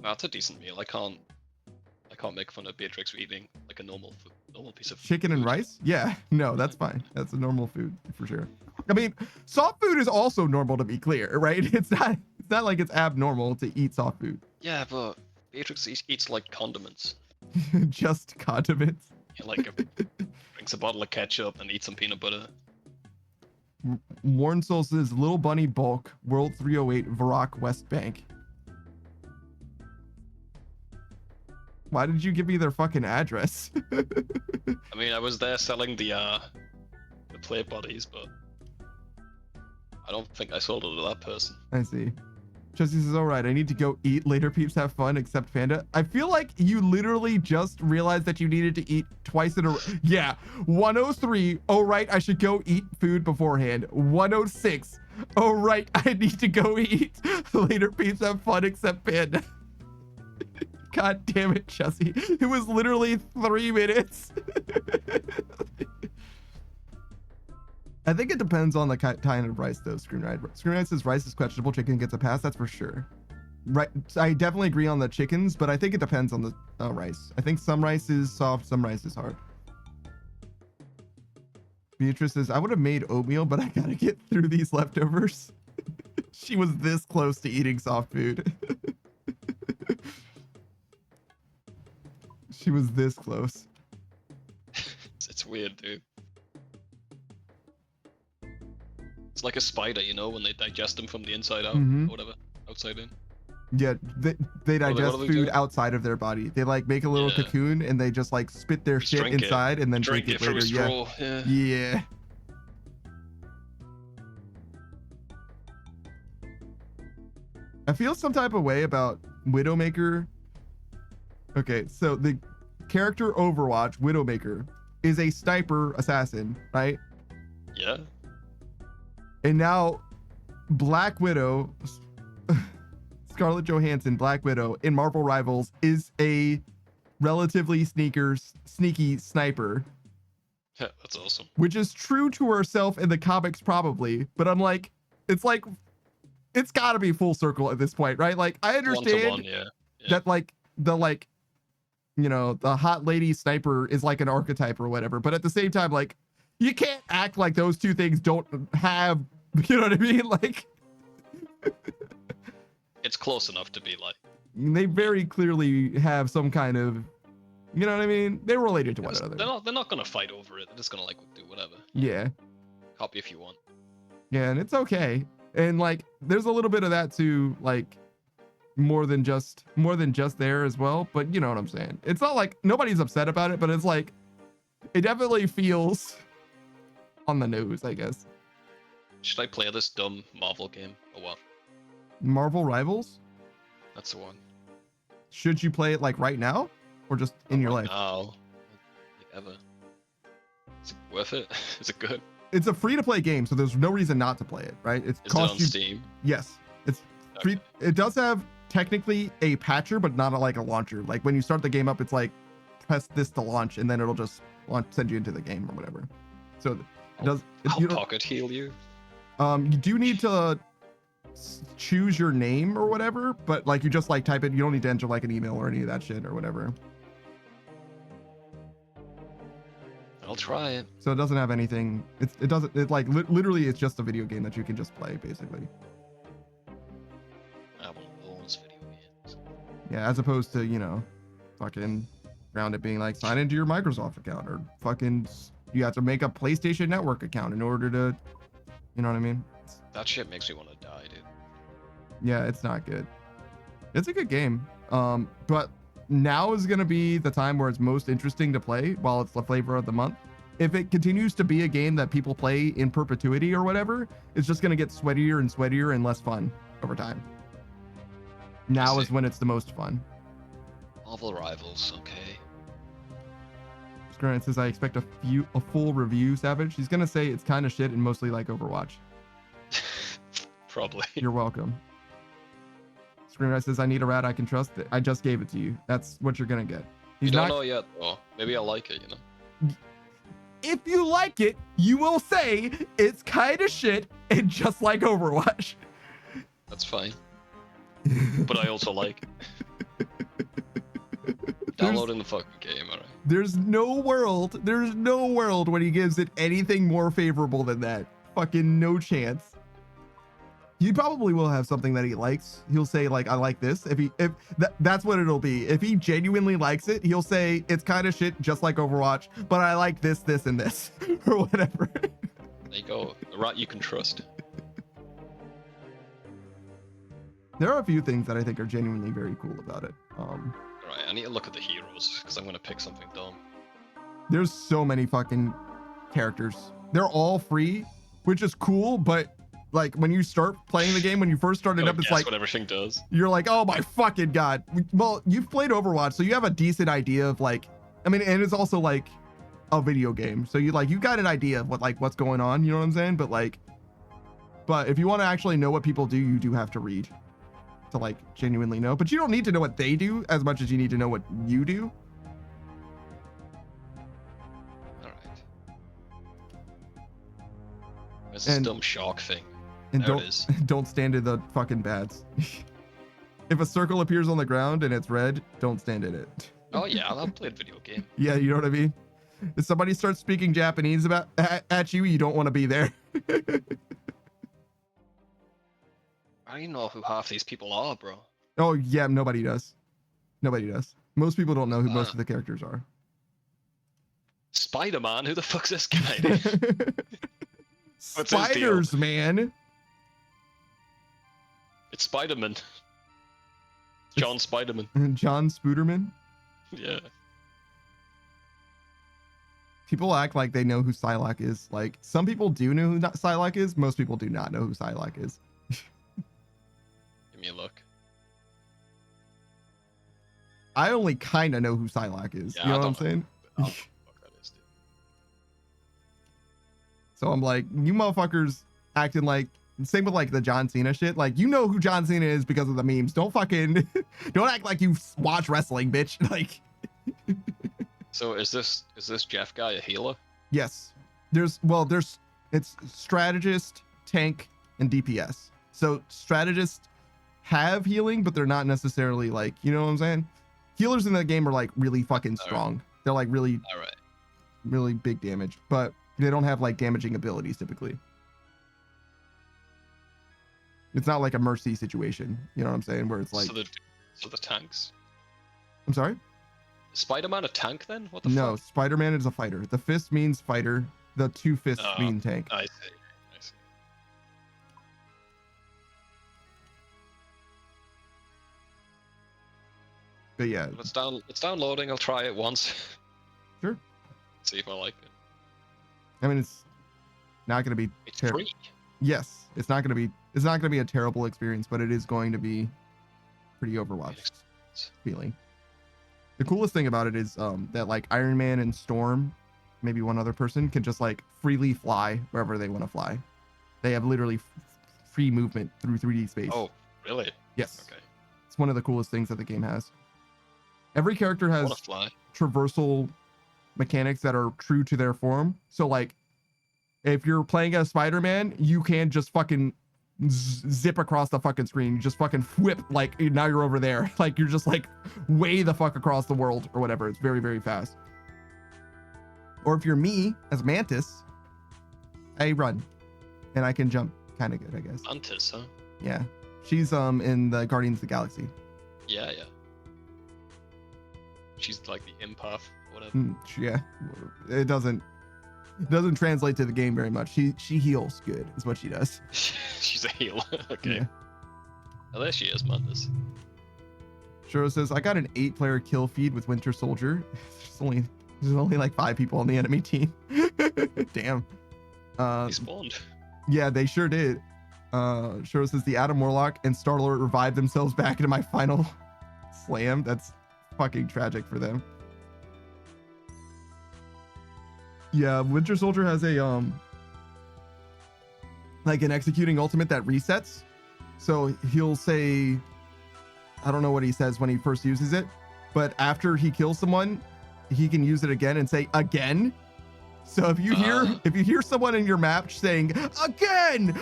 that's a decent meal. I can't make fun of Beatrix for eating like a normal piece of Chicken and food. rice? Yeah, no, that's fine. That's a normal food for sure. I mean, soft food is also normal, to be clear, right? It's not like it's abnormal to eat soft food. Yeah, but Beatrix eats like condiments. Just condiments. Yeah, like drinks a bottle of ketchup and eats some peanut butter. Warren Soul says Little Bunny Bulk, World 308, Varrock, West Bank. Why did you give me their fucking address? I mean, I was there selling the plate bodies, but I don't think I sold it to that person. I see. Chelsea says, all right, I need to go eat. Later, peeps, have fun, except Panda. I feel like you literally just realized that you needed to eat twice in a row. Yeah. 103. Oh, right, I should go eat food beforehand. 106. Oh, right, I need to go eat. Later, peeps, have fun, except Panda. God damn it, Chelsea. It was literally 3 minutes. I think it depends on the kind of rice, though, Screenride. Screenride says rice is questionable, chicken gets a pass, that's for sure. Right, I definitely agree on the chickens, but I think it depends on the rice. I think some rice is soft, some rice is hard. Beatrice says, I would have made oatmeal, but I gotta get through these leftovers. She was this close to eating soft food. She was this close. It's weird, dude. It's like a spider, you know, when they digest them from the inside out, or whatever, outside in. Yeah, they digest what do they food do? outside of their body. They like make a little cocoon and they just like spit their shit drink inside and then drink it from later. a straw. Yeah. Yeah. I feel some type of way about Widowmaker. Okay, so the character Overwatch, Widowmaker, is a sniper assassin, right? Yeah. And now Black Widow, Scarlett Johansson, Black Widow in Marvel Rivals is a relatively sneaky sniper. Yeah, that's awesome. Which is true to herself in the comics probably, but I'm like, it's gotta be full circle at this point, right? Like I understand One-to-one, yeah. that like the hot lady sniper is like an archetype or whatever, but at the same time, like you can't act like those two things don't have, you know what I mean? Like it's close enough to be like. They very clearly have some kind of, you know what I mean? They're related to one another. They're not gonna fight over it. They're just gonna like do whatever. Yeah. Copy if you want. Yeah, and it's okay. And like there's a little bit of that too, like more than just there as well, but you know what I'm saying. It's not like nobody's upset about it, but it's like it definitely feels on the nose, I guess. Should I play this dumb Marvel game or what? Marvel Rivals? That's the one. Should you play it like right now or just in your life? No. Like ever. Is it worth it? Is it good? It's a free to play game, so there's no reason not to play it, right? Is it on Steam? Yes. It's free. Okay. It does have technically a patcher, but not like a launcher. Like when you start the game up, it's like press this to launch and then it'll just send you into the game or whatever. So it does. I'll pocket heal you. You do need to choose your name or whatever, but like you just like type it. You don't need to enter like an email or any of that shit or whatever. I'll try it. So it doesn't have anything. It like literally it's just a video game that you can just play basically. I want those video games. Yeah, as opposed to, you know, fucking around it being like sign into your Microsoft account or fucking you have to make a PlayStation Network account in order to, you know what I mean? That shit makes me want to die, dude. Yeah, it's not good. It's a good game. But now is going to be the time where it's most interesting to play while it's the flavor of the month. If it continues to be a game that people play in perpetuity or whatever, it's just going to get sweatier and sweatier and less fun over time. Now is when it's the most fun. Marvel Rivals, okay. Screen says, I expect a full review, Savage. He's going to say it's kind of shit and mostly like Overwatch. Probably. You're welcome. Scream says, I need a rat I can trust. I just gave it to you. That's what you're gonna get. You He's don't not. know yet. Oh, maybe I like it, you know. If you like it, you will say it's kind of shit and just like Overwatch. That's fine. But I also like it. Downloading the fucking game, alright. There's no world when he gives it anything more favorable than that. Fucking no chance. He probably will have something that he likes. He'll say like, I like this. That's what it'll be. If he genuinely likes it, he'll say it's kind of shit, just like Overwatch, but I like this, this, and this, or whatever. There you go. A rat you can trust. There are a few things that I think are genuinely very cool about it. Alright, I need to look at the heroes, because I'm gonna pick something dumb. There's so many fucking characters. They're all free, which is cool, but like when you start playing the game, when you first start it up, it's like what everything does. You're like, oh my fucking god. Well, you've played Overwatch, so you have a decent idea of like, I mean, and it's also like a video game, so you got an idea of what's going on. You know what I'm saying? But if you want to actually know what people do, you do have to read to like genuinely know. But you don't need to know what they do as much as you need to know what you do. Alright. Where's this dumb shark thing? And there it is. Don't stand in the fucking bats. If a circle appears on the ground and it's red, don't stand in it. Oh yeah, I've played video game. Yeah, you know what I mean? If somebody starts speaking Japanese at you, you don't want to be there. I don't even know who half these people are, bro. Oh yeah, nobody does. Nobody does. Most people don't know who most of the characters are. Spider-Man? Who the fuck's this guy? Spiders, man. It's Spider-Man. John Spider-Man. John Spooderman. Yeah. People act like they know who Psylocke is. Like, some people do know who Psylocke is. Most people do not know who Psylocke is. Give me a look. I only kind of know who Psylocke is. Yeah, you know what I'm saying? Oh, fuck that is, dude. So I'm like, you motherfuckers acting like, same with like the John Cena shit. Like, you know who John Cena is because of the memes. Don't fucking, don't act like you watch wrestling, bitch. Like. So is this Jeff guy a healer? Yes. It's strategist, tank, and DPS. So strategists have healing, but they're not necessarily like, you know what I'm saying? Healers in that game are like really fucking strong. They're like really, really big damage, but they don't have like damaging abilities typically. It's not like a mercy situation. You know what I'm saying? Where it's like. So the tanks. I'm sorry? Is Spider-Man a tank then? What the No, fuck? Spider-Man is a fighter. The fist means fighter. The two fists mean tank. I see. But yeah. It's downloading. I'll try it once. Sure. See if I like it. I mean, it's not going to be. It's free. Yes, it's not going to be a terrible experience, but it is going to be pretty Overwatch feeling. The coolest thing about it is that like Iron Man and Storm, maybe one other person, can just like freely fly wherever they want to fly. They have literally free movement through 3D space. Oh, really? Yes. Okay. It's one of the coolest things that the game has. Every character has traversal mechanics that are true to their form. So like, if you're playing as Spider-Man, you can just fucking zip across the fucking screen. You just fucking whip, like now you're over there. Like you're just like way the fuck across the world or whatever. It's very, very fast. Or if you're me as Mantis, I run and I can jump kind of good, I guess. Mantis, huh? Yeah. She's in the Guardians of the Galaxy. Yeah. She's like the empath, whatever. Yeah. It doesn't translate to the game very much. She heals good is what she does. She's a healer. Okay. Yeah. Oh, there she is, Mantis. Shiro says, I got an 8-player kill feed with Winter Soldier. There's only like 5 people on the enemy team. Damn. He spawned. Yeah, they sure did. Shiro says the Adam Warlock and Star-Lord revived themselves back into my final slam. That's fucking tragic for them. Yeah, Winter Soldier has a like an executing ultimate that resets. So he'll say I don't know what he says when he first uses it, but after he kills someone, he can use it again and say again. So if you hear someone in your map saying again,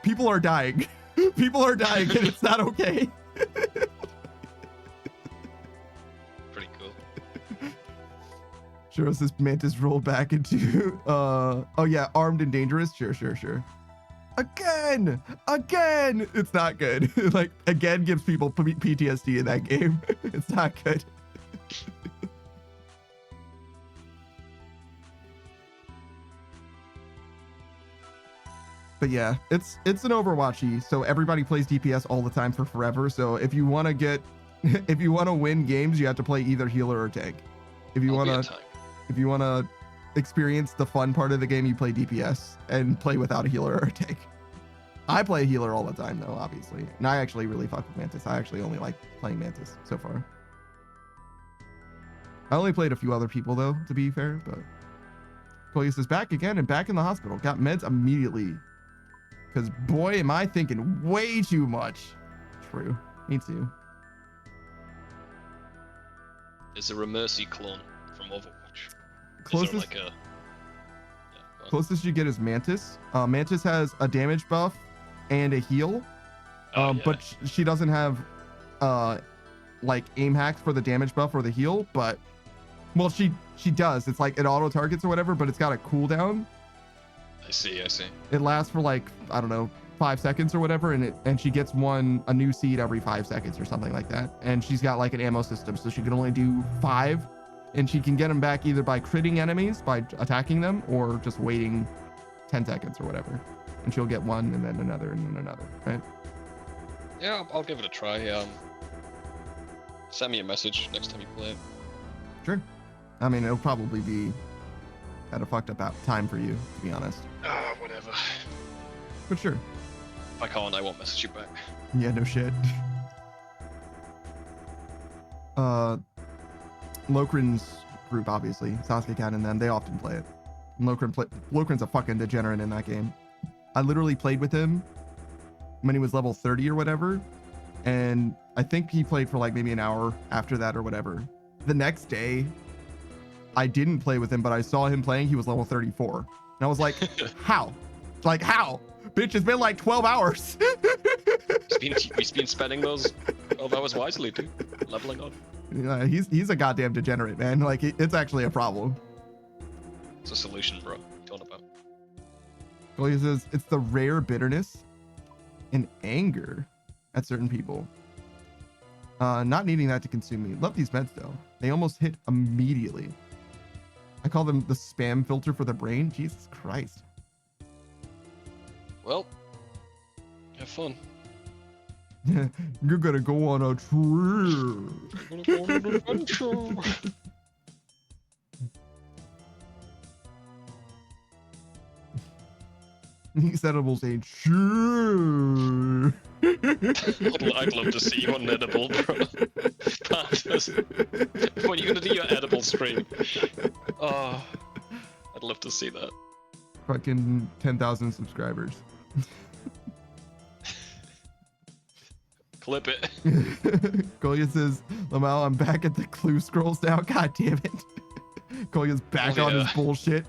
people are dying. People are dying, and it's not okay. Pretty cool. Sure, this Mantis rolled back into oh yeah, armed and dangerous. Sure. Again. It's not good. Like again gives people PTSD in that game. It's not good. But yeah, it's an Overwatchy, so everybody plays DPS all the time for forever. So if you want to win games, you have to play either healer or tank. If you want to experience the fun part of the game, you play DPS and play without a healer or a tank. I play a healer all the time though, obviously. And I actually really fuck with Mantis. I actually only like playing Mantis so far. I only played a few other people though, to be fair, but Polius is back again and back in the hospital. Got meds immediately. Because boy, am I thinking way too much. True. Me too. Is there a Mercy clone from Overwatch? Closest you get is Mantis. Mantis has a damage buff and a heal. But she doesn't have like aim hacks for the damage buff or the heal, but well she does. It's like it auto targets or whatever, but it's got a cooldown. I see. It lasts for like, I don't know, 5 seconds or whatever, and she gets a new seed every 5 seconds or something like that. And she's got like an ammo system, so she can only do 5, and she can get them back either by critting enemies by attacking them or just waiting 10 seconds or whatever. And she'll get one and then another and then another, right? Yeah, I'll give it a try. Send me a message next time you play it. Sure. I mean, it'll probably be at a fucked up time for you, to be honest. Whatever. But sure. If I can't, I won't message you back. Yeah, no shit. Lokrin's group, obviously. Sasuke, Cat, and them, they often play it. And Lokrin's a fucking degenerate in that game. I literally played with him when he was level 30 or whatever. And I think he played for like maybe an hour after that or whatever. The next day, I didn't play with him, but I saw him playing. He was level 34. And I was like, how? Like, how? Bitch, it's been like 12 hours. He's been spending those 12 hours wisely, too. Leveling up. Yeah, he's a goddamn degenerate, man. Like, it's actually a problem. It's a solution, bro. What are you talking about? Well, he says, it's the rare bitterness and anger at certain people. Not needing that to consume me. Love these meds, though. They almost hit immediately. I call them the spam filter for the brain. Jesus Christ. Well, have fun. You're gonna go on a trip. You're gonna go on an adventure. These edibles ain't sure. I'd love to see you on edible, bro. When are you gonna do your edible stream? Oh, I'd love to see that. Fucking 10,000 subscribers. Clip it. Kolya says, Lamau, I'm back at the clue scrolls now. God damn it. Kolya's back on his bullshit.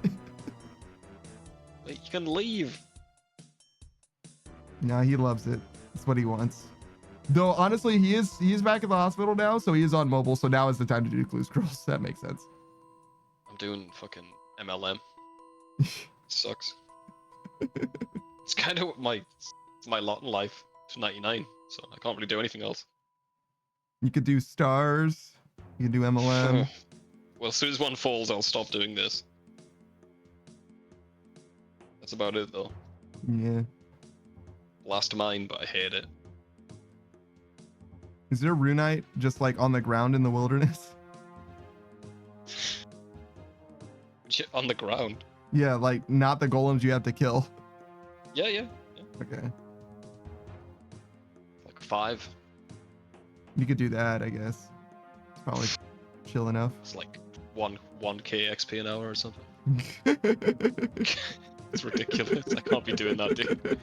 Wait, you can leave. No, he loves it. That's what he wants. Though honestly, he is back at the hospital now, so he is on mobile, so now is the time to do clue scrolls. That makes sense. I'm doing fucking MLM. Sucks. It's kind of my lot in life to 99, so I can't really do anything else. You could do stars. You could do MLM. Well, as soon as one falls, I'll stop doing this. That's about it, though. Yeah. Last mine, but I hate it. Is there runite just like on the ground in the wilderness? On the ground? Yeah, like not the golems you have to kill. Yeah. Okay. Like 5. You could do that, I guess. It's probably chill enough. It's like 1k XP an hour or something. It's ridiculous. I can't be doing that, dude.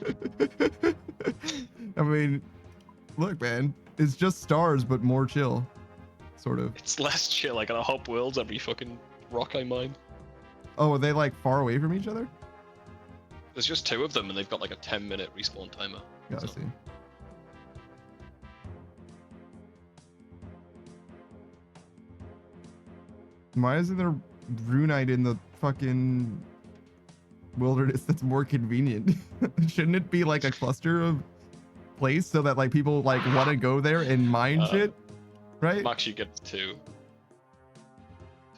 I mean, Look, man, it's just stars, but more chill, sort of. It's less chill. I gotta hop worlds every fucking rock I mine. Oh, are they like far away from each other? There's just 2 of them, and they've got like a 10-minute respawn timer. Yeah, I so- see. Why isn't there runite in the fucking wilderness that's more convenient? Shouldn't it be like a cluster of place so that like people like want to go there and mine shit, right? Max, you get 2.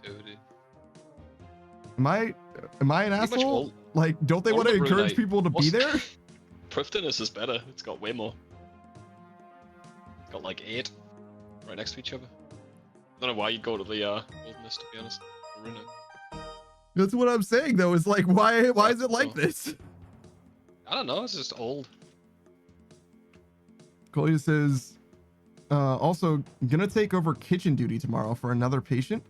2, dude. Am I an Pretty much asshole? all- Like, don't they all want to the encourage runite- people to be what's- there? Prifdinus is better. It's got way more. It's got like 8 right next to each other. I don't know why you'd go to the wilderness, to be honest. The runite. That's what I'm saying though. Is like, why is it like Oh. this? I don't know. It's just old. Colia says, also gonna take over kitchen duty tomorrow for another patient.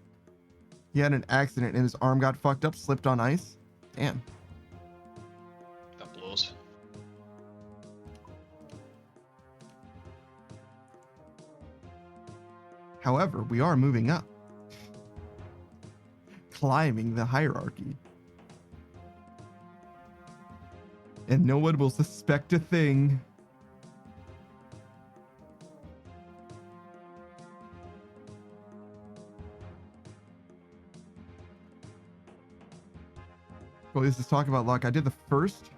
He had an accident and his arm got fucked up, slipped on ice. Damn. That blows. However, we are moving up. Climbing the hierarchy. And no one will suspect a thing. Well, this is talk about luck. I did the first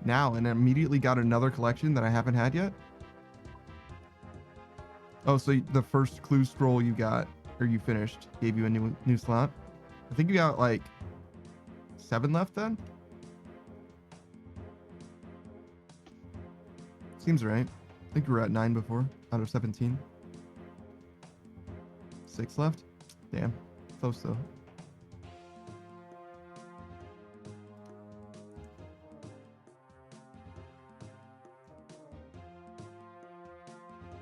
now and immediately got another collection that I haven't had yet. Oh, so the first clue scroll you got, or you finished, gave you a new slot. I think you got like 7 left then. Seems right. I think we were at 9 before, out of 17. 6 left. Damn, close though.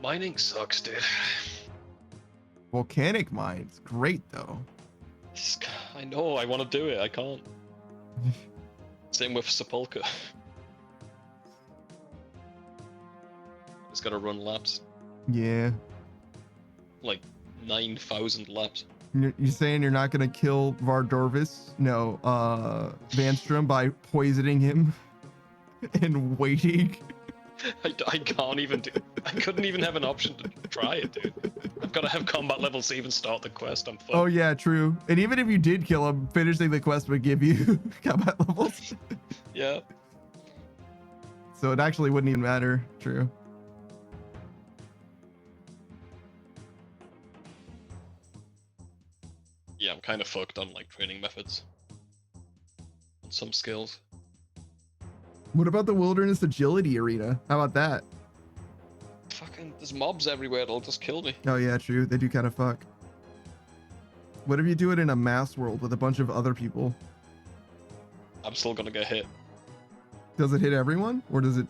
Mining sucks, dude. Volcanic mines, great though. I know, I want to do it, I can't. Same with Sepulchre. Just gotta run laps. Yeah. Like 9,000 laps. You're saying you're not gonna kill Vardorvis? No, Vanstrom by poisoning him and waiting. I can't even do. I couldn't even have an option to try it, dude. I've got to have combat levels to even start the quest. I'm fucked. Oh yeah, true. And even if you did kill him, finishing the quest would give you combat levels. Yeah. So it actually wouldn't even matter. True. Yeah, I'm kind of fucked on like training methods. On some skills. What about the wilderness agility arena? How about that? Fucking, there's mobs everywhere. They'll just kill me. Oh yeah, true. They do kind of fuck. What if you do it in a mass world with a bunch of other people? I'm still gonna get hit. Does it hit everyone, or does it?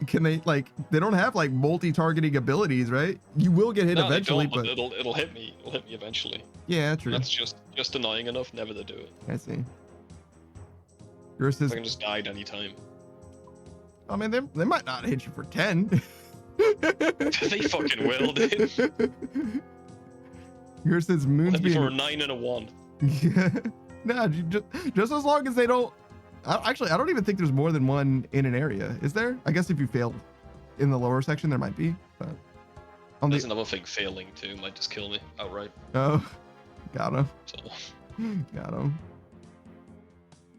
Can they like? They don't have like multi-targeting abilities, right? You will get hit No, eventually, they don't, but it'll hit me. It'll hit me eventually. yeah, true. That's just annoying enough never to do it. I see. Yours says, I can just die at any time. I mean, they might not hit you for 10. They fucking will, dude. Yours says moons Hit me for a being 9 and a 1. yeah. Nah, just as long as they don't. Actually, I don't even think there's more than one in an area. Is there? I guess if you failed in the lower section, there might be. But on There's the another thing, failing too might just kill me outright. oh, got him. So Got him.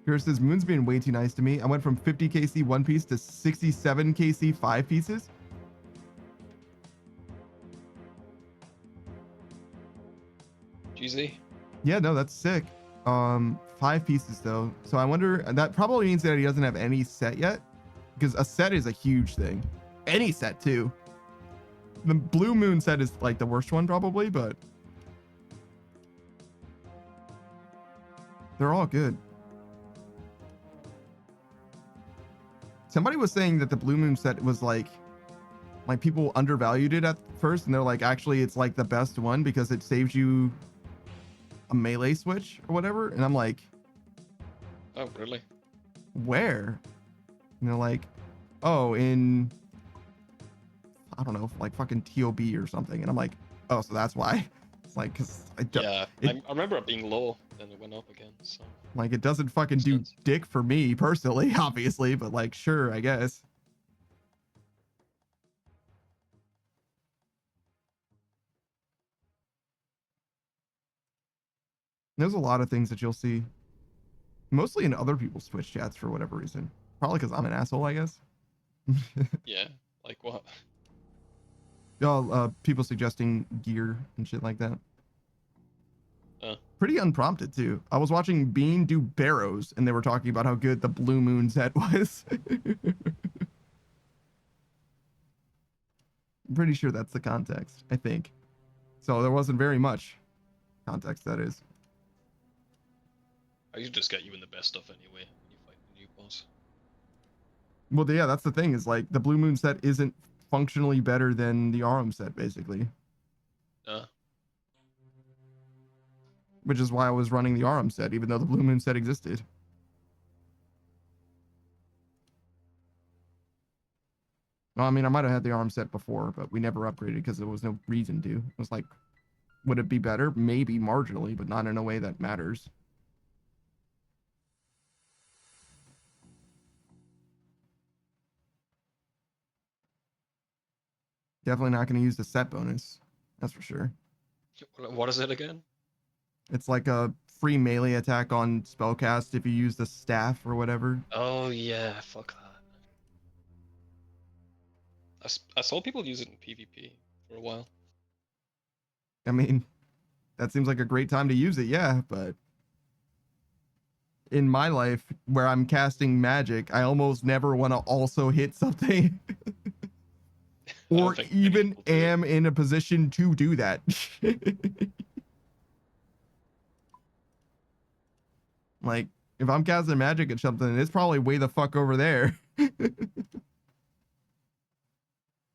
Yours says moon's being way too nice to me. I went from 50 KC 1 piece to 67 KC 5 pieces. GZ. Yeah, no, that's sick. 5 pieces though. So I wonder, that probably means that he doesn't have any set yet, because a set is a huge thing. Any set too. The blue moon set is like the worst one probably, but they're all good. Somebody was saying that the blue moon set was like people undervalued it at first, and they're like, actually it's like the best one because it saves you a melee switch or whatever. And I'm like, Oh, really? where? And they're like, oh, in I don't know, like fucking TOB or something. And I'm like, oh, so that's why. It's like, cause I don't, Yeah, I remember it being low, then it went up again. So like it doesn't fucking makes do sense. dick for me personally, obviously, but like, sure, I guess. There's a lot of things that you'll see, mostly in other people's Twitch chats for whatever reason. Probably because I'm an asshole, I guess. Yeah, like what? People suggesting gear and shit like that. Pretty unprompted too. I was watching Bean do barrows, and they were talking about how good the Blue Moon set was. I'm pretty sure that's the context. I think. So there wasn't very much context, that is. I usually just get you in the best stuff anyway when you fight the new boss. Well, yeah, that's the thing. Is like the Blue Moon set isn't functionally better than the Arum set, basically. Which is why I was running the Arum set, even though the Blue Moon set existed. Well, I mean, I might have had the Arum set before, but we never upgraded because there was no reason to. It was like, would it be better? Maybe marginally, but not in a way that matters. Definitely not going to use the set bonus. That's for sure. What is it again? It's like a free melee attack on spellcast if you use the staff or whatever. Oh yeah, fuck that. I saw people use it in PvP for a while. I mean, that seems like a great time to use it, yeah, but in my life where I'm casting magic, I almost never want to also hit something. Or even am in a position to do that. Like, if I'm casting magic at something, it's probably way the fuck over there.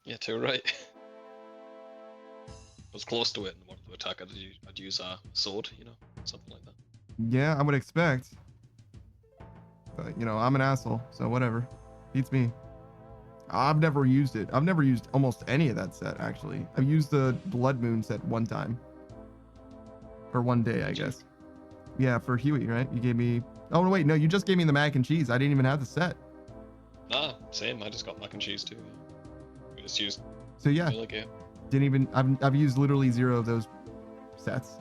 Yeah, too right. I was close to it and wanted to attack. I'd use a sword, you know, something like that. Yeah, I would expect. But, you know, I'm an asshole, so whatever. Beats me. I've never used it. I've never used almost any of that set, actually. I've used the Blood Moon set one time. Or one day, I guess. Yeah, for Huey, right? You gave me... Oh, no, wait. No, you just gave me the mac and cheese. I didn't even have the set. Nah, same. I just got mac and cheese too. We just used... So, yeah. Didn't even... I've used literally 0 of those sets.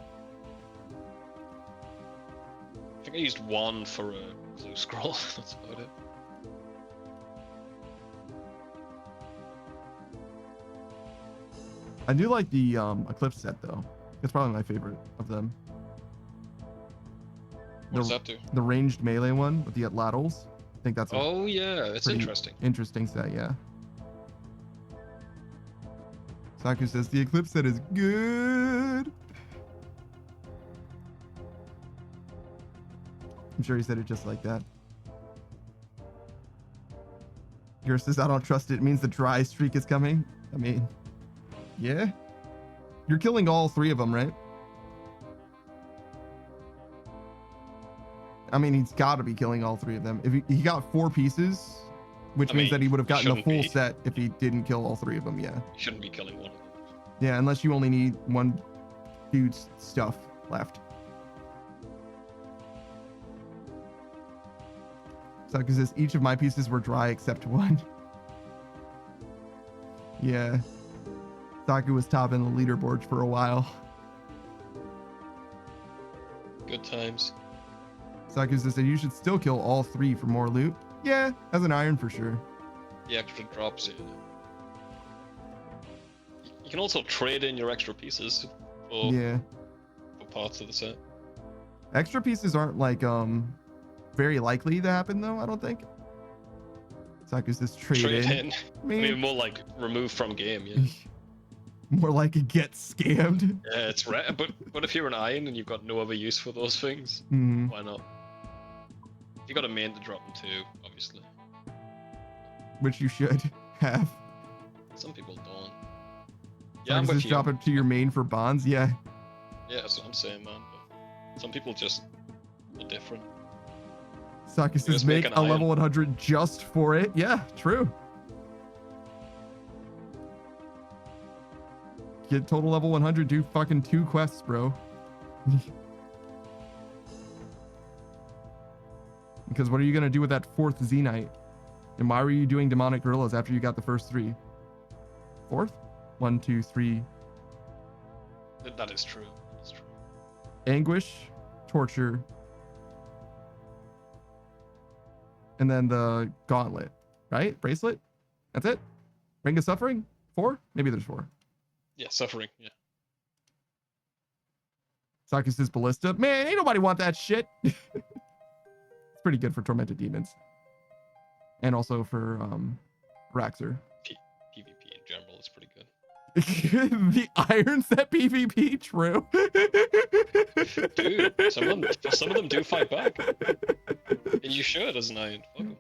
I think I used 1 for a blue scroll. That's about it. I do like the Eclipse set, though. It's probably my favorite of them. What does that do? The ranged melee one with the Atlatls. I think that's oh, yeah. It's interesting. Interesting set, yeah. Saku says the Eclipse set is good. I'm sure he said it just like that. Gur says, I don't trust it. It means the dry streak is coming. I mean, yeah. You're killing all 3 of them, right? I mean, he's got to be killing all 3 of them. If he got 4 pieces, which means that he would have gotten a full set if he didn't kill all 3 of them, yeah. You shouldn't be killing one of them. Yeah, unless you only need one dude's stuff left. Saku says, each of my pieces were dry except 1. Yeah. Saku was topping the leaderboards for a while. Good times. Saku says that you should still kill all 3 for more loot. Yeah, as an iron for sure. The extra drops, yeah. You can also trade in your extra pieces for parts of the set. Extra pieces aren't like very likely to happen though, I don't think. Saku says trade in. I mean, more like remove from game, yeah. More like it gets scammed. Yeah, it's rare, but if you're an iron and you've got no other use for those things, why not? You got a main to drop them too, obviously. Which you should have. Some people don't. Yeah, I'm just drop it to your main for bonds, yeah. Yeah, that's what I'm saying, man. But some people just are different. Saku says make a level 100 just for it. Yeah, true. Get total level 100. Do fucking 2 quests, bro. Because what are you gonna do with that 4th Z-Knight? And why were you doing demonic gorillas after you got the first 3? 4th? 1, 2, 3. That is true. That's true. Anguish, torture, and then the gauntlet, right? Bracelet. That's it. Ring of Suffering. 4? Maybe there's 4. Yeah, suffering. Yeah. Sakis' Ballista. Man, ain't nobody want that shit. It's pretty good for Tormented Demons. And also for Raxer. PvP in general is pretty good. The Iron Set PvP, true. Dude, some of them do fight back. And you should as an iron. Fuck 'em.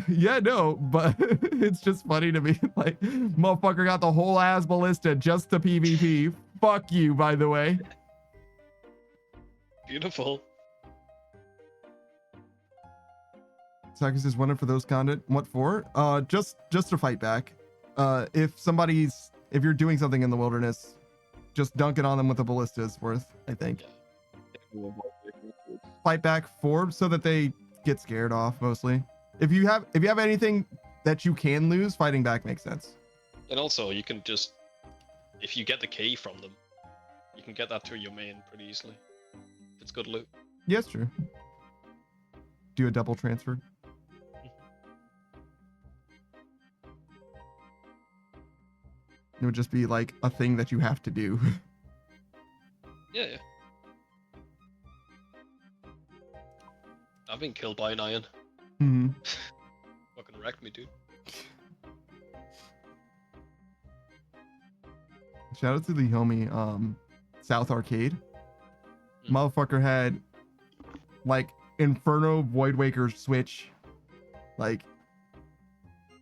Yeah, no, but it's just funny to me. Like, motherfucker got the whole ass ballista just to PvP. Fuck you, by the way. Beautiful. Sakis is wanted for those content. What for? Just to fight back. If you're doing something in the wilderness, just dunking on them with a ballista is worth, I think. Fight back so that they get scared off mostly. If you have anything that you can lose, fighting back makes sense. And also, you can just, if you get the key from them, you can get that to your main pretty easily. If it's good loot. Yes, true. Do a double transfer. It would just be like a thing that you have to do. Yeah. I've been killed by an iron. Mm-hmm. Fucking wrecked me, dude. Shout out to the homie, South Arcade. Motherfucker had like Inferno Voidwaker switch, like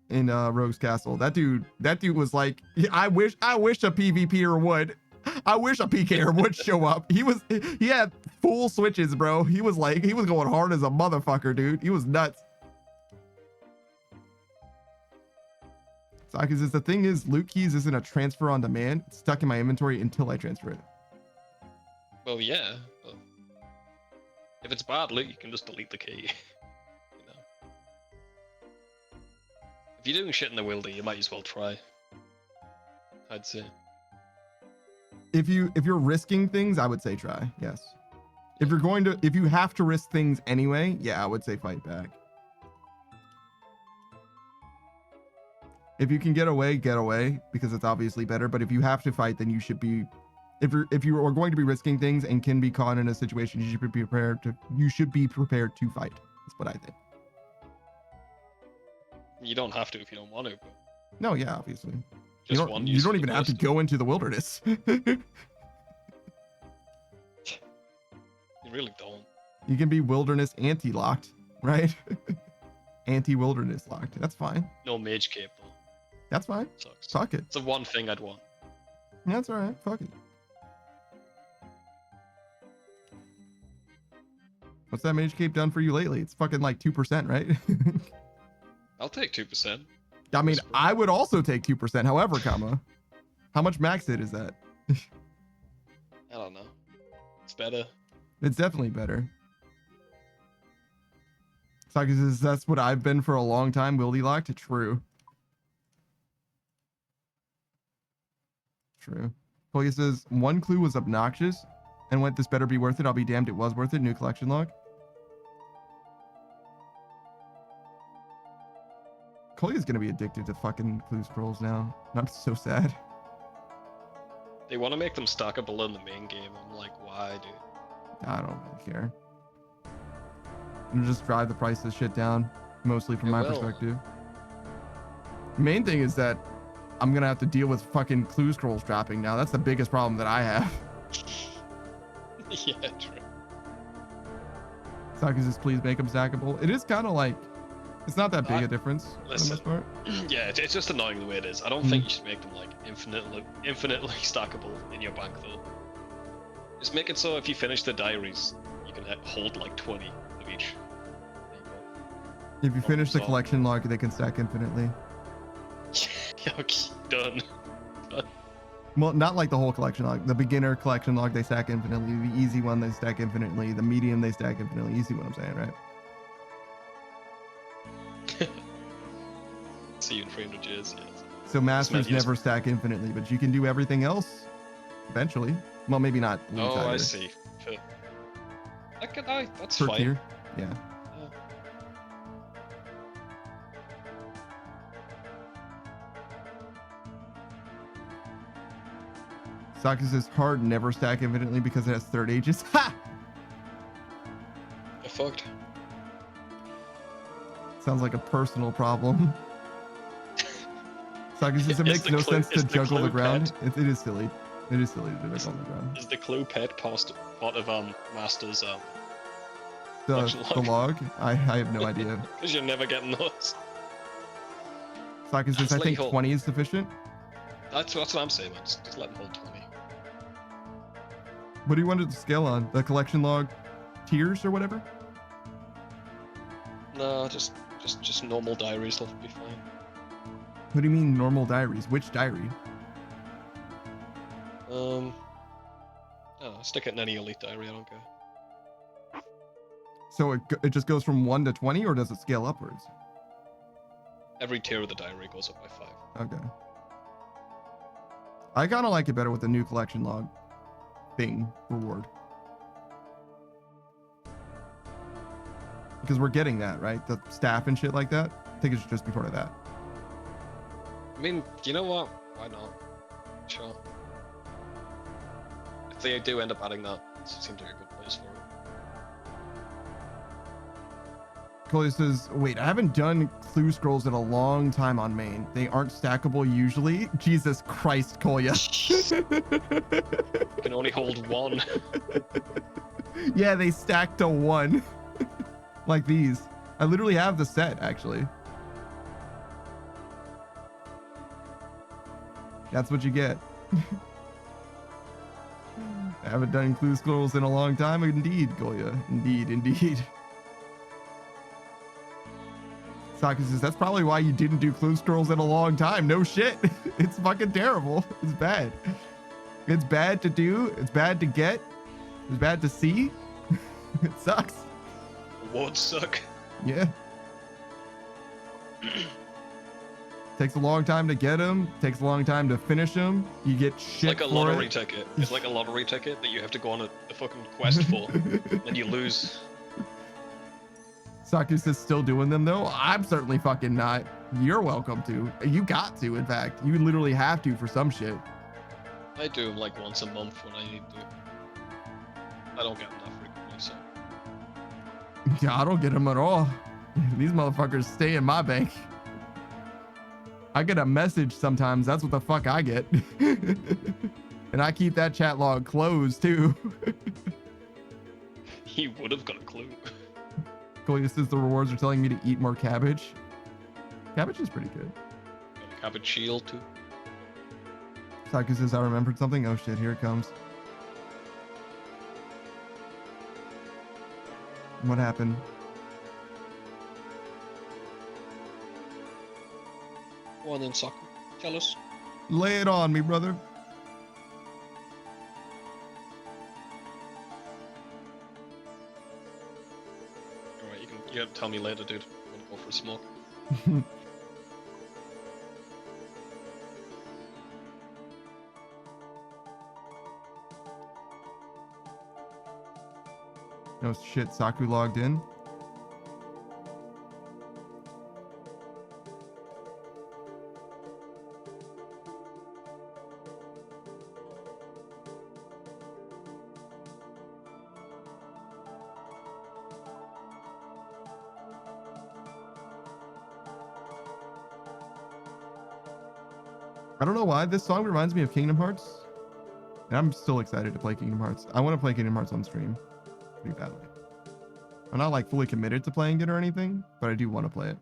in Rogue's Castle. That dude was like, I wish a PvPer would. I wish a PKer would show up. He had full switches, bro. He was going hard as a motherfucker, dude. He was nuts. Because the thing is, loot keys isn't a transfer on demand. It's stuck in my inventory until I transfer it. Well, yeah, but if it's bad loot, you can just delete the key. You know? If you're doing shit in the wildy, you might as well try. I'd say. If you're risking things, I would say try. Yes. If you have to risk things anyway, yeah, I would say fight back. If you can get away, because it's obviously better. But if you have to fight, then you should be. If you are going to be risking things and can be caught in a situation, you should be prepared to fight. That's what I think. You don't have to if you don't want to. But No, yeah, obviously. just You don't even have to go into the wilderness. You really don't. You can be wilderness anti-locked, right? Anti-wilderness locked. That's fine. No mage cape though. That's fine. Sucks. Fuck it. It's the one thing I'd want. That's all right. Fuck it. What's that mage cape done for you lately? It's fucking like 2%, right? I'll take 2%. I mean, I would also take 2%. However, how much max hit is that? I don't know. It's better. It's definitely better. Sakis says, that's what I've been for a long time. Wildy locked. True. True. Polly says, one clue was obnoxious and went, this better be worth it. I'll be damned, it was worth it. New collection log. Kolya's gonna be addicted to fucking clue scrolls now. I'm so sad. They want to make them stackable in the main game. I'm like, why, dude? I don't really care. And just drive the price of this shit down, mostly from my perspective. Main thing is that I'm gonna have to deal with fucking clue scrolls dropping now. That's the biggest problem that I have. Yeah, true. Sakis says, please make them stackable. It is kind of like, it's not that big a difference for the most part. Yeah, it's just annoying the way it is. I don't think you should make them like infinitely stackable in your bank though. Just make it so if you finish the diaries, you can hold like 20 of each. If you finish the collection log, they can stack infinitely. Okay, done. Well, not like the whole collection log. The beginner collection log, they stack infinitely. The easy one, they stack infinitely. The medium, they stack infinitely. You see what I'm saying, right? See you in 300 years, yes. So masters Smith, yes. never stack infinitely, but you can do everything else eventually. Well, maybe not. Oh, either. I see. That's Per fine. tier. Yeah. Yeah. Soccer says hard never stack infinitely because it has third ages. Ha! I fucked. Sounds like a personal problem. Soccer says it makes no sense to juggle the ground. It is silly. It is silly to juggle the ground. Is the clue pet part of Master's The log? I have no idea. Because you're never getting those. Soccer says I think hold. 20 is sufficient. That's what I'm saying, man. Just let him hold 20. What do you want it to scale on? The collection log tiers or whatever? No, just normal diaries will be fine. What do you mean normal diaries? Which diary? Oh, stick it in any elite diary, I don't care. So it just goes from 1 to 20 or does it scale upwards? Every tier of the diary goes up by 5. Okay. I kind of like it better with the new collection log thing reward. Because we're getting that, right? The staff and shit like that. I think it should just be part of that. I mean, you know what? Why not? Sure. If they do end up adding that, it seems like a good place for it. Coley says, wait, I haven't done clue scrolls in a long time on main. They aren't stackable usually. Jesus Christ, Kolya. You can only hold one. Yeah, they stack to 1. Like these. I literally have the set, actually. That's what you get. I haven't done clue scrolls in a long time. Indeed, Kolya. Indeed. Saki says, that's probably why you didn't do clue scrolls in a long time. No shit. It's fucking terrible. It's bad. It's bad to do. It's bad to get. It's bad to see. It sucks. Would suck. Yeah. Takes a long time to get them. Takes a long time to finish them. You get shit It's like a for lottery it. ticket. It's like a lottery ticket that you have to go on a fucking quest for, and you lose. Sakus is still doing them though. I'm certainly fucking not. You're welcome to. You got to, in fact. You literally have to for some shit. I do them like once a month when I need to. I don't get them that frequently, so. Yeah, I don't get them at all. These motherfuckers stay in my bank. I get a message sometimes. That's what the fuck I get. And I keep that chat log closed too. He would have got a clue. This says the rewards are telling me to eat more cabbage. Cabbage is pretty good. Got a cabbage shield too. Saku says I remembered something. Oh shit, here it comes. What happened? Go on then, Sokka. Tell us. Lay it on me, brother. Alright, you can tell me later, dude. I'm gonna go for a smoke. Oh shit, Saku logged in. I don't know why this song reminds me of Kingdom Hearts. And I'm still excited to play Kingdom Hearts. I want to play Kingdom Hearts on stream pretty badly. I'm not like fully committed to playing it or anything, but I do want to play it.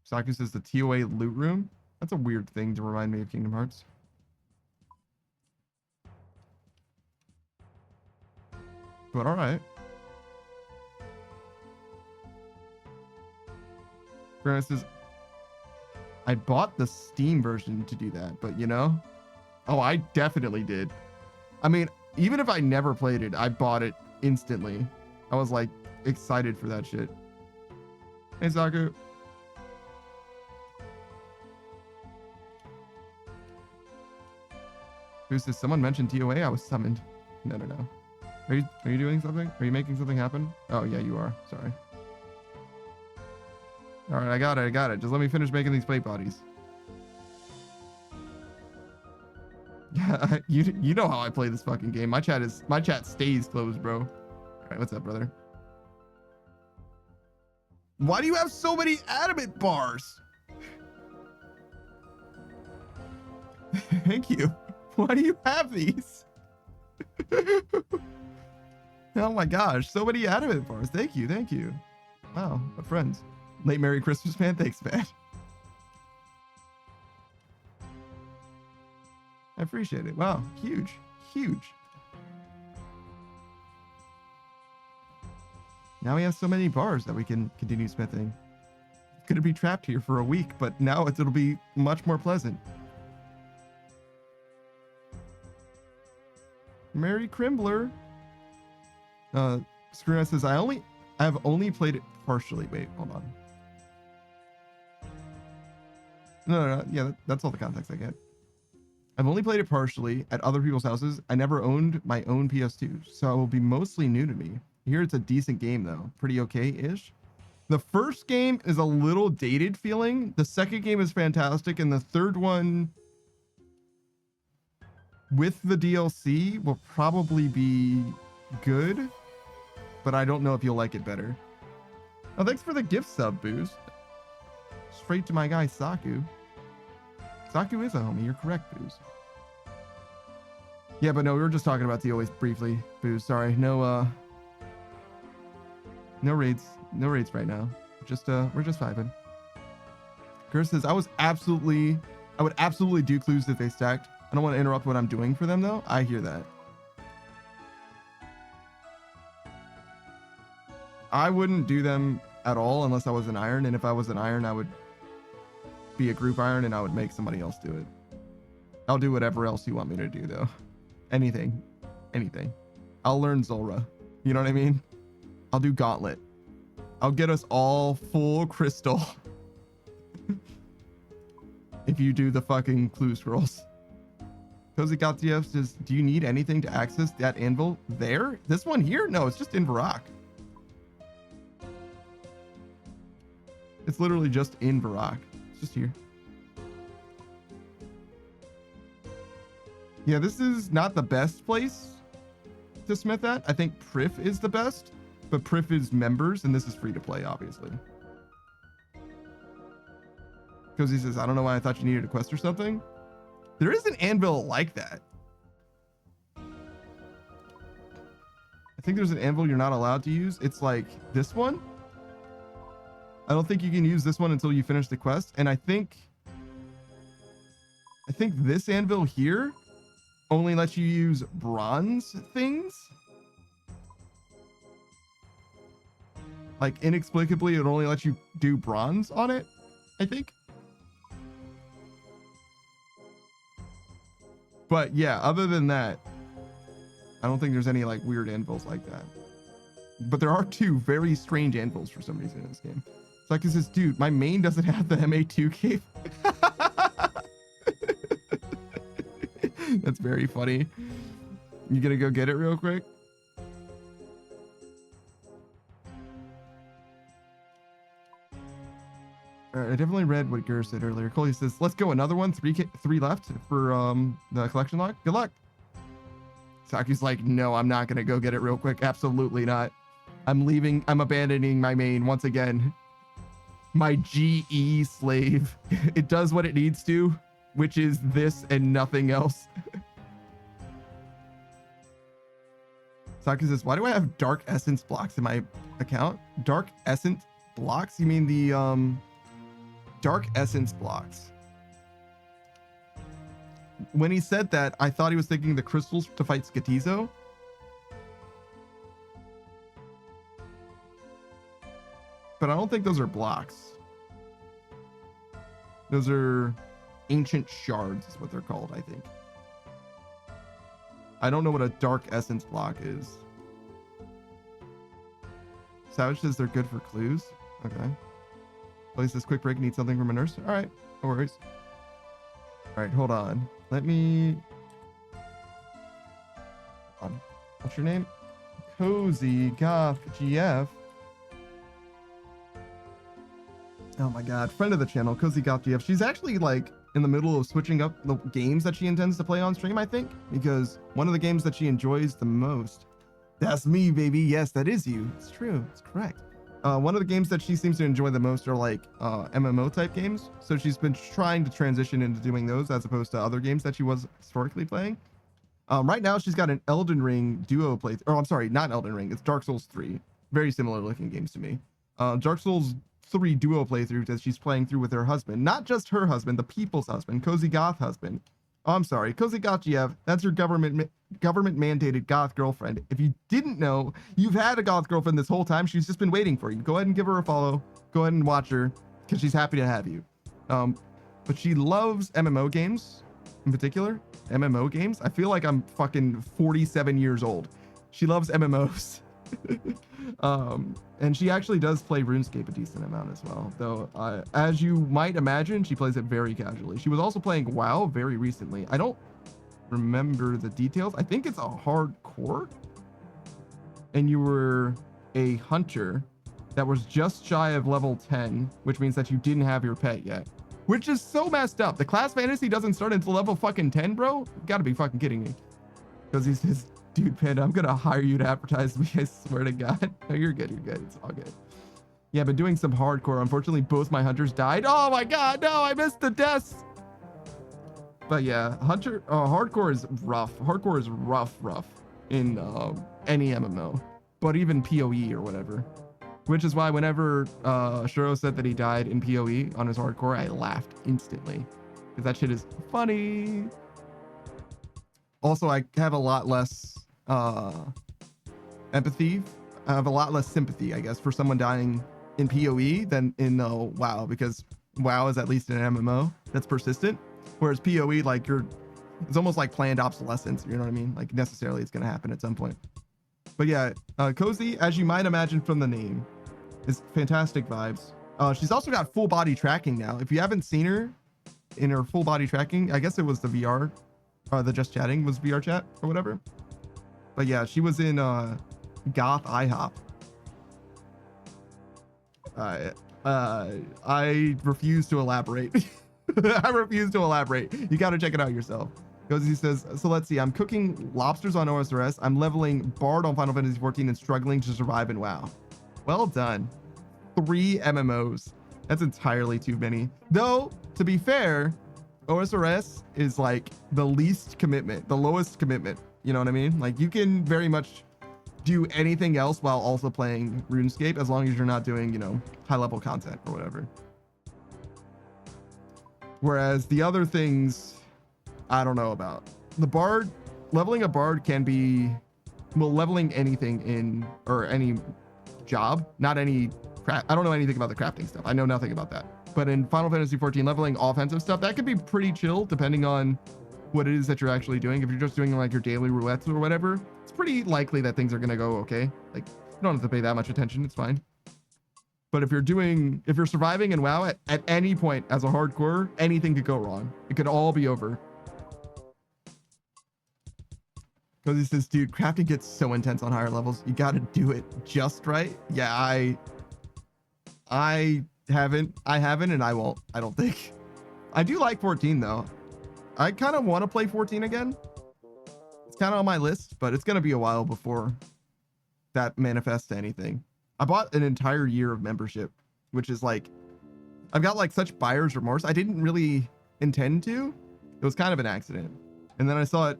Saku says the TOA loot room. That's a weird thing to remind me of Kingdom Hearts. But all right. Grant says, I bought the Steam version to do that, but you know, oh, I definitely did. I mean, even if I never played it, I bought it instantly. I was like excited for that shit. Hey, Zaku. Who's this? Someone mentioned TOA. I was summoned. No. Are you doing something? Are you making something happen? Oh yeah, you are. Sorry. All right, I got it. Just let me finish making these plate bodies. Yeah, you know how I play this fucking game. My chat stays closed, bro. All right, what's up, brother? Why do you have so many adamant bars? Thank you. Why do you have these? Oh my gosh, so many adamant bars. Thank you. Wow, what friends. Late Merry Christmas, man. Thanks, man. I appreciate it. Wow, huge. Now we have so many bars that we can continue smithing. Gonna be trapped here for a week, but now it'll be much more pleasant. Merry Crimbler. Screwna says I've only played it partially. Wait, hold on. No. Yeah, that's all the context I get. I've only played it partially at other people's houses. I never owned my own PS2, so it will be mostly new to me. Here it's a decent game though, pretty okay-ish. The first game is a little dated feeling. The second game is fantastic, and the third one with the DLC will probably be good, but I don't know if you'll like it better. Oh, thanks for the gift sub, Booze. Straight to my guy, Saku. Saku is a homie, you're correct, Booze. Yeah, but no, we were just talking about TOAs briefly, Booze. Sorry, no raids right now. We're just vibing. Chris says, I would absolutely do clues if they stacked. I don't want to interrupt what I'm doing for them though. I hear that. I wouldn't do them at all unless I was an iron, and if I was an iron, I would be a group iron and I would make somebody else do it. I'll do whatever else you want me to do though. Anything. I'll learn Zulrah. You know what I mean? I'll do Gauntlet. I'll get us all full crystal. If you do the fucking clue scrolls. Cozy Got TF says, do you need anything to access that anvil there? This one here? No, it's just in Varrock. It's literally just in Varrock. It's just here. Yeah, this is not the best place to smith at. I think Prif is the best, but Prif is members, and this is free to play, obviously. Cozy says, I don't know why I thought you needed a quest or something. There is an anvil like that. I think there's an anvil you're not allowed to use. It's like this one. I don't think you can use this one until you finish the quest. And I think this anvil here only lets you use bronze things. Like inexplicably, it only lets you do bronze on it, I think. But yeah, other than that, I don't think there's any like weird anvils like that. But there are two very strange anvils for some reason in this game. It's like, it says, dude, my main doesn't have the MA2 cape. That's very funny. You gonna go get it real quick? All right, I definitely read what Gur said earlier. Coley says, let's go, another one. Three left for the collection lock. Good luck. Saki's like, no, I'm not gonna go get it real quick. Absolutely not. I'm leaving. I'm abandoning my main once again. My GE slave. It does what it needs to, which is this and nothing else. Saki says, why do I have dark essence blocks in my account? Dark essence blocks? You mean the dark essence blocks? When he said that, I thought he was thinking the crystals to fight Skatizo. But I don't think those are blocks. Those are ancient shards is what they're called, I think. I don't know what a dark essence block is. Savage says they're good for clues. Okay. Place this quick break. Need something from a nurse. All right. No worries. All right. Hold on. Let me... What's your name? Cozy Goth GF. Oh my god. Friend of the channel, Cozy Goth GF. She's actually like in the middle of switching up the games that she intends to play on stream, I think, because one of the games that she enjoys the most, that's me, baby. Yes, that is you. It's true. It's correct. One of the games that she seems to enjoy the most are like MMO type games. So she's been trying to transition into doing those as opposed to other games that she was historically playing. Right now she's got an Elden Ring duo playthrough. Oh, I'm sorry, not Elden Ring. It's Dark Souls 3. Very similar looking games to me. Dark Souls 3 duo playthrough that she's playing through with her husband. Not just her husband, the people's husband, Cozy Goth husband. Oh, I'm sorry, Cozy Goth GF. That's your government mandated goth girlfriend. If you didn't know, you've had a goth girlfriend this whole time. She's just been waiting for you. Go ahead and give her a follow. Go ahead and watch her because she's happy to have you. But she loves MMO games in particular. MMO games. I feel like I'm fucking 47 years old. She loves MMOs. And she actually does play RuneScape a decent amount as well, though as you might imagine, she plays it very casually. She was also playing WoW very recently. I don't remember the details. I think it's a hardcore, and you were a hunter that was just shy of level 10, which means that you didn't have your pet yet, which is so messed up. The class fantasy doesn't start until level fucking 10, bro. You gotta be fucking kidding me. Because he says, dude, Panda, I'm gonna hire you to advertise me. I swear to God. No, you're good. You're good. It's all good. Yeah, but doing some hardcore. Unfortunately, both my hunters died. Oh my God, no, I missed the deaths. But yeah, hardcore is rough. Hardcore is rough in any MMO, but even PoE or whatever. Which is why whenever Shuro said that he died in PoE on his hardcore, I laughed instantly because that shit is funny. Also, I have a lot less empathy. I have a lot less sympathy, I guess, for someone dying in PoE than in WoW, because WoW is at least an MMO that's persistent, whereas PoE, like, it's almost like planned obsolescence. You know what I mean? Like, necessarily it's going to happen at some point. But yeah, Cozy, as you might imagine from the name, is fantastic vibes. She's also got full body tracking now. If you haven't seen her in her full body tracking, I guess it was the VR, the Just Chatting was VR chat or whatever. But yeah, she was in Goth IHOP. I refuse to elaborate. I refuse to elaborate. You got to check it out yourself. Cozy says, so let's see. I'm cooking lobsters on OSRS. I'm leveling Bard on Final Fantasy 14 and struggling to survive in WoW. Well done. 3 MMOs. That's entirely too many. Though, to be fair, OSRS is like the least commitment, the lowest commitment. You know what I mean? Like, you can very much do anything else while also playing RuneScape, as long as you're not doing, you know, high level content or whatever. Whereas the other things, I don't know about. The Bard, leveling a Bard can be, well, leveling anything in, or any job, not any I don't know anything about the crafting stuff. I know nothing about that. But in Final Fantasy 14, leveling offensive stuff, that could be pretty chill depending on what it is that you're actually doing. If you're just doing like your daily roulettes or whatever, it's pretty likely that things are going to go okay. Like, you don't have to pay that much attention. It's fine. But if you're surviving in WoW at any point as a hardcore, anything could go wrong. It could all be over. Because he says, dude, crafting gets so intense on higher levels. You got to do it just right. Yeah, I haven't, and I won't, I don't think. I do like 14 though. I kind of want to play 14 again. It's kind of on my list, but it's going to be a while before that manifests to anything. I bought an entire year of membership, which is like, I've got like such buyer's remorse. I didn't really intend to. It was kind of an accident. And then I saw it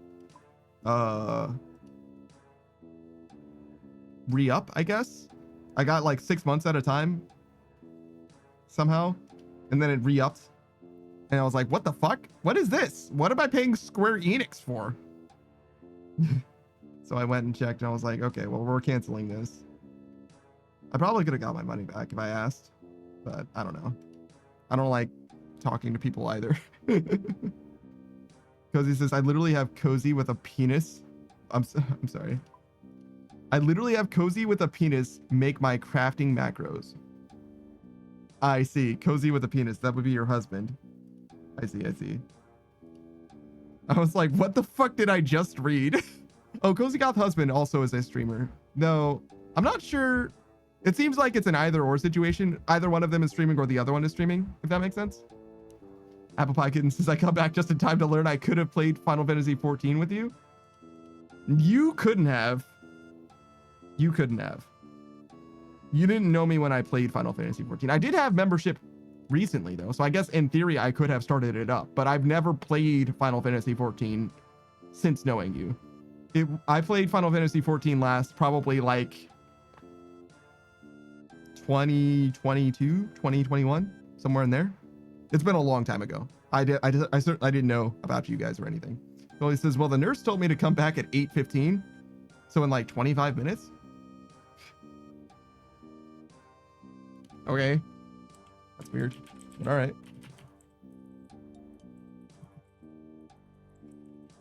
re-up, I guess. I got like 6 months at a time somehow, and then it re-upped. And I was like, what the fuck? What is this? What am I paying Square Enix for? So I went and checked and I was like, okay, well, we're canceling this. I probably could have got my money back if I asked, but I don't know. I don't like talking to people either. Cozy says, I literally have cozy with a penis. I'm sorry. I literally have cozy with a penis make my crafting macros. I see. Cozy with a penis. That would be your husband. I see. I see. I was like, what the fuck did I just read? Oh, Cozy Goth Husband also is a streamer. No, I'm not sure. It seems like it's an either or situation. Either one of them is streaming or the other one is streaming, if that makes sense. Apple Pie Kitten says, I come back just in time to learn I could have played Final Fantasy 14 with you. You couldn't have. You couldn't have. You didn't know me when I played Final Fantasy 14. I did have membership recently, though, so I guess in theory I could have started it up, but I've never played Final Fantasy 14 since knowing you. I played Final Fantasy 14 last probably like 2022, 2021, somewhere in there. It's been a long time ago. I didn't know about you guys or anything. So he says, well, the nurse told me to come back at 8:15. So in like 25 minutes. Okay. That's weird. But all right.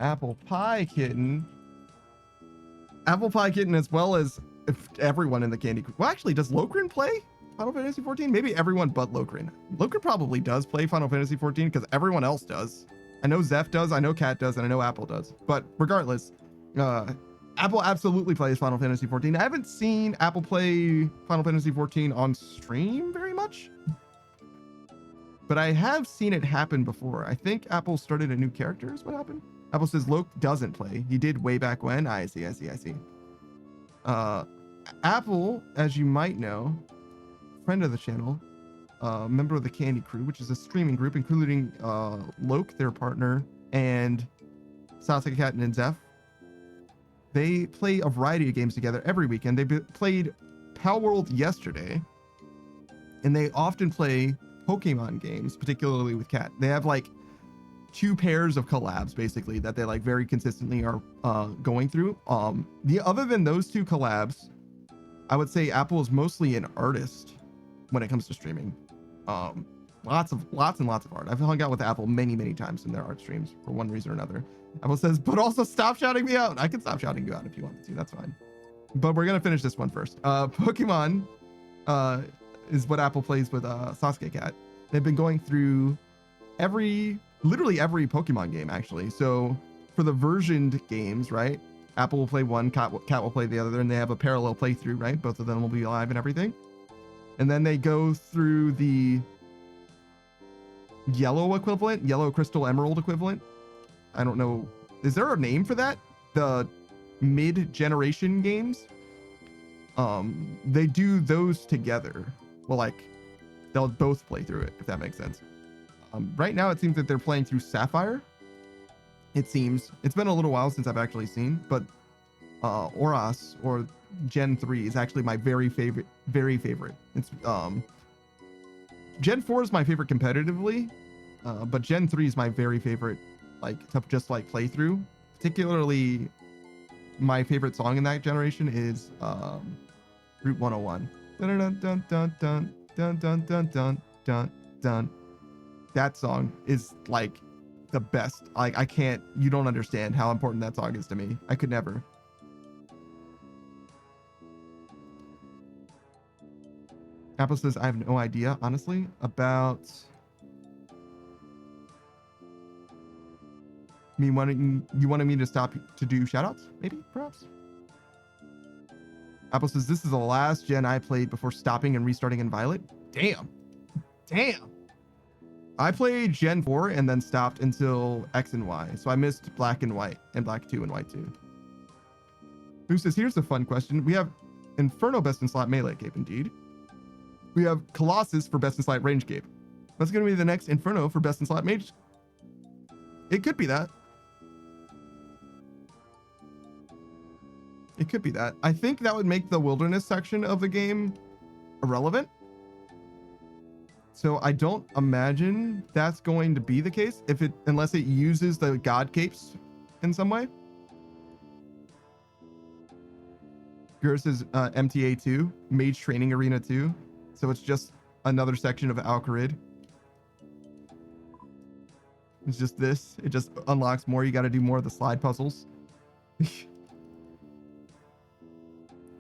Apple Pie Kitten. Apple Pie Kitten, as well as everyone in the Candy Crew. Well, actually, does Lokrin play Final Fantasy 14? Maybe everyone but Lokrin. Lokrin probably does play Final Fantasy 14 because everyone else does. I know Zeph does, I know Kat does, and I know Apple does. But regardless, Apple absolutely plays Final Fantasy 14. I haven't seen Apple play Final Fantasy 14 on stream very much, but I have seen it happen before. I think Apple started a new character is what happened. Apple says Loke doesn't play. He did way back when. I see. Apple, as you might know, friend of the channel, member of the Candy Crew, which is a streaming group, including Loke, their partner, and Sasuke, Cat, and Zeph. They play a variety of games together every weekend. They played Pal World yesterday, and they often play Pokemon games, particularly with Cat. They have like 2 pairs of collabs basically that they like very consistently are going through. Other than those 2 collabs, I would say Apple is mostly an artist when it comes to streaming. Lots and lots of art. I've hung out with Apple many times in their art streams for one reason or another. Apple says, but also stop shouting me out. I can stop shouting you out if you want to. That's fine. But we're gonna finish this one first. Pokemon is what Apple plays with Sasuke Cat. They've been going through literally every Pokemon game actually. So for the versioned games, right? Apple will play one, Cat will play the other, and they have a parallel playthrough, right? Both of them will be live and everything. And then they go through the yellow equivalent, yellow crystal emerald equivalent. I don't know. Is there a name for that? The mid-generation games? They do those together. Well, like, they'll both play through it, if that makes sense. Right now, it seems that they're playing through Sapphire. It seems. It's been a little while since I've actually seen, but OSRS, or Gen 3, is actually my very favorite. It's Gen 4 is my favorite competitively, but Gen 3 is my very favorite, like, to just like play through. Particularly, my favorite song in that generation is Route 101. Dun dun dun dun dun dun dun dun dun dun dun. That song is like the best. Like, I can't. You don't understand how important that song is to me. I could never. Apple says, I have no idea, honestly, about me wanting, you wanted me to stop to do shoutouts, maybe, perhaps? Apple says, this is the last gen I played before stopping and restarting in Violet. Damn. I played Gen 4 and then stopped until X and Y. So I missed Black and White and Black 2 and White 2. Who says, here's a fun question. We have Inferno Best in Slot Melee Cape, indeed. We have Colossus for Best in Slot Range Cape. That's going to be the next Inferno for Best in Slot Mage. It could be that. It could be that. I think that would make the Wilderness section of the game irrelevant. So I don't imagine that's going to be the case unless it uses the God Capes in some way. Yours is MTA 2, Mage Training Arena 2. So it's just another section of Al-Kharid. It's just this. It just unlocks more. You got to do more of the slide puzzles.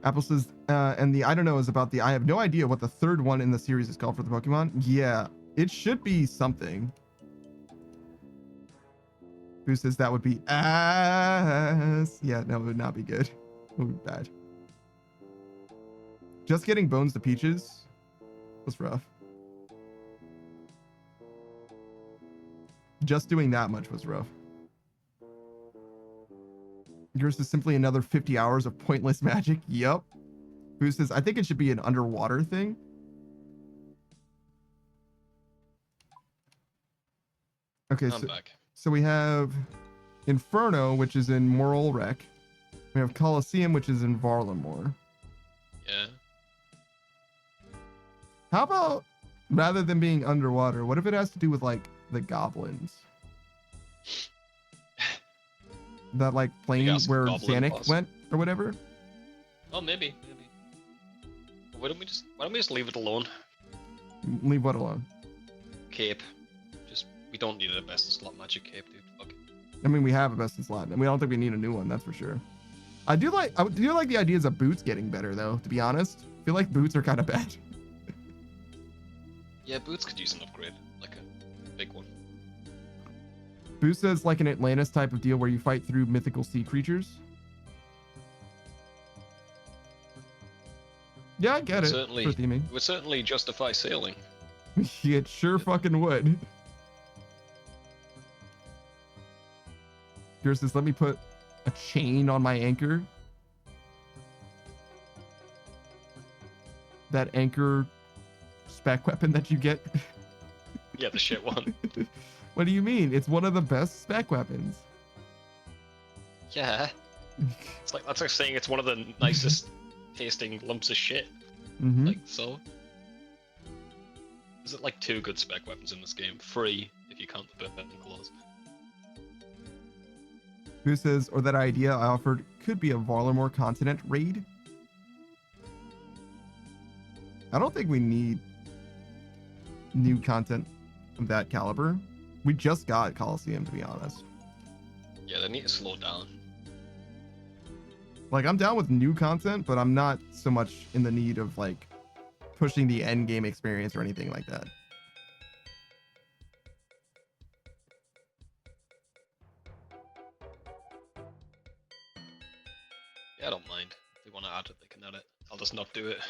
Apple says, and the I don't know is about the I have no idea what the third one in the series is called for the Pokemon. Yeah, it should be something. Who says that would be ass? Yeah, no, it would not be good. It would be bad. Just getting Bones to Peaches was rough. Just doing that much was rough. Yours is simply another 50 hours of pointless magic. Yep. Who says, I think it should be an underwater thing. Okay, I'm back. so we have Inferno, which is in Moral Wreck. We have Coliseum, which is in Varlamore. Yeah. How about, rather than being underwater, what if it has to do with, like, the goblins? That, like, plane where Goblin Sanic boss. went, or whatever? Oh, maybe. Why don't we just leave it alone? Leave what alone? Cape. We don't need a best in slot magic cape, dude. Fuck it. I mean, we have a best in slot, and we don't think we need a new one, that's for sure. I do like the ideas of boots getting better, though, to be honest. I feel like boots are kind of bad. Yeah, boots could use an upgrade, like a big one. Boo says like an Atlantis type of deal where you fight through mythical sea creatures. Yeah, I get it. Certainly, For theming. it would certainly justify sailing. It sure fucking would. Yours says, let me put a chain on my anchor. That anchor spec weapon that you get. Yeah, the shit one. What do you mean? It's one of the best spec weapons. Yeah. It's like that's like saying it's one of the nicest tasting lumps of shit. Mm-hmm. Like so. Is it like 2 good spec weapons in this game? 3 if you count the bitten claws. Who says, or that idea I offered could be a Varlamore continent raid? I don't think we need new content of that caliber. We just got Coliseum, to be honest. Yeah, they need to slow down. Like, I'm down with new content, but I'm not so much in the need of, like, pushing the end game experience or anything like that. Yeah, I don't mind. If they want to add it, they can add it. I'll just not do it.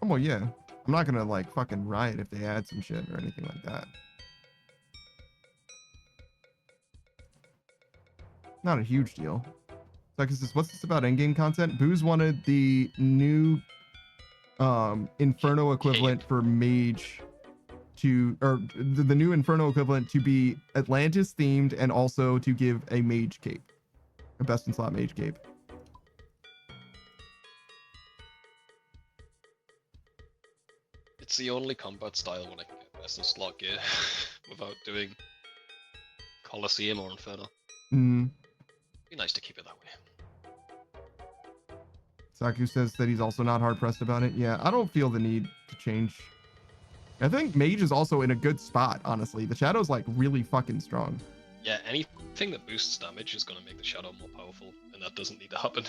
Oh, well, yeah. I'm not gonna, like, fucking riot if they add some shit or anything like that. Not a huge deal. Psycho says, what's this about endgame content? Booze wanted the new Inferno equivalent for Mage to, or the new Inferno equivalent to be Atlantis themed and also to give a Mage cape. A best in slot Mage cape. It's the only combat style when I can get best in slot gear without doing Coliseum or Inferno. Mm. Be nice to keep it that way. Saku says that he's also not hard pressed about it. Yeah, I don't feel the need to change. I think Mage is also in a good spot, honestly. The Shadow's like really fucking strong. Yeah, anything that boosts damage is going to make the Shadow more powerful, and that doesn't need to happen.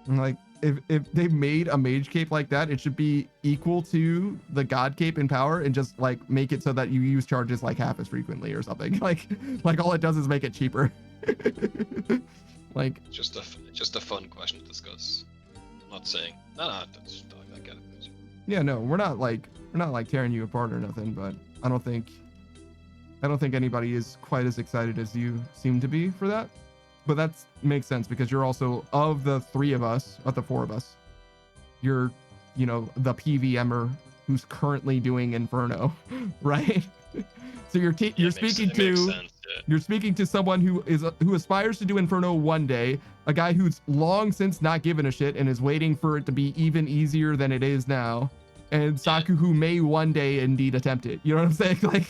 Like, if they made a Mage cape like that, it should be equal to the God cape in power and just like make it so that you use charges like half as frequently or something. Like all it does is make it cheaper. Like, Just a fun question to discuss. I'm not saying I get it. yeah, no, we're not like tearing you apart or nothing, but I don't think anybody is quite as excited as you seem to be for that. But that makes sense because you're also, of the 4 of us, you're, you know, the PVMer who's currently doing Inferno, right? So you're speaking to someone who aspires to do Inferno one day, a guy who's long since not given a shit and is waiting for it to be even easier than it is now, and Saku who may one day indeed attempt it. You know what I'm saying? Like,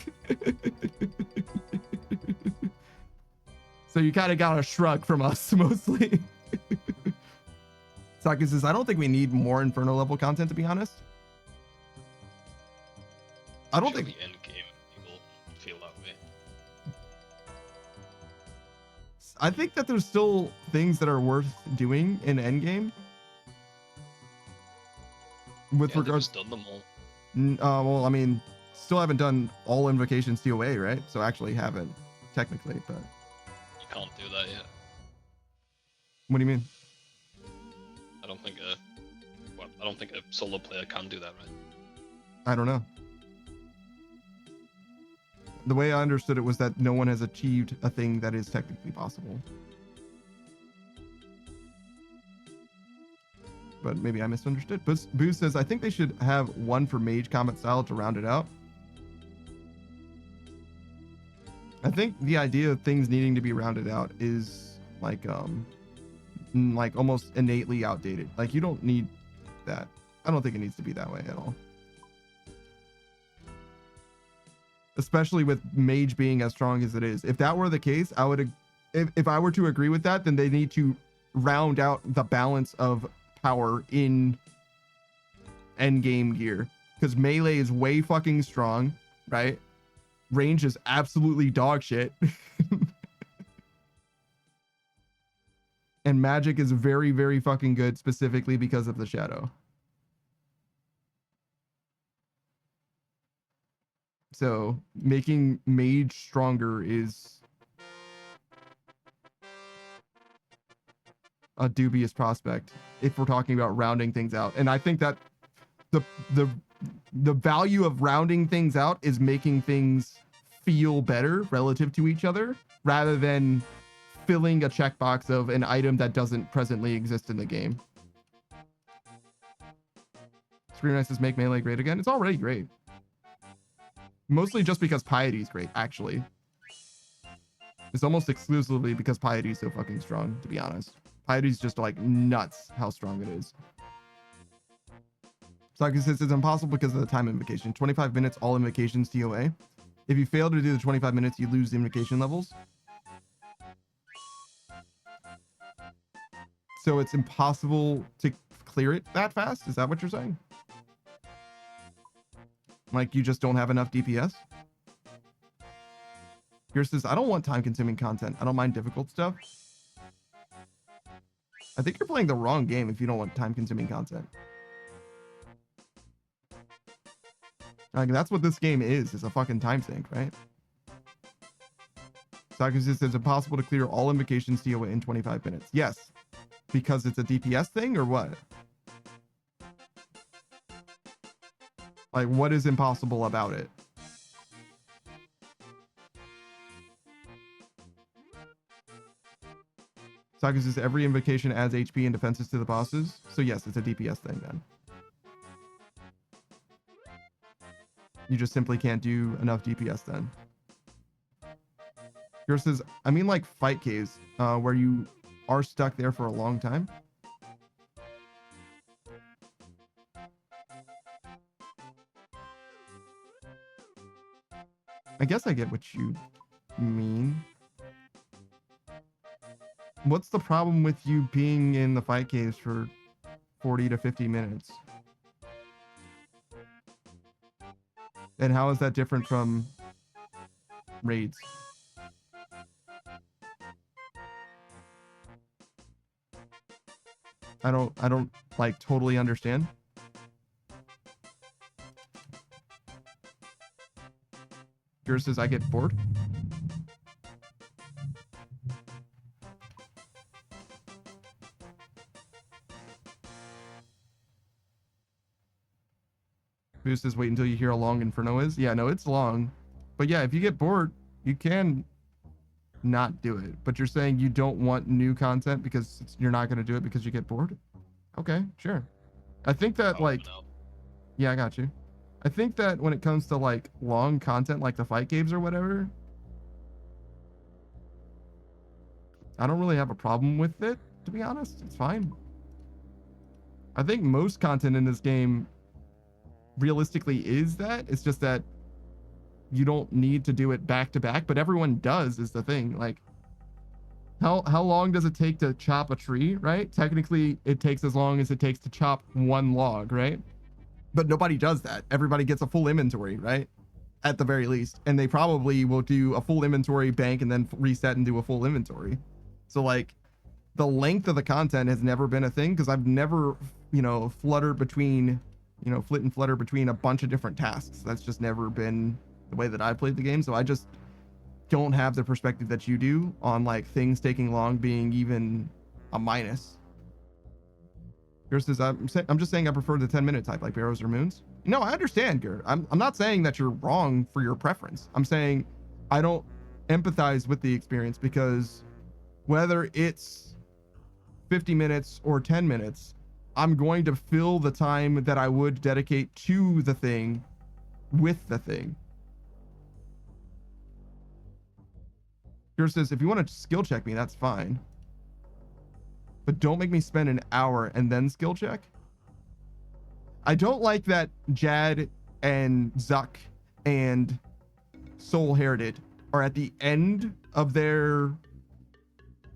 so you kind of got a shrug from us mostly. Saku says, I don't think we need more Inferno level content, to be honest. I don't think the end game people feel that way. I think that there's still things that are worth doing in endgame. With Yeah, they've regards, just done them all. well, I mean, still haven't done all invocations TOA, right? So actually haven't technically, but You can't do that yet. what do you mean? I don't think a solo player can do that, right? I don't know. The way I understood it was that no one has achieved a thing that is technically possible. But maybe I misunderstood. Boo says, I think they should have one for mage combat style to round it out. I think the idea of things needing to be rounded out is like almost innately outdated. Like you don't need that. I don't think it needs to be that way at all. Especially with mage being as strong as it is. If that were the case, I would, if I were to agree with that, then they need to round out the balance of power in endgame gear, because melee is way fucking strong, right? Range is absolutely dog shit. And magic is very, very fucking good, specifically because of the shadow. So making mage stronger is a dubious prospect if we're talking about rounding things out. And I think that the value of rounding things out is making things feel better relative to each other rather than filling a checkbox of an item that doesn't presently exist in the game. Scream Nice says make melee great again. It's already great. Mostly just because piety is great, actually. It's almost exclusively because piety is so fucking strong, to be honest. Piety is just like nuts how strong it is. Saki says it's impossible because of the time invocation. 25 minutes, all invocations TOA. If you fail to do the 25 minutes, you lose the invocation levels. So it's impossible to clear it that fast? Is that what you're saying? Like you just don't have enough DPS? Yours says, I don't want time-consuming content. I don't mind difficult stuff. I think you're playing the wrong game if you don't want time-consuming content. Like, that's what this game is a fucking time sink, right? Sakus says it's impossible to clear all invocations TOA in 25 minutes. Yes. Because it's a DPS thing or what? Like, what is impossible about it? Sakus says every invocation adds HP and defenses to the bosses. So yes, it's a DPS thing then. You just simply can't do enough DPS then. Yours says, I mean like fight caves, where you are stuck there for a long time. I guess I get what you mean. What's the problem with you being in the fight caves for 40 to 50 minutes? And how is that different from raids? I don't like totally understand. Yours says I get bored. Boost says wait until you hear how long Inferno is. Yeah, no, it's long. But yeah, if you get bored, you can not do it. But you're saying you don't want new content because you're not going to do it because you get bored? Okay, sure. I think that like... Yeah, I got you. I think that when it comes to like long content like the fight games or whatever, I don't really have a problem with it, to be honest. It's fine. I think most content in this game realistically is that. It's just that you don't need to do it back to back, but everyone does is the thing. Like how long does it take to chop a tree, right? Technically it takes as long as it takes to chop one log, right? But nobody does that. Everybody gets a full inventory, right? At the very least. And they probably will do a full inventory bank and then reset and do a full inventory. So like the length of the content has never been a thing because I've never, fluttered between, flit and flutter between a bunch of different tasks. That's just never been the way that I played the game. So I just don't have the perspective that you do on like things taking long being even a minus. Yours says, I'm just saying I prefer the 10-minute type like Barrows or Moons. No, I understand, Gert. I'm not saying that you're wrong for your preference. I'm saying I don't empathize with the experience because whether it's 50 minutes or 10 minutes, I'm going to fill the time that I would dedicate to the thing with the thing. Yours says, if you want to skill check me, that's fine. But don't make me spend an hour and then skill check. I don't like that Jad and Zuck and Soul Herited are at the end of their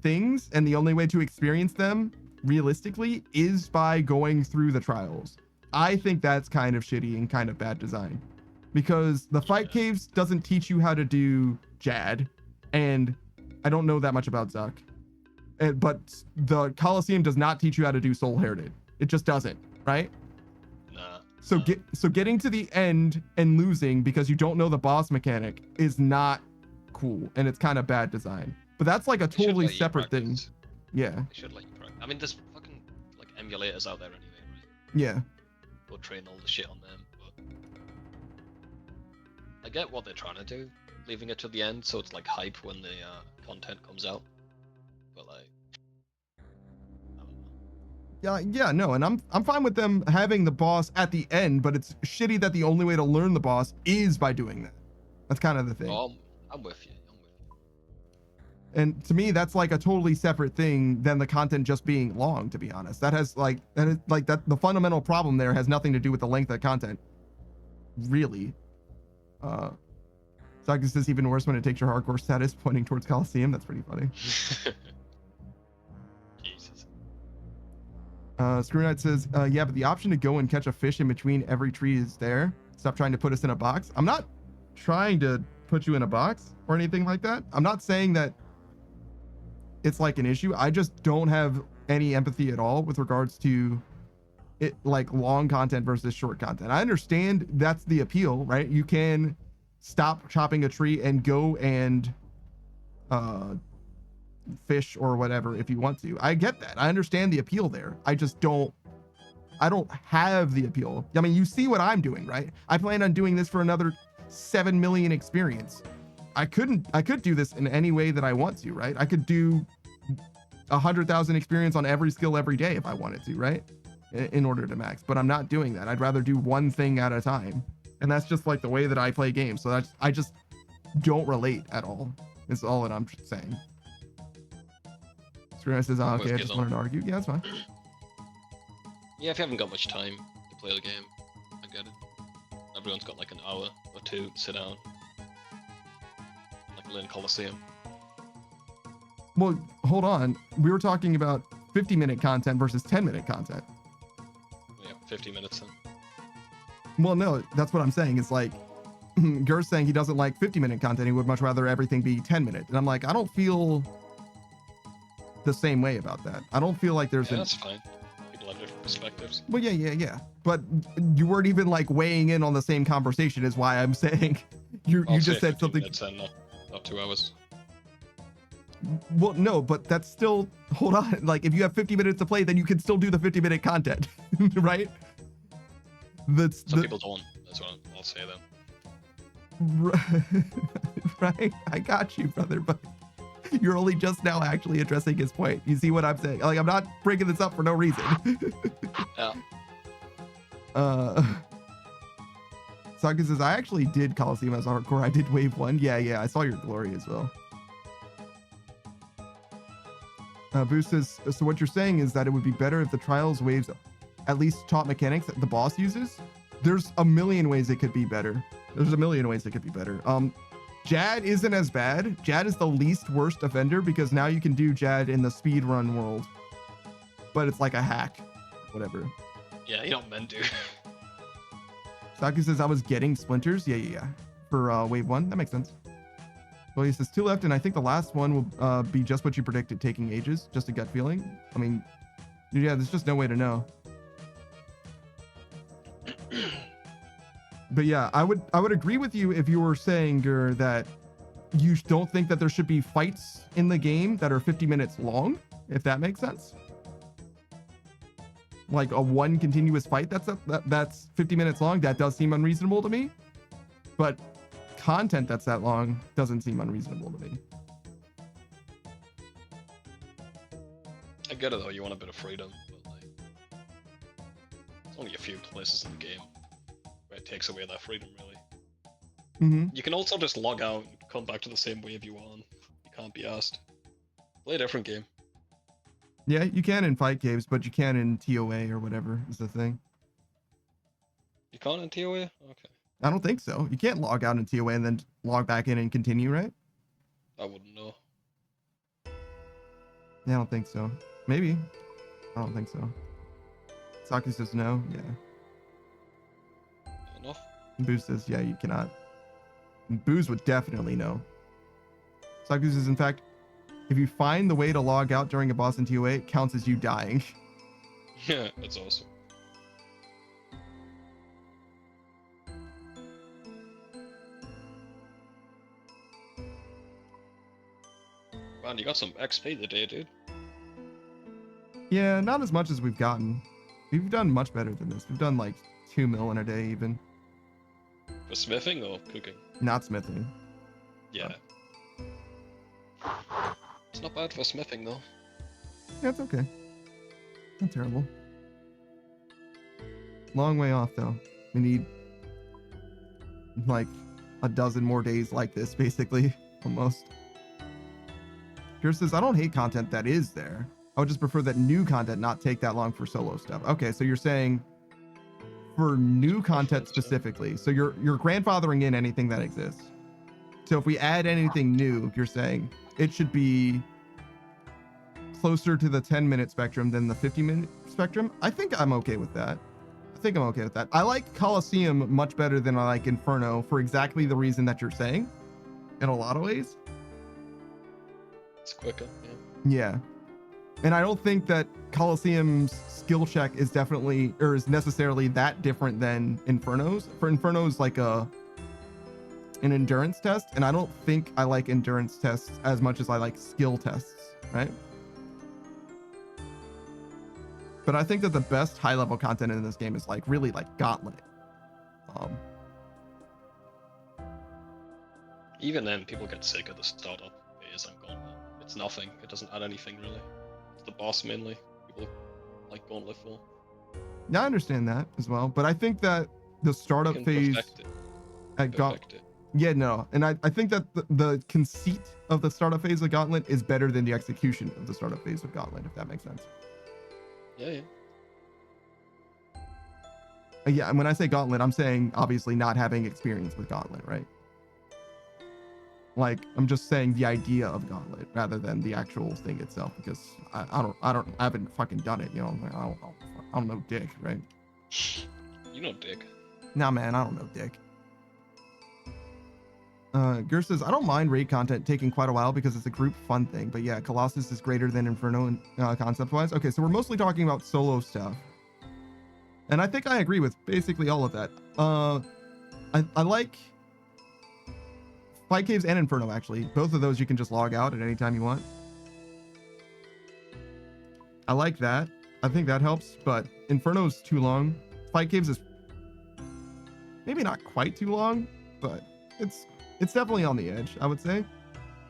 things, and the only way to experience them realistically is by going through the trials. I think that's kind of shitty and kind of bad design because the fight caves doesn't teach you how to do Jad, and I don't know that much about Zuck. But the Coliseum does not teach you how to do Soul Herited. It just doesn't, right? Nah. So getting to the end and losing because you don't know the boss mechanic is not cool, and it's kind of bad design. But that's like a totally separate thing. Yeah. They should let you practice. I mean, there's fucking like emulators out there anyway, right? Yeah. Go train all the shit on them, but I get what they're trying to do, leaving it to the end so it's like hype when the content comes out. But like, I don't know. Yeah, no, and I'm fine with them having the boss at the end, but it's shitty that the only way to learn the boss is by doing that. That's kind of the thing. Oh, I'm with you. And to me, that's like a totally separate thing than the content just being long, to be honest. That is like the fundamental problem there has nothing to do with the length of content. Really. Saga says even worse when it takes your hardcore status pointing towards Coliseum. That's pretty funny. Jesus. Screw Knight says, yeah, but the option to go and catch a fish in between every tree is there. Stop trying to put us in a box. I'm not trying to put you in a box or anything like that. I'm not saying that it's like an issue. I just don't have any empathy at all with regards to it, like long content versus short content. I understand that's the appeal, right? You can stop chopping a tree and go and fish or whatever if you want to. I get that. I understand the appeal there. I don't have the appeal. I mean, you see what I'm doing, right? I plan on doing this for another 7 million experience. I could do this in any way that I want to, right? I could do 100,000 experience on every skill every day if I wanted to, right? In order to max, but I'm not doing that. I'd rather do one thing at a time. And that's just like the way that I play games. So I just don't relate at all. Is all that I'm saying. Screw says, oh, okay, I just wanted to argue. Yeah, that's fine. Yeah, if you haven't got much time to play the game, I get it. Everyone's got like an hour or two to sit down. Like Lynn Coliseum. Well, hold on. We were talking about 50-minute content versus 10-minute content. Yeah, 50 minutes then. Well, no, that's what I'm saying. It's like, Ger's saying he doesn't like 50-minute content. He would much rather everything be 10-minute. And I'm like, I don't feel the same way about that. I don't feel like there's that's fine. People have different perspectives. Well, yeah. But you weren't even like weighing in on the same conversation is why I'm saying you just said something. Minutes and not 2 hours. Well, no, but that's still, hold on. Like if you have 50 minutes to play, then you can still do the 50-minute content, right? Some people don't. That's what I'll say then. Right? I got you, brother, but you're only just now actually addressing his point. You see what I'm saying? Like, I'm not bringing this up for no reason. Yeah. Saga says, I actually did Coliseum as hardcore. I did Wave 1. Yeah, I saw your Glory as well. Boost says, so what you're saying is that it would be better if the Trials waves at least taught mechanics that the boss uses? There's a million ways it could be better. Jad isn't as bad. Jad is the least worst offender because now you can do Jad in the speedrun world. But it's like a hack. Whatever. Yeah, you don't meant to. Saki says I was getting splinters. Yeah. For wave 1. That makes sense. Well, he says 2 left, and I think the last one will be just what you predicted, taking ages, just a gut feeling. I mean, yeah, there's just no way to know. But yeah, I would agree with you if you were saying, Gur, that you don't think that there should be fights in the game that are 50 minutes long, if that makes sense. Like a one continuous fight that's 50 minutes long, that does seem unreasonable to me. But content that's that long doesn't seem unreasonable to me. I get it though, you want a bit of freedom, but like, there's only a few places in the game where it takes away that freedom, really. Mm-hmm. You can also just log out and come back to the same wave you were on. You can't be asked. Play a different game. Yeah, you can in fight caves, but you can in TOA or whatever is the thing. You can't in TOA? Okay. I don't think so. You can't log out in TOA and then log back in and continue, right? I wouldn't know. Yeah, I don't think so. Maybe. I don't think so. Saki says no. Yeah. Enough? Boo says, yeah, you cannot. And Booze would definitely know. Saki says, in fact, if you find the way to log out during a boss in TOA, it counts as you dying. Yeah, that's awesome. Man, you got some XP today, dude. Yeah, not as much as we've gotten. We've done much better than this. We've done like 2 mil in a day even. For smithing or cooking? Not smithing. Yeah. It's not bad for smithing though. Yeah, it's okay. Not terrible. Long way off though. We need like a dozen more days like this, basically, almost. Pure says, I don't hate content that is there. I would just prefer that new content not take that long for solo stuff. Okay, so you're saying for new content specifically. So you're grandfathering in anything that exists. So if we add anything new, you're saying it should be closer to the 10-minute spectrum than the 50-minute spectrum. I think I'm okay with that. I like Coliseum much better than I like Inferno for exactly the reason that you're saying in a lot of ways. It's quicker, yeah. Yeah. And I don't think that Coliseum's skill check is definitely or is necessarily that different than Inferno's. For Inferno's like an endurance test, and I don't think I like endurance tests as much as I like skill tests, right? But I think that the best high level content in this game is like really like Gauntlet. Even then, people get sick of the startup phase on Gauntlet. It's nothing. It doesn't add anything really. It's the boss mainly. People like Gauntlet for. Yeah, I understand that as well, but I think that the startup phase at Gauntlet. Yeah, no, and I think that the conceit of the startup phase of Gauntlet is better than the execution of the startup phase of Gauntlet, if that makes sense. Yeah. Yeah, and when I say Gauntlet, I'm saying obviously not having experience with Gauntlet, right? Like, I'm just saying the idea of Gauntlet rather than the actual thing itself, because I haven't fucking done it, you know. I don't know dick, right? You know dick. Nah, man, I don't know dick. Gur says, I don't mind raid content taking quite a while because it's a group fun thing, but yeah, Colossus is greater than Inferno concept-wise. Okay, so we're mostly talking about solo stuff. And I think I agree with basically all of that. I like Fight Caves and Inferno, actually. Both of those you can just log out at any time you want. I like that. I think that helps, but Inferno's too long. Fight Caves is maybe not quite too long, but it's definitely on the edge, I would say.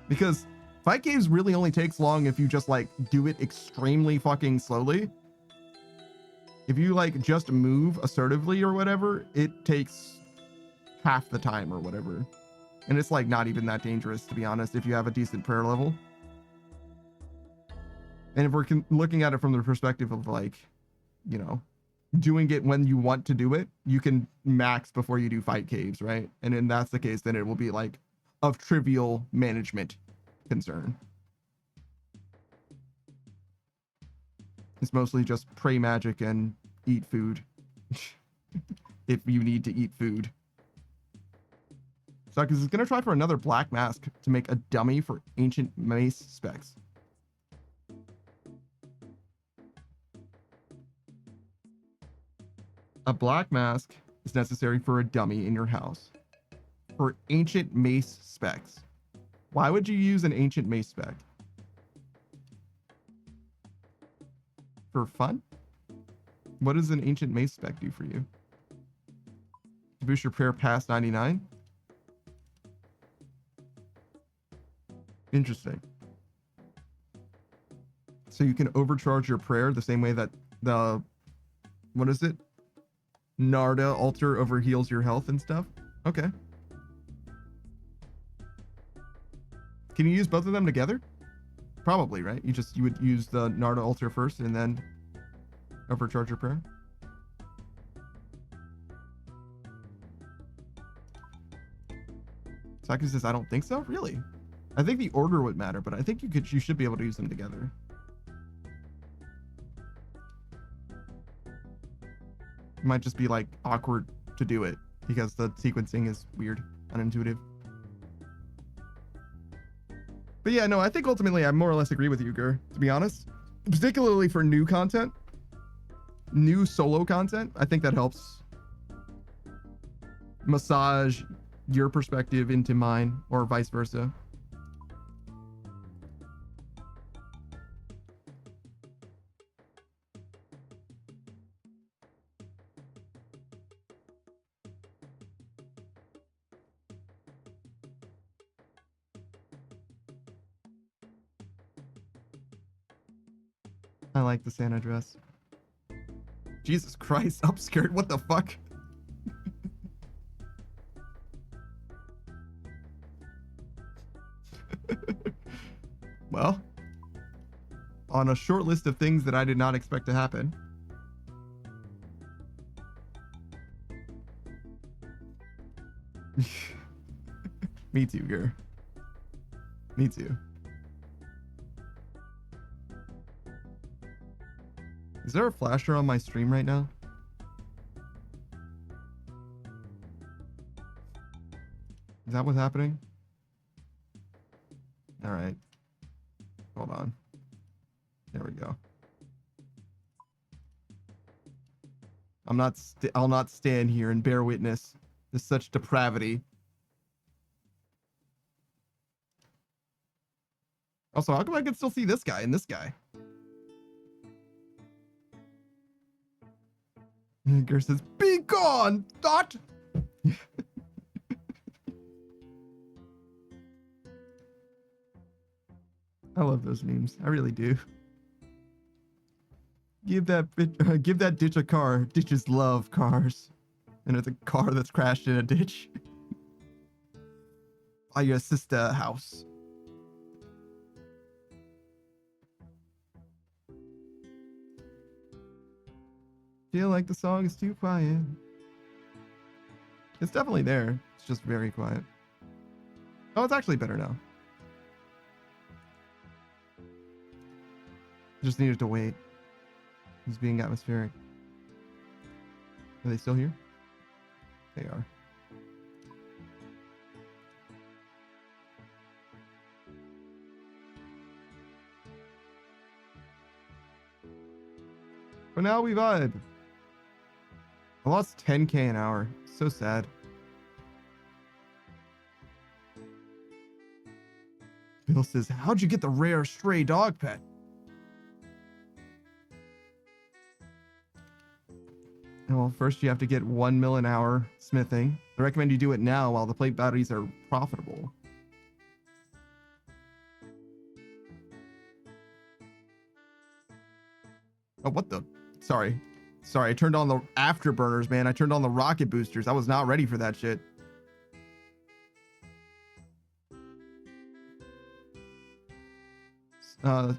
Because Fight Caves really only takes long if you just like do it extremely fucking slowly. If you like just move assertively or whatever, it takes half the time or whatever. And it's like not even that dangerous, to be honest, if you have a decent prayer level. And if we're looking at it from the perspective of like, you know, doing it when you want to do it, you can max before you do Fight Caves, right? And then that's the case, then it will be like of trivial management concern. It's mostly just pray magic and eat food. If you need to eat food. Sakus is gonna try for another black mask to make a dummy for ancient mace specs. A black mask is necessary for a dummy in your house for ancient mace specs. Why would you use an ancient mace spec? For fun? What does an ancient mace spec do for you? To boost your prayer past 99? Interesting. So you can overcharge your prayer the same way that the, what is it? Narda altar overheals your health and stuff? Okay. Can you use both of them together? Probably, right? You would use the Narda altar first and then overcharge your prayer? Saku says, I don't think so. Really? I think the order would matter, but I think you should be able to use them together. It might just be like awkward to do it because the sequencing is weird, unintuitive. But yeah, no, I think ultimately I more or less agree with you, Gur, to be honest. Particularly for new content, new solo content, I think that helps massage your perspective into mine or vice versa. I like the Santa dress. Jesus Christ, upskirt, what the fuck? Well, on a short list of things that I did not expect to happen. Me too, Gur. Me too. Is there a flasher on my stream right now? Is that what's happening? All right. Hold on. There we go. I'll not stand here and bear witness to such depravity. Also, how come I can still see this guy and this guy? Gur says, "Be gone, thought." I love those memes. I really do. Give that ditch a car. Ditches love cars. And it's a car that's crashed in a ditch. By your sister house. Feel like the song is too quiet. It's definitely there. It's just very quiet. Oh, it's actually better now. Just needed to wait. He's being atmospheric. Are they still here? They are. But now we vibe. I lost 10k an hour. So sad. Bill says, how'd you get the rare stray dog pet? Well, first you have to get 1 mil an hour smithing. I recommend you do it now while the plate batteries are profitable. Oh, what the? Sorry, I turned on the afterburners, man. I turned on the rocket boosters. I was not ready for that shit.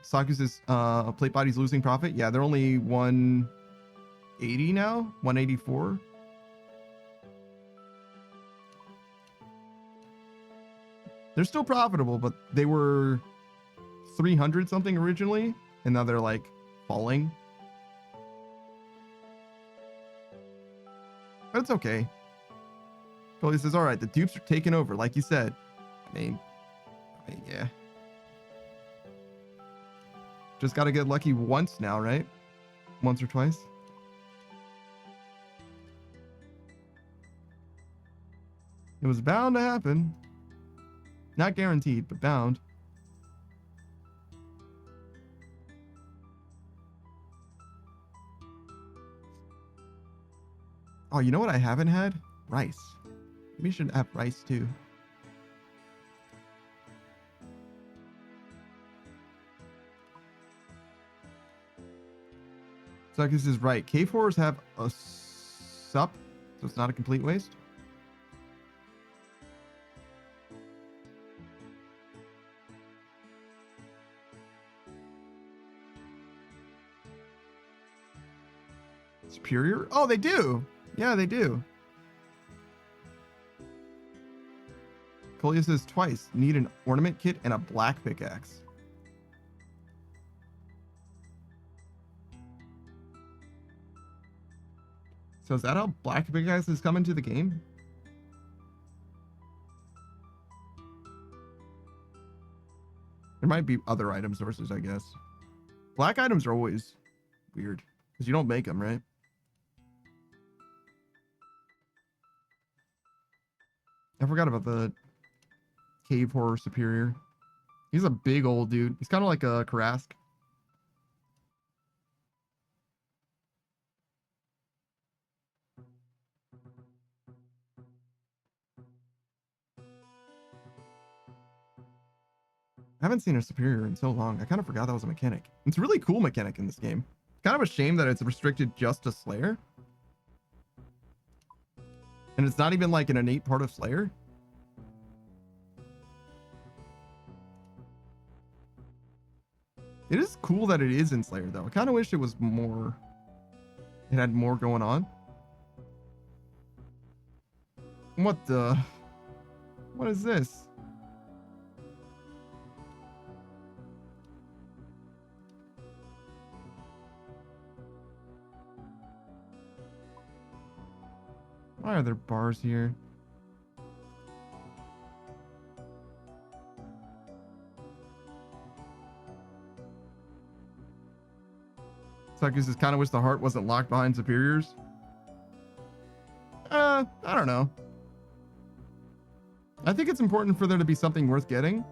Saku says, plate body's losing profit. Yeah, they're only 180 now, 184. They're still profitable, but they were 300 something originally, and now they're like falling. But it's okay. Cody says, all right, the dupes are taking over, like you said. I mean, yeah. Just got to get lucky once now, right? Once or twice. It was bound to happen. Not guaranteed, but bound. Oh, you know what I haven't had? Rice. Maybe you should have rice too. Suckus is right. K4s have a sup, so it's not a complete waste. Superior? Oh, they do. Yeah, they do. Colia says twice. Need an ornament kit and a black pickaxe. So is that how black pickaxes come into the game? There might be other item sources, I guess. Black items are always weird because you don't make them, right? I forgot about the cave horror superior. He's a big old dude. He's kind of like a Karask. I haven't seen a superior in so long. I kind of forgot that was a mechanic. It's a really cool mechanic in this game. Kind of a shame that it's restricted just to Slayer. And it's not even like an innate part of Slayer. It is cool that it is in Slayer, though. I kind of wish it was more... It had more going on. What the... What is this? Why are there bars here? Suckus is kind of wish the heart wasn't locked behind superiors. I don't know. I think it's important for there to be something worth getting.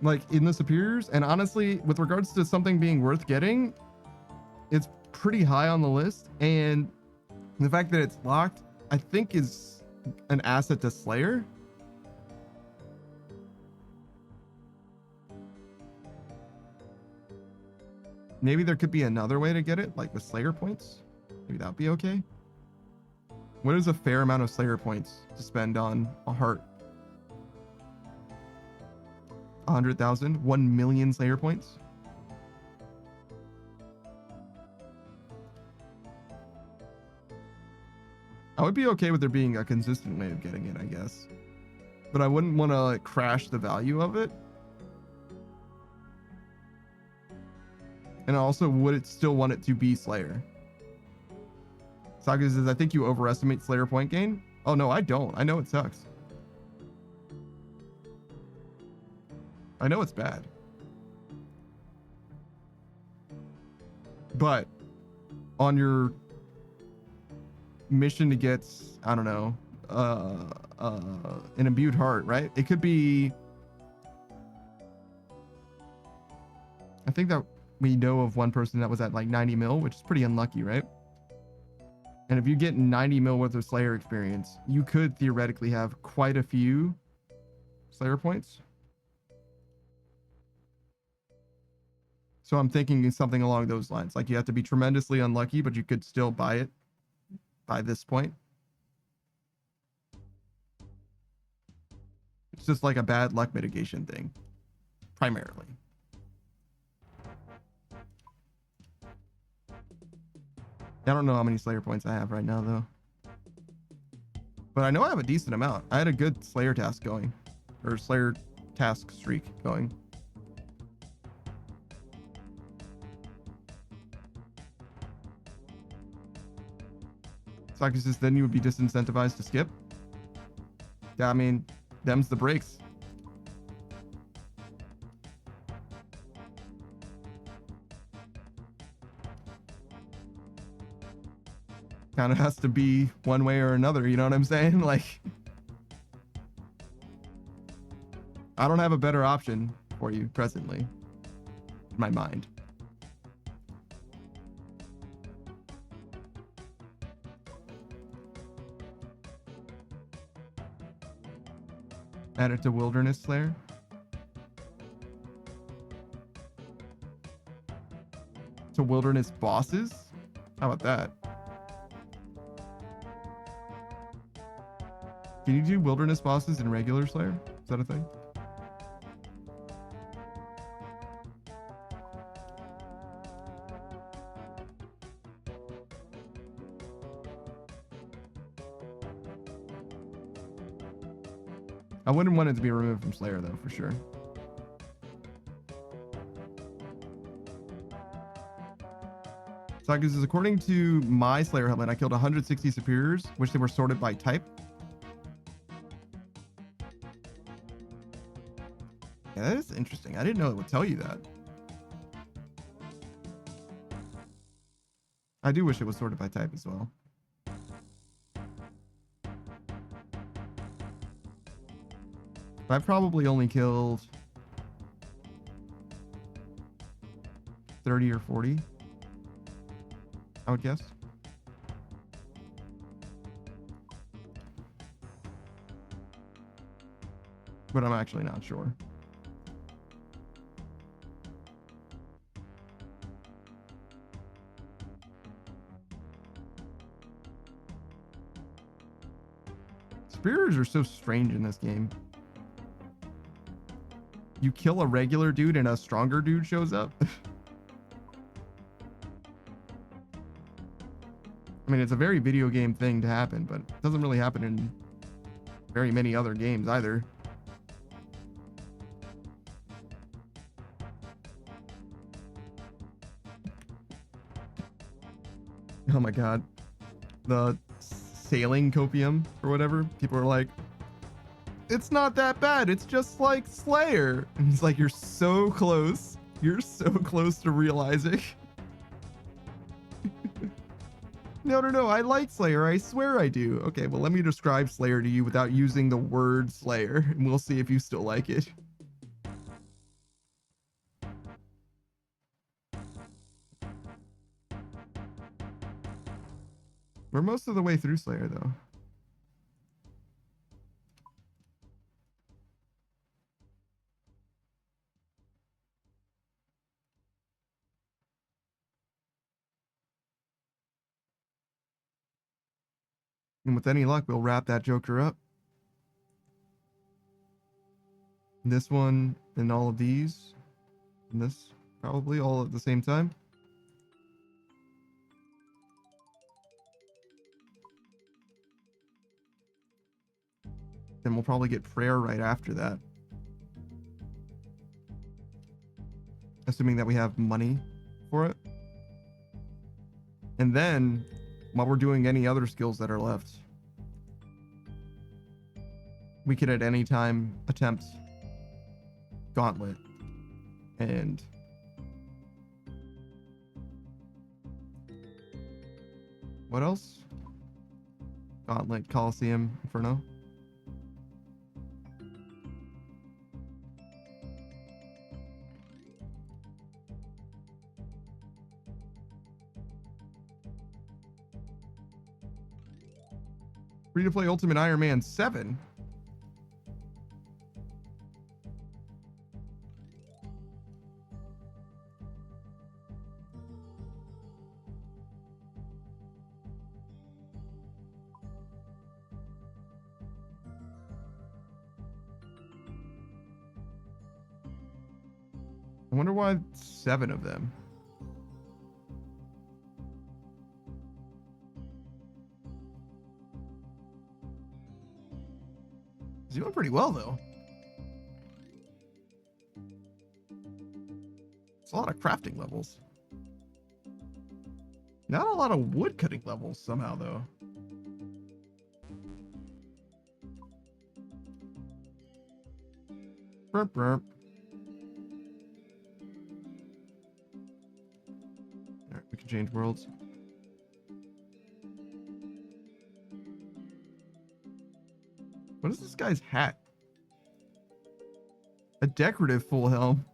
Like in the superiors, and honestly, with regards to something being worth getting, it's pretty high on the list, and the fact that it's locked, I think, is an asset to Slayer. Maybe there could be another way to get it, like with Slayer points. Maybe that'd be okay. What is a fair amount of Slayer points to spend on a heart? 100,000? 1 million Slayer points? I would be okay with there being a consistent way of getting it, I guess. But I wouldn't want to like crash the value of it. And also, would it still want it to be Slayer? Saga says, I think you overestimate Slayer point gain. Oh no, I don't. I know it sucks. I know it's bad. But on your mission to get, I don't know, an imbued heart, right? It could be, I think that we know of one person that was at like 90 mil, which is pretty unlucky, right? And if you get 90 mil worth of Slayer experience, you could theoretically have quite a few Slayer points. So I'm thinking something along those lines. Like you have to be tremendously unlucky, but you could still buy it by this point. It's just like a bad luck mitigation thing, primarily. I don't know how many Slayer points I have right now, though. But I know I have a decent amount. I had a good Slayer task going, or Slayer task streak going. Saki says, then you would be disincentivized to skip. Yeah, I mean, them's the breaks. Kind of has to be one way or another, you know what I'm saying? Like, I don't have a better option for you presently, in my mind. Add it to Wilderness Slayer. To Wilderness Bosses? How about that? Can you do Wilderness Bosses in regular Slayer? Is that a thing? I wouldn't want it to be removed from Slayer though, for sure. Sakus says, according to my Slayer helmet, I killed 160 superiors, which they were sorted by type. Yeah, that is interesting. I didn't know it would tell you that. I do wish it was sorted by type as well. I've probably only killed 30 or 40, I would guess. But I'm actually not sure. Spears are so strange in this game. You kill a regular dude and a stronger dude shows up. I mean, it's a very video game thing to happen, but it doesn't really happen in very many other games either. Oh my god. The sailing copium or whatever. People are like, it's not that bad. It's just like Slayer. And he's like, you're so close. You're so close to realizing. No. I like Slayer. I swear I do. Okay, well, let me describe Slayer to you without using the word Slayer, and we'll see if you still like it. We're most of the way through Slayer, though. And with any luck, we'll wrap that Joker up. This one and all of these. And this probably all at the same time. Then we'll probably get prayer right after that. Assuming that we have money for it. And then, while we're doing any other skills that are left, we can at any time attempt Gauntlet and what else? Gauntlet, Coliseum, Inferno. Free to play Ultimate Iron Man 7. I wonder why 7 of them. He's doing pretty well, though. It's a lot of crafting levels. Not a lot of wood cutting levels, somehow, though. burp, burp. All right, we can change worlds. What is this guy's hat? A decorative full helm.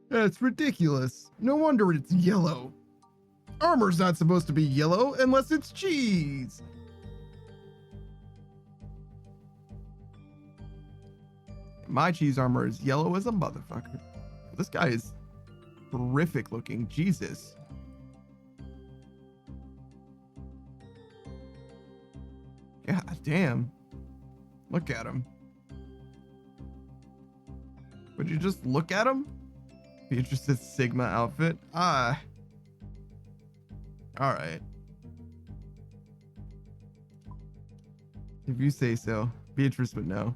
That's ridiculous. No wonder it's yellow. Armor's not supposed to be yellow unless it's cheese. My cheese armor is yellow as a motherfucker. This guy is horrific looking. Jesus. God damn. Look at him. Would you just look at him? Beatrice's Sigma outfit? Ah. Alright. If you say so. Beatrice would know.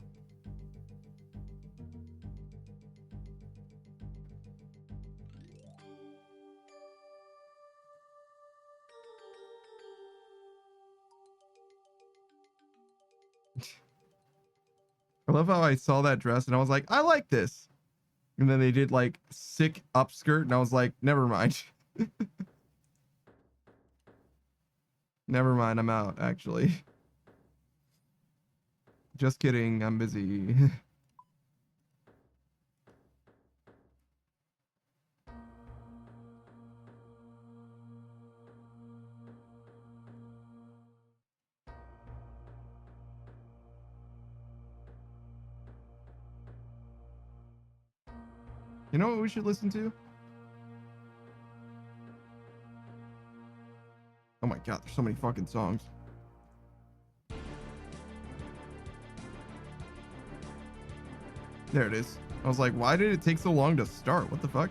I love how I saw that dress and I was like, I like this. And then they did like sick upskirt and I was like, never mind. Never mind, I'm out actually. Just kidding, I'm busy. You know what we should listen to? Oh my god, there's so many fucking songs. There it is. I was like, why did it take so long to start? What the fuck?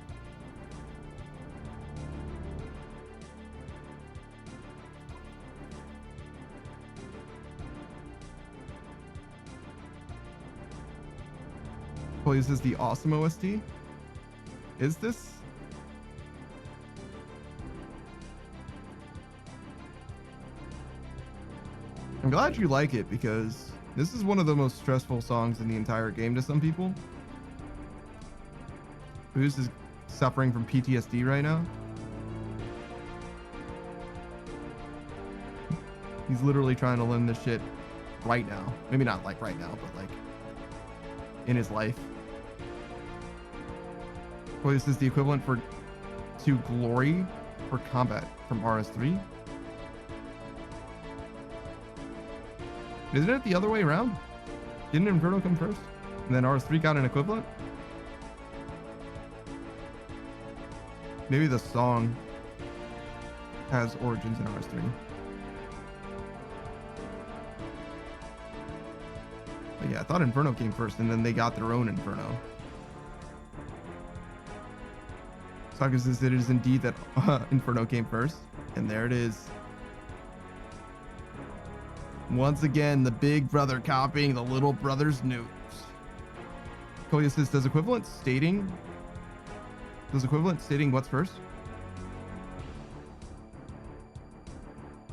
Oh, is this the awesome OST? Is this? I'm glad you like it because this is one of the most stressful songs in the entire game to some people. Who's is suffering from PTSD right now? He's literally trying to learn this shit right now. Maybe not like right now, but like in his life. Boy, this is the equivalent to Glory for combat from RS3. Isn't it the other way around? Didn't Inferno come first? And then RS3 got an equivalent? Maybe the song has origins in RS3. But yeah, I thought Inferno came first and then they got their own Inferno. Saga says it is indeed that Inferno came first. And there it is. Once again, the big brother copying the little brother's notes. Koya says, does equivalent stating what's first?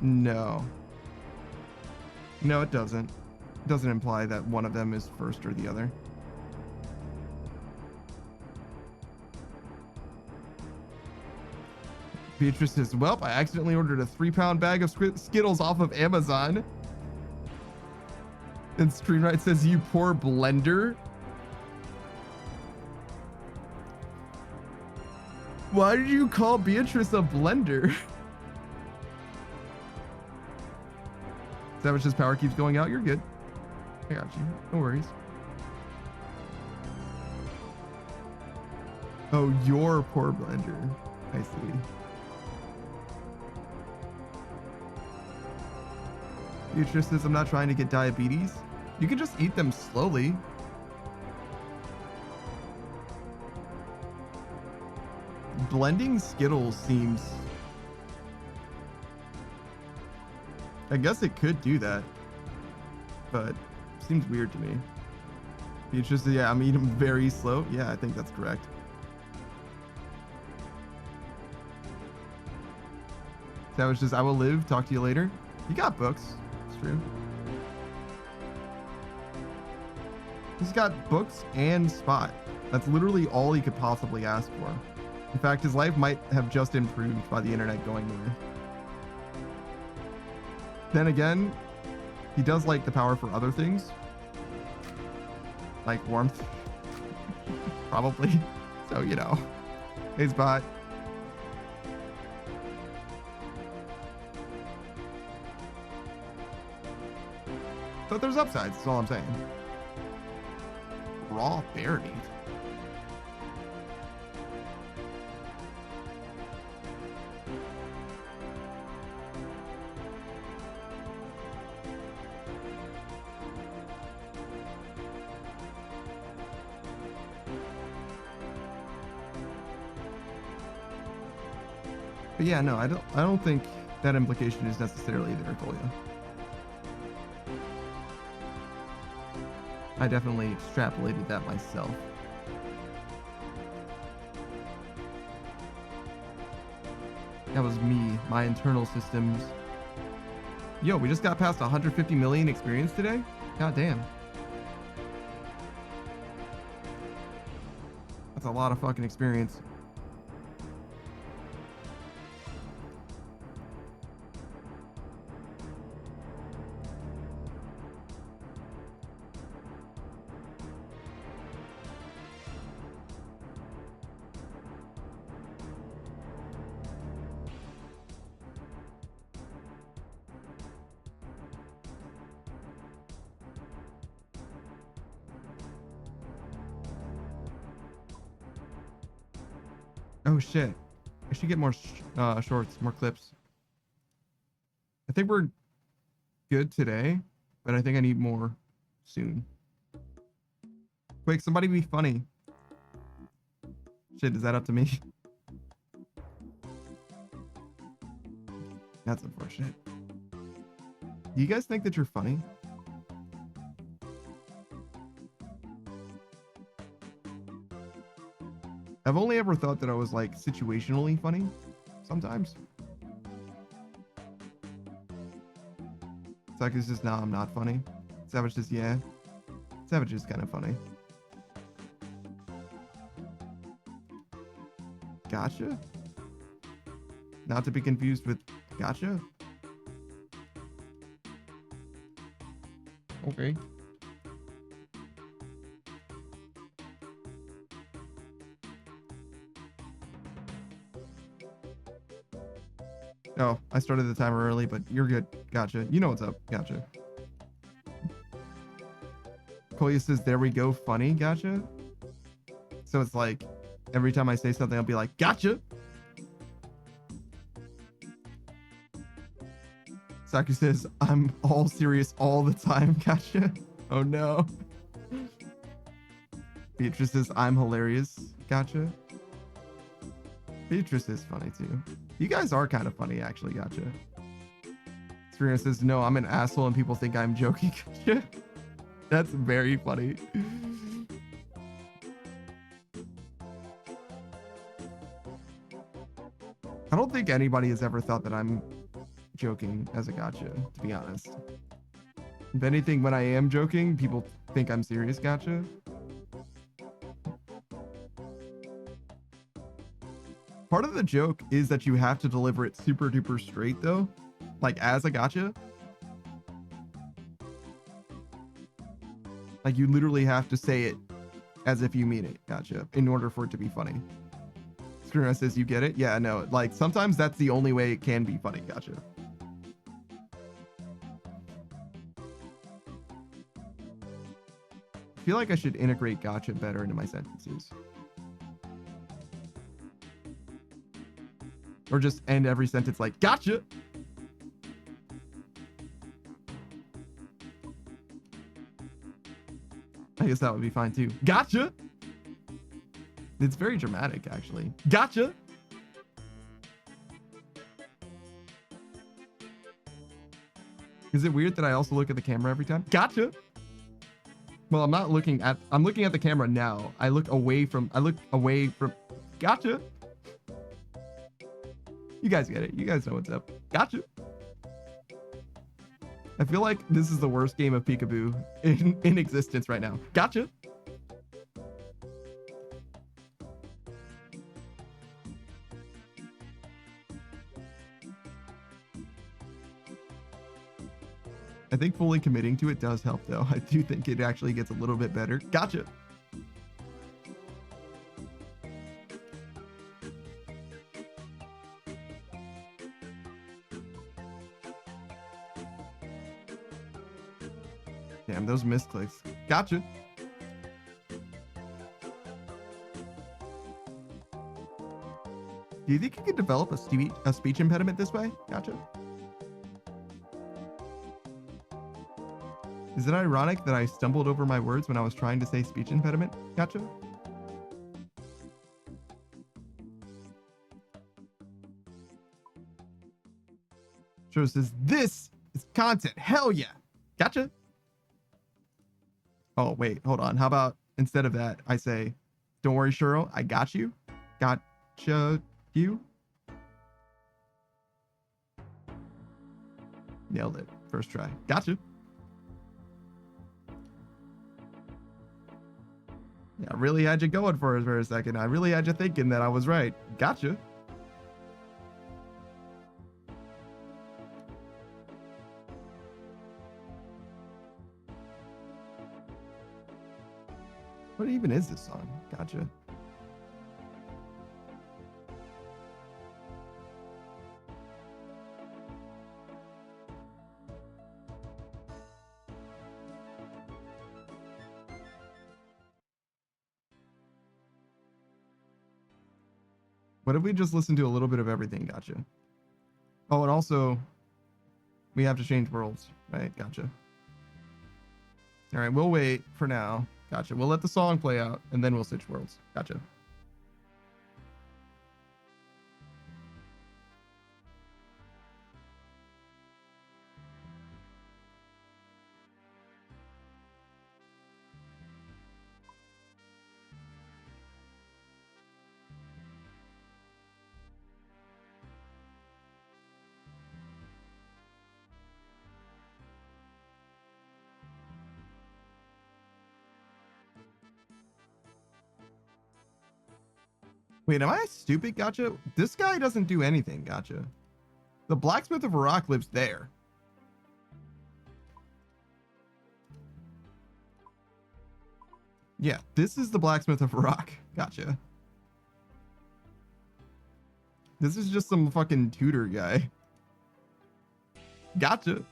No. No, it doesn't. It doesn't imply that one of them is first or the other. Beatrice says, well, I accidentally ordered a 3-pound bag of Skittles off of Amazon. And Streamright says, you poor blender. Why did you call Beatrice a blender? Savage's power keeps going out. You're good. I got you. No worries. Oh, your poor blender. I see. Beatrice says, I'm not trying to get diabetes. You can just eat them slowly. Blending Skittles seems... I guess it could do that. But seems weird to me. Beatrice says, yeah, I'm eating very slow. Yeah, I think that's correct. Savage says, I will live. Talk to you later. You got books. It's true. He's got books and Spot. That's literally all he could possibly ask for. In fact, his life might have just improved by the internet going away. Then again, he does like the power for other things. Like warmth. Probably. So, you know. Hey, Spot. But there's upsides, that's all I'm saying. Raw bear meat. But yeah, no, I don't think that implication is necessarily there, Kolya. I definitely extrapolated that myself. That was me, my internal systems. Yo, we just got past 150 million experience today? God damn. That's a lot of fucking experience. Oh shit. I should get more shorts, more clips. I think we're good today, but I think I need more soon. Quick, somebody be funny. Shit, is that up to me? That's unfortunate. Do you guys think that you're funny? I've only ever thought that I was like situationally funny sometimes. Sakus says, nah, I'm not funny. Savage says, yeah. Savage is kind of funny. Gotcha? Not to be confused with gotcha? Okay. Oh, I started the timer early, but you're good. Gotcha. You know what's up. Gotcha. Kolya says, there we go, funny. Gotcha. So it's like, every time I say something, I'll be like, gotcha. Saku says, I'm all serious all the time. Gotcha. Oh no. Beatrice says, I'm hilarious. Gotcha. Beatrice is funny too. You guys are kind of funny, actually. Gotcha. Serena says, no, I'm an asshole and people think I'm joking. Gotcha. That's very funny. I don't think anybody has ever thought that I'm joking as a gotcha, to be honest. If anything, when I am joking, people think I'm serious. Gotcha. Part of the joke is that you have to deliver it super duper straight though, like as a gotcha. Like you literally have to say it as if you mean it, gotcha, in order for it to be funny. Screwna says, you get it? Yeah, no, like sometimes that's the only way it can be funny, gotcha. I feel like I should integrate gotcha better into my sentences. Or just end every sentence like, gotcha! I guess that would be fine too. Gotcha! It's very dramatic, actually. Gotcha! Is it weird that I also look at the camera every time? Gotcha! Well, I'm looking at the camera now. I look away from, gotcha! You guys get it. You guys know what's up. Gotcha. I feel like this is the worst game of peekaboo in existence right now. Gotcha. I think fully committing to it does help, though. I do think it actually gets a little bit better. Gotcha. Damn, those misclicks. Gotcha. Do you think you could develop a speech impediment this way? Gotcha. Is it ironic that I stumbled over my words when I was trying to say speech impediment? Gotcha. Shiro says, this is content. Hell yeah. Gotcha. Oh, wait, hold on. How about instead of that, I say, don't worry, Shiro, I got you. Gotcha you. Nailed it. First try. Gotcha. Yeah, I really had you going for a second. I really had you thinking that I was right. Gotcha. What even is this song? Gotcha. What if we just listen to a little bit of everything? Gotcha. Oh, and also, we have to change worlds, right? Gotcha. All right, we'll wait for now. Gotcha. We'll let the song play out, and then we'll switch worlds. Gotcha. Wait, am I stupid? Gotcha. This guy doesn't do anything. Gotcha. The blacksmith of Iraq lives there. Yeah, this is the blacksmith of Iraq. Gotcha. This is just some fucking tutor guy. Gotcha.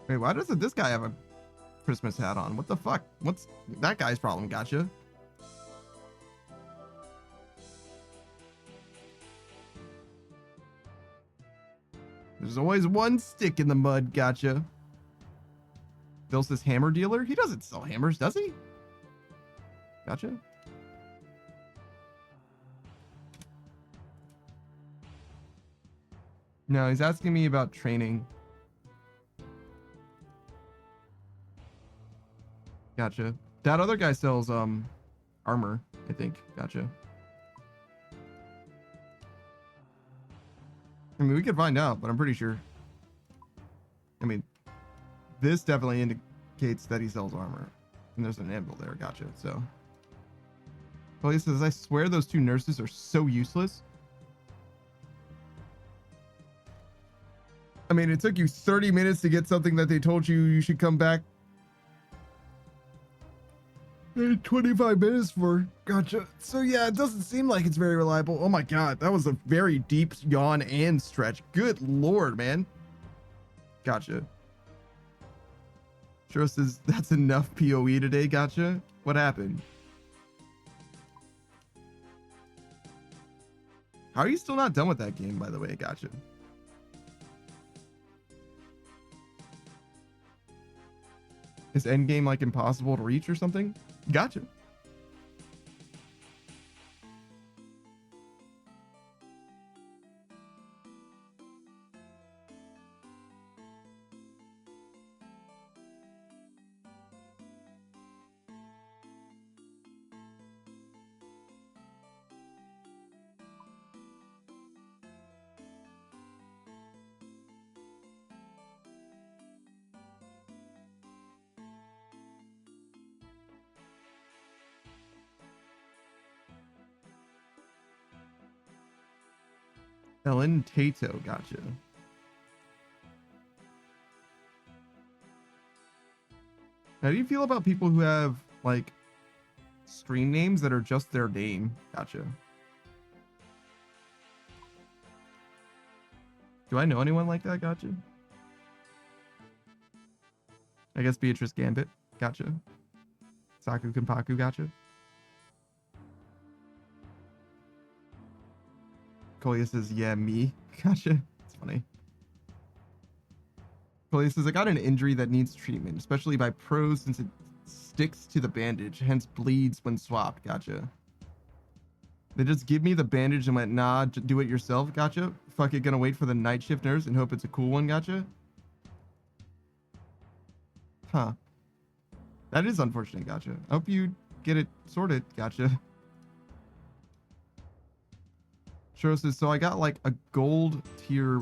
Wait, why doesn't this guy have a Christmas hat on? What the fuck? What's that guy's problem? Gotcha. There's always one stick in the mud. Gotcha. Bill's this hammer dealer? He doesn't sell hammers, does he? Gotcha. No, he's asking me about training. Gotcha. That other guy sells armor, I think. Gotcha. I mean, we could find out, but I'm pretty sure. I mean, this definitely indicates that he sells armor. And there's an anvil there. Gotcha. So. Well, he says, I swear those two nurses are so useless. I mean, it took you 30 minutes to get something that they told you should come back 25 minutes for. Gotcha. So yeah, it doesn't seem like it's very reliable. Oh my god, that was a very deep yawn and stretch. Good lord, man. Gotcha. Shiro says that's enough PoE today. Gotcha. What happened? How are you still not done with that game, by the way? Gotcha. Is endgame like impossible to reach or something? Gotcha. Ellen Tato, gotcha. How do you feel about people who have like stream names that are just their name? Gotcha. Do I know anyone like that? Gotcha. I guess Beatrice Gambit. Gotcha. Saku Kenpaku. Gotcha. Kolia says, yeah, me. Gotcha. It's funny. Kolia says, I got an injury that needs treatment, especially by pros since it sticks to the bandage, hence bleeds when swapped. Gotcha. They just give me the bandage and went, nah, do it yourself. Gotcha. Fuck it, gonna wait for the night shift nurse and hope it's a cool one. Gotcha. Huh. That is unfortunate. Gotcha. I hope you get it sorted. Gotcha. Shiro says, so I got like a gold tier,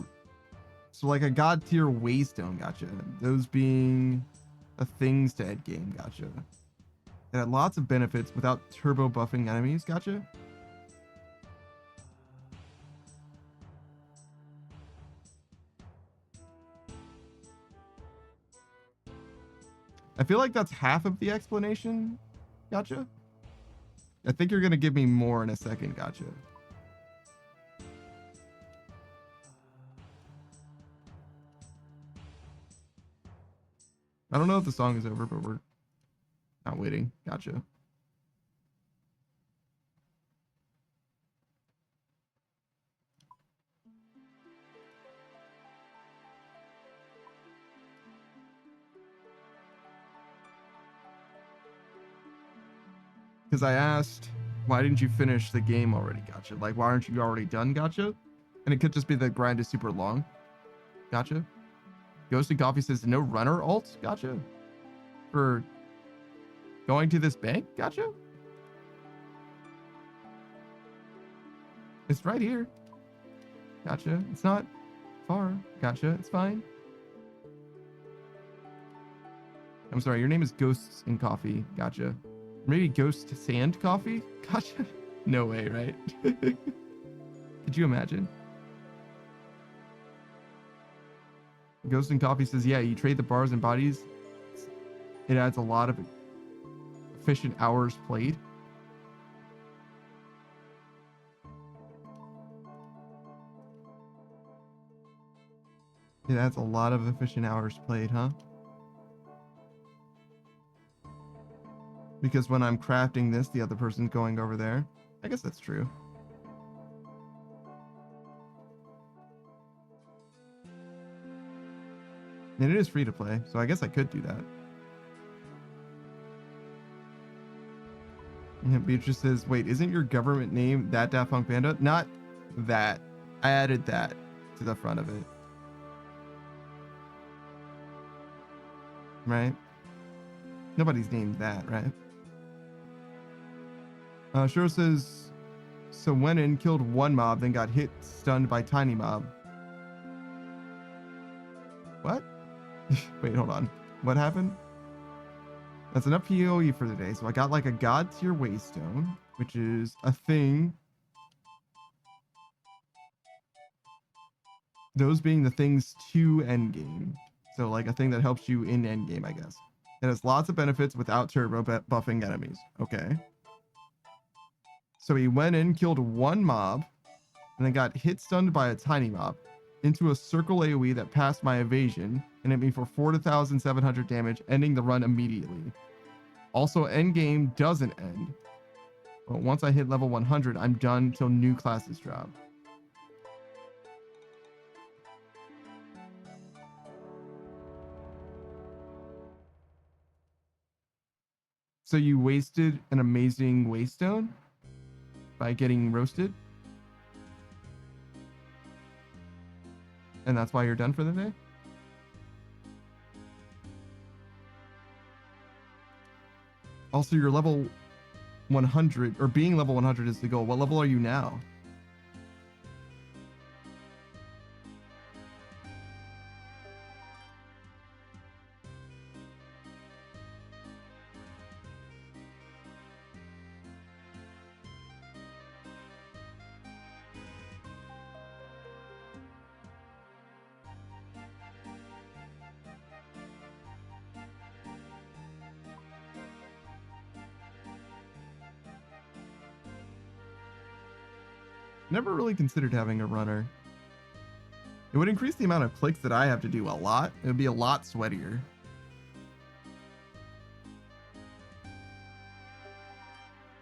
so like a god tier waystone. Gotcha. Those being the things to end game. Gotcha. It had lots of benefits without turbo buffing enemies. Gotcha. I feel like that's half of the explanation. Gotcha. I think you're going to give me more in a second. Gotcha. I don't know if the song is over, but we're not waiting. Gotcha. Because I asked, why didn't you finish the game already? Gotcha. Like, why aren't you already done? Gotcha. And it could just be the grind is super long. Gotcha. Ghost and Coffee says, no runner alt? Gotcha. For going to this bank? Gotcha. It's right here. Gotcha. It's not far. Gotcha. It's fine. I'm sorry. Your name is Ghosts and Coffee. Gotcha. Maybe Ghost Sand Coffee? Gotcha. No way, right? Could you imagine? Ghost and Coffee says, yeah, you trade the bars and bodies. It adds a lot of efficient hours played. It adds a lot of efficient hours played, huh? Because when I'm crafting this, the other person's going over there. I guess that's true. And it is free to play, so I guess I could do that. And Beatrice says, wait, isn't your government name that Daft Punk Panda? Not that. I added that to the front of it. Right? Nobody's named that, right? Shiro says, so went in, killed one mob, then got hit, stunned by tiny mob. What? Wait, hold on. What happened? That's enough PoE for the day. So I got like a god tier waystone, which is a thing. Those being the things to endgame. So like a thing that helps you in endgame, I guess. It has lots of benefits without turbo buffing enemies. Okay. So he went in, killed one mob, and then got hit stunned by a tiny mob into a circle AoE that passed my evasion and hit me for 4,700 damage, ending the run immediately. Also, endgame doesn't end. But once I hit level 100, I'm done till new classes drop. So you wasted an amazing waystone by getting roasted? And that's why you're done for the day? Also, you're level 100, or being level 100 is the goal. What level are you now? Never really considered having a runner. It would increase the amount of clicks that I have to do a lot. It would be a lot sweatier.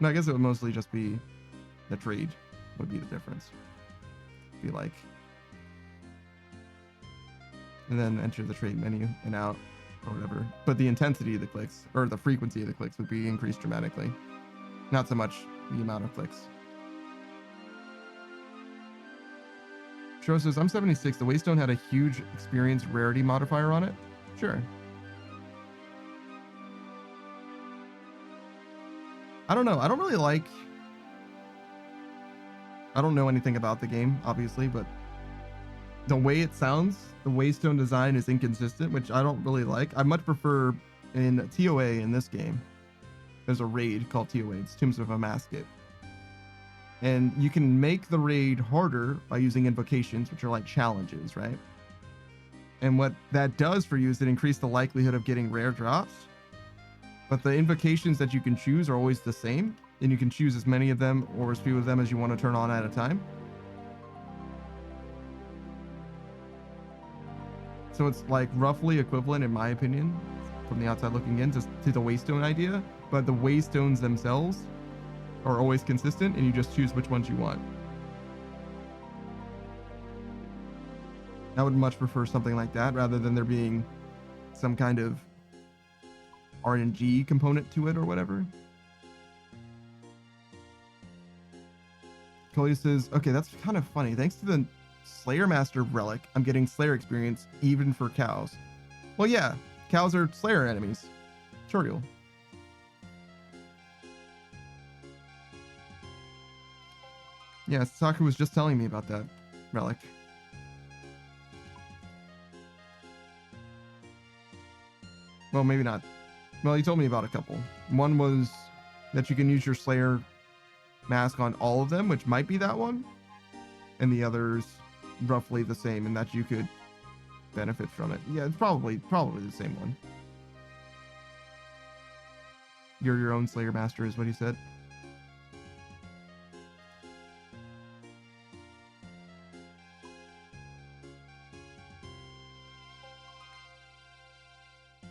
No, I guess it would mostly just be the trade would be the difference. Be like, and then enter the trade menu and out or whatever. But the intensity of the clicks or the frequency of the clicks would be increased dramatically. Not so much the amount of clicks. Tro says, I'm 76. The Waystone had a huge experience rarity modifier on it. Sure. I don't know. I don't really like... I don't know anything about the game, obviously, but the way it sounds, the Waystone design is inconsistent, which I don't really like. I much prefer in TOA in this game. There's a raid called TOA. It's Tombs of a Masket. And you can make the raid harder by using invocations, which are like challenges, right? And what that does for you is it increases the likelihood of getting rare drops. But the invocations that you can choose are always the same. And you can choose as many of them or as few of them as you want to turn on at a time. So it's like roughly equivalent, in my opinion, from the outside looking in, to the Waystone idea. But the Waystones themselves are always consistent, and you just choose which ones you want. I would much prefer something like that rather than there being some kind of RNG component to it or whatever. Cody says, okay, that's kind of funny. Thanks to the Slayer Master relic, I'm getting Slayer experience even for cows. Well, yeah, cows are Slayer enemies. Tutorial. Yeah, Saku was just telling me about that relic. Well, maybe not. Well, he told me about a couple. One was that you can use your Slayer mask on all of them, which might be that one. And the other's roughly the same, and that you could benefit from it. Yeah, it's probably the same one. You're your own Slayer Master is what he said.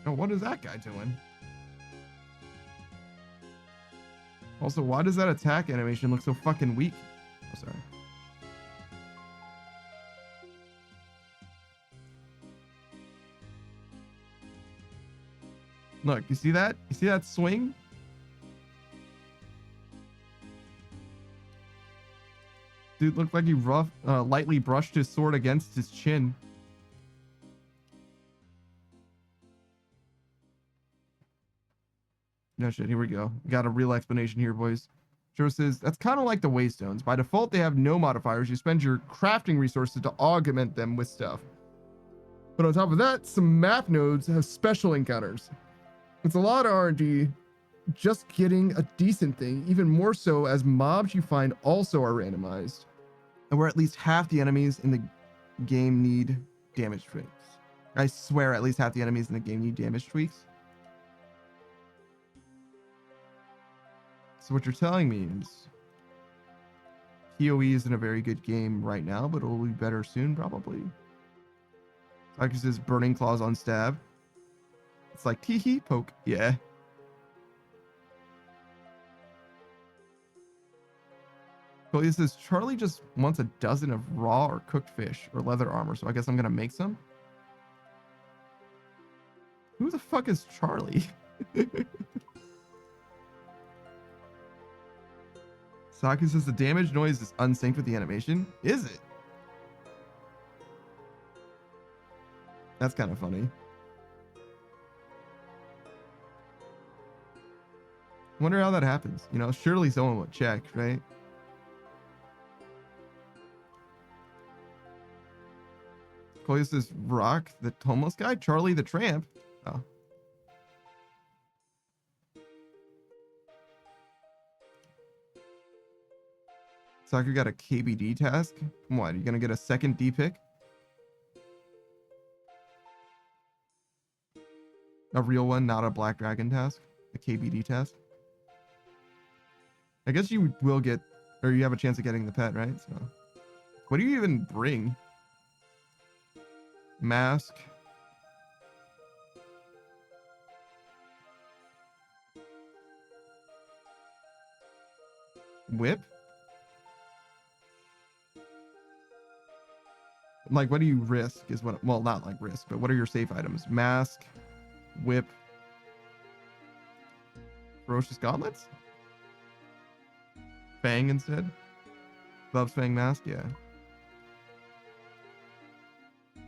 Oh, what is that guy doing? Also, why does that attack animation look so fucking weak? Oh, sorry. Look, you see that? You see that swing? Dude looked like he lightly brushed his sword against his chin. No shit, here we go. Got a real explanation here, boys. Joe says, that's kind of like the Waystones. By default, they have no modifiers. You spend your crafting resources to augment them with stuff. But on top of that, some map nodes have special encounters. It's a lot of RNG just getting a decent thing, even more so as mobs you find also are randomized. And where at least half the enemies in the game need damage tweaks. I swear at least half the enemies in the game need damage tweaks. So what you're telling me is PoE isn't a very good game right now, but it'll be better soon, probably. Like it says, burning claws on stab. It's like tee-hee, poke. Yeah. So this says, Charlie just wants a dozen of raw or cooked fish or leather armor, so I guess I'm gonna make some. Who the fuck is Charlie? Saki says the damage noise is unsynced with the animation. Is it? That's kind of funny. Wonder how that happens. You know, surely someone would check, right? Koya says Rock, the homeless guy? Charlie the tramp? Oh. Soccer got a KBD task? What, are you gonna get a second D pick? A real one, not a Black Dragon task? A KBD task? I guess you will get, or you have a chance of getting the pet, right? So, what do you even bring? Mask. Whip? Like, what do you risk is what, well, not like risk, but what are your safe items? Mask, whip, ferocious gauntlets? Fang instead? Gloves, fang, mask? Yeah. I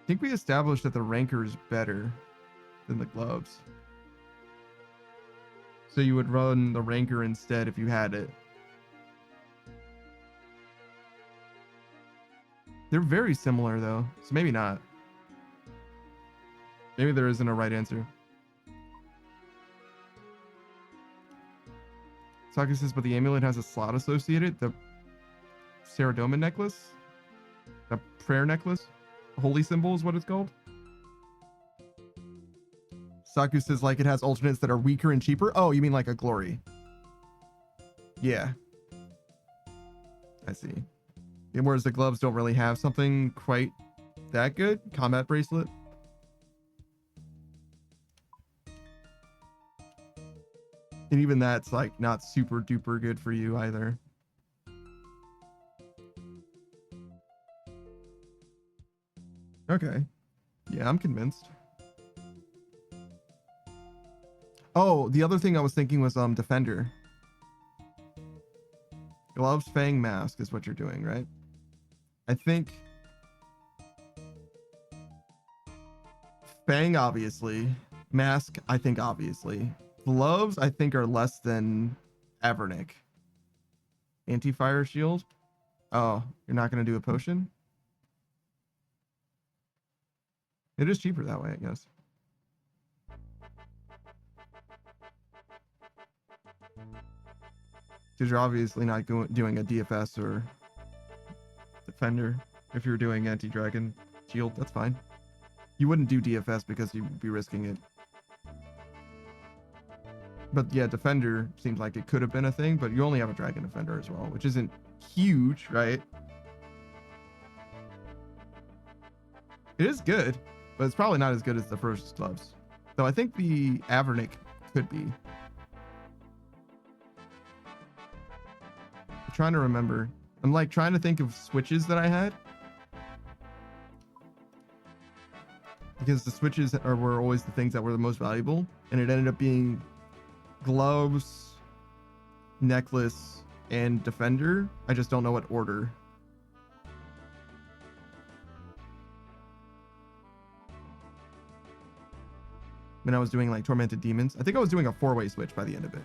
think we established that the ranker is better than the gloves. So you would run the ranker instead if you had it. They're very similar though, so maybe not. Maybe there isn't a right answer. Saki says, but the amulet has a slot associated. The Ceridoma necklace? The prayer necklace? Holy symbol is what it's called. Saku says, like, it has alternates that are weaker and cheaper. Oh, you mean like a glory? Yeah. I see. And whereas the gloves don't really have something quite that good. Combat bracelet. And even that's like not super duper good for you either. Okay. Yeah, I'm convinced. Oh, the other thing I was thinking was defender. Gloves, fang, mask is what you're doing, right? I think fang, obviously. Mask, I think, obviously. Gloves, I think, are less than Avernick. Anti-fire shield. Oh, you're not going to do a potion? It is cheaper that way, I guess. Because you're obviously not doing a DFS or defender. If you're doing anti-dragon shield, that's fine. You wouldn't do DFS because you'd be risking it. But yeah, defender seems like it could have been a thing, but you only have a dragon defender as well, which isn't huge, right? It is good, but it's probably not as good as the first gloves. Though I think the Avernick could be. I'm trying to remember. I'm like trying to think of switches that I had. Because the switches were always the things that were the most valuable. And it ended up being gloves, necklace, and defender. I just don't know what order. When I was doing like tormented demons, I think I was doing a 4-way switch by the end of it.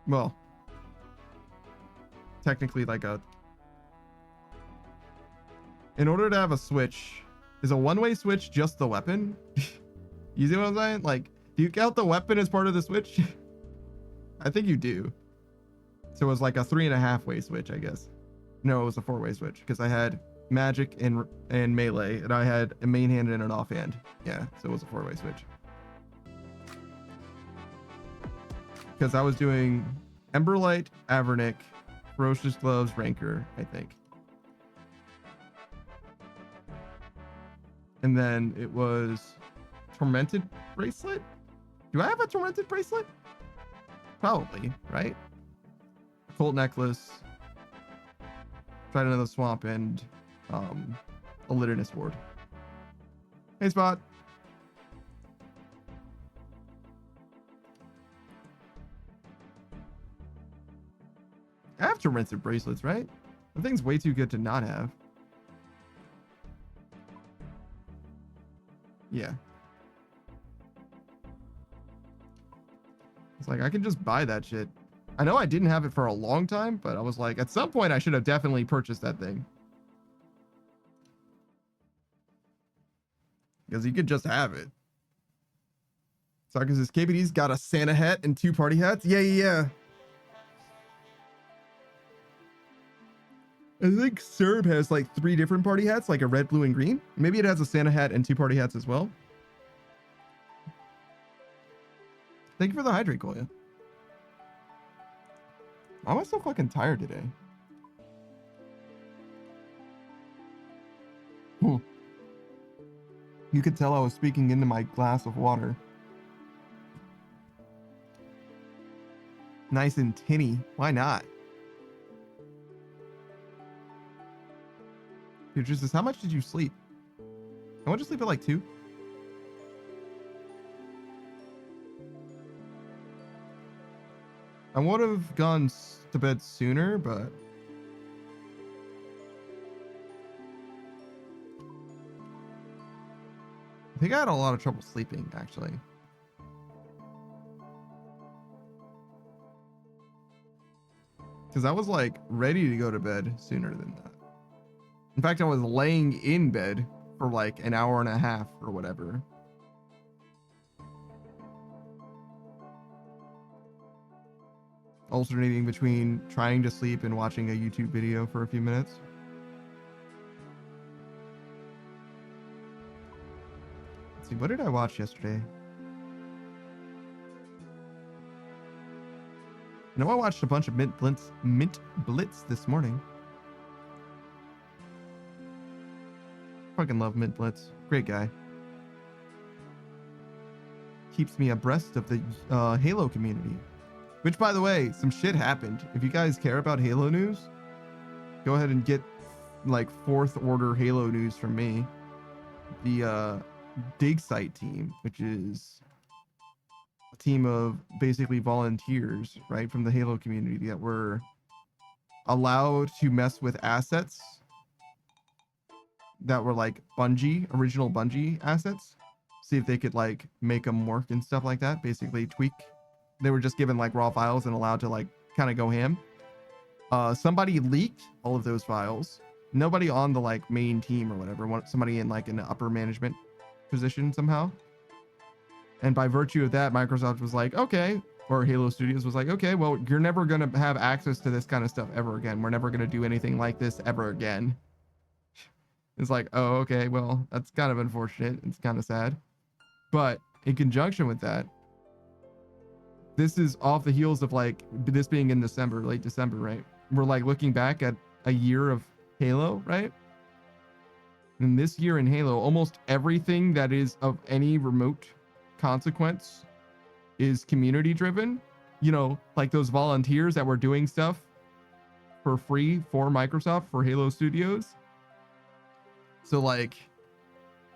Well, technically like a, in order to have a switch, is a 1-way switch just the weapon? You see what I'm saying? Like, do you count the weapon as part of the switch? I think you do. So it was like a 3.5-way switch, I guess. No, it was a 4-way switch because I had magic and melee, and I had a main hand and an offhand. Yeah, so it was a 4-way switch. Because I was doing Emberlight, Avernick, Ferocious Gloves, Ranker, I think. And then it was Tormented Bracelet? Do I have a Tormented Bracelet? Probably, right? Colt Necklace, Trident of the Swamp, and a Litterness Ward. Hey, Spot. I have torrented bracelets, right? The thing's way too good to not have. Yeah. It's like, I can just buy that shit. I know I didn't have it for a long time, but I was like, at some point I should have definitely purchased that thing. Because you could just have it. Sarkis says, KBD's got a Santa hat and 2 party hats? Yeah. I think Serb has like 3 different party hats, like a red, blue, and green. Maybe it has a Santa hat and 2 party hats as well. Thank you for the hydrate, Kolya. Why am I so fucking tired today? You could tell I was speaking into my glass of water. Nice and tinny. Why not? Future says, how much did you sleep? I went to sleep at like 2. I would have gone to bed sooner, but I think I had a lot of trouble sleeping, actually. Because I was like ready to go to bed sooner than that. In fact, I was laying in bed for like an hour and a half or whatever. Alternating between trying to sleep and watching a YouTube video for a few minutes. Let's see, what did I watch yesterday? I know I watched a bunch of Mint Blitz this morning. Fucking love Mint Blitz. Great guy. Keeps me abreast of the Halo community. Which, by the way, some shit happened. If you guys care about Halo news, go ahead and get like 4th order Halo news from me. The Dig Site team, which is a team of basically volunteers, right, from the Halo community that were allowed to mess with assets that were like original Bungie assets. See if they could like make them work and stuff like that. Basically tweak. They were just given like raw files and allowed to like kind of go ham. Somebody leaked all of those files. Nobody on the like main team or whatever. Somebody in like an upper management position somehow. And by virtue of that, Microsoft was like, okay, or Halo Studios was like, okay, well, you're never going to have access to this kind of stuff ever again. We're never going to do anything like this ever again. It's like, oh, okay, well, that's kind of unfortunate. It's kind of sad. But in conjunction with that, this is off the heels of like this being in December, late December, right? We're like looking back at a year of Halo, right? And this year in Halo, almost everything that is of any remote consequence is community driven. You know, like those volunteers that were doing stuff for free for Microsoft, for Halo Studios. So like,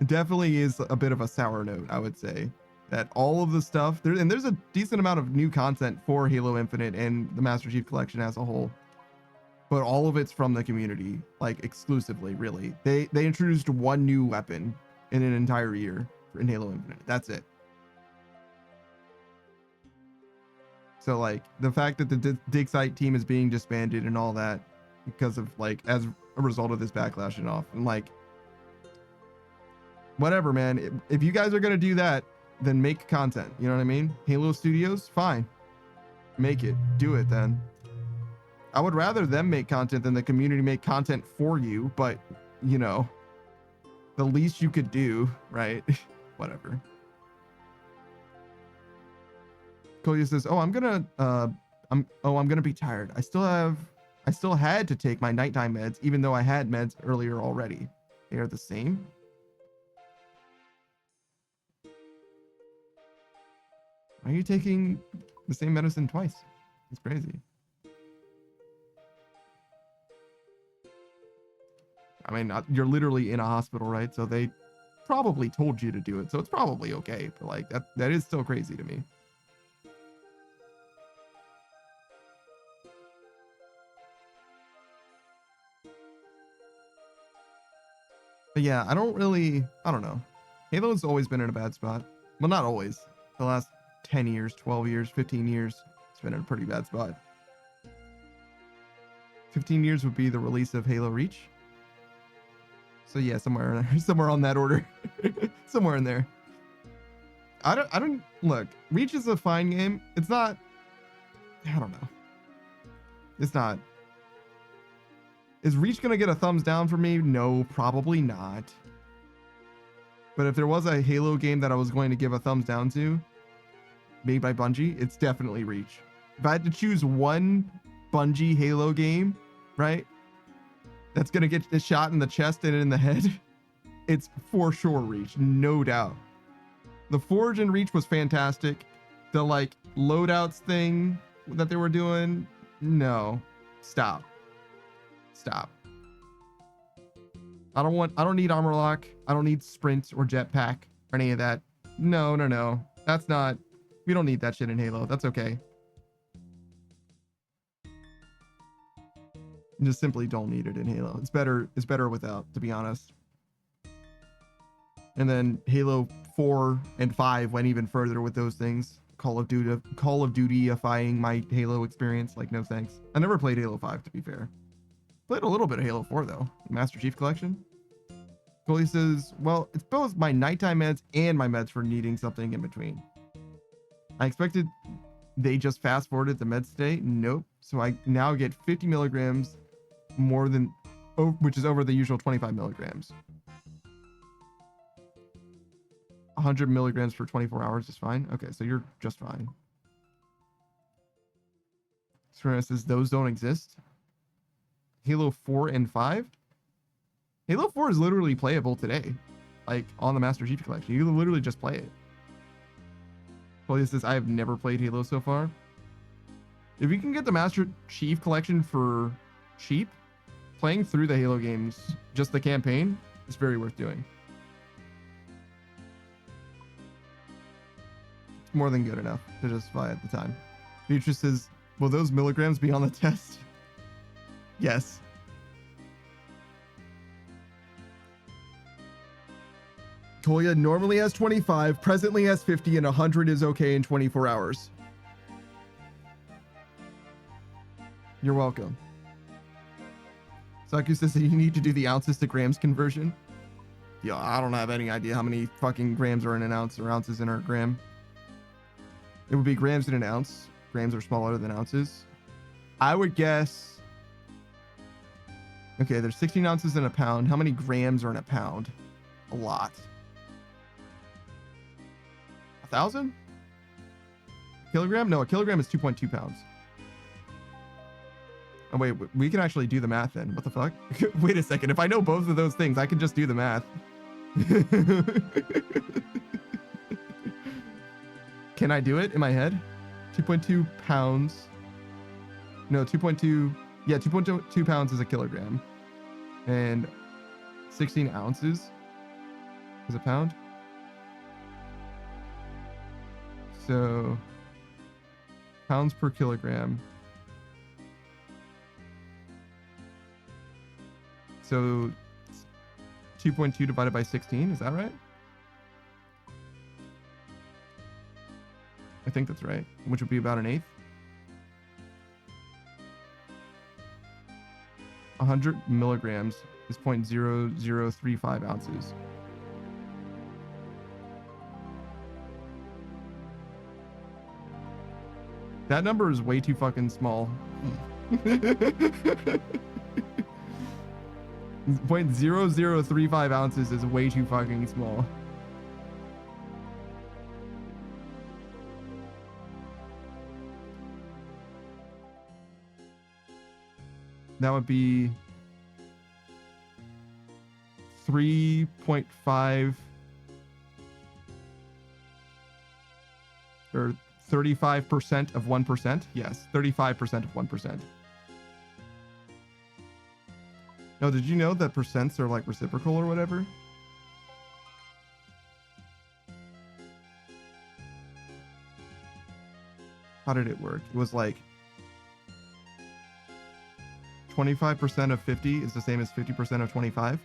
it definitely is a bit of a sour note, I would say. That all of the stuff there, and there's a decent amount of new content for Halo Infinite and the Master Chief Collection as a whole, but all of it's from the community, like exclusively. Really, they introduced 1 new weapon in an entire year in Halo Infinite. That's it. So like the fact that the Dig Site team is being disbanded and all that because of like as a result of this backlash and off, and like whatever, man. If you guys are gonna do that, then make content. You know what I mean? Halo Studios, fine. Make it. Do it then. I would rather them make content than the community make content for you, but, you know, the least you could do, right? Whatever. Kolya says, oh, I'm gonna be tired. I still had to take my nighttime meds, even though I had meds earlier already. They are the same. Why are you taking the same medicine twice? It's crazy. I mean, you're literally in a hospital, right? So they probably told you to do it, so it's probably okay. But like that is still crazy to me. But yeah, I don't know. Halo's always been in a bad spot. Well, not always. The last 10 years, 12 years, 15 years, it's been in a pretty bad spot. 15 years would be the release of Halo Reach. So yeah, somewhere on that order. Somewhere in there. I don't look, Reach is a fine game. It's not, I don't know. It's not. Is Reach gonna get a thumbs down for me? No, probably not. But if there was a Halo game that I was going to give a thumbs down to, made by Bungie, it's definitely Reach. If I had to choose one Bungie Halo game, right, that's gonna get a shot in the chest and in the head, it's for sure Reach, no doubt. The Forge in Reach was fantastic. The like loadouts thing that they were doing, no, stop. I don't need armor lock. I don't need sprint or jetpack or any of that. No. That's not, we don't need that shit in Halo. That's okay. You just simply don't need it in Halo. It's better without, to be honest. And then Halo 4 and 5 went even further with those things. Call of Duty-ifying my Halo experience. Like, no thanks. I never played Halo 5, to be fair. Played a little bit of Halo 4 though. Master Chief Collection. Coley says, well, it's both my nighttime meds and my meds for needing something in between. I expected they just fast forwarded the meds today. Nope. So I now get 50 milligrams more than, which is over the usual 25 milligrams. 100 milligrams for 24 hours is fine. Okay, so you're just fine. Serena says those don't exist. Halo 4 and 5? Halo 4 is literally playable today. Like, on the Master Chief Collection. You can literally just play it. Claudia says, I have never played Halo so far. If you can get the Master Chief Collection for cheap, playing through the Halo games, just the campaign, is very worth doing. It's more than good enough to justify at the time. Beatrice says, will those milligrams be on the test? Yes. Toya normally has 25, presently has 50, and 100 is okay in 24 hours. You're welcome. Saku says that you need to do the ounces to grams conversion. Yo, I don't have any idea how many fucking grams are in an ounce or ounces in a gram. It would be grams in an ounce. Grams are smaller than ounces. I would guess... Okay, there's 16 ounces in a pound. How many grams are in a pound? A lot. 1,000? Kilogram? No, a kilogram is 2.2 pounds. Oh, wait, we can actually do the math then. What the fuck? Wait a second. If I know both of those things, I can just do the math. Can I do it in my head? 2.2 pounds. No, 2.2. Yeah, 2.2 pounds is a kilogram. And 16 ounces is a pound. So, pounds per kilogram. So, 2.2 divided by 16, is that right? I think that's right, which would be about an eighth. 100 milligrams is 0.0035 ounces. That number is way too fucking small. 0.0035 ounces is way too fucking small. That would be 3.5 or 35% of 1%. Yes, 35% of 1%. No, did you know that percents are like reciprocal or whatever? How did it work? It was like 25% of 50 is the same as 50% of 25.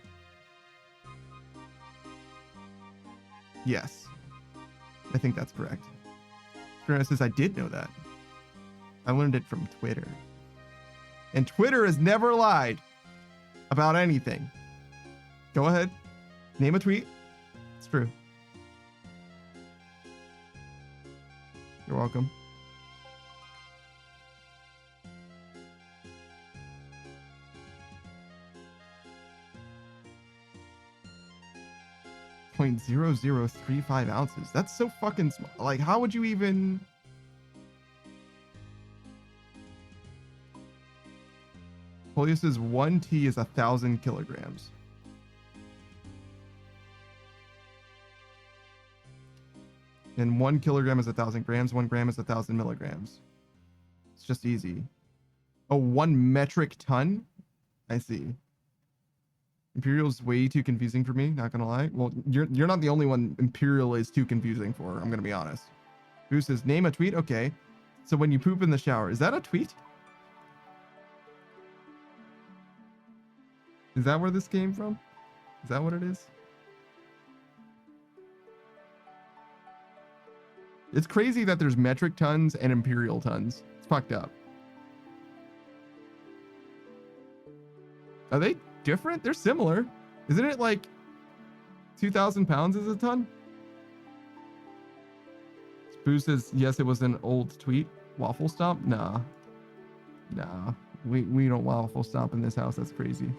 Yes, I think that's correct. Fiona says, I did know that. I learned it from Twitter. And Twitter has never lied about anything. Go ahead. Name a tweet. It's true. You're welcome. .0035 ounces. That's so fucking small. Like, how would you even... Polio says 1 T is 1,000 kilograms. And 1 kilogram is 1,000 grams. 1 gram is 1,000 milligrams. It's just easy. Oh, 1 metric ton? I see. Imperial's way too confusing for me, not gonna lie. Well, you're not the only one Imperial is too confusing for, I'm gonna be honest. Who says, name a tweet? Okay. So when you poop in the shower, is that a tweet? Is that where this came from? Is that what it is? It's crazy that there's metric tons and imperial tons. It's fucked up. Are they different? They're similar. Isn't it like 2,000 pounds is a ton? Spoo says, yes, it was an old tweet. Waffle stomp? Nah. Nah. We don't waffle stomp in this house. That's crazy.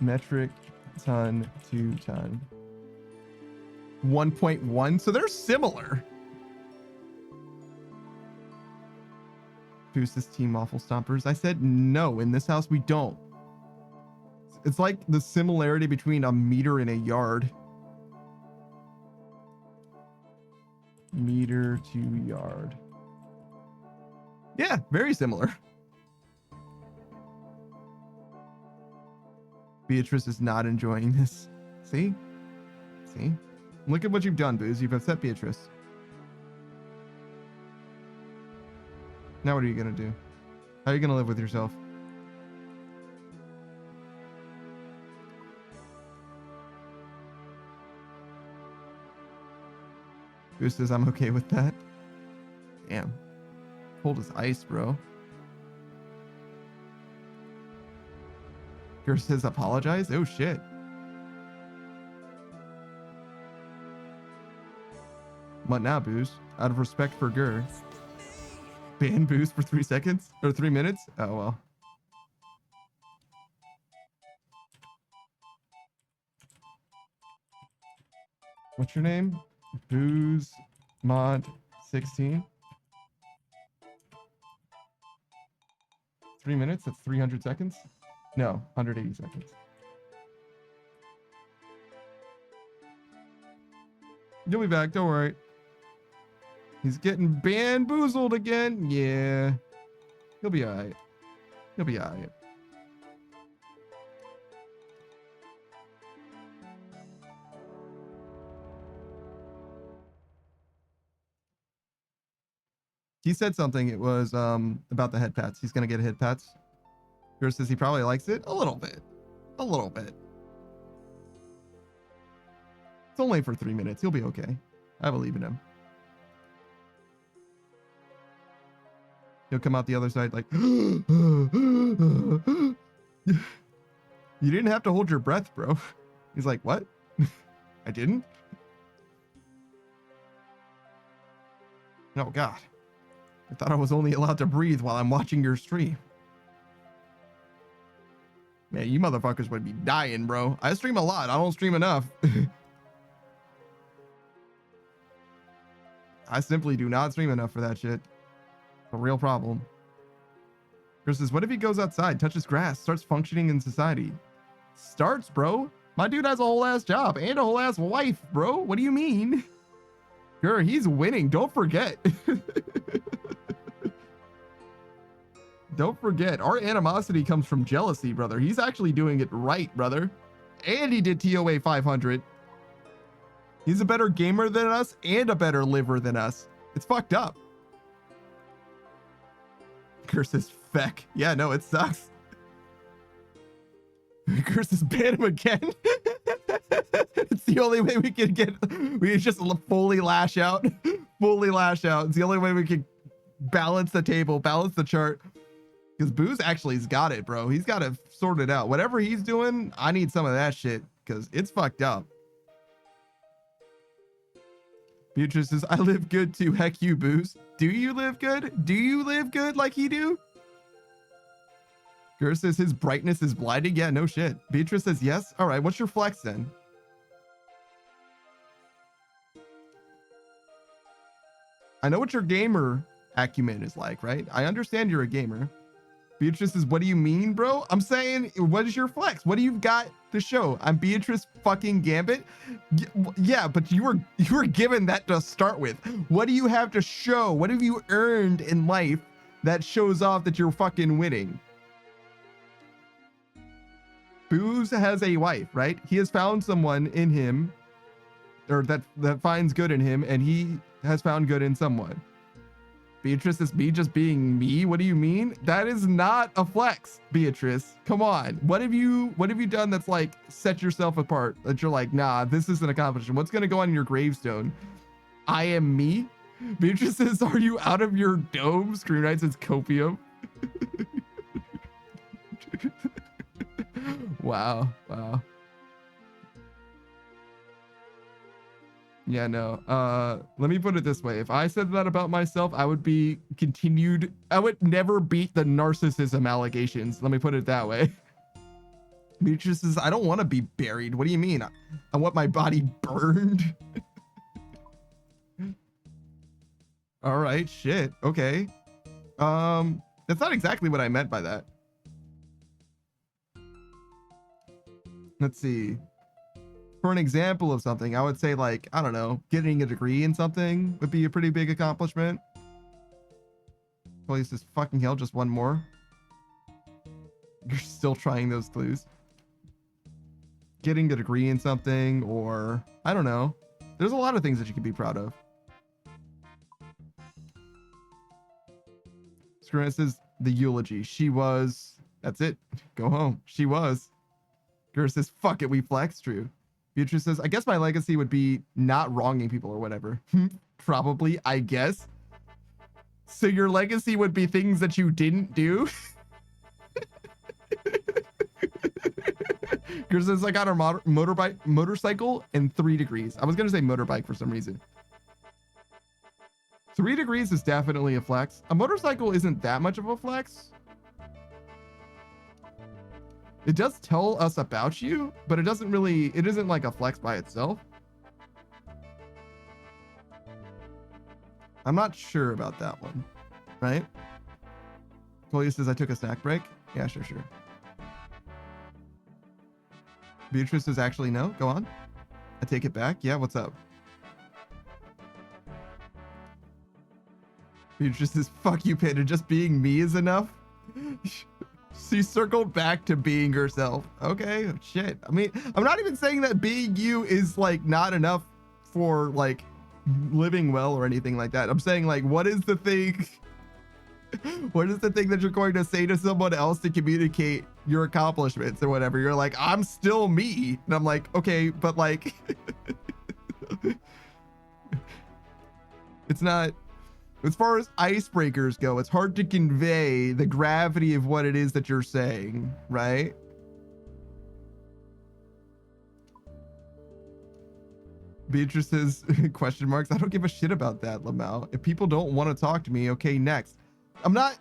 Metric ton to ton. 1.1. So they're similar. Who's this team waffle stompers? I said no. In this house, we don't. It's like the similarity between a meter and a yard. Meter to yard. Yeah, very similar. Beatrice is not enjoying this. See? See? Look at what you've done, Booze. You've upset Beatrice. Now what are you going to do? How are you going to live with yourself? Booze says, I'm okay with that. Damn. Cold as ice, bro. Gur says apologize? Oh shit. What now, Booze? Out of respect for Gur. Ban Booze for 3 seconds? Or 3 minutes? Oh well. What's your name? Booze Mod 16. 3 minutes? That's 300 seconds? No, 180 seconds. You'll be back, don't worry. He's getting bamboozled again. Yeah. He'll be alright. He'll be alright. He said something. It was about the head pats. He's gonna get head pats. Yours says he probably likes it. A little bit. A little bit. It's only for 3 minutes. He'll be okay. I believe in him. He'll come out the other side like... You didn't have to hold your breath, bro. He's like, what? I didn't? Oh, God. I thought I was only allowed to breathe while I'm watching your stream. Man, you motherfuckers would be dying, bro. I stream a lot. I don't stream enough. I simply do not stream enough for that shit. A real problem. Chris says, what if he goes outside, touches grass, starts functioning in society? Starts, bro. My dude has a whole ass job and a whole ass wife, bro. What do you mean? Sure, he's winning. Don't forget. Don't forget, our animosity comes from jealousy, brother. He's actually doing it right, brother. And he did TOA 500. He's a better gamer than us and a better liver than us. It's fucked up. Curses feck. Yeah, no, it sucks. Curses ban him again. It's the only way we can get. We can just fully lash out. Fully lash out. It's the only way we can balance the table, balance the chart. Because Boo's actually's got it, bro. He's got it sorted out. Whatever he's doing, I need some of that shit because it's fucked up. Beatrice says, I live good too. Heck you, Booze. Do you live good? Do you live good like he do? Gur says his brightness is blinding. Yeah, no shit. Beatrice says yes. All right, what's your flex then? I know what your gamer acumen is like, right? I understand you're a gamer. Beatrice says, what do you mean, bro? I'm saying, what is your flex? What do you got to show? I'm Beatrice fucking Gambit. Yeah, but you were given that to start with. What do you have to show? What have you earned in life that shows off that you're fucking winning? Booze has a wife, right? He has found someone in him, or that finds good in him, and he has found good in someone. Beatrice is me just being me. What do you mean? That is not a flex, Beatrice. Come on. What have you done that's like set yourself apart? That you're like, nah, this is an accomplishment. What's gonna go on your gravestone? I am me. Beatrice says, are you out of your dome? Scream Knight says copium. Wow. Yeah, no. Let me put it this way. If I said that about myself, I would never beat the narcissism allegations. Let me put it that way. Beatrice says, I don't want to be buried. What do you mean? I want my body burned. All right, shit. Okay. That's not exactly what I meant by that. Let's see. For an example of something, I would say, like, I don't know, getting a degree in something would be a pretty big accomplishment. Police says, fucking hell, just one more. You're still trying those clues. Getting a degree in something, or I don't know. There's a lot of things that you could be proud of. Screen says the eulogy. She was. That's it. Go home. She was. Gur says, fuck it, we flex. True. Beatrice says, I guess my legacy would be not wronging people or whatever. Probably, I guess. So your legacy would be things that you didn't do? Gur says, I got her motorcycle and 3 degrees. I was going to say motorbike for some reason. 3 degrees is definitely a flex. A motorcycle isn't that much of a flex. It does tell us about you, but it isn't like a flex by itself. I'm not sure about that one, right? Colia says, I took a snack break. Yeah, sure. Beatrice says, actually, no, go on. I take it back. Yeah, what's up? Beatrice says, fuck you, Panda. Just being me is enough. She circled back to being herself. Okay, shit. I mean, I'm not even saying that being you is like not enough for like living well or anything like that. I'm saying, like, what is the thing? What is the thing that you're going to say to someone else to communicate your accomplishments or whatever? You're like, I'm still me. And I'm like, okay, but like, it's not. As far as icebreakers go, it's hard to convey the gravity of what it is that you're saying, right? Beatrice says, question marks. I don't give a shit about that, Lamau. If people don't want to talk to me, okay, next. I'm not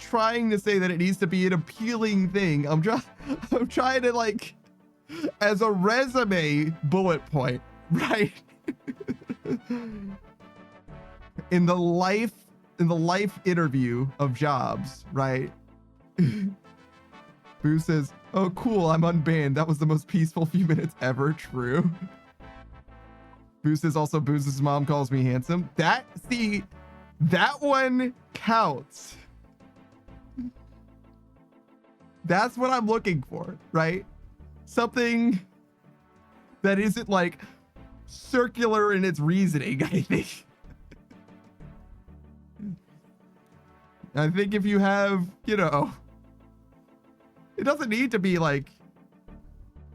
trying to say that it needs to be an appealing thing. I'm trying to, like, as a resume bullet point, right? In the life interview of jobs, right? Boo says, oh cool, I'm unbanned. That was the most peaceful few minutes ever. True. Boo says also, Boo's mom calls me handsome. That one counts. That's what I'm looking for, right? Something that isn't like circular in its reasoning, I think. I think if you have, you know, it doesn't need to be like,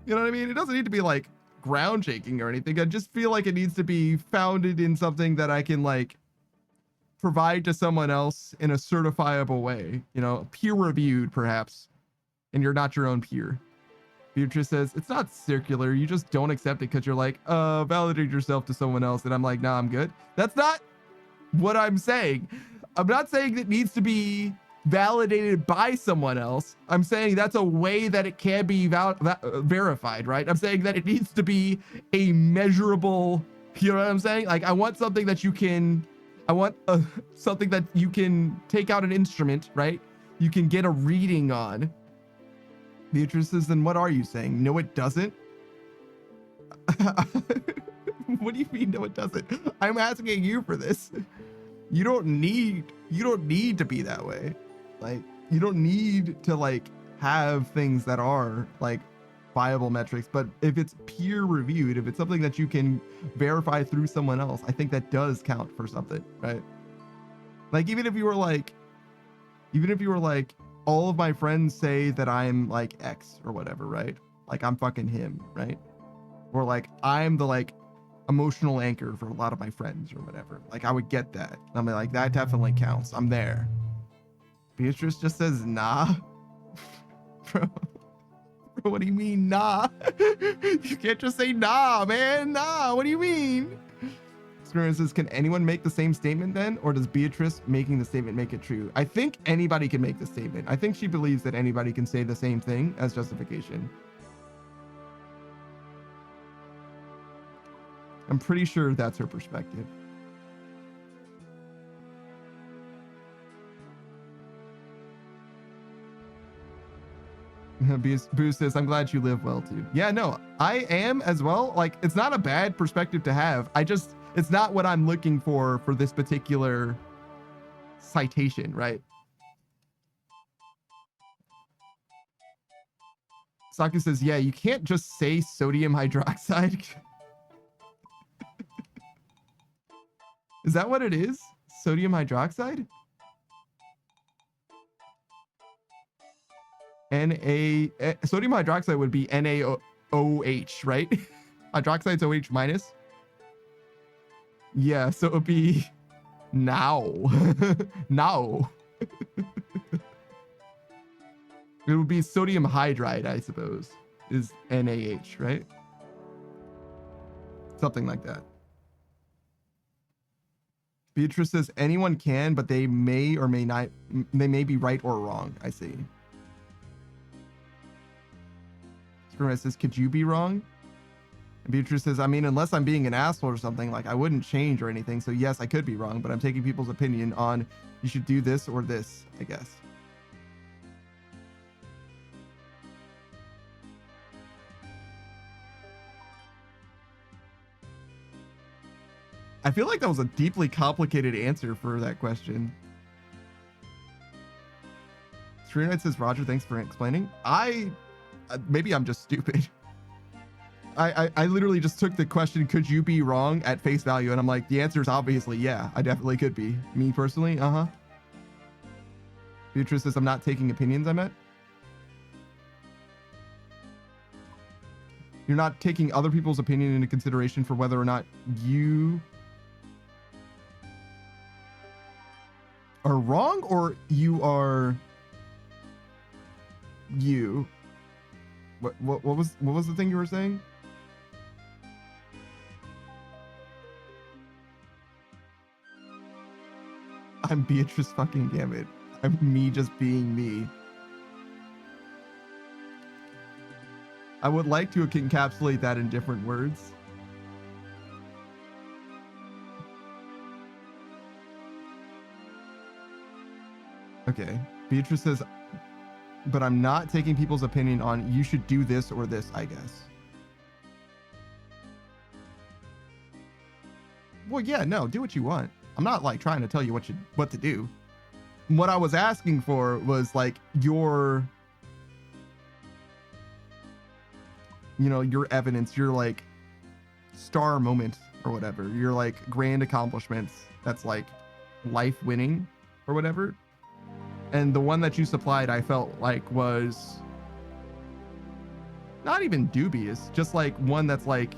you know what I mean? It doesn't need to be like ground shaking or anything. I just feel like it needs to be founded in something that I can like provide to someone else in a certifiable way, you know, peer reviewed perhaps, and you're not your own peer. Beatrice says, it's not circular. You just don't accept it because you're like, validate yourself to someone else. And I'm like, nah, I'm good. That's not what I'm saying. I'm not saying it needs to be validated by someone else. I'm saying that's a way that it can be verified, right? I'm saying that it needs to be a measurable, you know what I'm saying? Like I want something that you can, I want something that you can take out an instrument, right? You can get a reading on. Beatrice says, then what are you saying? No, it doesn't. What do you mean, no, it doesn't? I'm asking you for this. You don't need to be that way. Like, you don't need to like have things that are like viable metrics, but if it's peer reviewed, if it's something that you can verify through someone else, I think that does count for something, right? Like, even if you were like, all of my friends say that I'm like X or whatever, right? Like I'm fucking him, right? Or like I'm the like emotional anchor for a lot of my friends or whatever. Like I would get that. I'm like, that definitely counts. I'm there. Beatrice just says, nah. Bro, what do you mean, nah? You can't just say nah, man. Nah, what do you mean? Screw says, can anyone make the same statement then? Or does Beatrice making the statement make it true? I think anybody can make the statement. I think she believes that anybody can say the same thing as justification. I'm pretty sure that's her perspective. Boo says, I'm glad you live well too. Yeah, no, I am as well. Like, it's not a bad perspective to have. It's not what I'm looking for this particular citation, right? Saku says, yeah, you can't just say sodium hydroxide. Is that what it is? Sodium hydroxide? Sodium hydroxide would be NaOH, right? Hydroxide's OH minus. Yeah, so it would be now. Now. It would be sodium hydride, I suppose, is NaH, right? Something like that. Beatrice says anyone can, but they may or may not, they may be right or wrong. I see. Screw says, could you be wrong? And Beatrice says, I mean, unless I'm being an asshole or something, like I wouldn't change or anything. So yes, I could be wrong, but I'm taking people's opinion on you should do this or this, I guess. I feel like that was a deeply complicated answer for that question. Streamlight says, Roger, thanks for explaining. Maybe I'm just stupid. I literally just took the question, could you be wrong, at face value, and I'm like, the answer is obviously yeah, I definitely could be. Me personally, Beatrice says, I'm not taking opinions, I meant. You're not taking other people's opinion into consideration for whether or not you are wrong, or you are you. What was the thing you were saying? I'm Beatrice fucking Gambit. I'm me just being me. I would like to encapsulate that in different words. Okay. Beatrice says, but I'm not taking people's opinion on you should do this or this, I guess. Well, yeah, no, do what you want. I'm not like trying to tell you what to do. What I was asking for was like your evidence, your like star moment or whatever, your like grand accomplishments that's like life winning or whatever. And the one that you supplied, I felt like was not even dubious, just like one that's like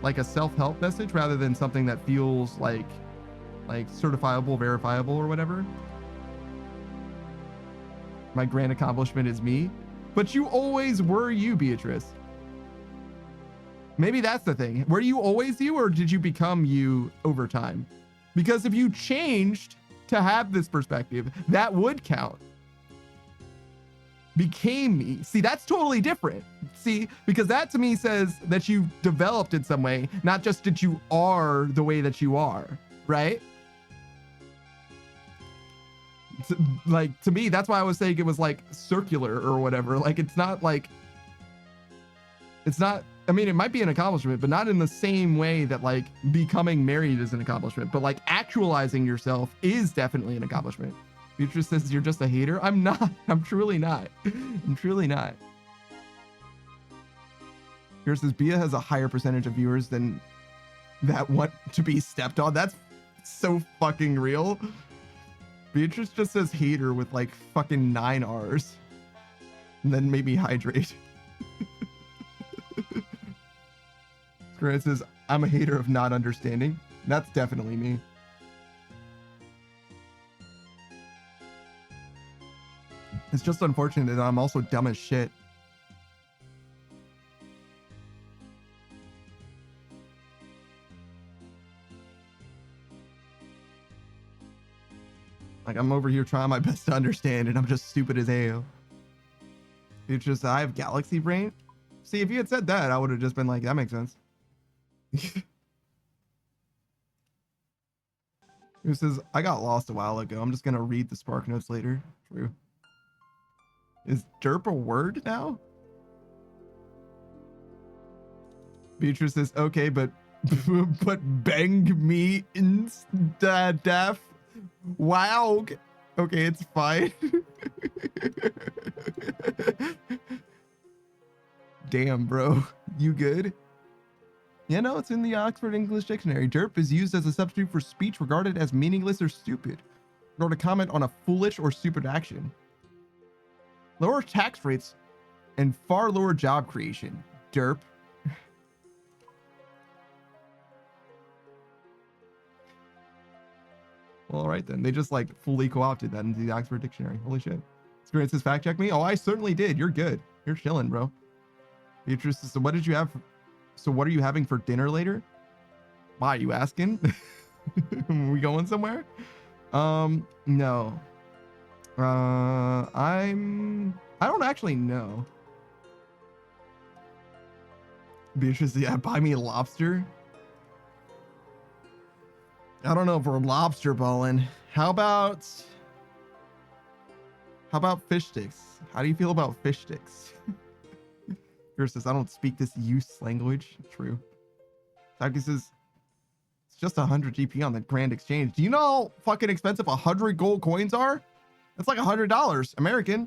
a self-help message rather than something that feels like certifiable, verifiable or whatever. My grand accomplishment is me. But you always were you, Beatrice. Maybe that's the thing. Were you always you, or did you become you over time? Because if you changed to have this perspective, that would count. Became me. See, that's totally different. See, because that to me says that you developed in some way, not just that you are the way that you are, right? Like, to me, that's why I was saying it was like circular or whatever. Like, it's not, I mean, it might be an accomplishment, but not in the same way that like becoming married is an accomplishment, but like actualizing yourself is definitely an accomplishment. Beatrice says you're just a hater. I'm not. I'm truly not. I'm truly not. Here says Bia has a higher percentage of viewers than that want to be stepped on. That's so fucking real. Beatrice just says hater with like fucking 9 R's. And then maybe hydrate. Screen says, I'm a hater of not understanding. That's definitely me. It's just unfortunate that I'm also dumb as shit. Like, I'm over here trying my best to understand, and I'm just stupid as hell. It's just, I have galaxy brain. See, if you had said that, I would have just been like, that makes sense. Who says, I got lost a while ago. I'm just going to read the Spark Notes later. True. Is derp a word now? Beatrice says, okay, but bang me insta-def. Wow. Okay, it's fine. Damn, bro. You good? Yeah, no, it's in the Oxford English Dictionary. Derp is used as a substitute for speech regarded as meaningless or stupid, or to comment on a foolish or stupid action. Lower tax rates and far lower job creation. Derp. Well, all right then. They just like fully co-opted that into the Oxford Dictionary. Holy shit. Experience says fact check me. Oh, I certainly did. You're good. You're chilling, bro. Beatrice, so what did you have? So what are you having for dinner later? Why are you asking? We going somewhere? No. I don't actually know. Beatrice, yeah, buy me lobster. I don't know if we're lobster balling. How about fish sticks? How do you feel about fish sticks? Here says, I don't speak this use language. True. Taki says, it's just 100 GP on the Grand Exchange. Do you know how fucking expensive 100 gold coins are? That's like $100 American.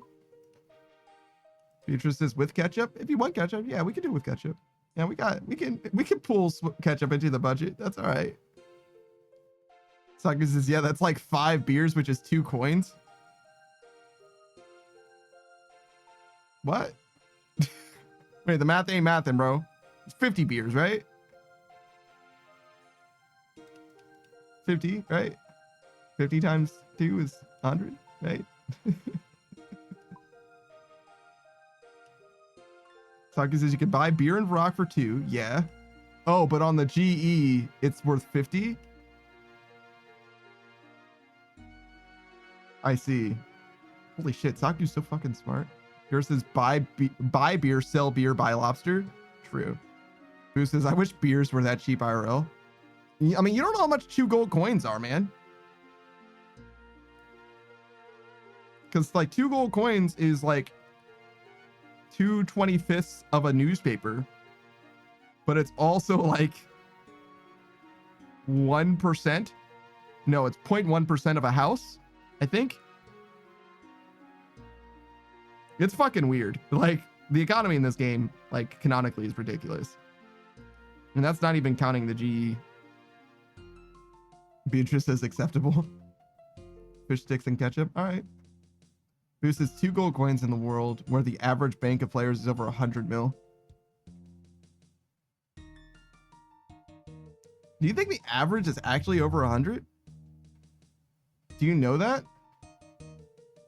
Beatrice says, with ketchup? If you want ketchup, yeah, we can do with ketchup. Yeah, we can pull ketchup into the budget. That's all right. Saki says, yeah, that's like 5 beers, which is 2 coins. What? Wait, the math ain't mathin', bro. It's 50 beers, right? 50, right? 50 times 2 is 100, right? Saki says you can buy beer and rock for 2. Yeah. Oh, but on the GE, it's worth 50? I see. Holy shit, Saku's so fucking smart. Yours says buy beer, sell beer, buy lobster. True. Who says I wish beers were that cheap IRL? I mean, you don't know how much 2 gold coins are, man. Because like 2 gold coins is like 2/25ths of a newspaper, but it's also like 1%. No, it's 0.1% of a house, I think. It's fucking weird. Like, the economy in this game, like, canonically is ridiculous. And that's not even counting the GE. Beatrice says acceptable. Fish sticks and ketchup. All right. Boost is 2 gold coins in the world where the average bank of players is over 100 mil. Do you think the average is actually over 100? Do you know that?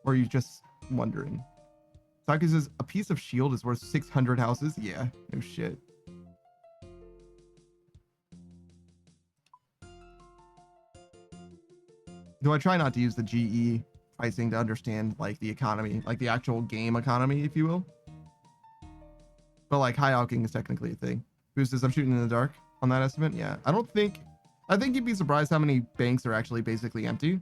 Or are you just wondering? Saki says a piece of shield is worth 600 houses. Yeah, no shit. Though I try not to use the GE pricing to understand like the economy, like the actual game economy, if you will. But like high alking is technically a thing. Boost says I'm shooting in the dark on that estimate. Yeah, I think you'd be surprised how many banks are actually basically empty.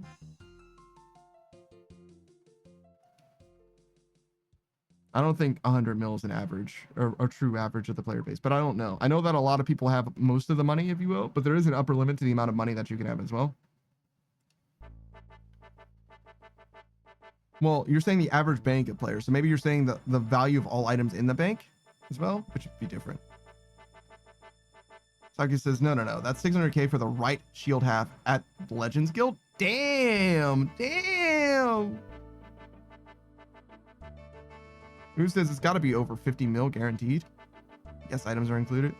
I don't think 100 mil is an average or a true average of the player base, but I don't know. I know that a lot of people have most of the money, if you will, but there is an upper limit to the amount of money that you can have as well. Well, you're saying the average bank of players, so maybe you're saying the value of all items in the bank as well, which would be different. Saki says, no, that's 600k for the right shield half at Legends Guild. Damn. Who says it's got to be over 50 mil guaranteed? Yes, items are included.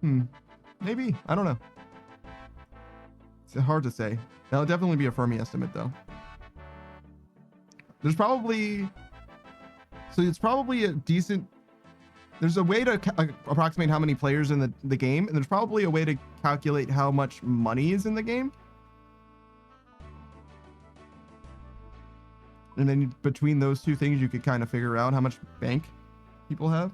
Maybe. I don't know. It's hard to say. That'll definitely be a Fermi estimate, though. There's probably... So it's probably a decent... There's a way to approximate how many players in the game, and there's probably a way to calculate how much money is in the game. And then between those two things, you could kind of figure out how much bank people have.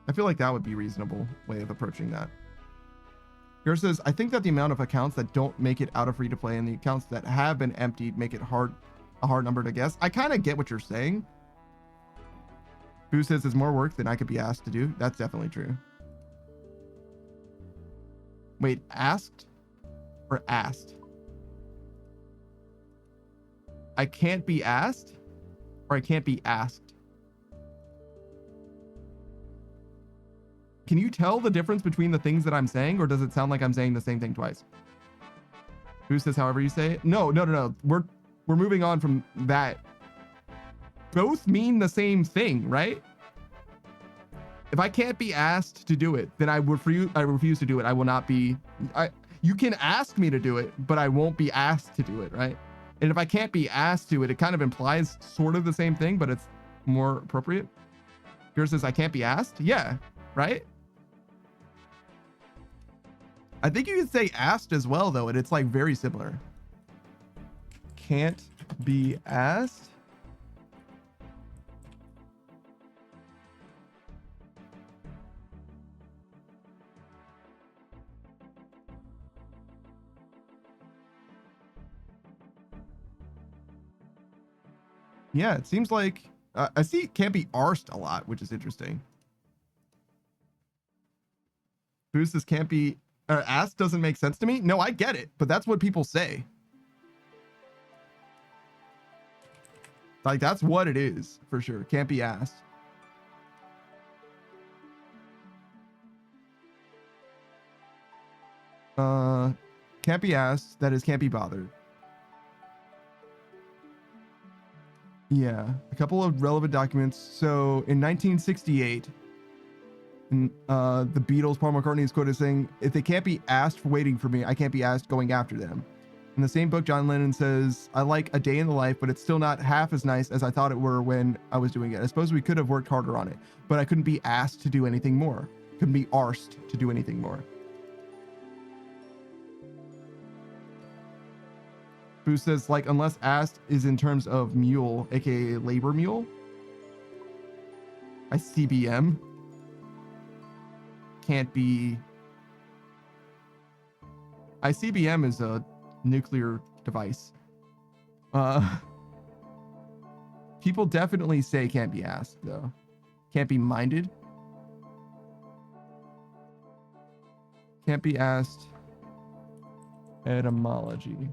I feel like that would be a reasonable way of approaching that. Here says, I think that the amount of accounts that don't make it out of free to play and the accounts that have been emptied make it a hard number to guess. I kind of get what you're saying. Boo says it's more work than I could be asked to do. That's definitely true. Wait, asked or asked? I can't be asked or I can't be asked. Can you tell the difference between the things that I'm saying, or does it sound like I'm saying the same thing twice? Who says however you say it? No. We're moving on from that. Both mean the same thing, right? If I can't be asked to do it, then I refuse to do it. I will not be. You can ask me to do it, but I won't be asked to do it, right? And if I can't be asked to it kind of implies sort of the same thing, but it's more appropriate. Here says I can't be asked. Yeah, right? I think you could say asked as well, though, and it's like very similar. Can't be asked. Yeah, it seems like I see it can't be arsed a lot, which is interesting. Boost this can't be asked doesn't make sense to me. No, I get it, but that's what people say. Like that's what it is for sure. Can't be asked. Can't be asked. That is can't be bothered. Yeah, a couple of relevant documents. So in 1968, the Beatles, Paul McCartney is quoted saying, if they can't be asked for waiting for me, I can't be asked going after them. In the same book, John Lennon says, I like A Day in the Life, but it's still not half as nice as I thought it were when I was doing it. I suppose we could have worked harder on it, but I couldn't be asked to do anything more. Couldn't be arsed to do anything more. Boo says, like, unless asked is in terms of mule, aka labor mule. ICBM. Can't be. ICBM is a nuclear device. People definitely say can't be asked, though. Can't be minded. Can't be asked. Etymology.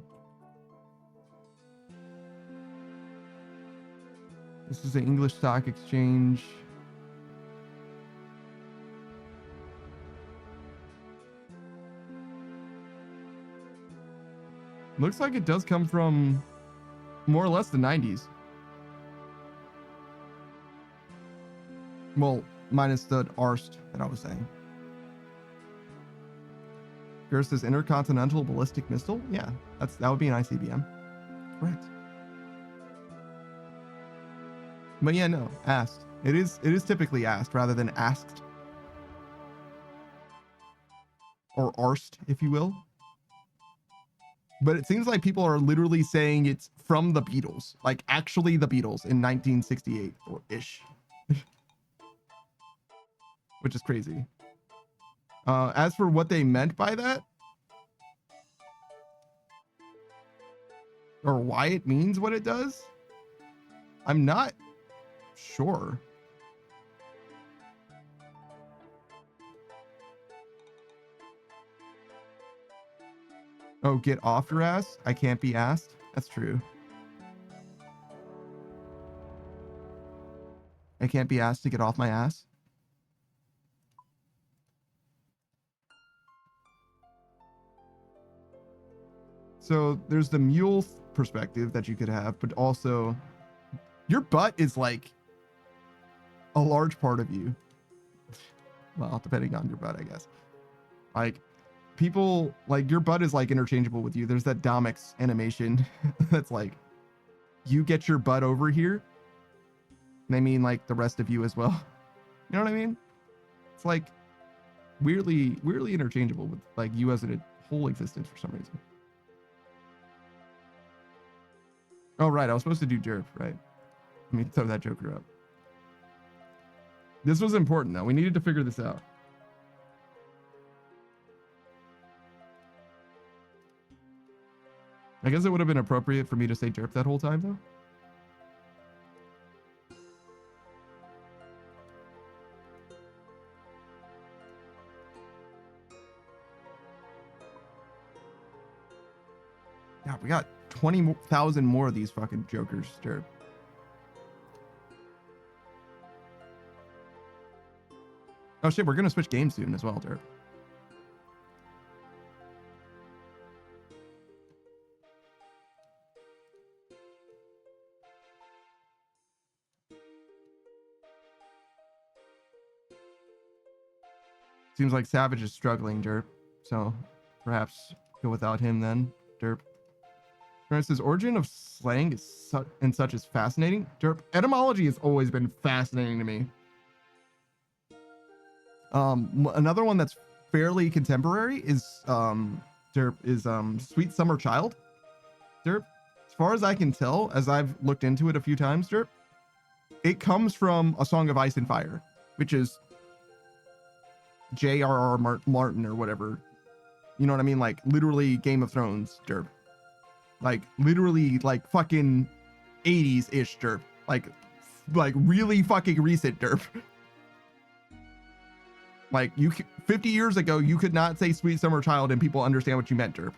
This is an English stock exchange. Looks like it does come from more or less the 90s. Well, minus the ARST that I was saying. Gerst is intercontinental ballistic missile. Yeah, that would be an ICBM. Correct. But yeah, no, asked. It is typically asked rather than asked. Or ARST, if you will. But it seems like people are literally saying it's from the Beatles, like actually the Beatles in 1968 or ish, which is crazy. As for what they meant by that, or why it means what it does, I'm not sure. Oh, get off your ass? I can't be asked. That's true. I can't be asked to get off my ass. So there's the mule perspective that you could have, but also your butt is like a large part of you. Well, depending on your butt, I guess. Like people, like your butt is like interchangeable with you. There's that Domix animation that's like, you get your butt over here. And I mean like the rest of you as well. You know what I mean? It's like weirdly interchangeable with like you as a whole existence for some reason. Oh, right. I was supposed to do derp, right? Let me throw that joker up. This was important though. We needed to figure this out. I guess it would have been appropriate for me to say derp that whole time though. Yeah, we got 20,000 more of these fucking jokers, derp. Oh shit, we're gonna switch games soon as well, derp. Seems like Savage is struggling, derp. So perhaps go without him then, derp. Says origin of slang is such is fascinating. Derp. Etymology has always been fascinating to me. Another one that's fairly contemporary is derp is Sweet Summer Child. Derp. As far as I can tell, as I've looked into it a few times, derp, it comes from A Song of Ice and Fire, which is J.R.R. Martin or whatever. You know what I mean? Like literally Game of Thrones, derp. Like literally like fucking 80s ish derp. Like really fucking recent derp. Like 50 years ago, you could not say Sweet Summer Child and people understand what you meant, derp.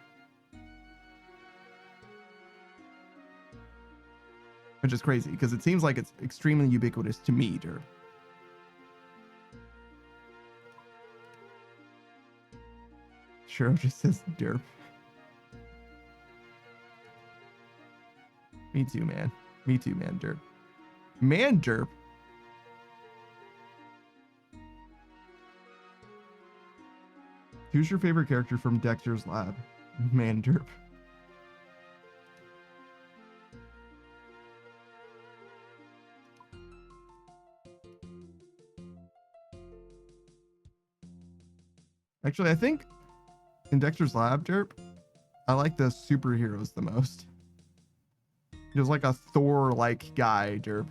Which is crazy because it seems like it's extremely ubiquitous to me, derp. Sure, just says derp. Me too, man. Me too, man, derp. Man, derp. Who's your favorite character from Dexter's Lab? Man, derp. Actually, I think in Dexter's Lab, derp, I like the superheroes the most. He was like a Thor-like guy, derp.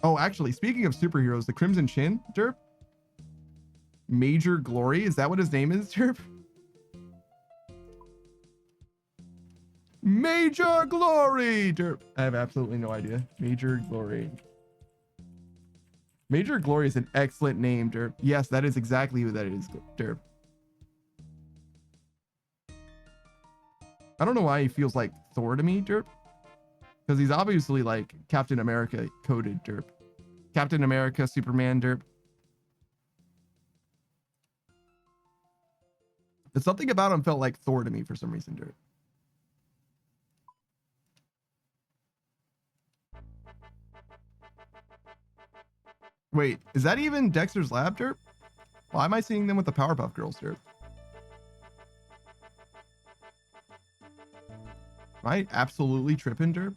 Oh, actually, speaking of superheroes, the Crimson Chin, derp. Major Glory, is that what his name is, derp? Major Glory, derp. I have absolutely no idea. Major Glory. Major Glory is an excellent name, derp. Yes, that is exactly who that is, derp. I don't know why he feels like Thor to me, derp. Because he's obviously like Captain America coded, derp. Captain America, Superman, derp. But something about him felt like Thor to me for some reason, derp. Wait, is that even Dexter's Lab, derp? Why am I seeing them with the Powerpuff Girls, derp? Am I absolutely tripping, derp?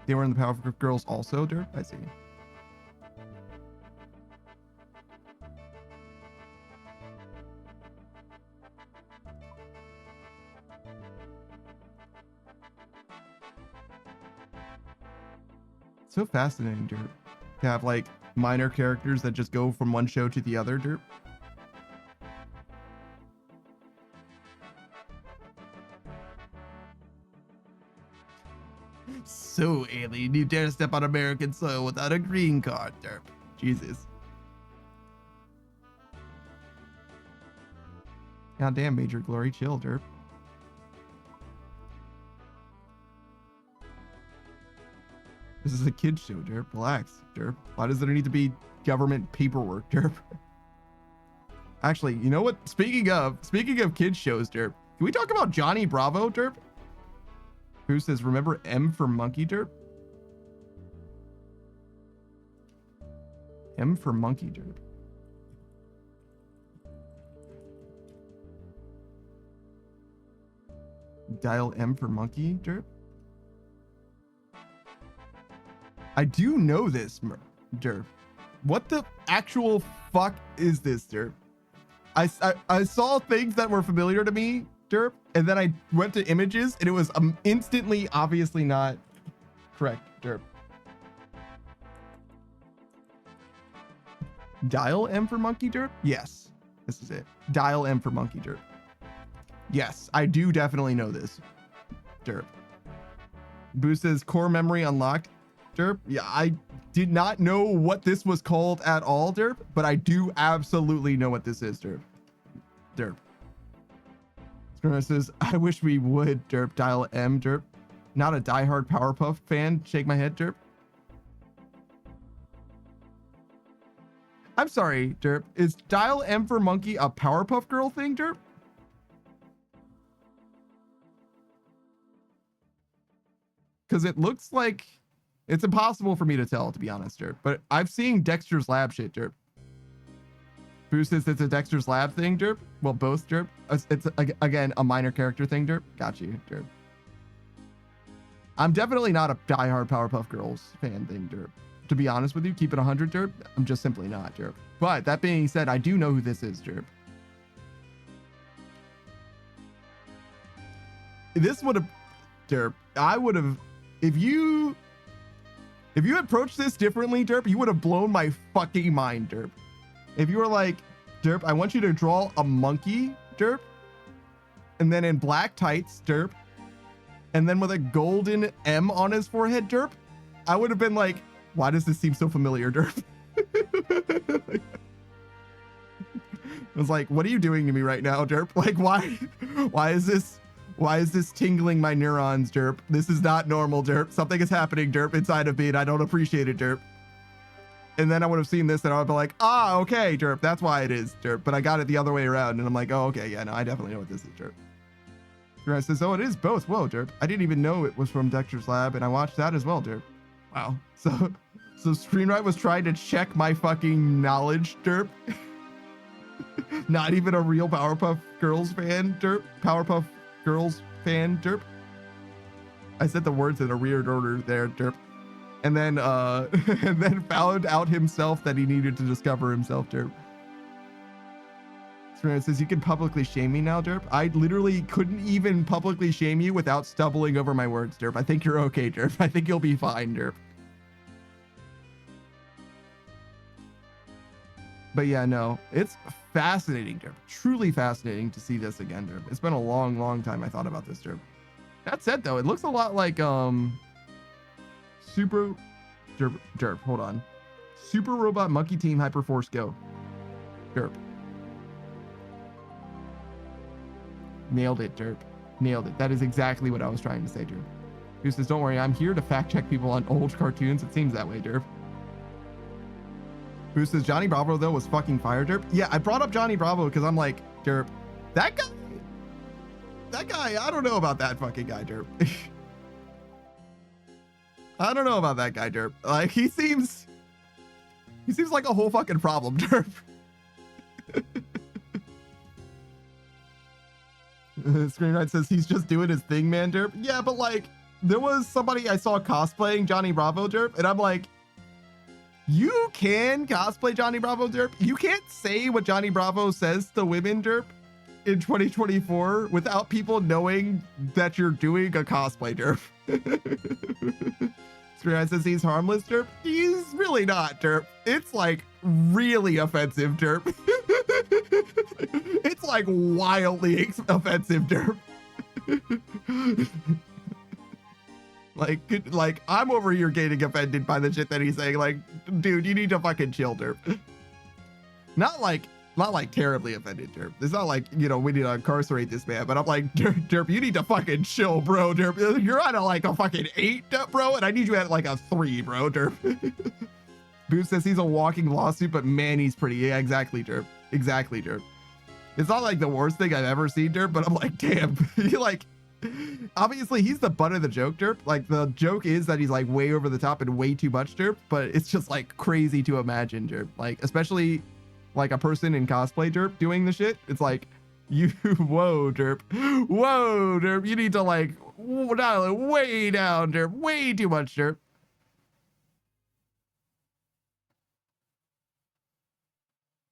They were in the Powerpuff Girls also, derp? I see. So fascinating, derp. To have like minor characters that just go from one show to the other, derp. So alien, you dare step on American soil without a green card, derp. Jesus. Goddamn, Major Glory, chill, derp. This is a kid show, derp. Relax, derp. Why does there need to be government paperwork, derp? Actually, you know what? Speaking of kids shows, derp. Can we talk about Johnny Bravo, derp? Who says, remember M for monkey, derp? M for monkey, derp. Dial M for monkey, derp. I do know this, derp. What the actual fuck is this, derp? I saw things that were familiar to me, derp, and then I went to images and it was instantly obviously not correct, derp. Dial M for monkey, derp? Yes, this is it. Dial M for monkey, derp. Yes, I do definitely know this, derp. Boo says core memory unlocked, derp. Yeah, I did not know what this was called at all, derp, but I do absolutely know what this is, derp. Derp. Scrimmage says, I wish we would, derp. Dial M, derp. Not a diehard Powerpuff fan. Shake my head, derp. I'm sorry, derp. Is Dial M for monkey a Powerpuff Girl thing, derp? Because it looks like it's impossible for me to tell, to be honest, derp. But I've seen Dexter's Lab shit, derp. Boo says it's a Dexter's Lab thing, derp. Well, both, derp. It's again a minor character thing, derp. Got you, derp. I'm definitely not a diehard Powerpuff Girls fan thing, derp. To be honest with you, keep it 100, derp. I'm just simply not, derp. But that being said, I do know who this is, derp. This would have, derp. I would have, if you approached this differently, derp, you would have blown my fucking mind, derp. If you were like, derp, I want you to draw a monkey, derp, and then in black tights, derp, and then with a golden M on his forehead, derp, I would have been like, why does this seem so familiar, derp? I was like, what are you doing to me right now, derp? Like, why is this tingling my neurons, derp? This is not normal, derp. Something is happening, derp, inside of me, and I don't appreciate it, derp. And then I would have seen this and I would be like, ah, okay, derp, that's why it is, derp. But I got it the other way around and I'm like, oh, okay, yeah, no, I definitely know what this is, derp. Grant says, oh, it is both. Whoa, derp. I didn't even know it was from Dexter's Lab and I watched that as well, derp. Wow. So Screenwrite was trying to check my fucking knowledge, derp. Not even a real Powerpuff Girls fan, derp. Powerpuff Girls fan, derp. I said the words in a weird order there, derp. And then and then found out himself that he needed to discover himself, derp. Serena says, you can publicly shame me now, derp. I literally couldn't even publicly shame you without stumbling over my words, derp. I think you're okay, derp. I think you'll be fine, derp. But yeah, no, it's fascinating, derp. Truly fascinating to see this again, derp. It's been a long, long time I thought about this, derp. That said, though, it looks a lot like Super derp, hold on. Super Robot Monkey Team Hyperforce Go. Derp. Nailed it, Derp. Nailed it. That is exactly what I was trying to say, Derp. Who says, don't worry, I'm here to fact check people on old cartoons. It seems that way, Derp. Who says, Johnny Bravo, though, was fucking fire, Derp? Yeah, I brought up Johnny Bravo because I'm like, Derp, that guy, I don't know about that fucking guy, Derp. I don't know about that guy, Derp. Like, he seems like a whole fucking problem, Derp. Screenwriter says he's just doing his thing, man, Derp. Yeah, but like, there was somebody I saw cosplaying Johnny Bravo, Derp, and I'm like, you can cosplay Johnny Bravo, Derp. You can't say what Johnny Bravo says to women, Derp, in 2024 without people knowing that you're doing a cosplay, Derp. Screenwriter says he's harmless, Derp. He's really not, Derp. It's like really offensive, Derp. It's like wildly offensive, Derp. Like I'm over here getting offended by the shit that he's saying. Like, dude, you need to fucking chill, Derp. Not like terribly offended, Derp. It's not like, you know, we need to incarcerate this man, but I'm like, Derp, you need to fucking chill, bro, Derp. You're at a fucking 8, bro, and I need you at like a 3, bro, Derp. Booth says he's a walking lawsuit, but man, he's pretty. Yeah, exactly, Derp. Exactly, Derp. It's not like the worst thing I've ever seen, Derp, but I'm like, damn. Like, obviously he's the butt of the joke, Derp. Like, the joke is that he's like way over the top and way too much, Derp, but it's just like crazy to imagine, Derp. Like, especially like a person in cosplay, Derp, doing the shit. It's like, whoa, Derp. Whoa, Derp. You need to like, dial it way down, Derp. Way too much, Derp.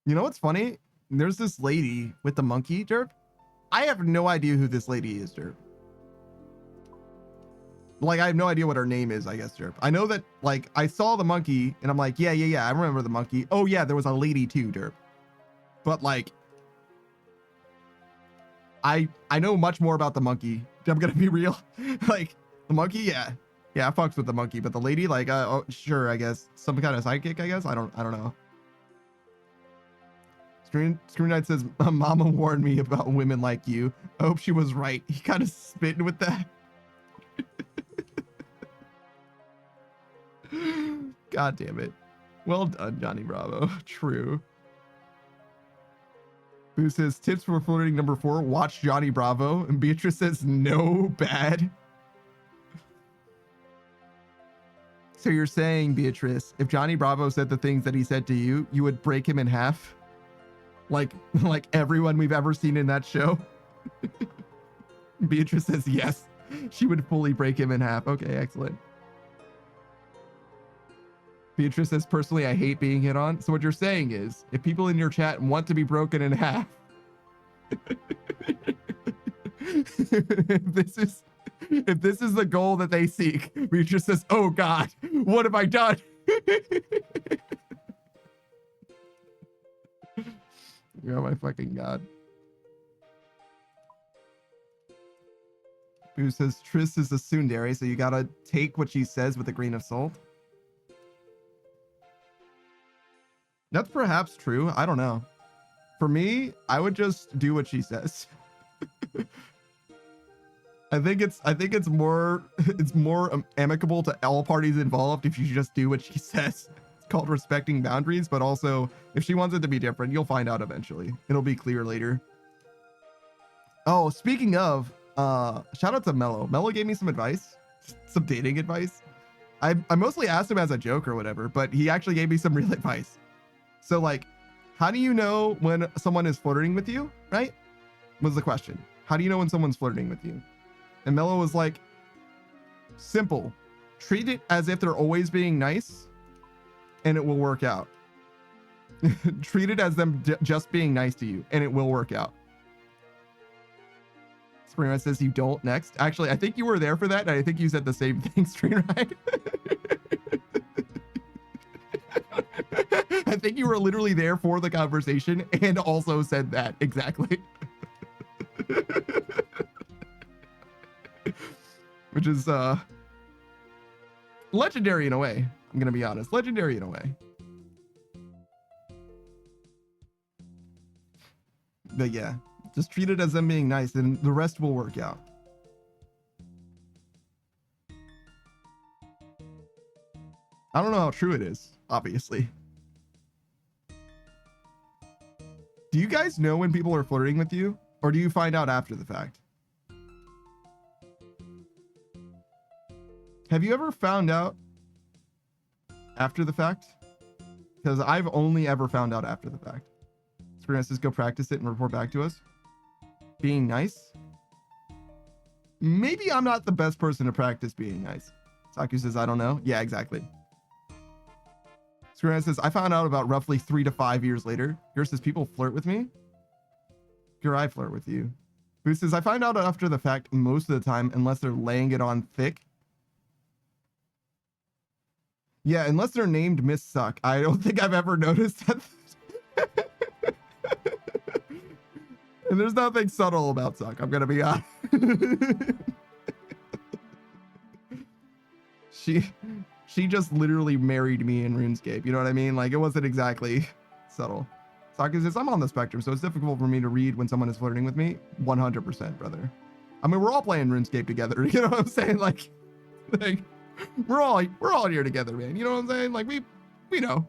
You know what's funny? There's this lady with the monkey, Derp. I have no idea who this lady is, Derp. Like, I have no idea what her name is, I guess, Derp. I know that, like, I saw the monkey, and I'm like, yeah, I remember the monkey. Oh, yeah, there was a lady, too, Derp. But, like, I know much more about the monkey. I'm gonna be real. Like, the monkey, yeah. Yeah, I fucks with the monkey, but the lady, like, oh, sure, I guess. Some kind of sidekick, I guess? I don't know. Screen Knight says, Mama warned me about women like you. I hope she was right. He kind of spit with that. God damn it. Well done, Johnny Bravo. True. Boo says, tips for flirting number 4, watch Johnny Bravo. And Beatrice says, no, bad. So you're saying, Beatrice, if Johnny Bravo said the things that he said to you, you would break him in half? Like everyone we've ever seen in that show? Beatrice says yes. She would fully break him in half. Okay, excellent. Beatrice says, personally, I hate being hit on. So what you're saying is, if people in your chat want to be broken in half, if this is the goal that they seek, Beatrice says, oh God, what have I done? Oh my fucking God. Who says Triss is a tsundere, so you gotta take what she says with a grain of salt. That's perhaps true. I don't know. For me, I would just do what she says. I think it's more amicable to all parties involved if you just do what she says. It's called respecting boundaries, but also if she wants it to be different, you'll find out eventually. It'll be clear later. Oh, speaking of, shout out to Mello. Mello gave me some advice, some dating advice. I mostly asked him as a joke or whatever, but he actually gave me some real advice. So like, how do you know when someone is flirting with you, right? Was the question. How do you know when someone's flirting with you? And Mello was like, simple. Treat it as if they're always being nice and it will work out. Treat it as them just being nice to you and it will work out. Springride says you don't next. Actually, I think you were there for that, and I think you said the same thing, Springride. I think you were literally there for the conversation and also said that exactly. Which is legendary in a way. I'm gonna be honest, legendary in a way. But yeah, Just treat it as them being nice, and the rest will work out. I don't know how true it is, obviously. Do you guys know when people are flirting with you, or do you find out after the fact? Have you ever found out after the fact? Because I've only ever found out after the fact. Screen says go practice it and report back to us. Being nice? Maybe I'm not the best person to practice being nice. Saku says, I don't know. Yeah, exactly. Screen says, I found out about roughly 3 to 5 years later. Gura says, people flirt with me? Gura, I flirt with you. Boo says, I find out after the fact most of the time, unless they're laying it on thick. Yeah, unless they're named Miss Suck. I don't think I've ever noticed that. And there's nothing subtle about Suck, I'm gonna be honest. She just literally married me in RuneScape, you know what I mean? Like, it wasn't exactly subtle. Saki says, I'm on the spectrum, so it's difficult for me to read when someone is flirting with me. 100%, brother. I mean, we're all playing RuneScape together, you know what I'm saying? Like we're all here together, man. You know what I'm saying? Like, we know.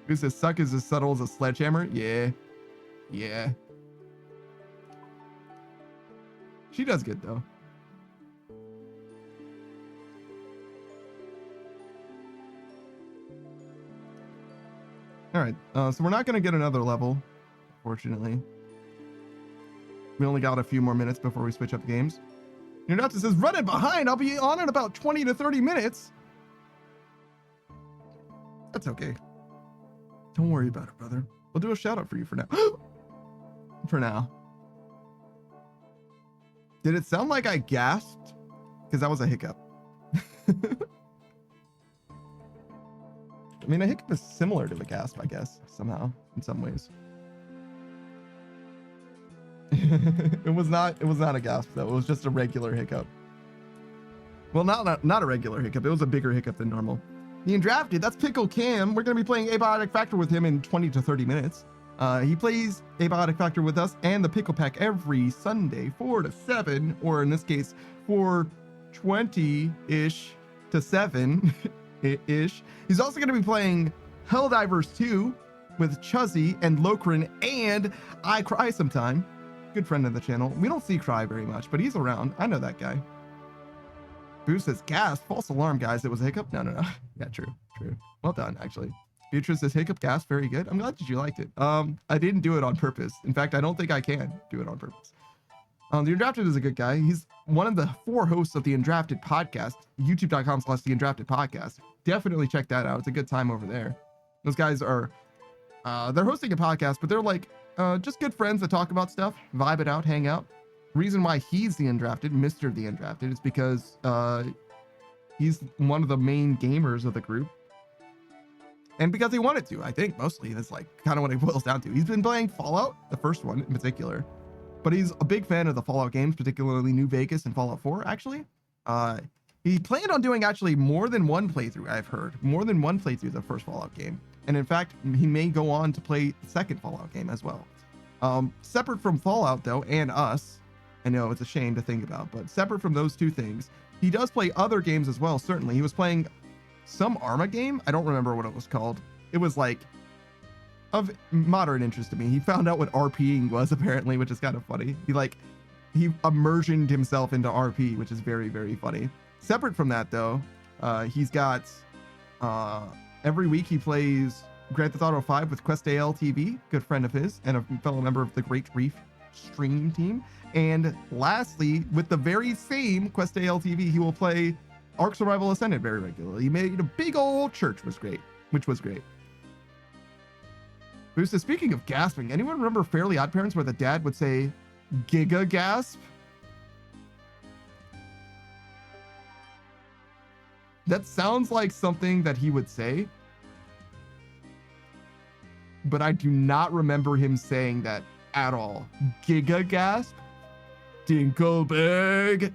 Who says Suck is as subtle as a sledgehammer? Yeah. She does good, though. All right, so we're not going to get another level, fortunately. We only got a few more minutes before we switch up games. Your Nata says, running behind. I'll be on in about 20 to 30 minutes. That's okay. Don't worry about it, brother. We'll do a shout out for you for now. For now. Did it sound like I gasped? Because that was a hiccup. I mean, a hiccup is similar to a gasp, I guess, somehow, in some ways. It was not a gasp, though. It was just a regular hiccup. Well, not a regular hiccup. It was a bigger hiccup than normal. The Undrafted, that's Pickle Cam. We're going to be playing Abiotic Factor with him in 20 to 30 minutes. He plays Abiotic Factor with us and the Pickle Pack every Sunday, 4 to 7, or in this case, 4:20-ish to 7-ish. He's also going to be playing Helldivers 2 with Chuzzy and Lokrin and I Cry Sometime. Good friend of the channel. We don't see Cry very much, but he's around. I know that guy. Boo says, gasp, false alarm, guys. It was a hiccup. No. Yeah, true. Well done, actually. Beatrice says, hiccup, gasp, very good. I'm glad that you liked it. I didn't do it on purpose. In fact, I don't think I can do it on purpose. The Undrafted is a good guy. He's one of the 4 hosts of the Undrafted podcast, youtube.com/the Undrafted podcast. Definitely check that out. It's a good time over there. Those guys are, they're hosting a podcast, but they're like, just good friends that talk about stuff, vibe it out, hang out. Reason why he's the Undrafted, Mr. the Undrafted, is because he's one of the main gamers of the group. And because he wanted to, I think, mostly. That's like kind of what it boils down to. He's been playing Fallout, the first one in particular. But he's a big fan of the Fallout games, particularly New Vegas and Fallout 4, actually. He planned on doing actually more than one playthrough, I've heard. More than one playthrough of the first Fallout game. And in fact, he may go on to play the second Fallout game as well. Separate from Fallout, though, and us, I know it's a shame to think about, but separate from those two things, he does play other games as well, certainly. He was playing some Arma game. I don't remember what it was called. It was like of moderate interest to me. He found out what RPing was, apparently, which is kind of funny. He immersioned himself into RP, which is very, very funny. Separate from that, though, he's got every week he plays Grand Theft Auto 5 with Quest AL TV, good friend of his, and a fellow member of the Great Reef stream team. And lastly, with the very same Quest AL TV, he will play Ark Survival Ascended very regularly. He made a big old church, which was great. Boosta, speaking of gasping, anyone remember Fairly Odd Parents where the dad would say, Giga gasp? That sounds like something that he would say, but I do not remember him saying that at all. Giga gasp? Dinkelberg?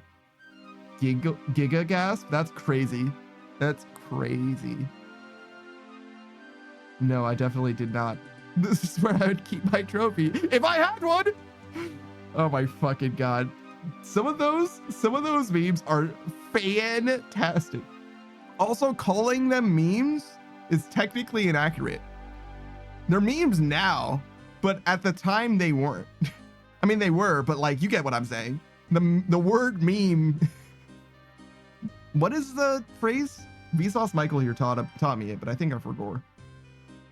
Giga gasp? That's crazy. That's crazy. No, I definitely did not. This is where I would keep my trophy. If I had one! Oh my fucking god. Some of those memes are fantastic. Also, calling them memes is technically inaccurate. They're memes now, but at the time they weren't. I mean, they were, but like, you get what I'm saying. The word meme. What is the phrase? Vsauce Michael here taught me it, but I think I forgot.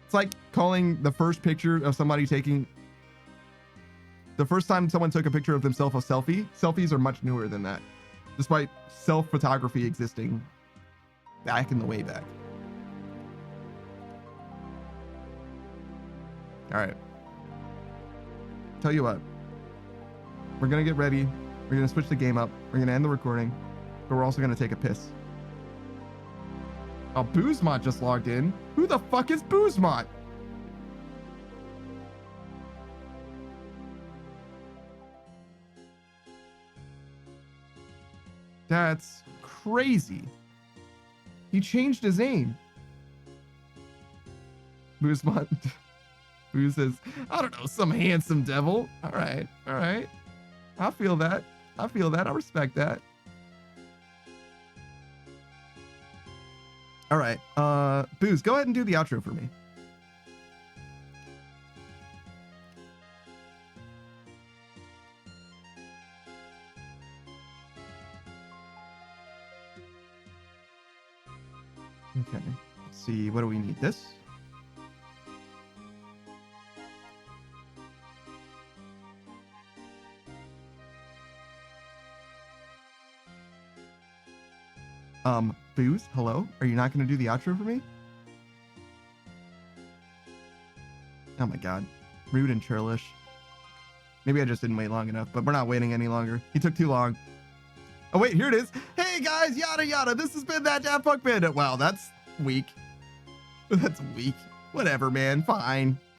It's like calling the first picture of somebody taking the first time someone took a picture of themselves a selfie. Selfies are much newer than that, despite self photography existing back in the way back. All right. Tell you what, we're gonna get ready. We're gonna switch the game up. We're gonna end the recording, but we're also gonna take a piss. Oh, Boozemont just logged in. Who the fuck is Boozemont? That's crazy. He changed his name. Boozemont. Boo says, I don't know, some handsome devil. All right, all right. I feel that. I feel that. I respect that. All right. Booze, go ahead and do the outro for me. Okay. Let's see. What do we need? This? Booze, hello? Are you not going to do the outro for me? Oh my god. Rude and churlish. Maybe I just didn't wait long enough, but we're not waiting any longer. He took too long. Oh wait, here it is. Hey guys, yada yada. This has been that Daft Punk Bandit. Wow, that's weak. That's weak. Whatever, man. Fine.